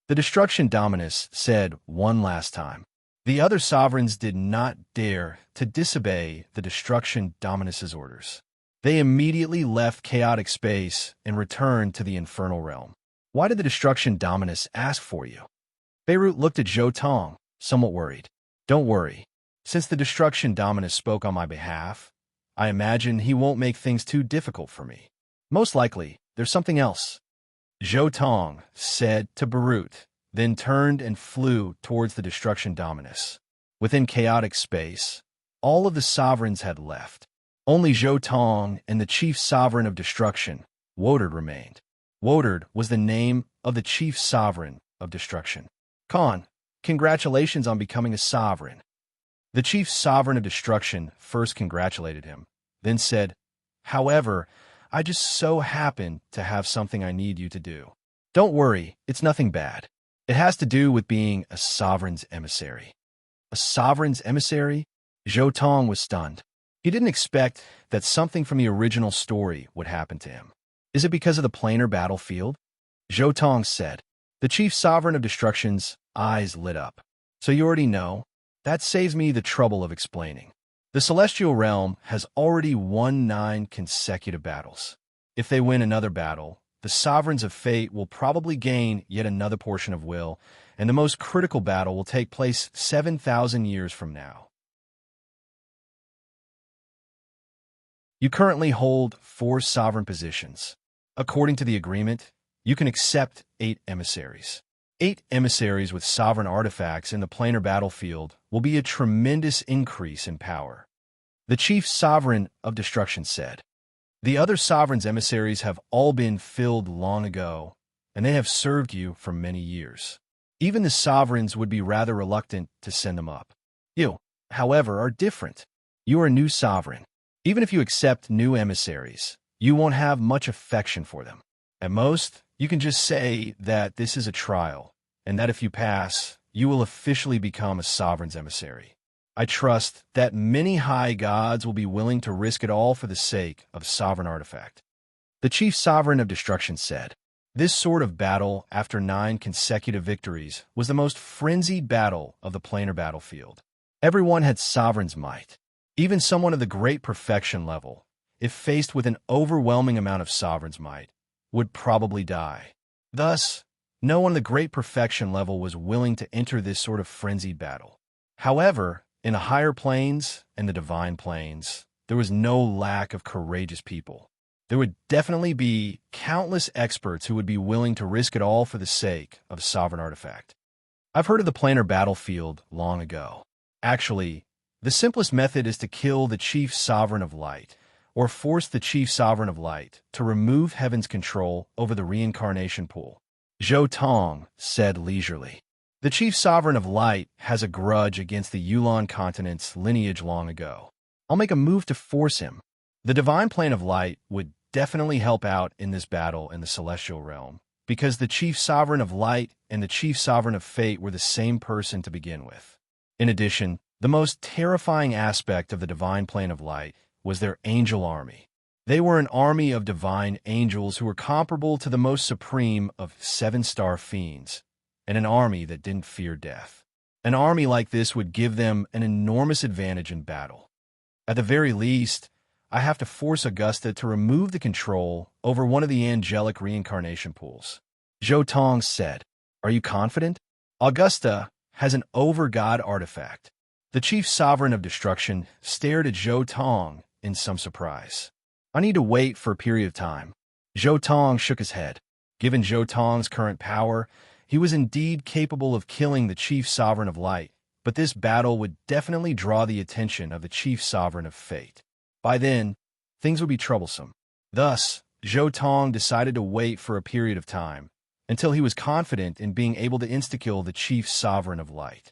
The Destruction Dominus said one last time. The other sovereigns did not dare to disobey the Destruction Dominus's orders. They immediately left chaotic space and returned to the infernal realm. Why did the Destruction Dominus ask for you? Beirut looked at Zhou Tong, somewhat worried. Don't worry. Since the Destruction Dominus spoke on my behalf, I imagine he won't make things too difficult for me. Most likely, there's something else. Zhou Tong said to Beirut, then turned and flew towards the Destruction Dominus. Within chaotic space, all of the sovereigns had left. Only Zhou Tong and the chief sovereign of destruction, Woedard, remained. Woedard was the name of the chief sovereign of destruction. Khan, congratulations on becoming a sovereign. The chief sovereign of destruction first congratulated him, then said, however, I just so happen to have something I need you to do. Don't worry, it's nothing bad. It has to do with being a sovereign's emissary. A sovereign's emissary? Zhou Tong was stunned. He didn't expect that something from the original story would happen to him. Is it because of the planar battlefield? Zhou Tong said. The chief sovereign of destruction's eyes lit up. So you already know? That saves me the trouble of explaining. The celestial realm has already won 9 consecutive battles. If they win another battle, the sovereigns of fate will probably gain yet another portion of will, and the most critical battle will take place 7,000 years from now. You currently hold 4 sovereign positions. According to the agreement, you can accept 8 emissaries. 8 emissaries with sovereign artifacts in the planar battlefield will be a tremendous increase in power. The chief sovereign of destruction said. The other sovereign's emissaries have all been filled long ago, and they have served you for many years. Even the sovereigns would be rather reluctant to send them up. You, however, are different. You are a new sovereign. Even if you accept new emissaries, you won't have much affection for them. At most, you can just say that this is a trial, and that if you pass, you will officially become a sovereign's emissary. I trust that many high gods will be willing to risk it all for the sake of a sovereign artifact. The chief sovereign of destruction said, this sort of battle after 9 consecutive victories was the most frenzied battle of the planar battlefield. Everyone had sovereign's might. Even someone of the great perfection level, if faced with an overwhelming amount of sovereign's might, would probably die. Thus, no one of the great perfection level was willing to enter this sort of frenzied battle. However, in the higher planes and the divine planes, there was no lack of courageous people. There would definitely be countless experts who would be willing to risk it all for the sake of a sovereign artifact. I've heard of the planar battlefield long ago. Actually, the simplest method is to kill the chief sovereign of light, or force the chief sovereign of light to remove heaven's control over the reincarnation pool. Zhou Tong said leisurely. The chief sovereign of light has a grudge against the Yulan continent's lineage long ago. I'll make a move to force him. The divine plane of light would definitely help out in this battle in the celestial realm, because the chief sovereign of light and the chief sovereign of fate were the same person to begin with. In addition, the most terrifying aspect of the divine plane of light was their angel army. They were an army of divine angels who were comparable to the most supreme of seven-star fiends, and an army that didn't fear death. An army like this would give them an enormous advantage in battle. At the very least, I have to force Augusta to remove the control over one of the angelic reincarnation pools. Zhou Tong said, "Are you confident?" Augusta has an over-god artifact. The chief sovereign of destruction stared at Zhou Tong in some surprise. "I need to wait for a period of time." Zhou Tong shook his head. Given Zhou Tong's current power, he was indeed capable of killing the chief sovereign of light, but this battle would definitely draw the attention of the chief sovereign of fate. By then, things would be troublesome. Thus, Zhou Tong decided to wait for a period of time, until he was confident in being able to insta-kill the chief sovereign of light.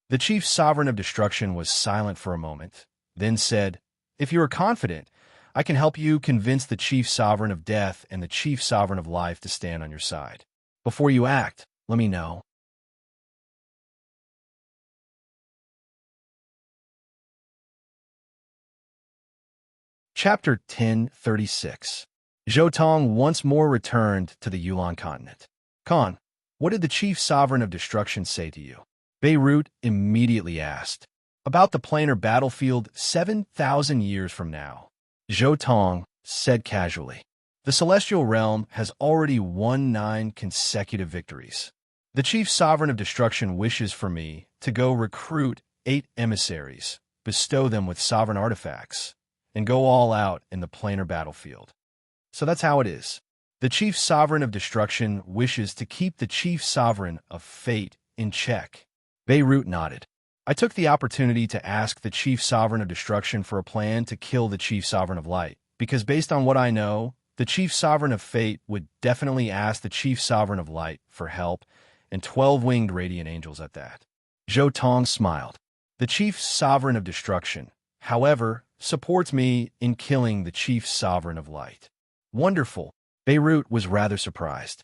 The chief sovereign of destruction was silent for a moment, then said, "If you are confident, I can help you convince the chief sovereign of death and the chief sovereign of life to stand on your side. Before you act, let me know." Chapter 1036. Zhou Tong once more returned to the Yulan continent. "Khan, what did the chief sovereign of destruction say to you?" Beirut immediately asked. "About the planar battlefield 7,000 years from now." Zhou Tong said casually. "The celestial realm has already won 9 consecutive victories. The chief sovereign of destruction wishes for me to go recruit 8 emissaries, bestow them with sovereign artifacts, and go all out in the planar battlefield. So that's how it is. The chief sovereign of destruction wishes to keep the chief sovereign of fate in check." Beirut nodded. "I took the opportunity to ask the chief sovereign of destruction for a plan to kill the chief sovereign of light, because based on what I know, the chief sovereign of fate would definitely ask the chief sovereign of light for help, and 12-winged radiant angels at that." Zhou Tong smiled. "The chief sovereign of destruction, however, supports me in killing the chief sovereign of light." "Wonderful." Beirut was rather surprised.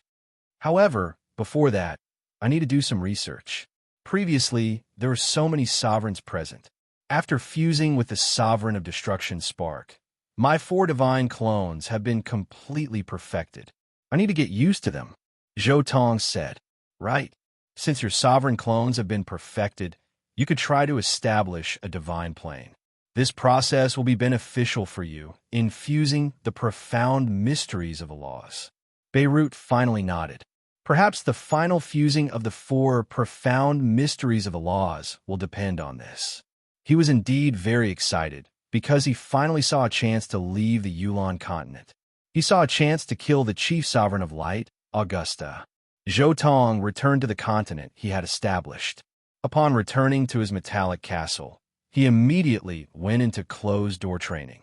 "However, before that, I need to do some research. Previously, there were so many sovereigns present. After fusing with the sovereign of destruction spark, my 4 divine clones have been completely perfected. I need to get used to them." Zhou Tong said, "Right. Since your sovereign clones have been perfected, you could try to establish a divine plane. This process will be beneficial for you in fusing the profound mysteries of the laws." Beirut finally nodded. "Perhaps the final fusing of the 4 profound mysteries of the laws will depend on this." He was indeed very excited, because he finally saw a chance to leave the Yulan continent. He saw a chance to kill the chief sovereign of light, Augusta. Zhou Tong returned to the continent he had established. Upon returning to his metallic castle, he immediately went into closed-door training.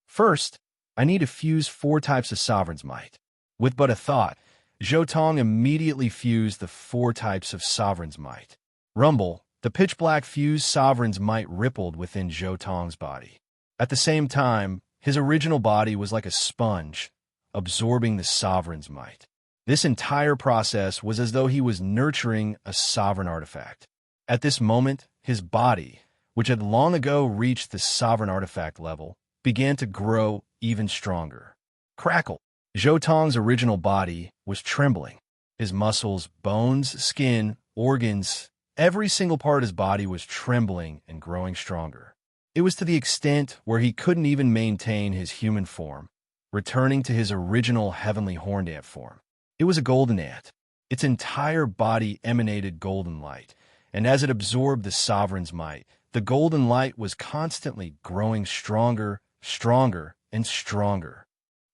"First, I need to fuse 4 types of sovereign's might." With but a thought, Zhou Tong immediately fused the 4 types of sovereign's might. Rumble, the pitch-black fused sovereign's might rippled within Zhou Tong's body. At the same time, his original body was like a sponge, absorbing the sovereign's might. This entire process was as though he was nurturing a sovereign artifact. At this moment, his body, which had long ago reached the sovereign artifact level, began to grow even stronger. Crackle! Zhou Tong's original body was trembling. His muscles, bones, skin, organs, every single part of his body was trembling and growing stronger. It was to the extent where he couldn't even maintain his human form, returning to his original heavenly horned ant form. It was a golden ant. Its entire body emanated golden light, and as it absorbed the sovereign's might, the golden light was constantly growing stronger, stronger, and stronger.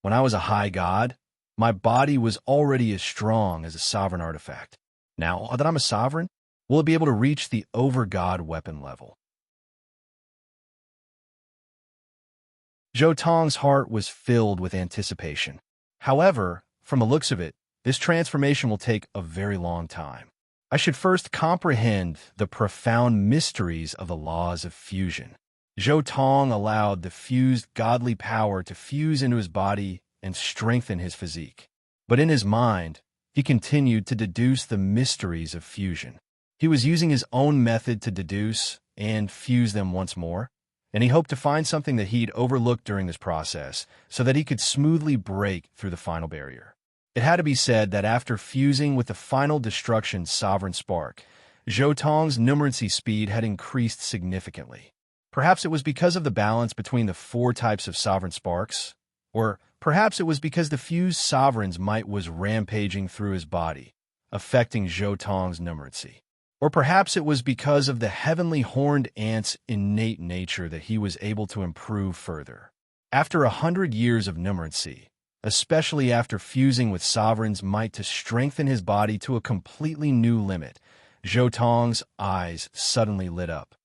When I was a high god, my body was already as strong as a sovereign artifact. Now that I'm a sovereign, will it be able to reach the over-god weapon level? Zhou Tong's heart was filled with anticipation. However, from the looks of it, this transformation will take a very long time. I should first comprehend the profound mysteries of the laws of fusion. Zhou Tong allowed the fused godly power to fuse into his body and strengthen his physique. But in his mind, he continued to deduce the mysteries of fusion. He was using his own method to deduce and fuse them once more, and he hoped to find something that he'd overlooked during this process so that he could smoothly break through the final barrier. It had to be said that after fusing with the final destruction sovereign spark, Zhou Tong's numeracy speed had increased significantly. Perhaps it was because of the balance between the 4 types of sovereign sparks, or perhaps it was because the fused sovereign's might was rampaging through his body, affecting Zhou Tong's numeracy. Or perhaps it was because of the heavenly horned ant's innate nature that he was able to improve further. After 100 years of numeracy, especially after fusing with sovereign's might to strengthen his body to a completely new limit, Zhou Tong's eyes suddenly lit up.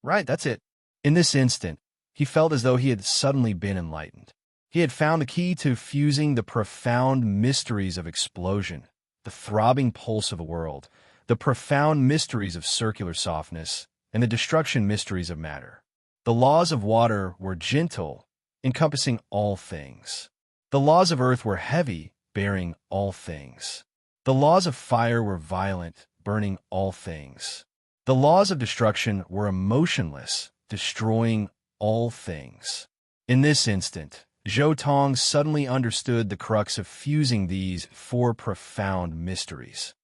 Right, that's it. In this instant, he felt as though he had suddenly been enlightened. He had found the key to fusing the profound mysteries of explosion, the throbbing pulse of a world, the profound mysteries of circular softness, and the destruction mysteries of matter. The laws of water were gentle, encompassing all things. The laws of earth were heavy, bearing all things. The laws of fire were violent, burning all things. The laws of destruction were emotionless, destroying all things. In this instant, Zhou Tong suddenly understood the crux of fusing these 4 profound mysteries.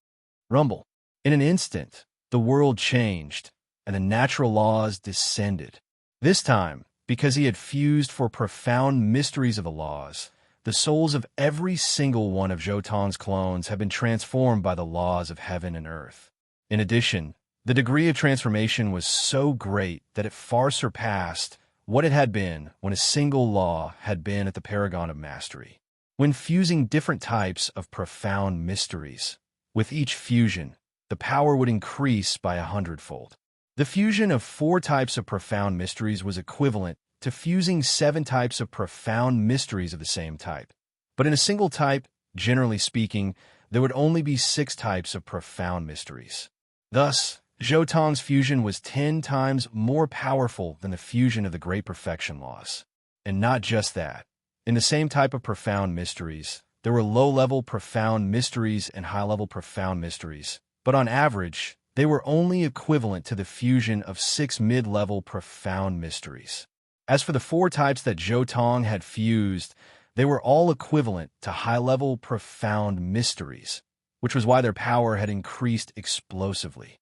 Rumble. In an instant, the world changed, and the natural laws descended. This time, because he had fused 4 profound mysteries of the laws, the souls of every single one of Zhou Tong's clones have been transformed by the laws of heaven and earth. In addition, the degree of transformation was so great that it far surpassed what it had been when a single law had been at the paragon of mastery. When fusing different types of profound mysteries, with each fusion, the power would increase by 100-fold. The fusion of 4 types of profound mysteries was equivalent to fusing 7 types of profound mysteries of the same type. But in a single type, generally speaking, there would only be 6 types of profound mysteries. Thus, Zhou Tong's fusion was 10 times more powerful than the fusion of the Great Perfection Laws. And not just that. In the same type of profound mysteries, there were low-level profound mysteries and high-level profound mysteries, but on average, they were only equivalent to the fusion of 6 mid-level profound mysteries. As for the 4 types that Zhou Tong had fused, they were all equivalent to high-level profound mysteries, which was why their power had increased explosively.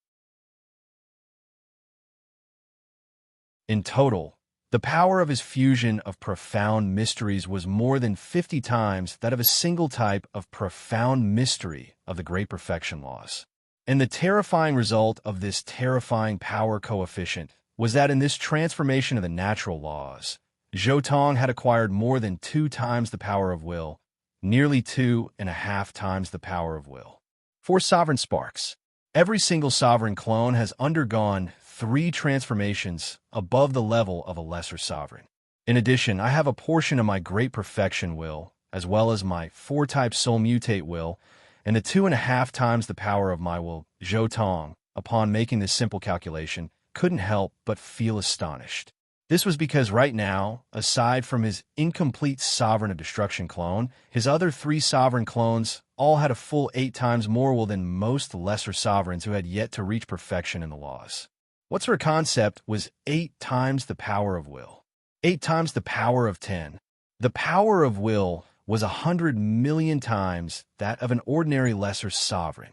In total, the power of his fusion of profound mysteries was more than 50 times that of a single type of profound mystery of the Great Perfection Laws. And the terrifying result of this terrifying power coefficient was that in this transformation of the natural laws, Zhou Tong had acquired more than 2 times the power of will, nearly 2.5 times the power of will. 4 sovereign sparks. Every single sovereign clone has undergone 3 transformations above the level of a lesser sovereign. In addition, I have a portion of my Great Perfection will, as well as my 4-type Soul Mutate will, and the 2.5 times the power of my will. Zhou Tong, upon making this simple calculation, couldn't help but feel astonished. This was because right now, aside from his incomplete Sovereign of Destruction clone, his other 3 sovereign clones all had a full 8 times more will than most lesser sovereigns who had yet to reach perfection in the laws. What's her concept was 8 times the power of will. 8 times the power of 10. The power of will was 100 million times that of an ordinary lesser sovereign.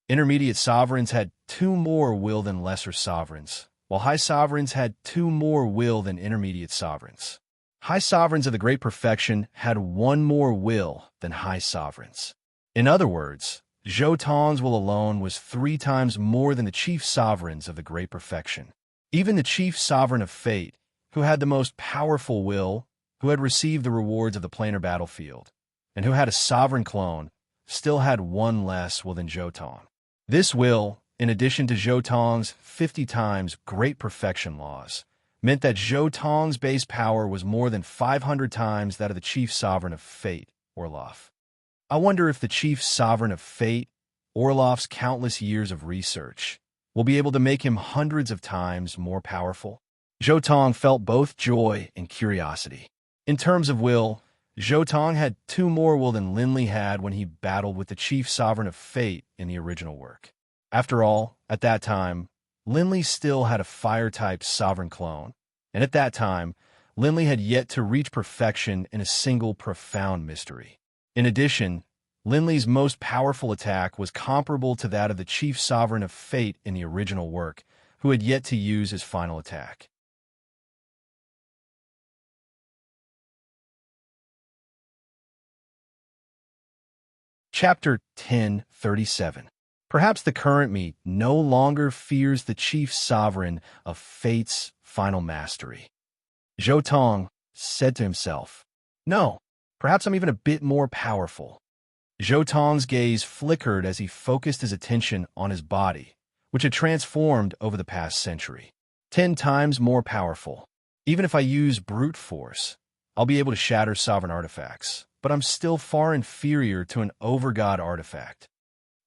Intermediate sovereigns had 2 more will than lesser sovereigns, while high sovereigns had 2 more will than intermediate sovereigns. High sovereigns of the Great Perfection had 1 more will than high sovereigns. In other words, Zhou Tong's will alone was 3 times more than the chief sovereigns of the Great Perfection. Even the chief sovereign of fate, who had the most powerful will, who had received the rewards of the planar battlefield, and who had a sovereign clone, still had 1 less will than Zhou Tong. This will, in addition to Zhou Tong's 50 times Great Perfection Laws, meant that Zhou Tong's base power was more than 500 times that of the Chief Sovereign of Fate, Orloff. I wonder if the Chief Sovereign of Fate, Orloff's countless years of research, will be able to make him hundreds of times more powerful. Zhou Tong felt both joy and curiosity. In terms of will, Zhou Tong had 2 more will than Linley had when he battled with the Chief Sovereign of Fate in the original work. After all, at that time, Linley still had a fire-type sovereign clone, and at that time, Linley had yet to reach perfection in a single profound mystery. In addition, Linley's most powerful attack was comparable to that of the Chief Sovereign of Fate in the original work, who had yet to use his final attack. Chapter 1037. Perhaps the current me no longer fears the Chief Sovereign of Fate's final mastery. Zhou Tong said to himself, "No, perhaps I'm even a bit more powerful." Zhou Tong's gaze flickered as he focused his attention on his body, which had transformed over the past century. 10 times more powerful. Even if I use brute force, I'll be able to shatter sovereign artifacts, but I'm still far inferior to an overgod artifact.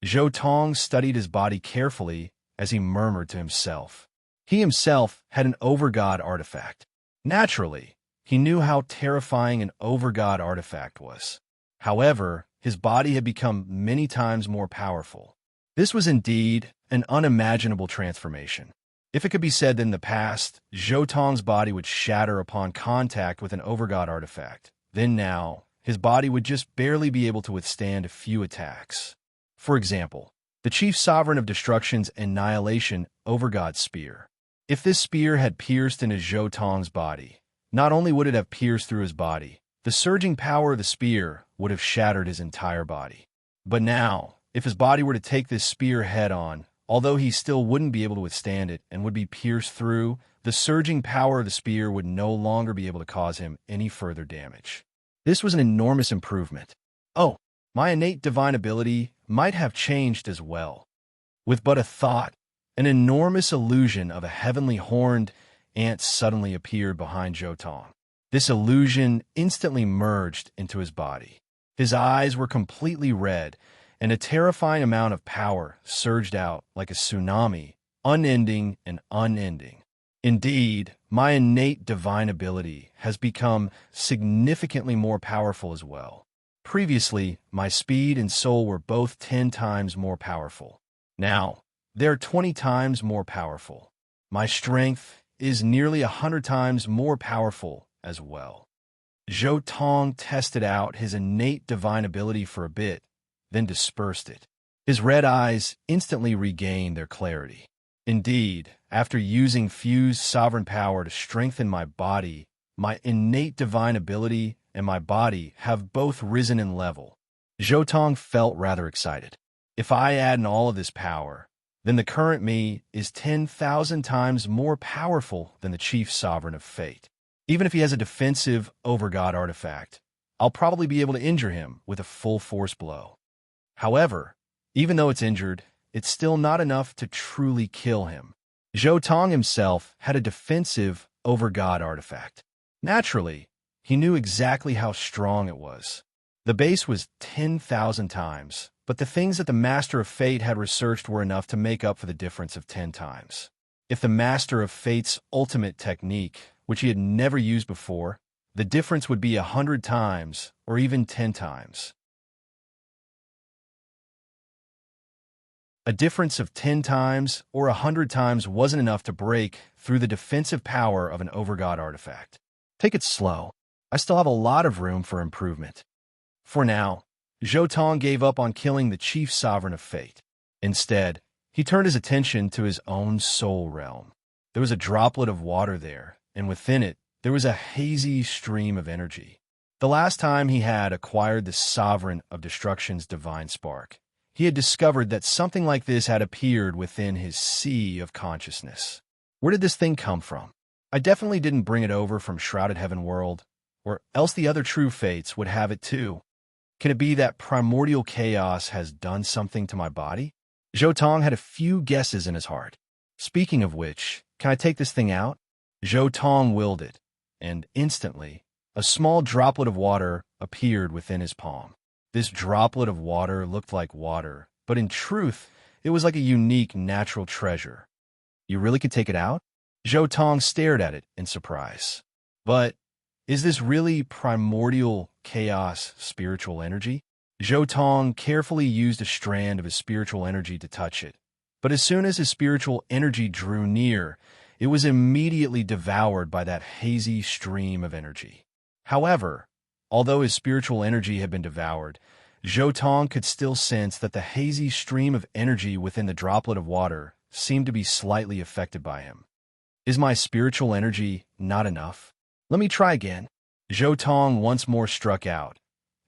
Zhou Tong studied his body carefully as he murmured to himself. He himself had an overgod artifact. Naturally, he knew how terrifying an overgod artifact was. However, his body had become many times more powerful. This was indeed an unimaginable transformation. If it could be said that in the past, Zhou Tong's body would shatter upon contact with an overgod artifact, then now, his body would just barely be able to withstand a few attacks. For example, the Chief Sovereign of Destruction's Annihilation Overgod Spear. If this spear had pierced into Zhou Tong's body, not only would it have pierced through his body, the surging power of the spear would have shattered his entire body. But now, if his body were to take this spear head-on, although he still wouldn't be able to withstand it and would be pierced through, the surging power of the spear would no longer be able to cause him any further damage. This was an enormous improvement. Oh, my innate divine ability might have changed as well. With but a thought, an enormous illusion of a heavenly horned ant suddenly appeared behind Zhou Tong. This illusion instantly merged into his body. His eyes were completely red, and a terrifying amount of power surged out like a tsunami, unending and unending. Indeed, my innate divine ability has become significantly more powerful as well. Previously, my speed and soul were both 10 times more powerful. Now, they're 20 times more powerful. My strength is nearly 100 times more powerful as well. Zhou Tong tested out his innate divine ability for a bit, then dispersed it. His red eyes instantly regained their clarity. Indeed, after using fused sovereign power to strengthen my body, my innate divine ability and my body have both risen in level. Zhou Tong felt rather excited. If I add in all of this power, then the current me is 10,000 times more powerful than the Chief Sovereign of Fate. Even if he has a defensive overgod artifact, I'll probably be able to injure him with a full force blow. However, even though it's injured, it's still not enough to truly kill him. Zhou Tong himself had a defensive overgod artifact. Naturally, he knew exactly how strong it was. The base was 10,000 times, but the things that the Master of Fate had researched were enough to make up for the difference of 10 times. If the Master of Fate's ultimate technique, which he had never used before, the difference would be 100 times or even 10 times. A difference of 10 times or 100 times wasn't enough to break through the defensive power of an overgod artifact. Take it slow. I still have a lot of room for improvement. For now, Zhou Tong gave up on killing the Chief Sovereign of Fate. Instead, he turned his attention to his own soul realm. There was a droplet of water there, and within it, there was a hazy stream of energy. The last time he had acquired the Sovereign of Destruction's divine spark, he had discovered that something like this had appeared within his sea of consciousness. Where did this thing come from? I definitely didn't bring it over from Shrouded Heaven World, or else the other true fates would have it too. Can it be that primordial chaos has done something to my body? Zhou Tong had a few guesses in his heart. Speaking of which, can I take this thing out? Zhou Tong willed it, and instantly, a small droplet of water appeared within his palm. This droplet of water looked like water, but in truth, it was like a unique natural treasure. You really could take it out? Zhou Tong stared at it in surprise. But is this really primordial chaos spiritual energy? Zhou Tong carefully used a strand of his spiritual energy to touch it. But as soon as his spiritual energy drew near, it was immediately devoured by that hazy stream of energy. However, although his spiritual energy had been devoured, Zhou Tong could still sense that the hazy stream of energy within the droplet of water seemed to be slightly affected by him. Is my spiritual energy not enough? Let me try again. Zhou Tong once more struck out,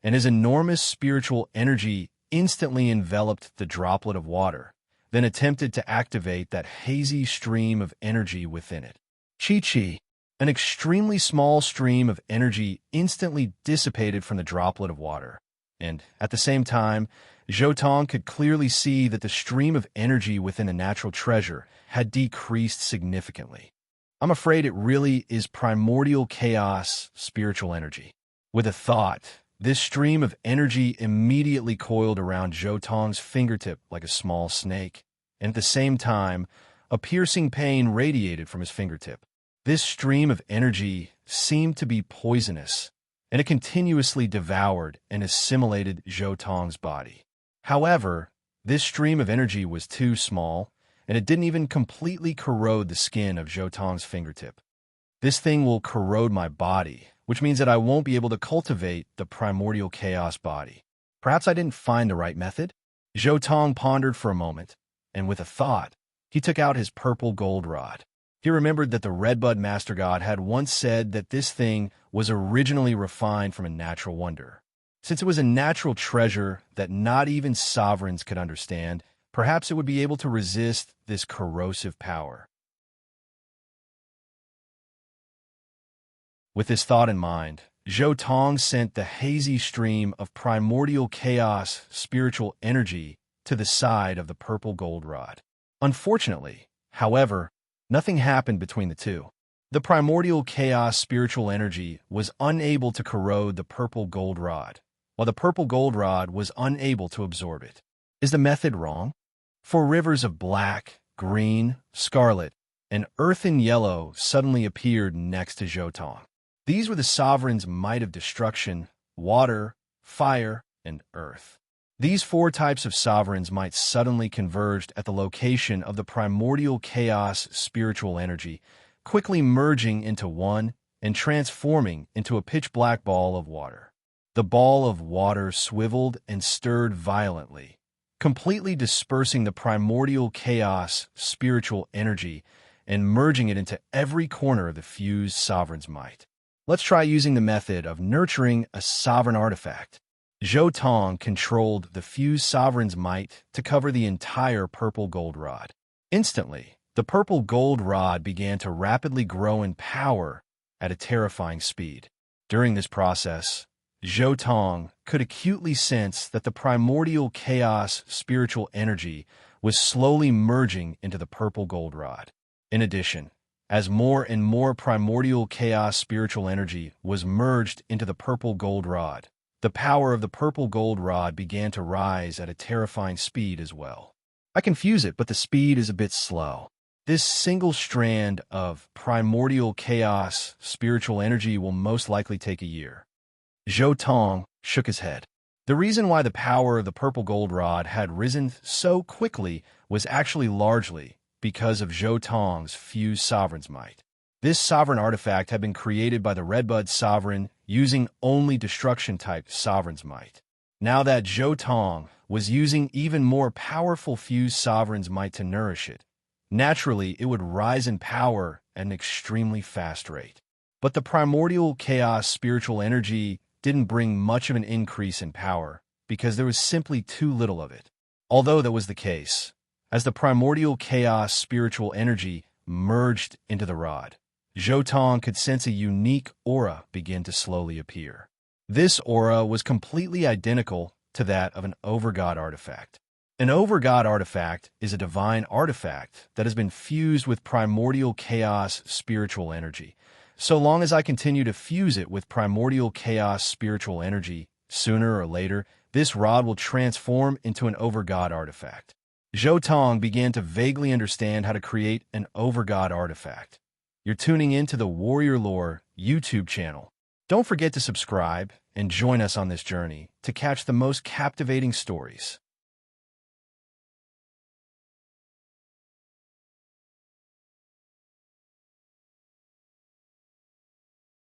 and his enormous spiritual energy instantly enveloped the droplet of water, then attempted to activate that hazy stream of energy within it. Chi-chi, an extremely small stream of energy instantly dissipated from the droplet of water, and at the same time, Zhou Tong could clearly see that the stream of energy within the natural treasure had decreased significantly. I'm afraid it really is primordial chaos spiritual energy. With a thought, this stream of energy immediately coiled around Zhou Tong's fingertip like a small snake, and at the same time, a piercing pain radiated from his fingertip. This stream of energy seemed to be poisonous, and it continuously devoured and assimilated Zhou Tong's body. However, this stream of energy was too small, and it didn't even completely corrode the skin of Zhou Tong's fingertip. This thing will corrode my body, which means that I won't be able to cultivate the primordial chaos body. Perhaps I didn't find the right method? Zhou Tong pondered for a moment, and with a thought, he took out his purple gold rod. He remembered that the Redbud Master God had once said that this thing was originally refined from a natural wonder. Since it was a natural treasure that not even sovereigns could understand, perhaps it would be able to resist this corrosive power. With this thought in mind, Zhou Tong sent the hazy stream of primordial chaos spiritual energy to the side of the purple gold rod. Unfortunately, however, nothing happened between the two. The primordial chaos spiritual energy was unable to corrode the purple gold rod, while the purple gold rod was unable to absorb it. Is the method wrong? For rivers of black, green, scarlet, and earthen yellow suddenly appeared next to Zhou Tong. These were the sovereign's might of destruction, water, fire, and earth. These four types of sovereigns might suddenly converged at the location of the primordial chaos spiritual energy, quickly merging into one and transforming into a pitch-black ball of water. The ball of water swiveled and stirred violently, completely dispersing the primordial chaos spiritual energy and merging it into every corner of the fused sovereign's might. Let's try using the method of nurturing a sovereign artifact. Zhou Tong controlled the fused sovereign's might to cover the entire purple gold rod. Instantly, the purple gold rod began to rapidly grow in power at a terrifying speed. During this process, Zhou Tong could acutely sense that the primordial chaos spiritual energy was slowly merging into the purple gold rod. In addition, as more and more primordial chaos spiritual energy was merged into the purple gold rod, the power of the purple gold rod began to rise at a terrifying speed as well. I can fuse it, but the speed is a bit slow. This single strand of primordial chaos spiritual energy will most likely take a year. Zhou Tong shook his head. The reason why the power of the purple gold rod had risen so quickly was actually largely because of Zhou Tong's fused sovereign's might. This sovereign artifact had been created by the Redbud Sovereign using only destruction-type sovereign's might. Now that Zhou Tong was using even more powerful fused sovereign's might to nourish it, naturally it would rise in power at an extremely fast rate. But the primordial chaos spiritual energy didn't bring much of an increase in power because there was simply too little of it. Although that was the case, as the primordial chaos spiritual energy merged into the rod, Zhou Tong could sense a unique aura begin to slowly appear. This aura was completely identical to that of an overgod artifact. An Overgod artifact is a divine artifact that has been fused with primordial chaos spiritual energy. So long as I continue to fuse it with primordial chaos spiritual energy, sooner or later, this rod will transform into an Overgod artifact. Zhou Tong began to vaguely understand how to create an Overgod artifact. You're tuning in to the Warrior Lore YouTube channel. Don't forget to subscribe and join us on this journey to catch the most captivating stories.